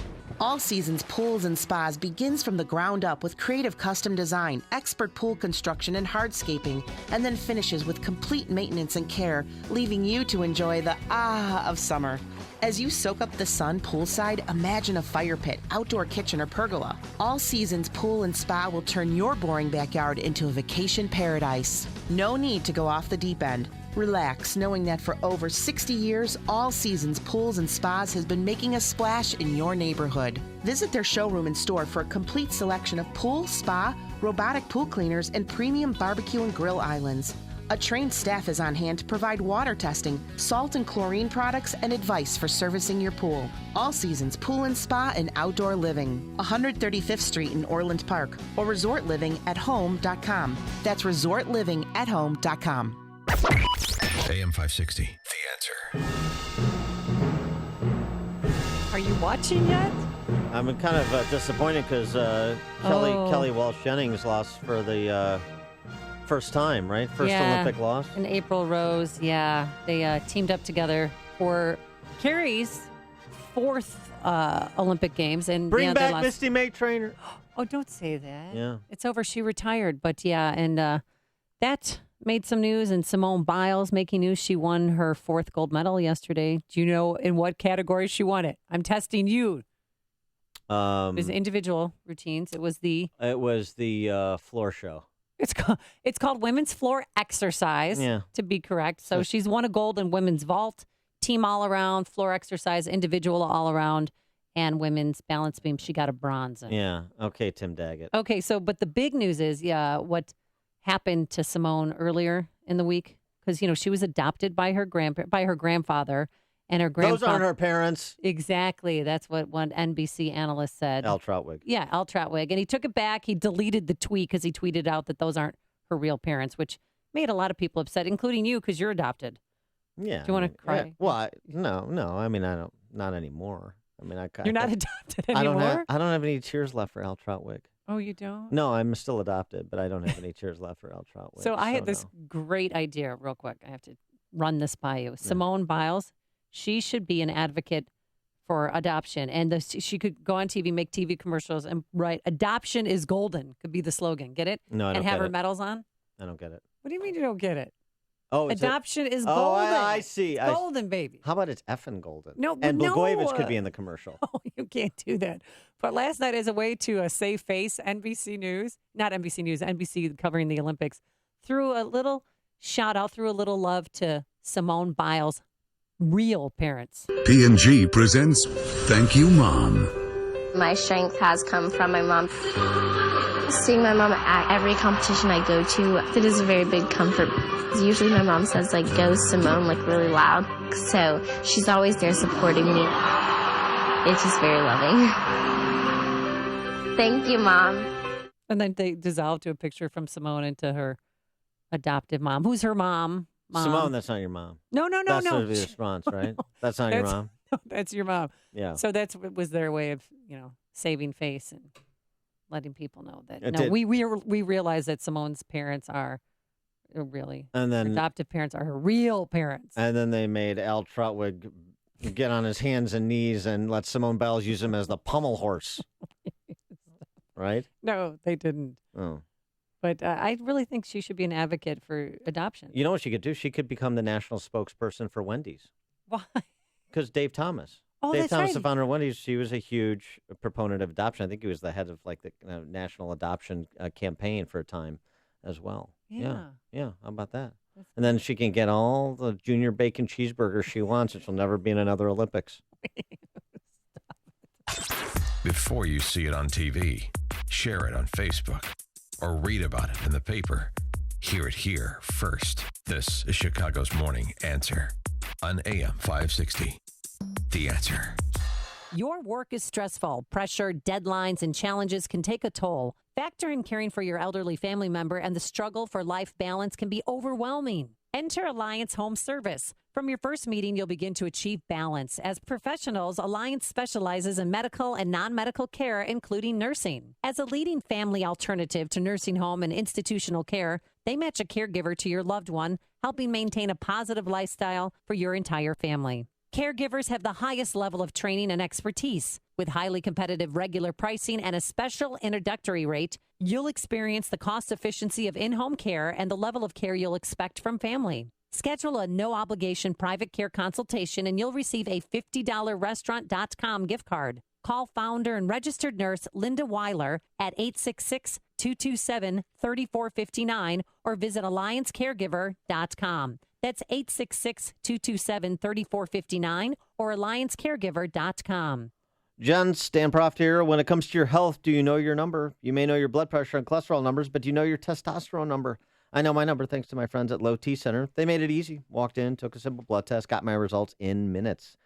S12: All Seasons Pools and Spas begins from the ground up with creative custom design, expert pool construction, and hardscaping, and then finishes with complete maintenance and care, leaving you to enjoy the of summer. As you soak up the sun poolside, imagine a fire pit, outdoor kitchen, or pergola. All Seasons Pool and Spa will turn your boring backyard into a vacation paradise. No need to go off the deep end. Relax, knowing that for over 60 years, All Seasons Pools and Spas has been making a splash in your neighborhood. Visit their showroom and store for a complete selection of pool, spa, robotic pool cleaners, and premium barbecue and grill islands. A trained staff is on hand to provide water testing, salt and chlorine products, and advice for servicing your pool. All Seasons Pool and Spa and Outdoor Living, 135th Street in Orland Park, or resortlivingathome.com. That's resortlivingathome.com.
S1: AM 560, The Answer.
S18: Are you watching yet?
S2: I'm kind of disappointed because Kelly Walsh Jennings lost for the first time, right? First Olympic loss.
S18: And April Rose, they teamed up together for Carrie's fourth Olympic Games. And
S2: Bring back Misty May Trainer.
S18: Oh, don't say that.
S2: Yeah.
S18: It's over. She retired. But and that made some news. And Simone Biles making news. She won her fourth gold medal yesterday. Do you know in what category she won it? I'm testing you. It was individual routines. It was the
S2: floor show.
S18: It's called women's floor exercise, to be correct. So she's won a gold in women's vault, team all around, floor exercise, individual all around, and women's balance beam. She got a bronze in.
S2: Yeah. Okay, Tim Daggett.
S18: Okay, but the big news is, what happened to Simone earlier in the week, because she was adopted by her grandfather. And her grandfather.
S2: Those aren't her parents.
S18: Exactly. That's what one NBC analyst said.
S2: Al Trautwig.
S18: Yeah, Al Trautwig. And he took it back. He deleted the tweet because he tweeted out that those aren't her real parents, which made a lot of people upset, including you, because you're adopted.
S2: Yeah.
S18: Do you want to cry?
S2: Well, no. I mean, I don't. Not anymore. I mean,
S18: You're not adopted anymore?
S2: I don't have any tears left for Al Trautwig.
S18: Oh, you don't?
S2: No, I'm still adopted, but I don't have any tears left for Al Trautwig.
S18: So I had this great idea, real quick. I have to run this by you. Simone Biles. She should be an advocate for adoption. And she could go on TV, make TV commercials, and write, "Adoption is golden," could be the slogan. Get it?
S2: No, I don't
S18: And have
S2: get
S18: her
S2: it.
S18: medals on?
S2: I don't get it.
S18: What do you mean you don't get it?
S2: Oh,
S18: adoption is golden.
S2: Oh, I see.
S18: It's golden, baby.
S2: How about it's effing golden?
S18: No,
S2: and
S18: no.
S2: Blagojevich could be in the commercial.
S18: Oh, you can't do that. But last night, as a way to save face, NBC News, not NBC News, NBC covering the Olympics, threw a little shout out, threw a little love to Simone Biles' real parents.
S10: P&G presents Thank You Mom.
S13: My strength has come from my mom. Seeing my mom at every competition I go to, it is a very big comfort. Usually my mom says, "Go Simone," really loud. So she's always there supporting me. It's just very loving. Thank you, Mom.
S18: And then they dissolved to a picture from Simone into her adoptive mom, who's her mom, Mom.
S2: Simone, that's not your mom.
S18: No.
S2: That's the response, right? That's not your mom.
S18: That's your mom.
S2: Yeah.
S18: So was their way of, saving face and letting people know that. We realize that Simone's parents are really,
S2: and then
S18: adoptive parents are her real parents.
S2: And then they made Al Trotwood get on his hands and knees and let Simone Biles use him as the pommel horse. Right?
S18: No, they didn't.
S2: Oh.
S18: But I really think she should be an advocate for adoption.
S2: You know what she could do? She could become the national spokesperson for Wendy's.
S18: Why?
S2: Because Dave Thomas.
S18: Oh,
S2: Dave
S18: that's
S2: Thomas,
S18: right.
S2: the founder of Wendy's, she was a huge proponent of adoption. I think he was the head of the national adoption campaign for a time as well. Yeah. How about that? And then she can get all the junior bacon cheeseburgers she wants, and she'll never be in another Olympics.
S1: Before you see it on TV, share it on Facebook, or read about it in the paper. Hear it here first. This is Chicago's Morning Answer on AM 560. The Answer.
S14: Your work is stressful. Pressure, deadlines, and challenges can take a toll. Factor in caring for your elderly family member, and the struggle for life balance can be overwhelming. Enter Alliance Home Service. From your first meeting, you'll begin to achieve balance. As professionals, Alliance specializes in medical and non-medical care, including nursing. As a leading family alternative to nursing home and institutional care, they match a caregiver to your loved one, helping maintain a positive lifestyle for your entire family. Caregivers have the highest level of training and expertise. With highly competitive regular pricing and a special introductory rate, you'll experience the cost efficiency of in-home care and the level of care you'll expect from family. Schedule a no-obligation private care consultation and you'll receive a $50 restaurant.com gift card. Call founder and registered nurse Linda Weiler at 866-227-3459 or visit alliancecaregiver.com. That's 866-227-3459 or alliancecaregiver.com.
S2: Jen, Stan Proft here. When it comes to your health, do you know your number? You may know your blood pressure and cholesterol numbers, but do you know your testosterone number? I know my number thanks to my friends at Low T Center. They made it easy. Walked in, took a simple blood test, got my results in minutes.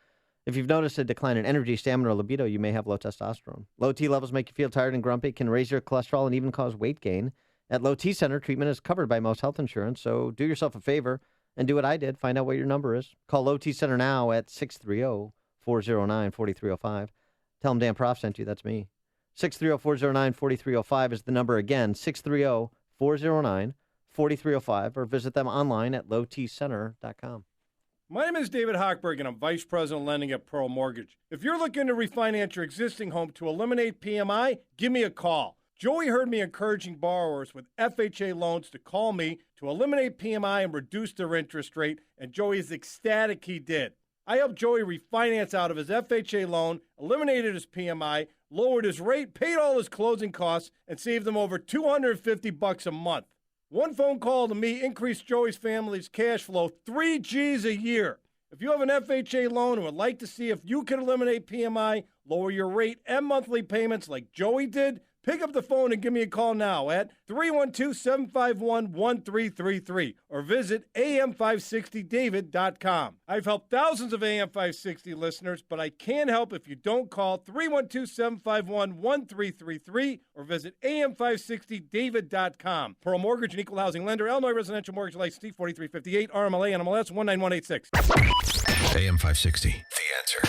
S2: If you've noticed a decline in energy, stamina, or libido, you may have low testosterone. Low T levels make you feel tired and grumpy, can raise your cholesterol, and even cause weight gain. At Low T Center, treatment is covered by most health insurance, so do yourself a favor and do what I did. Find out what your number is. Call Low T Center now at 630-409-4305. Tell them Dan Proft sent you. That's me. 630-409-4305 is the number again. 630-409-4305, or visit them online at lowtcenter.com.
S15: My name is David Hochberg, and I'm Vice President of Lending at Pearl Mortgage. If you're looking to refinance your existing home to eliminate PMI, give me a call. Joey heard me encouraging borrowers with FHA loans to call me to eliminate PMI and reduce their interest rate, and Joey is ecstatic he did. I helped Joey refinance out of his FHA loan, eliminated his PMI, lowered his rate, paid all his closing costs, and saved him over $250 a month. One phone call to me increased Joey's family's cash flow 3 G's a year. If you have an FHA loan and would like to see if you can eliminate PMI, lower your rate and monthly payments like Joey did, pick up the phone and give me a call now at 312-751-1333 or visit am560david.com. I've helped thousands of AM560 listeners, but I can't help if you don't call 312-751-1333 or visit am560david.com. Pearl Mortgage and Equal Housing Lender, Illinois Residential Mortgage License D4358, RMLA, NMLS 19186.
S1: AM 560, The Answer.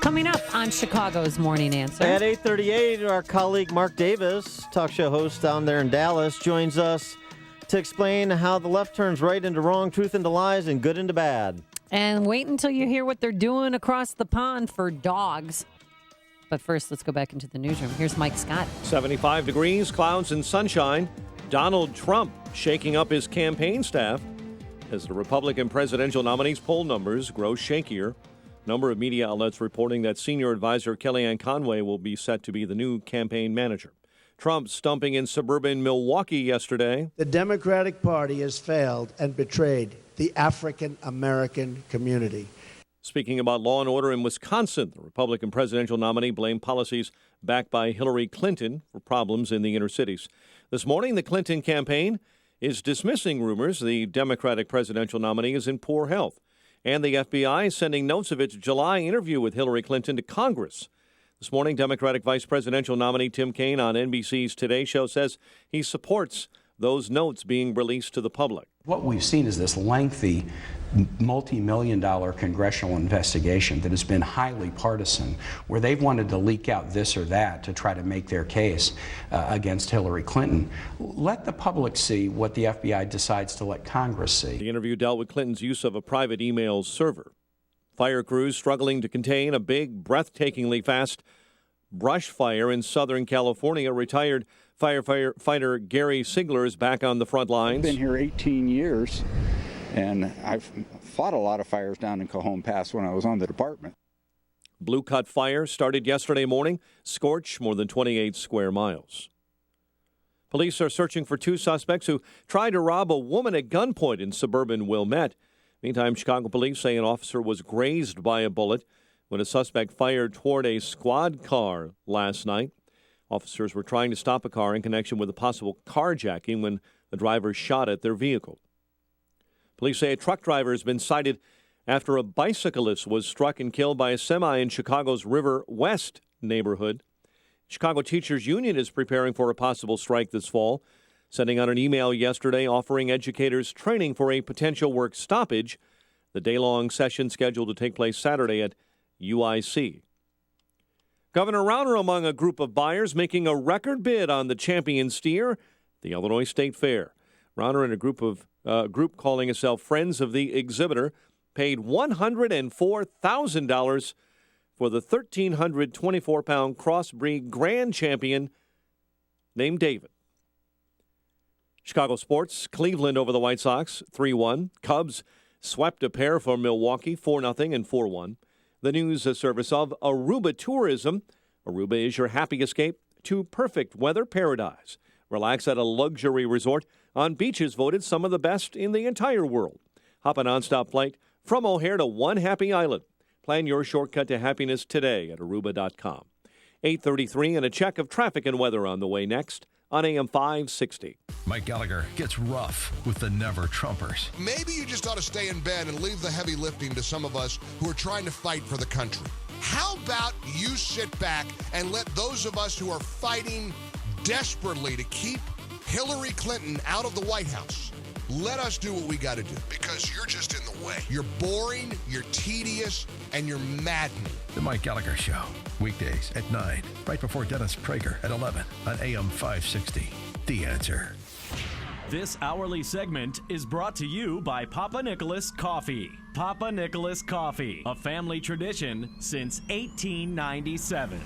S14: Coming up on Chicago's Morning Answer.
S2: At 8:38, our colleague Mark Davis, talk show host down there in Dallas, joins us to explain how the left turns right into wrong, truth into lies, and good into bad.
S18: And wait until you hear what they're doing across the pond for dogs. But first, let's go back into the newsroom. Here's Mike Scott.
S11: 75 degrees, clouds and sunshine. Donald Trump shaking up his campaign staff as the Republican presidential nominees' poll numbers grow shakier. Number of media outlets reporting that senior advisor Kellyanne Conway will be set to be the new campaign manager. Trump stumping in suburban Milwaukee yesterday.
S28: The Democratic Party has failed and betrayed the African American community.
S11: Speaking about law and order in Wisconsin, the Republican presidential nominee blamed policies backed by Hillary Clinton for problems in the inner cities. This morning, the Clinton campaign is dismissing rumors the Democratic presidential nominee is in poor health. And the FBI is sending notes of its July interview with Hillary Clinton to Congress. This morning, Democratic vice presidential nominee Tim Kaine on NBC's Today Show says he supports those notes being released to the public.
S16: What we've seen is this lengthy, multi-million-dollar congressional investigation that has been highly partisan, where they've wanted to leak out this or that to try to make their case against Hillary Clinton. Let the public see what the FBI decides to let Congress see.
S11: The interview dealt with Clinton's use of a private email server. Fire crews struggling to contain a big, breathtakingly fast brush fire in Southern California. Retired firefighter Gary Sigler is back on the front lines.
S17: I've been here 18 years, and I've fought a lot of fires down in Cajon Pass when I was on the department.
S11: Blue Cut Fire started yesterday morning, scorched more than 28 square miles. Police are searching for two suspects who tried to rob a woman at gunpoint in suburban Wilmette. Meantime, Chicago police say an officer was grazed by a bullet when a suspect fired toward a squad car last night. Officers were trying to stop a car in connection with a possible carjacking when the driver shot at their vehicle. Police say a truck driver has been cited after a bicyclist was struck and killed by a semi in Chicago's River West neighborhood. Chicago Teachers Union is preparing for a possible strike this fall, sending out an email yesterday offering educators training for a potential work stoppage. The day-long session scheduled to take place Saturday at UIC. Governor Rauner among a group of buyers making a record bid on the champion steer, the Illinois State Fair. Rauner and a group calling itself Friends of the Exhibitor paid $104,000 for the 1,324-pound crossbreed grand champion named David. Chicago sports, Cleveland over the White Sox, 3-1. Cubs swept a pair for Milwaukee, 4-0 and 4-1. The news service of Aruba Tourism. Aruba is your happy escape to perfect weather paradise. Relax at a luxury resort on beaches voted some of the best in the entire world. Hop a nonstop flight from O'Hare to One Happy Island. Plan your shortcut to happiness today at Aruba.com. 8:33 and a check of traffic and weather on the way next on AM 560.
S1: Mike Gallagher gets rough with the Never Trumpers.
S19: Maybe you just ought to stay in bed and leave the heavy lifting to some of us who are trying to fight for the country. How about you sit back and let those of us who are fighting desperately to keep Hillary Clinton out of the White House, let us do what we got to do, because you're just in the way. You're boring, you're tedious, and you're maddening.
S1: The Mike Gallagher Show, weekdays at 9, right before Dennis Prager at 11 on AM 560. The Answer.
S8: This hourly segment is brought to you by Papa Nicholas Coffee. Papa Nicholas Coffee, a family tradition since 1897.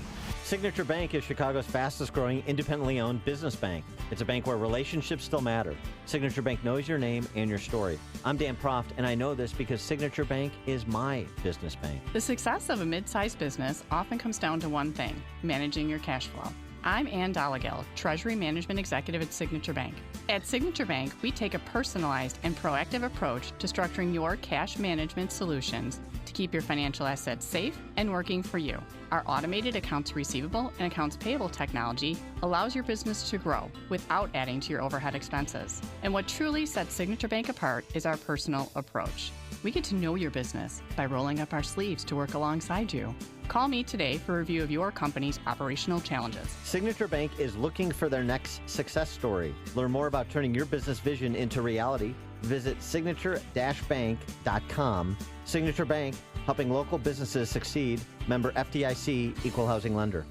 S2: Signature Bank is Chicago's fastest-growing independently owned business bank. It's a bank where relationships still matter. Signature Bank knows your name and your story. I'm Dan Proft, and I know this because Signature Bank is my business bank.
S20: The success of a mid-sized business often comes down to one thing: managing your cash flow. I'm Ann Dollagall, Treasury Management Executive at Signature Bank. At Signature Bank, we take a personalized and proactive approach to structuring your cash management solutions to keep your financial assets safe and working for you. Our automated accounts receivable and accounts payable technology allows your business to grow without adding to your overhead expenses. And what truly sets Signature Bank apart is our personal approach. We get to know your business by rolling up our sleeves to work alongside you. Call me today for a review of your company's operational challenges.
S2: Signature Bank is looking for their next success story. Learn more about turning your business vision into reality. Visit signature-bank.com. Signature Bank, helping local businesses succeed. Member FDIC, Equal Housing Lender.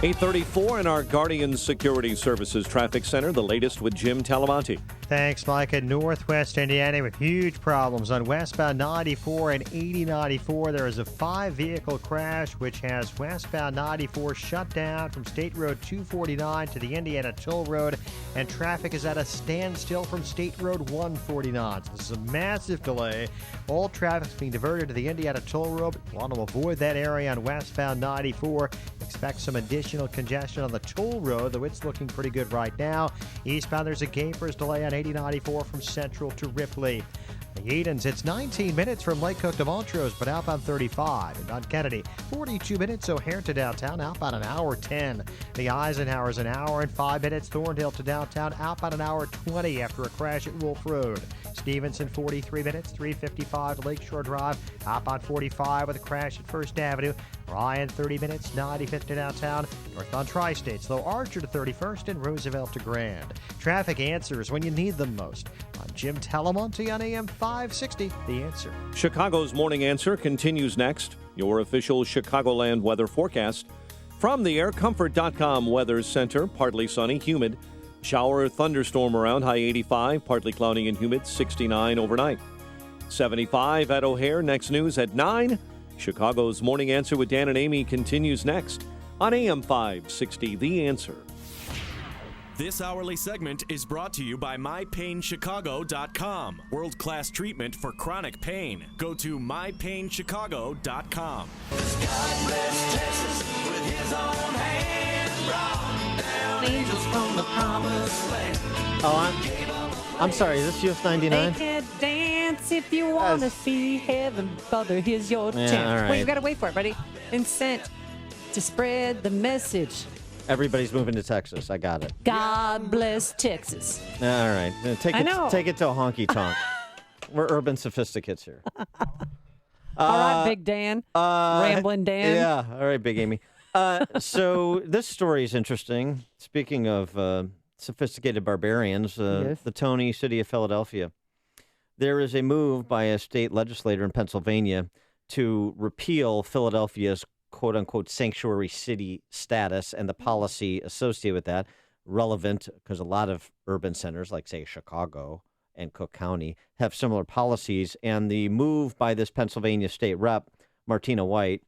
S11: 8:34 in our Guardian Security Services Traffic Center, the latest with Jim Talamonte.
S6: Thanks, Mike. In Northwest Indiana, with huge problems on westbound 94 and 8094. There is a 5-vehicle crash, which has westbound 94 shut down from State Road 249 to the Indiana Toll Road, and traffic is at a standstill from State Road 149. So this is a massive delay. All traffic is being diverted to the Indiana Toll Road. If you want to avoid that area on westbound 94, expect some additional congestion on the toll road, though it's looking pretty good right now. Eastbound, there's a Gapers delay on 8094 from Central to Ripley. The Edens, it's 19 minutes from Lake Cook to Montrose, but outbound 35. And on Kennedy, 42 minutes O'Hare to downtown, outbound an hour 10. The Eisenhower's an hour and 5 minutes. Thorndale to downtown, outbound an hour 20 after a crash at Wolf Road. Stevenson, 43 minutes, 3:55 to Lakeshore Drive, outbound 45 with a crash at First Avenue. Ryan, 30 minutes, 95th to downtown. North on Tri-States, though Archer to 31st and Roosevelt to Grand. Traffic answers when you need them most. I'm Jim Talamonte on AM 560, The Answer.
S11: Chicago's Morning Answer continues next. Your official Chicagoland weather forecast from the AirComfort.com Weather Center. Partly sunny, humid. Shower or thunderstorm around, high 85. Partly cloudy and humid, 69 overnight. 75 at O'Hare. Next news at 9. Chicago's Morning Answer with Dan and Amy continues next on AM 560, The Answer.
S8: This hourly segment is brought to you by MyPainChicago.com. World-class treatment for chronic pain. Go to MyPainChicago.com.
S3: God bless Texas with his own hand. Brought down angels from the promised land.
S2: Oh, I'm sorry. Is this US 99?
S18: They can't dance if you want to see heaven, brother. Here's your
S2: Yeah,
S18: chance.
S2: all right.
S18: Wait, you got to wait for it, buddy. And sent to spread the message.
S2: Everybody's moving to Texas. I got it.
S18: God bless Texas.
S2: All right. Take
S18: I know.
S2: it to a honky tonk. We're urban sophisticates here.
S18: All right, Big Dan. Rambling Dan.
S2: Yeah. All right, Big Amy. So this story is interesting. Speaking of sophisticated barbarians,
S18: Yes.
S2: the Tony City of Philadelphia. There is a move by a state legislator in Pennsylvania to repeal Philadelphia's quote-unquote sanctuary city status and the policy associated with that, relevant because a lot of urban centers, like, say, Chicago and Cook County, have similar policies. And the move by this Pennsylvania state rep, Martina White,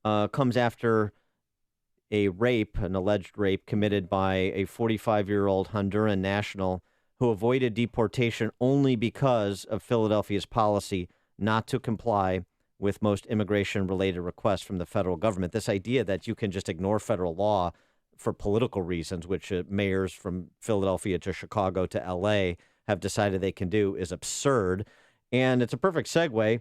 S2: comes after a rape, an alleged rape, committed by a 45-year-old Honduran national who avoided deportation only because of Philadelphia's policy not to comply with most immigration-related requests from the federal government. This idea that you can just ignore federal law for political reasons, which mayors from Philadelphia to Chicago to L.A. have decided they can do, is absurd. And it's a perfect segue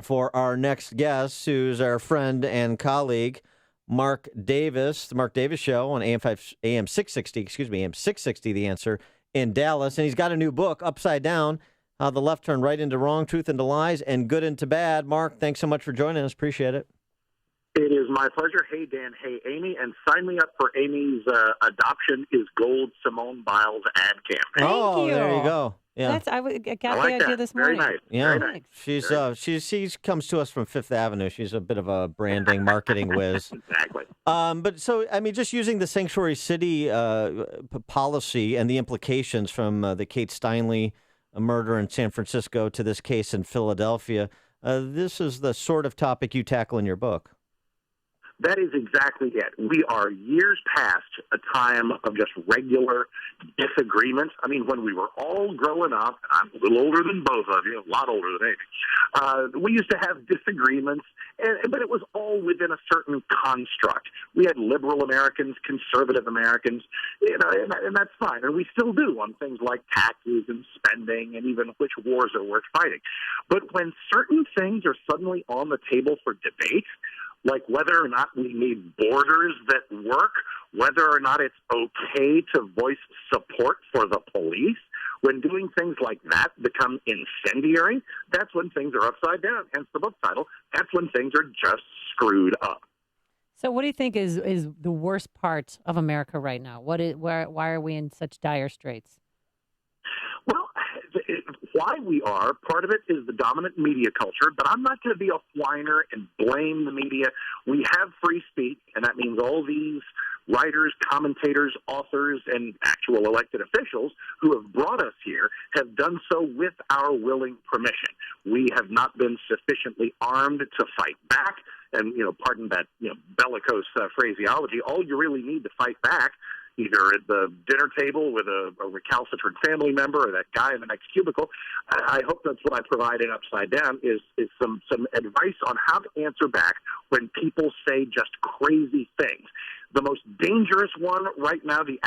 S2: for our next guest, who's our friend and colleague, Mark Davis, the Mark Davis Show on AM 660, The Answer, in Dallas. And he's got a new book, Upside Down, How the Left Turned Right into Wrong, Truth into Lies, and Good into Bad. Mark, thanks so much for joining us. Appreciate it.
S21: It is my pleasure. Hey, Dan. Hey, Amy. And sign me up for Amy's Adoption is Gold Simone Biles ad campaign.
S2: Oh, there you go. Yeah.
S18: I got the
S21: like
S18: idea
S21: that.
S18: this
S21: Very
S18: morning.
S21: nice.
S2: Yeah,
S21: Very nice.
S2: she comes to us from Fifth Avenue. She's a bit of a branding, marketing whiz.
S21: Exactly.
S2: But so, I mean, just using the sanctuary city policy and the implications from the Kate Steinle murder in San Francisco to this case in Philadelphia, this is the sort of topic you tackle in your book.
S21: That is exactly it. We are years past a time of just regular disagreement. I mean, when we were all growing up, I'm a little older than both of you, a lot older than Amy, we used to have disagreements, but it was all within a certain construct. We had liberal Americans, conservative Americans, and that's fine. And we still do on things like taxes and spending and even which wars are worth fighting. But when certain things are suddenly on the table for debate, like whether or not we need borders that work, whether or not it's okay to voice support for the police, when doing things like that become incendiary, that's when things are upside down. Hence the book title. That's when things are just screwed up.
S18: So what do you think is the worst part of America right now? Why are we in such dire straits?
S21: Well, why we are, part of it is the dominant media culture, but I'm not going to be a whiner and blame the media. We have free speech, and that means all these writers, commentators, authors, and actual elected officials who have brought us here have done so with our willing permission. We have not been sufficiently armed to fight back, and, pardon that, bellicose phraseology. All you really need to fight back, either at the dinner table with a recalcitrant family member or that guy in the next cubicle. I hope that's what I provide in Upside Down is some advice on how to answer back when people say just crazy things. The most dangerous one right now, the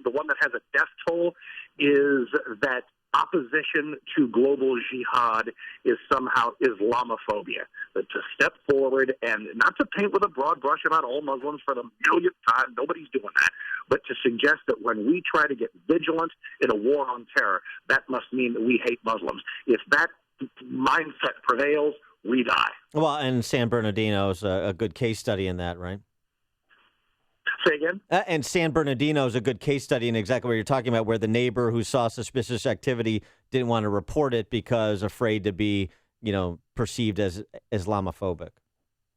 S21: one that has a death toll, is that opposition to global jihad is somehow Islamophobia. But to step forward and not to paint with a broad brush about all Muslims for the millionth time, nobody's doing that, but to suggest that when we try to get vigilant in a war on terror, that must mean that we hate Muslims. If that mindset prevails, we die.
S2: Well, and San Bernardino is a good case study in that, right?
S21: Say again?
S2: And San Bernardino is a good case study in exactly what you're talking about, where the neighbor who saw suspicious activity didn't want to report it because afraid to be, perceived as Islamophobic.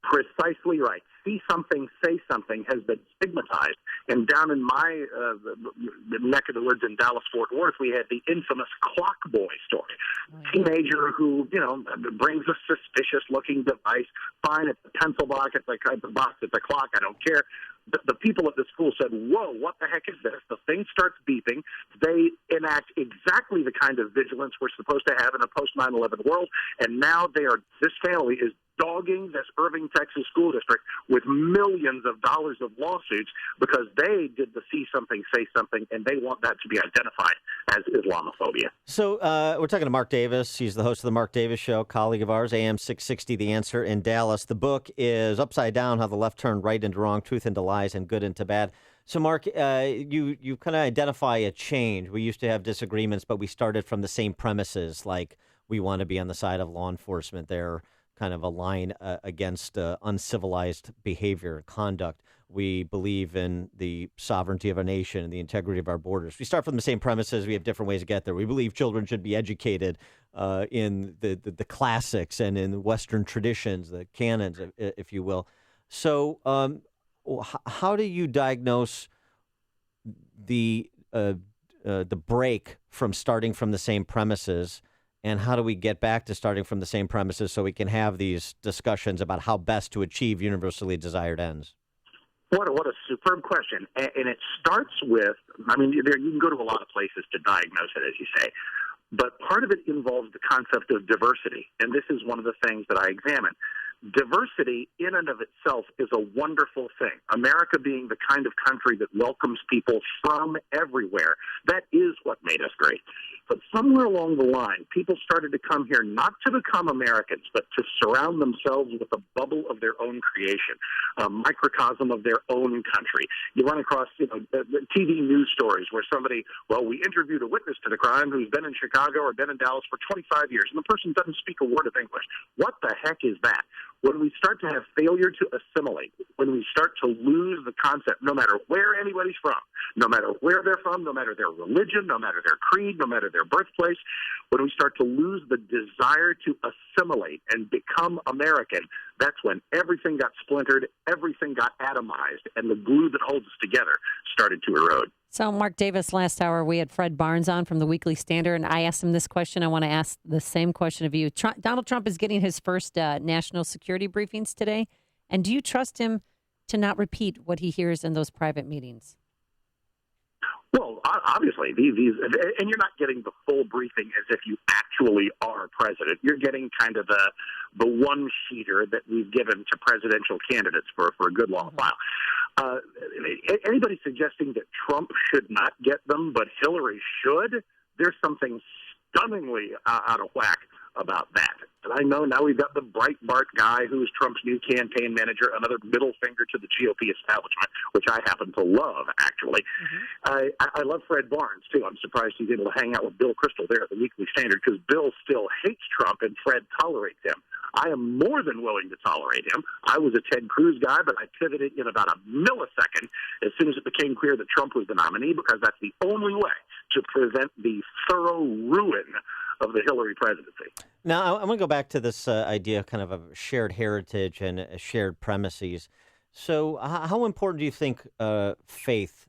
S21: Precisely right. See something, say something has been stigmatized. And down in my neck of the woods in Dallas-Fort Worth, we had the infamous clock boy story. Teenager who, brings a suspicious-looking device. Fine, it's a pencil box, it's a clock, I don't care. The people at the school said, whoa, what the heck is this? The thing starts beeping. They enact exactly the kind of vigilance we're supposed to have in a post-9/11 world, and now this family is dogging this Irving, Texas school district with millions of dollars of lawsuits because they did the see something, say something, and they want that to be identified as Islamophobia.
S2: So we're talking to Mark Davis. He's the host of the Mark Davis Show, colleague of ours, AM 660, The Answer in Dallas. The book is Upside Down, How the Left Turned Right into Wrong, Truth into Lies, and Good into Bad. So, Mark, you kind of identify a change. We used to have disagreements, but we started from the same premises, like we want to be on the side of law enforcement there. Kind of a line against uncivilized behavior, conduct. We believe in the sovereignty of our nation and the integrity of our borders. We start from the same premises. We have different ways to get there. We believe children should be educated in the classics and in Western traditions, the canons, if you will. So how do you diagnose the break from starting from the same premises? And how do we get back to starting from the same premises so we can have these discussions about how best to achieve universally desired ends?
S21: What a superb question. And it starts with, you can go to a lot of places to diagnose it, as you say. But part of it involves the concept of diversity. And this is one of the things that I examine. Diversity in and of itself is a wonderful thing. America being the kind of country that welcomes people from everywhere, that is what made us great. But somewhere along the line, people started to come here not to become Americans, but to surround themselves with a bubble of their own creation, a microcosm of their own country. You run across TV news stories where we interviewed a witness to the crime who's been in Chicago or been in Dallas for 25 years, and the person doesn't speak a word of English. What the heck is that? When we start to have failure to assimilate, when we start to lose the concept, no matter where anybody's from, no matter where they're from, no matter their religion, no matter their creed, no matter their birthplace, when we start to lose the desire to assimilate and become American, that's when everything got splintered, everything got atomized, and the glue that holds us together started to erode.
S18: So, Mark Davis, last hour we had Fred Barnes on from the Weekly Standard, and I asked him this question. I want to ask the same question of you. Donald Trump is getting his first national security briefings today, and do you trust him to not repeat what he hears in those private meetings?
S21: Well, obviously, and you're not getting the full briefing as if you actually are president. You're getting kind of the one-sheeter that we've given to presidential candidates for a good long while. Anybody suggesting that Trump should not get them, but Hillary should, there's something stunningly out of whack about that. And I know now we've got the Breitbart guy who's Trump's new campaign manager, another middle finger to the GOP establishment, which I happen to love, actually. I love Fred Barnes, too. I'm surprised he's able to hang out with Bill Kristol there at the Weekly Standard because Bill still hates Trump and Fred tolerates him. I am more than willing to tolerate him. I was a Ted Cruz guy, but I pivoted in about a millisecond as soon as it became clear that Trump was the nominee because that's the only way to prevent the thorough ruin of the Hillary presidency.
S2: Now, I'm going to go back to this idea kind of shared heritage and shared premises. So how important do you think faith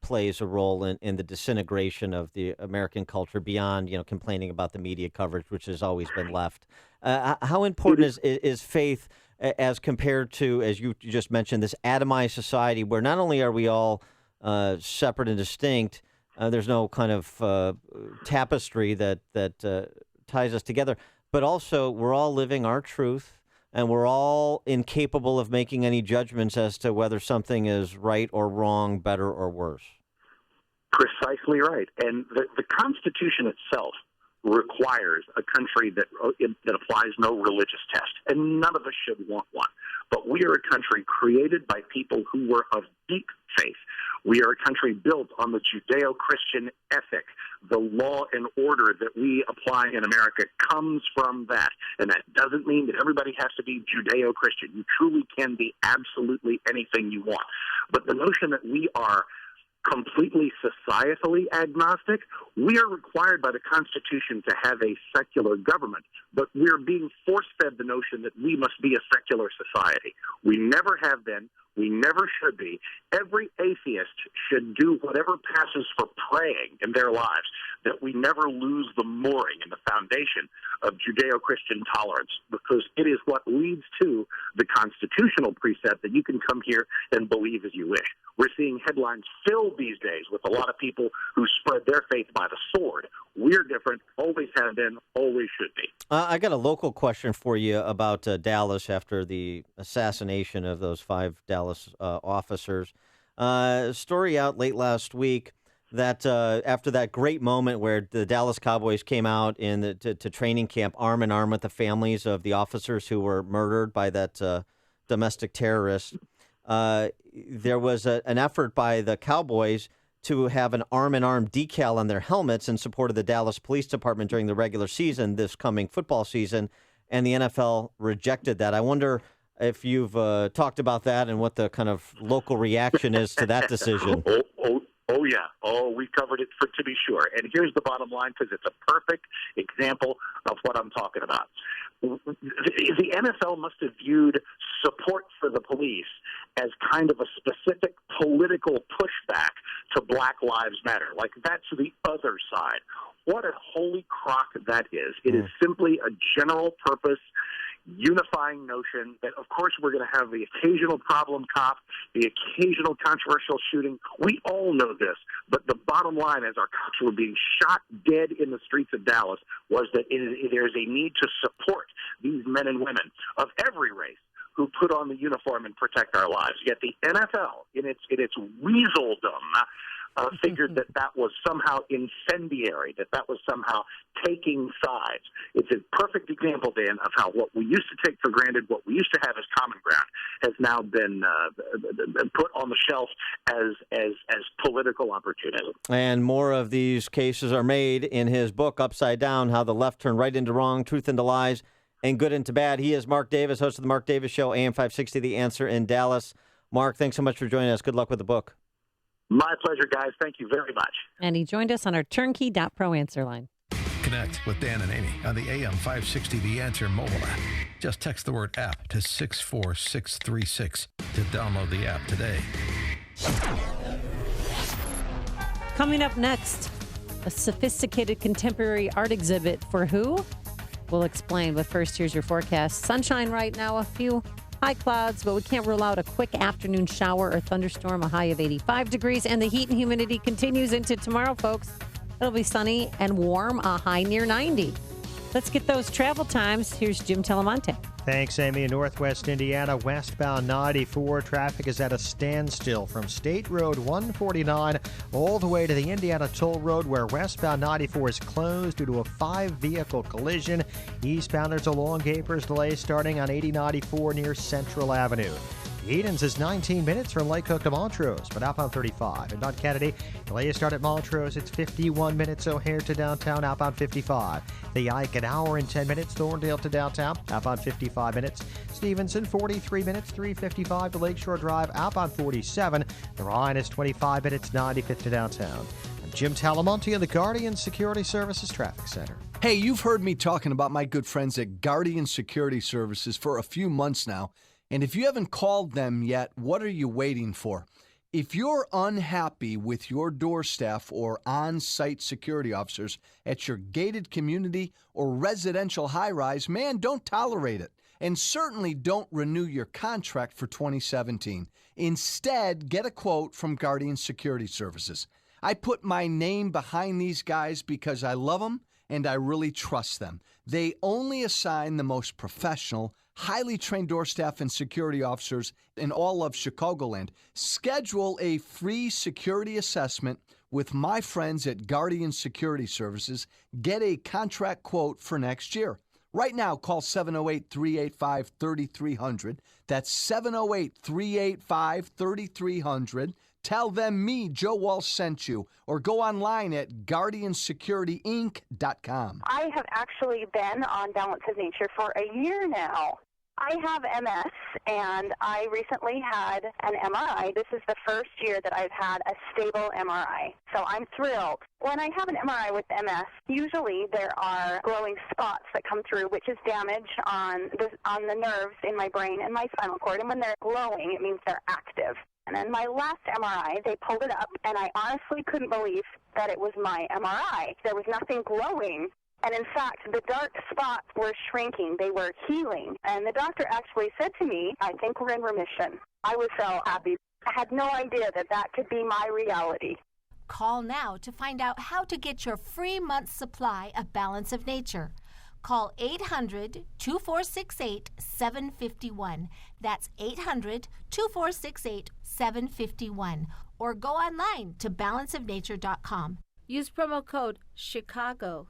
S2: plays a role in the disintegration of the American culture beyond, complaining about the media coverage, which has always been left? How important is faith as compared to, as you just mentioned, this atomized society where not only are we all separate and distinct, there's no kind of tapestry that ties us together, but also we're all living our truth, and we're all incapable of making any judgments as to whether something is right or wrong, better or worse.
S21: Precisely right. And the Constitution itself requires a country that applies no religious test, and none of us should want one. But we are a country created by people who were of deep faith. We are a country built on the Judeo-Christian ethic. The law and order that we apply in America comes from that. And that doesn't mean that everybody has to be Judeo-Christian. You truly can be absolutely anything you want. But the notion that we are completely societally agnostic, we are required by the Constitution to have a secular government, but we're being force-fed the notion that we must be a secular society. We never have been. We never should be. Every atheist should do whatever passes for praying in their lives, that we never lose the mooring and the foundation of Judeo-Christian tolerance, because it is what leads to the constitutional precept that you can come here and believe as you wish. We're seeing headlines filled these days with a lot of people who spread their faith by the sword. We're different, always have been, always should be.
S2: I got a local question for you about Dallas after the assassination of those 5 Dallas officers. Story out late last week that after that great moment where the Dallas Cowboys came out to training camp arm in arm with the families of the officers who were murdered by that domestic terrorist, there was an effort by the Cowboys to have an arm-in-arm decal on their helmets in support of the Dallas Police Department during the regular season, this coming football season, and the NFL rejected that. I wonder if you've talked about that and what the kind of local reaction is to that decision.
S21: Oh, yeah. Oh, we covered it to be sure. And here's the bottom line, because it's a perfect example of what I'm talking about. The NFL must have viewed support for the police as kind of a specific political pushback to Black Lives Matter. Like, that's the other side. What a holy crock that is. It is simply a general purpose unifying notion that, of course, we're going to have the occasional problem cop, the occasional controversial shooting. We all know this. But the bottom line, as our cops were being shot dead in the streets of Dallas, was that there's a need to support these men and women of every race who put on the uniform and protect our lives. Yet the NFL, in its weaseldom, figured that was somehow incendiary, that was somehow taking sides. It's a perfect example, Dan, of how what we used to take for granted, what we used to have as common ground, has now been put on the shelf as political opportunism.
S2: And more of these cases are made in his book, Upside Down, How the Left Turned Right into Wrong, Truth into Lies, and Good into Bad. He is Mark Davis, host of The Mark Davis Show, AM 560, The Answer in Dallas. Mark, thanks so much for joining us. Good luck with the book.
S21: My pleasure, guys. Thank you very much.
S18: And he joined us on our turnkey.pro answer line.
S1: Connect with Dan and Amy on the AM 560 The Answer mobile app. Just text the word app to 64636 to download the app today.
S18: Coming up next, a sophisticated contemporary art exhibit for who? We'll explain, but first, here's your forecast. Sunshine right now, a few high clouds, but we can't rule out a quick afternoon shower or thunderstorm, a high of 85 degrees, and the heat and humidity continues into tomorrow, folks. It'll be sunny and warm, a high near 90. Let's get those travel times. Here's Jim Telemonte.
S6: Thanks, Amy. In Northwest Indiana, westbound 94, traffic is at a standstill from State Road 149 all the way to the Indiana Toll Road, where westbound 94 is closed due to a 5-vehicle collision. Eastbound, there's a long Gapers delay starting on 8094 near Central Avenue. Edens is 19 minutes from Lake Hook to Montrose, but outbound 35. And on Kennedy, delay start at Montrose. It's 51 minutes O'Hare to downtown, outbound 55. The Ike, an hour and 10 minutes. Thorndale to downtown, outbound 55 minutes. Stevenson, 43 minutes, 355 to Lakeshore Drive, outbound 47. The Rhine is 25 minutes, 95th to downtown. I'm Jim Talamonte of the Guardian Security Services Traffic Center.
S4: Hey, you've heard me talking about my good friends at Guardian Security Services for a few months now. And if you haven't called them yet, what are you waiting for? If you're unhappy with your door staff or on-site security officers at your gated community or residential high-rise, man, don't tolerate it. And certainly don't renew your contract for 2017. Instead, get a quote from Guardian Security Services. I put my name behind these guys because I love them and I really trust them. They only assign the most professional, highly trained door staff and security officers in all of Chicagoland. Schedule a free security assessment with my friends at Guardian Security Services. Get a contract quote for next year. Right now, call 708-385-3300. That's 708-385-3300. Tell them me, Joe Walsh, sent you. Or go online at guardiansecurityinc.com.
S5: I have actually been on Balance of Nature for a year now. I have MS, and I recently had an MRI. This is the first year that I've had a stable MRI, so I'm thrilled. When I have an MRI with MS, usually there are glowing spots that come through, which is damage on the nerves in my brain and my spinal cord, and when they're glowing, it means they're active. And in my last MRI, they pulled it up, and I honestly couldn't believe that it was my MRI. There was nothing glowing. And in fact, the dark spots were shrinking. They were healing. And the doctor actually said to me, I think we're in remission. I was so happy. I had no idea that that could be my reality.
S7: Call now to find out how to get your free month's supply of Balance of Nature. Call 800-2468-751. That's 800-2468-751. Or go online to balanceofnature.com. Use promo code CHICAGO.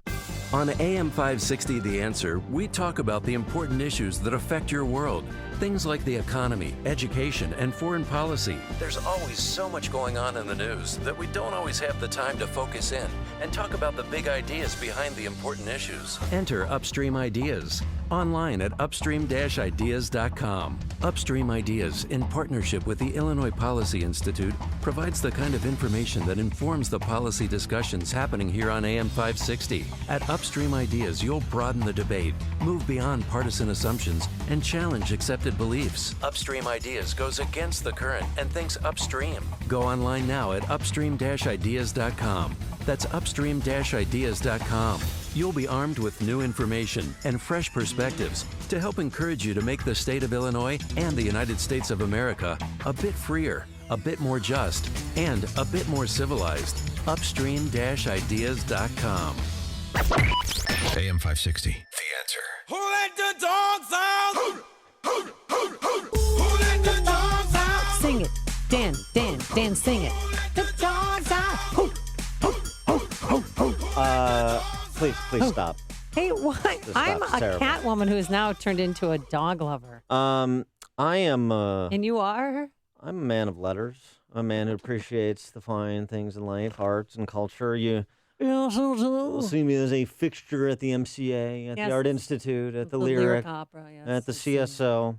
S22: On AM 560 The Answer, we talk about the important issues that affect your world. Things like the economy, education, and foreign policy. There's always so much going on in the news that we don't always have the time to focus in and talk about the big ideas behind the important issues. Enter Upstream Ideas online at upstream-ideas.com. Upstream Ideas, in partnership with the Illinois Policy Institute, provides the kind of information that informs the policy discussions happening here on AM 560. At Upstream Ideas, you'll broaden the debate, move beyond partisan assumptions, and challenge accepted beliefs. Upstream Ideas goes against the current and thinks upstream. Go online now at upstream-ideas.com. That's upstream-ideas.com. You'll be armed with new information and fresh perspectives to help encourage you to make the state of Illinois and the United States of America a bit freer, a bit more just, and a bit more civilized. Upstream-ideas.com.
S1: AM 560, The Answer.
S3: Who let the dogs out? Who let the dogs out?
S14: Sing it. Dan, sing it. The dogs out.
S2: Please stop.
S14: Hey, what?
S2: Just
S14: I'm
S2: stop.
S14: a
S2: It's terrible.
S14: cat woman who has now turned into a dog lover.
S2: I am.
S14: And you are?
S2: I'm a man of letters. A man who appreciates the fine things in life, arts and culture. You'll see me as a fixture at the MCA, at the Art Institute, at the Lyric,
S14: Opera, yes.
S2: at the CSO.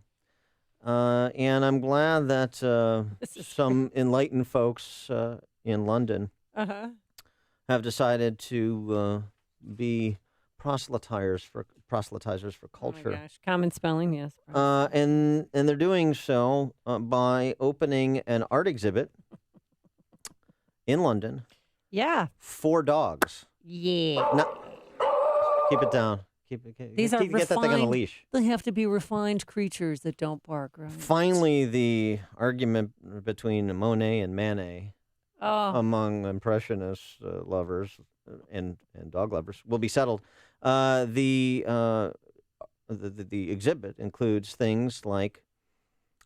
S2: And I'm glad that some enlightened folks in London have decided to be proselytizers for culture.
S14: Oh my gosh, common spelling, yes.
S2: And they're doing so by opening an art exhibit in London.
S14: Yeah.
S2: For dogs.
S14: Yeah.
S2: No, keep it down.
S14: These are
S2: get that thing on a leash.
S14: They have to be refined creatures that don't bark, right?
S2: Finally, the argument between Monet and Manet among impressionist lovers and dog lovers will be settled. The exhibit includes things like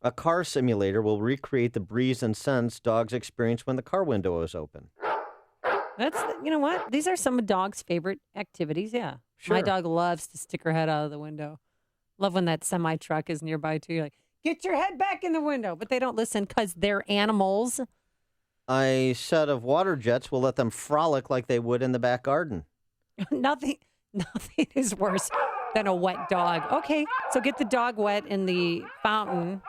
S2: a car simulator will recreate the breeze and scents dogs experience when the car window is open.
S14: That's, you know what? These are some of dogs' favorite activities, yeah.
S2: Sure.
S14: My dog loves to stick her head out of the window. Love when that semi-truck is nearby, too. You're like, get your head back in the window. But they don't listen because they're animals.
S2: A set of water jets will let them frolic like they would in the back garden.
S14: Nothing is worse than a wet dog. Okay, so get the dog wet in the fountain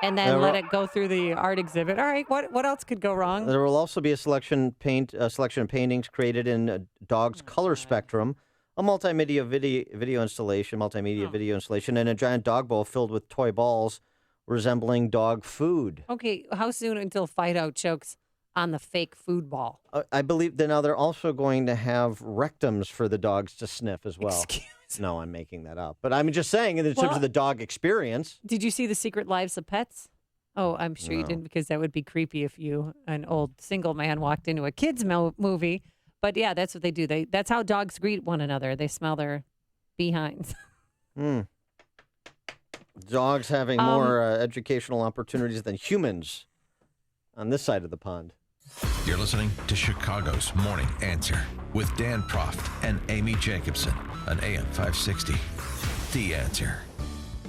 S14: and then let it go through the art exhibit. All right, what else could go wrong?
S2: There will also be a selection of paintings created in a dog's color spectrum, a multimedia video installation, and a giant dog bowl filled with toy balls resembling dog food.
S14: Okay, how soon until Fido chokes on the fake food ball?
S2: I believe that now they're also going to have rectums for the dogs to sniff as well. No, I'm making that up. But I'm just saying in terms of the dog experience.
S14: Did you see The Secret Lives of Pets? Oh, I'm sure you didn't, because that would be creepy if an old single man, walked into a kid's movie. But yeah, that's what they do. That's how dogs greet one another. They smell their behinds.
S2: Dogs having more educational opportunities than humans on this side of the pond.
S1: You're listening to Chicago's Morning Answer with Dan Proft and Amy Jacobson on AM 560. The Answer.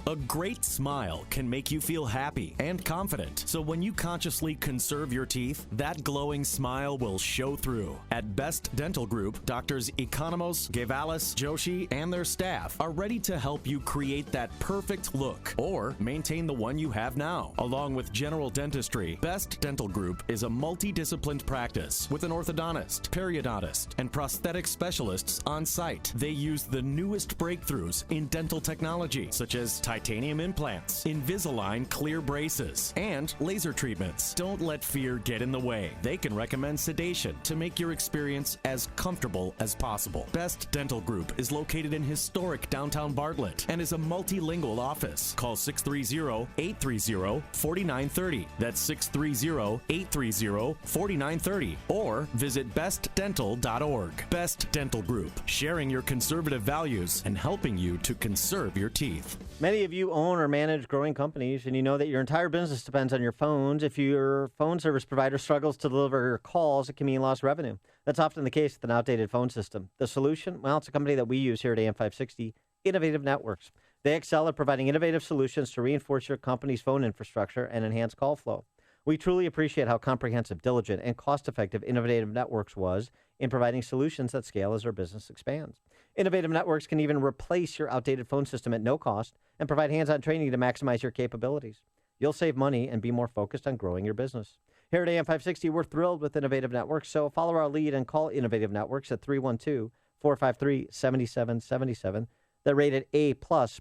S8: A great smile can make you feel happy and confident. So when you consciously conserve your teeth, that glowing smile will show through. At Best Dental Group, Doctors Economos, Gavalis, Joshi, and their staff are ready to help you create that perfect look or maintain the one you have now. Along with general dentistry, Best Dental Group is a multidisciplined practice with an orthodontist, periodontist, and prosthetic specialists on site. They use the newest breakthroughs in dental technology, such as titanium implants, Invisalign clear braces, and laser treatments. Don't let fear get in the way. They can recommend sedation to make your experience as comfortable as possible. Best Dental Group is located in historic downtown Bartlett and is a multilingual office. Call 630-830-4930. That's 630-830-4930. Or visit bestdental.org. Best Dental Group, sharing your conservative values and helping you to conserve your teeth.
S2: Many of you own or manage growing companies, and you know that your entire business depends on your phones. If your phone service provider struggles to deliver your calls, it can mean lost revenue. That's often the case with an outdated phone system. The solution? Well, it's a company that we use here at AM 560, Innovative Networks. They excel at providing innovative solutions to reinforce your company's phone infrastructure and enhance call flow. We truly appreciate how comprehensive, diligent, and cost-effective Innovative Networks was in providing solutions that scale as our business expands. Innovative Networks can even replace your outdated phone system at no cost and provide hands-on training to maximize your capabilities. You'll save money and be more focused on growing your business. Here at AM 560, we're thrilled with Innovative Networks, so follow our lead and call Innovative Networks at 312-453-7777. They're rated A+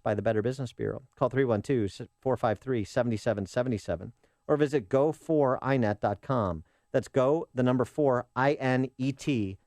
S2: by the Better Business Bureau. Call 312-453-7777 or visit go4inet.com. That's go, the number 4, I-N-E-T,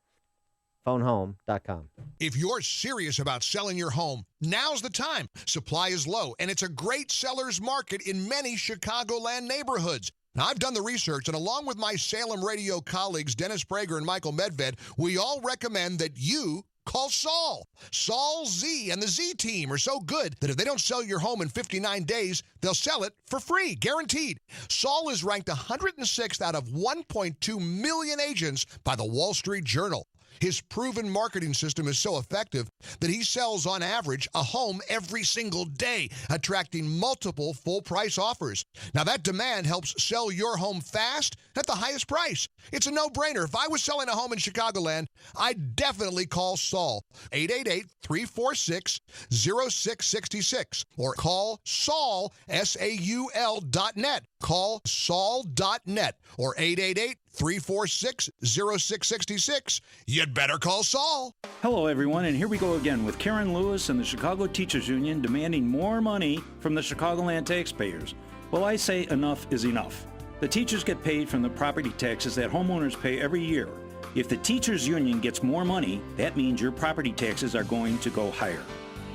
S2: phonehome.com.
S19: If you're serious about selling your home, now's the time. Supply is low, and it's a great seller's market in many Chicagoland neighborhoods. Now, I've done the research, and along with my Salem radio colleagues, Dennis Prager and Michael Medved, we all recommend that you call Saul. Saul Z and the Z team are so good that if they don't sell your home in 59 days, they'll sell it for free, guaranteed. Saul is ranked 106th out of 1.2 million agents by the Wall Street Journal. His proven marketing system is so effective that he sells on average a home every single day, attracting multiple full-price offers. Now, that demand helps sell your home fast at the highest price. It's a no-brainer. If I was selling a home in Chicagoland, I'd definitely call Saul. 888-346-0666 or call Saul, SAUL.net. Call Saul.net or 888-346-0666. You'd better call Saul.
S9: Hello, everyone, and here we go again with Karen Lewis and the Chicago Teachers Union demanding more money from the Chicagoland taxpayers. Well, I say enough is enough. The teachers get paid from the property taxes that homeowners pay every year. If the Teachers Union gets more money, that means your property taxes are going to go higher.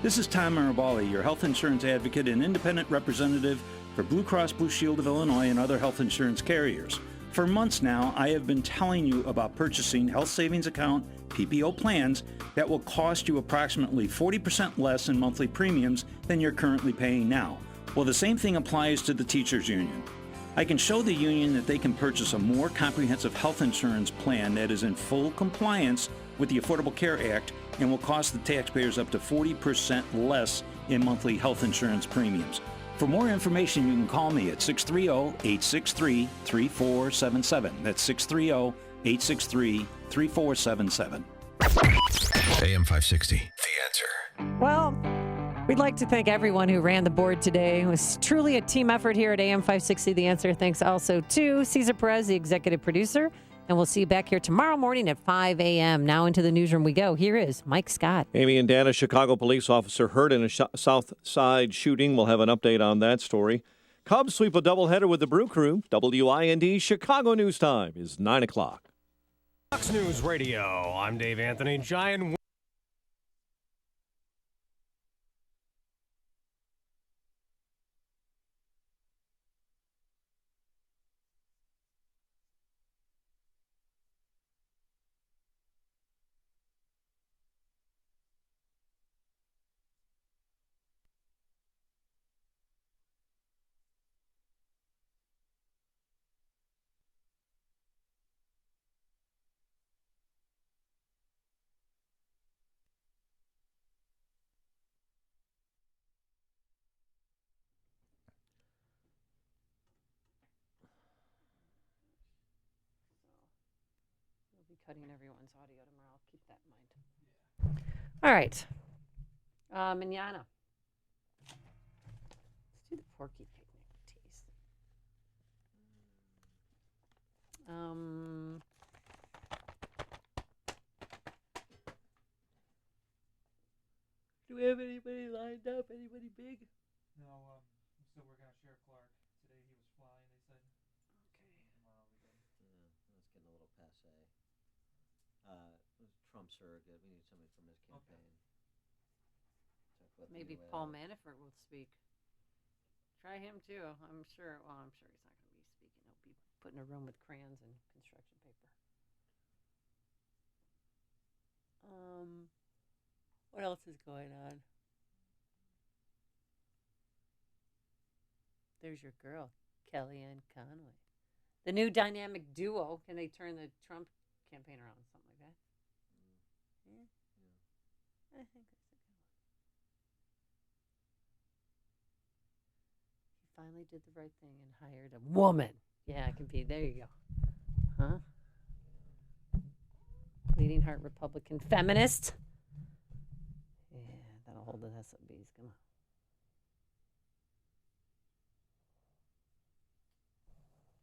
S9: This is Tom Marabali, your health insurance advocate and independent representative for Blue Cross Blue Shield of Illinois and other health insurance carriers. For months now, I have been telling you about purchasing health savings account PPO plans that will cost you approximately 40% less in monthly premiums than you're currently paying now. Well, the same thing applies to the Teachers Union. I can show the union that they can purchase a more comprehensive health insurance plan that is in full compliance with the Affordable Care Act and will cost the taxpayers up to 40% less in monthly health insurance premiums. For more information, you can call me at 630-863-3477. That's 630-863-3477.
S1: AM 560, The Answer.
S14: Well, we'd like to thank everyone who ran the board today. It was truly a team effort here at AM 560, The Answer. Thanks also to Cesar Perez, the executive producer. And we'll see you back here tomorrow morning at 5 a.m. Now into the newsroom we go. Here is Mike Scott.
S11: Amy and Dan, a Chicago police officer hurt in a South Side shooting. We'll have an update on that story. Cubs sweep a doubleheader with the Brew Crew. WIND Chicago News Time is 9 o'clock.
S10: Fox News Radio. I'm Dave Anthony. Giant
S18: cutting everyone's audio tomorrow. I'll keep that in mind. All right. Manana. Let's do the Porky Picnic tease. Do we have anybody lined up? Anybody big?
S12: No, I'm still working on Sheriff Clark. Today he was flying, they said. Tomorrow we did.
S2: Yeah, that's getting a little passe. Trump surrogate. We need somebody from his campaign.
S18: Maybe Paul Manafort will speak. Try him too. I'm sure. Well, I'm sure he's not going to be speaking. He'll be put in a room with crayons and construction paper. What else is going on? There's your girl, Kellyanne Conway. The new dynamic duo. Can they turn the Trump campaign around? Something like that. Yeah. I think that's a good one. He finally did the right thing and hired a woman. Yeah, it can be. There you go. Huh? Bleeding Heart Republican feminist. Yeah, that'll hold the SOBs. Come on.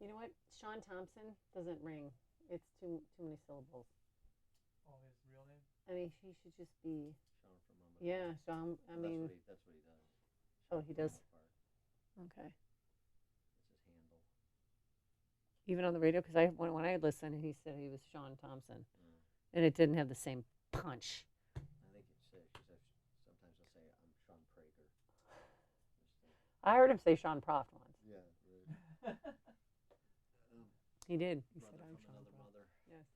S18: You know what? Sean Thompson doesn't ring. It's too many syllables.
S12: Oh, his real name?
S18: I mean, he should just be.
S2: Sean from Mama.
S18: Yeah, Sean. I mean.
S2: That's what he does.
S18: Oh, he does. Okay.
S2: That's his handle.
S18: Even on the radio, because when I listened, he said he was Sean Thompson, and it didn't have the same punch.
S2: I think sometimes he'll say, "I'm Sean Prager."
S18: I heard him say Sean Proft once.
S2: Yeah. Really.
S18: He did. He said,
S2: Mother
S18: "I'm
S2: from
S18: Sean
S2: another
S18: Proft."
S2: mother.
S18: Yes.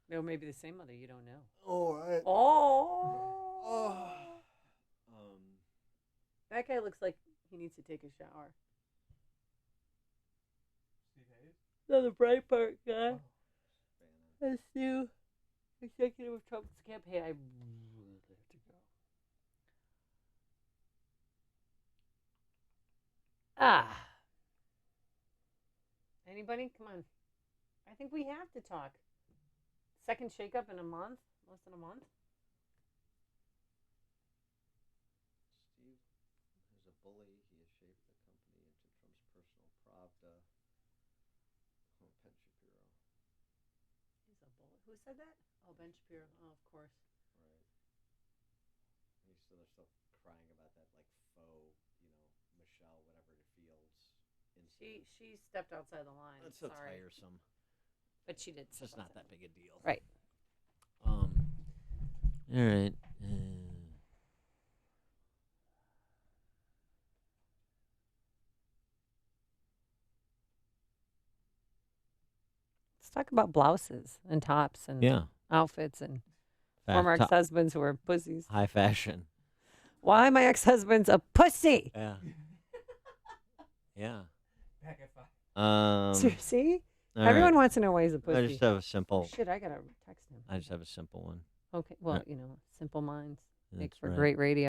S18: No, maybe the same mother. You don't know.
S2: All right.
S18: Oh. That guy looks like he needs to take a shower.
S12: Steve Hayes?
S18: No, the Breitbart guy. That's new executive of Trump's campaign. I really have to go. Anybody? Come on. I think we have to talk. Second shakeup in a month? Less than a month?
S2: Steve is a bully. He has shaped the company into Trump's personal Pravda. Oh, Ben Shapiro.
S18: He's a bully. Who said that? Oh, Ben Shapiro. Oh, of course.
S2: Right. They're still crying about that, like, faux, Michelle, whatever it feels.
S18: She stepped outside the line.
S2: That's so
S18: Sorry.
S2: tiresome.
S18: But she did.
S2: It's just not that big a deal.
S18: Right.
S2: All right.
S18: Let's talk about blouses and tops and outfits and former ex-husbands who are pussies.
S13: High fashion.
S18: Why my ex-husband's a pussy?
S13: Yeah. Yeah.
S12: Back at 5.
S18: See?
S13: all
S18: Everyone
S13: right.
S18: wants to know why he's a pussy.
S13: I just have a simple.
S18: Shit, I gotta text him.
S13: I just have a simple one.
S18: Okay, well,
S13: Right.
S18: simple minds make
S13: That's
S18: for
S13: right.
S18: great radio.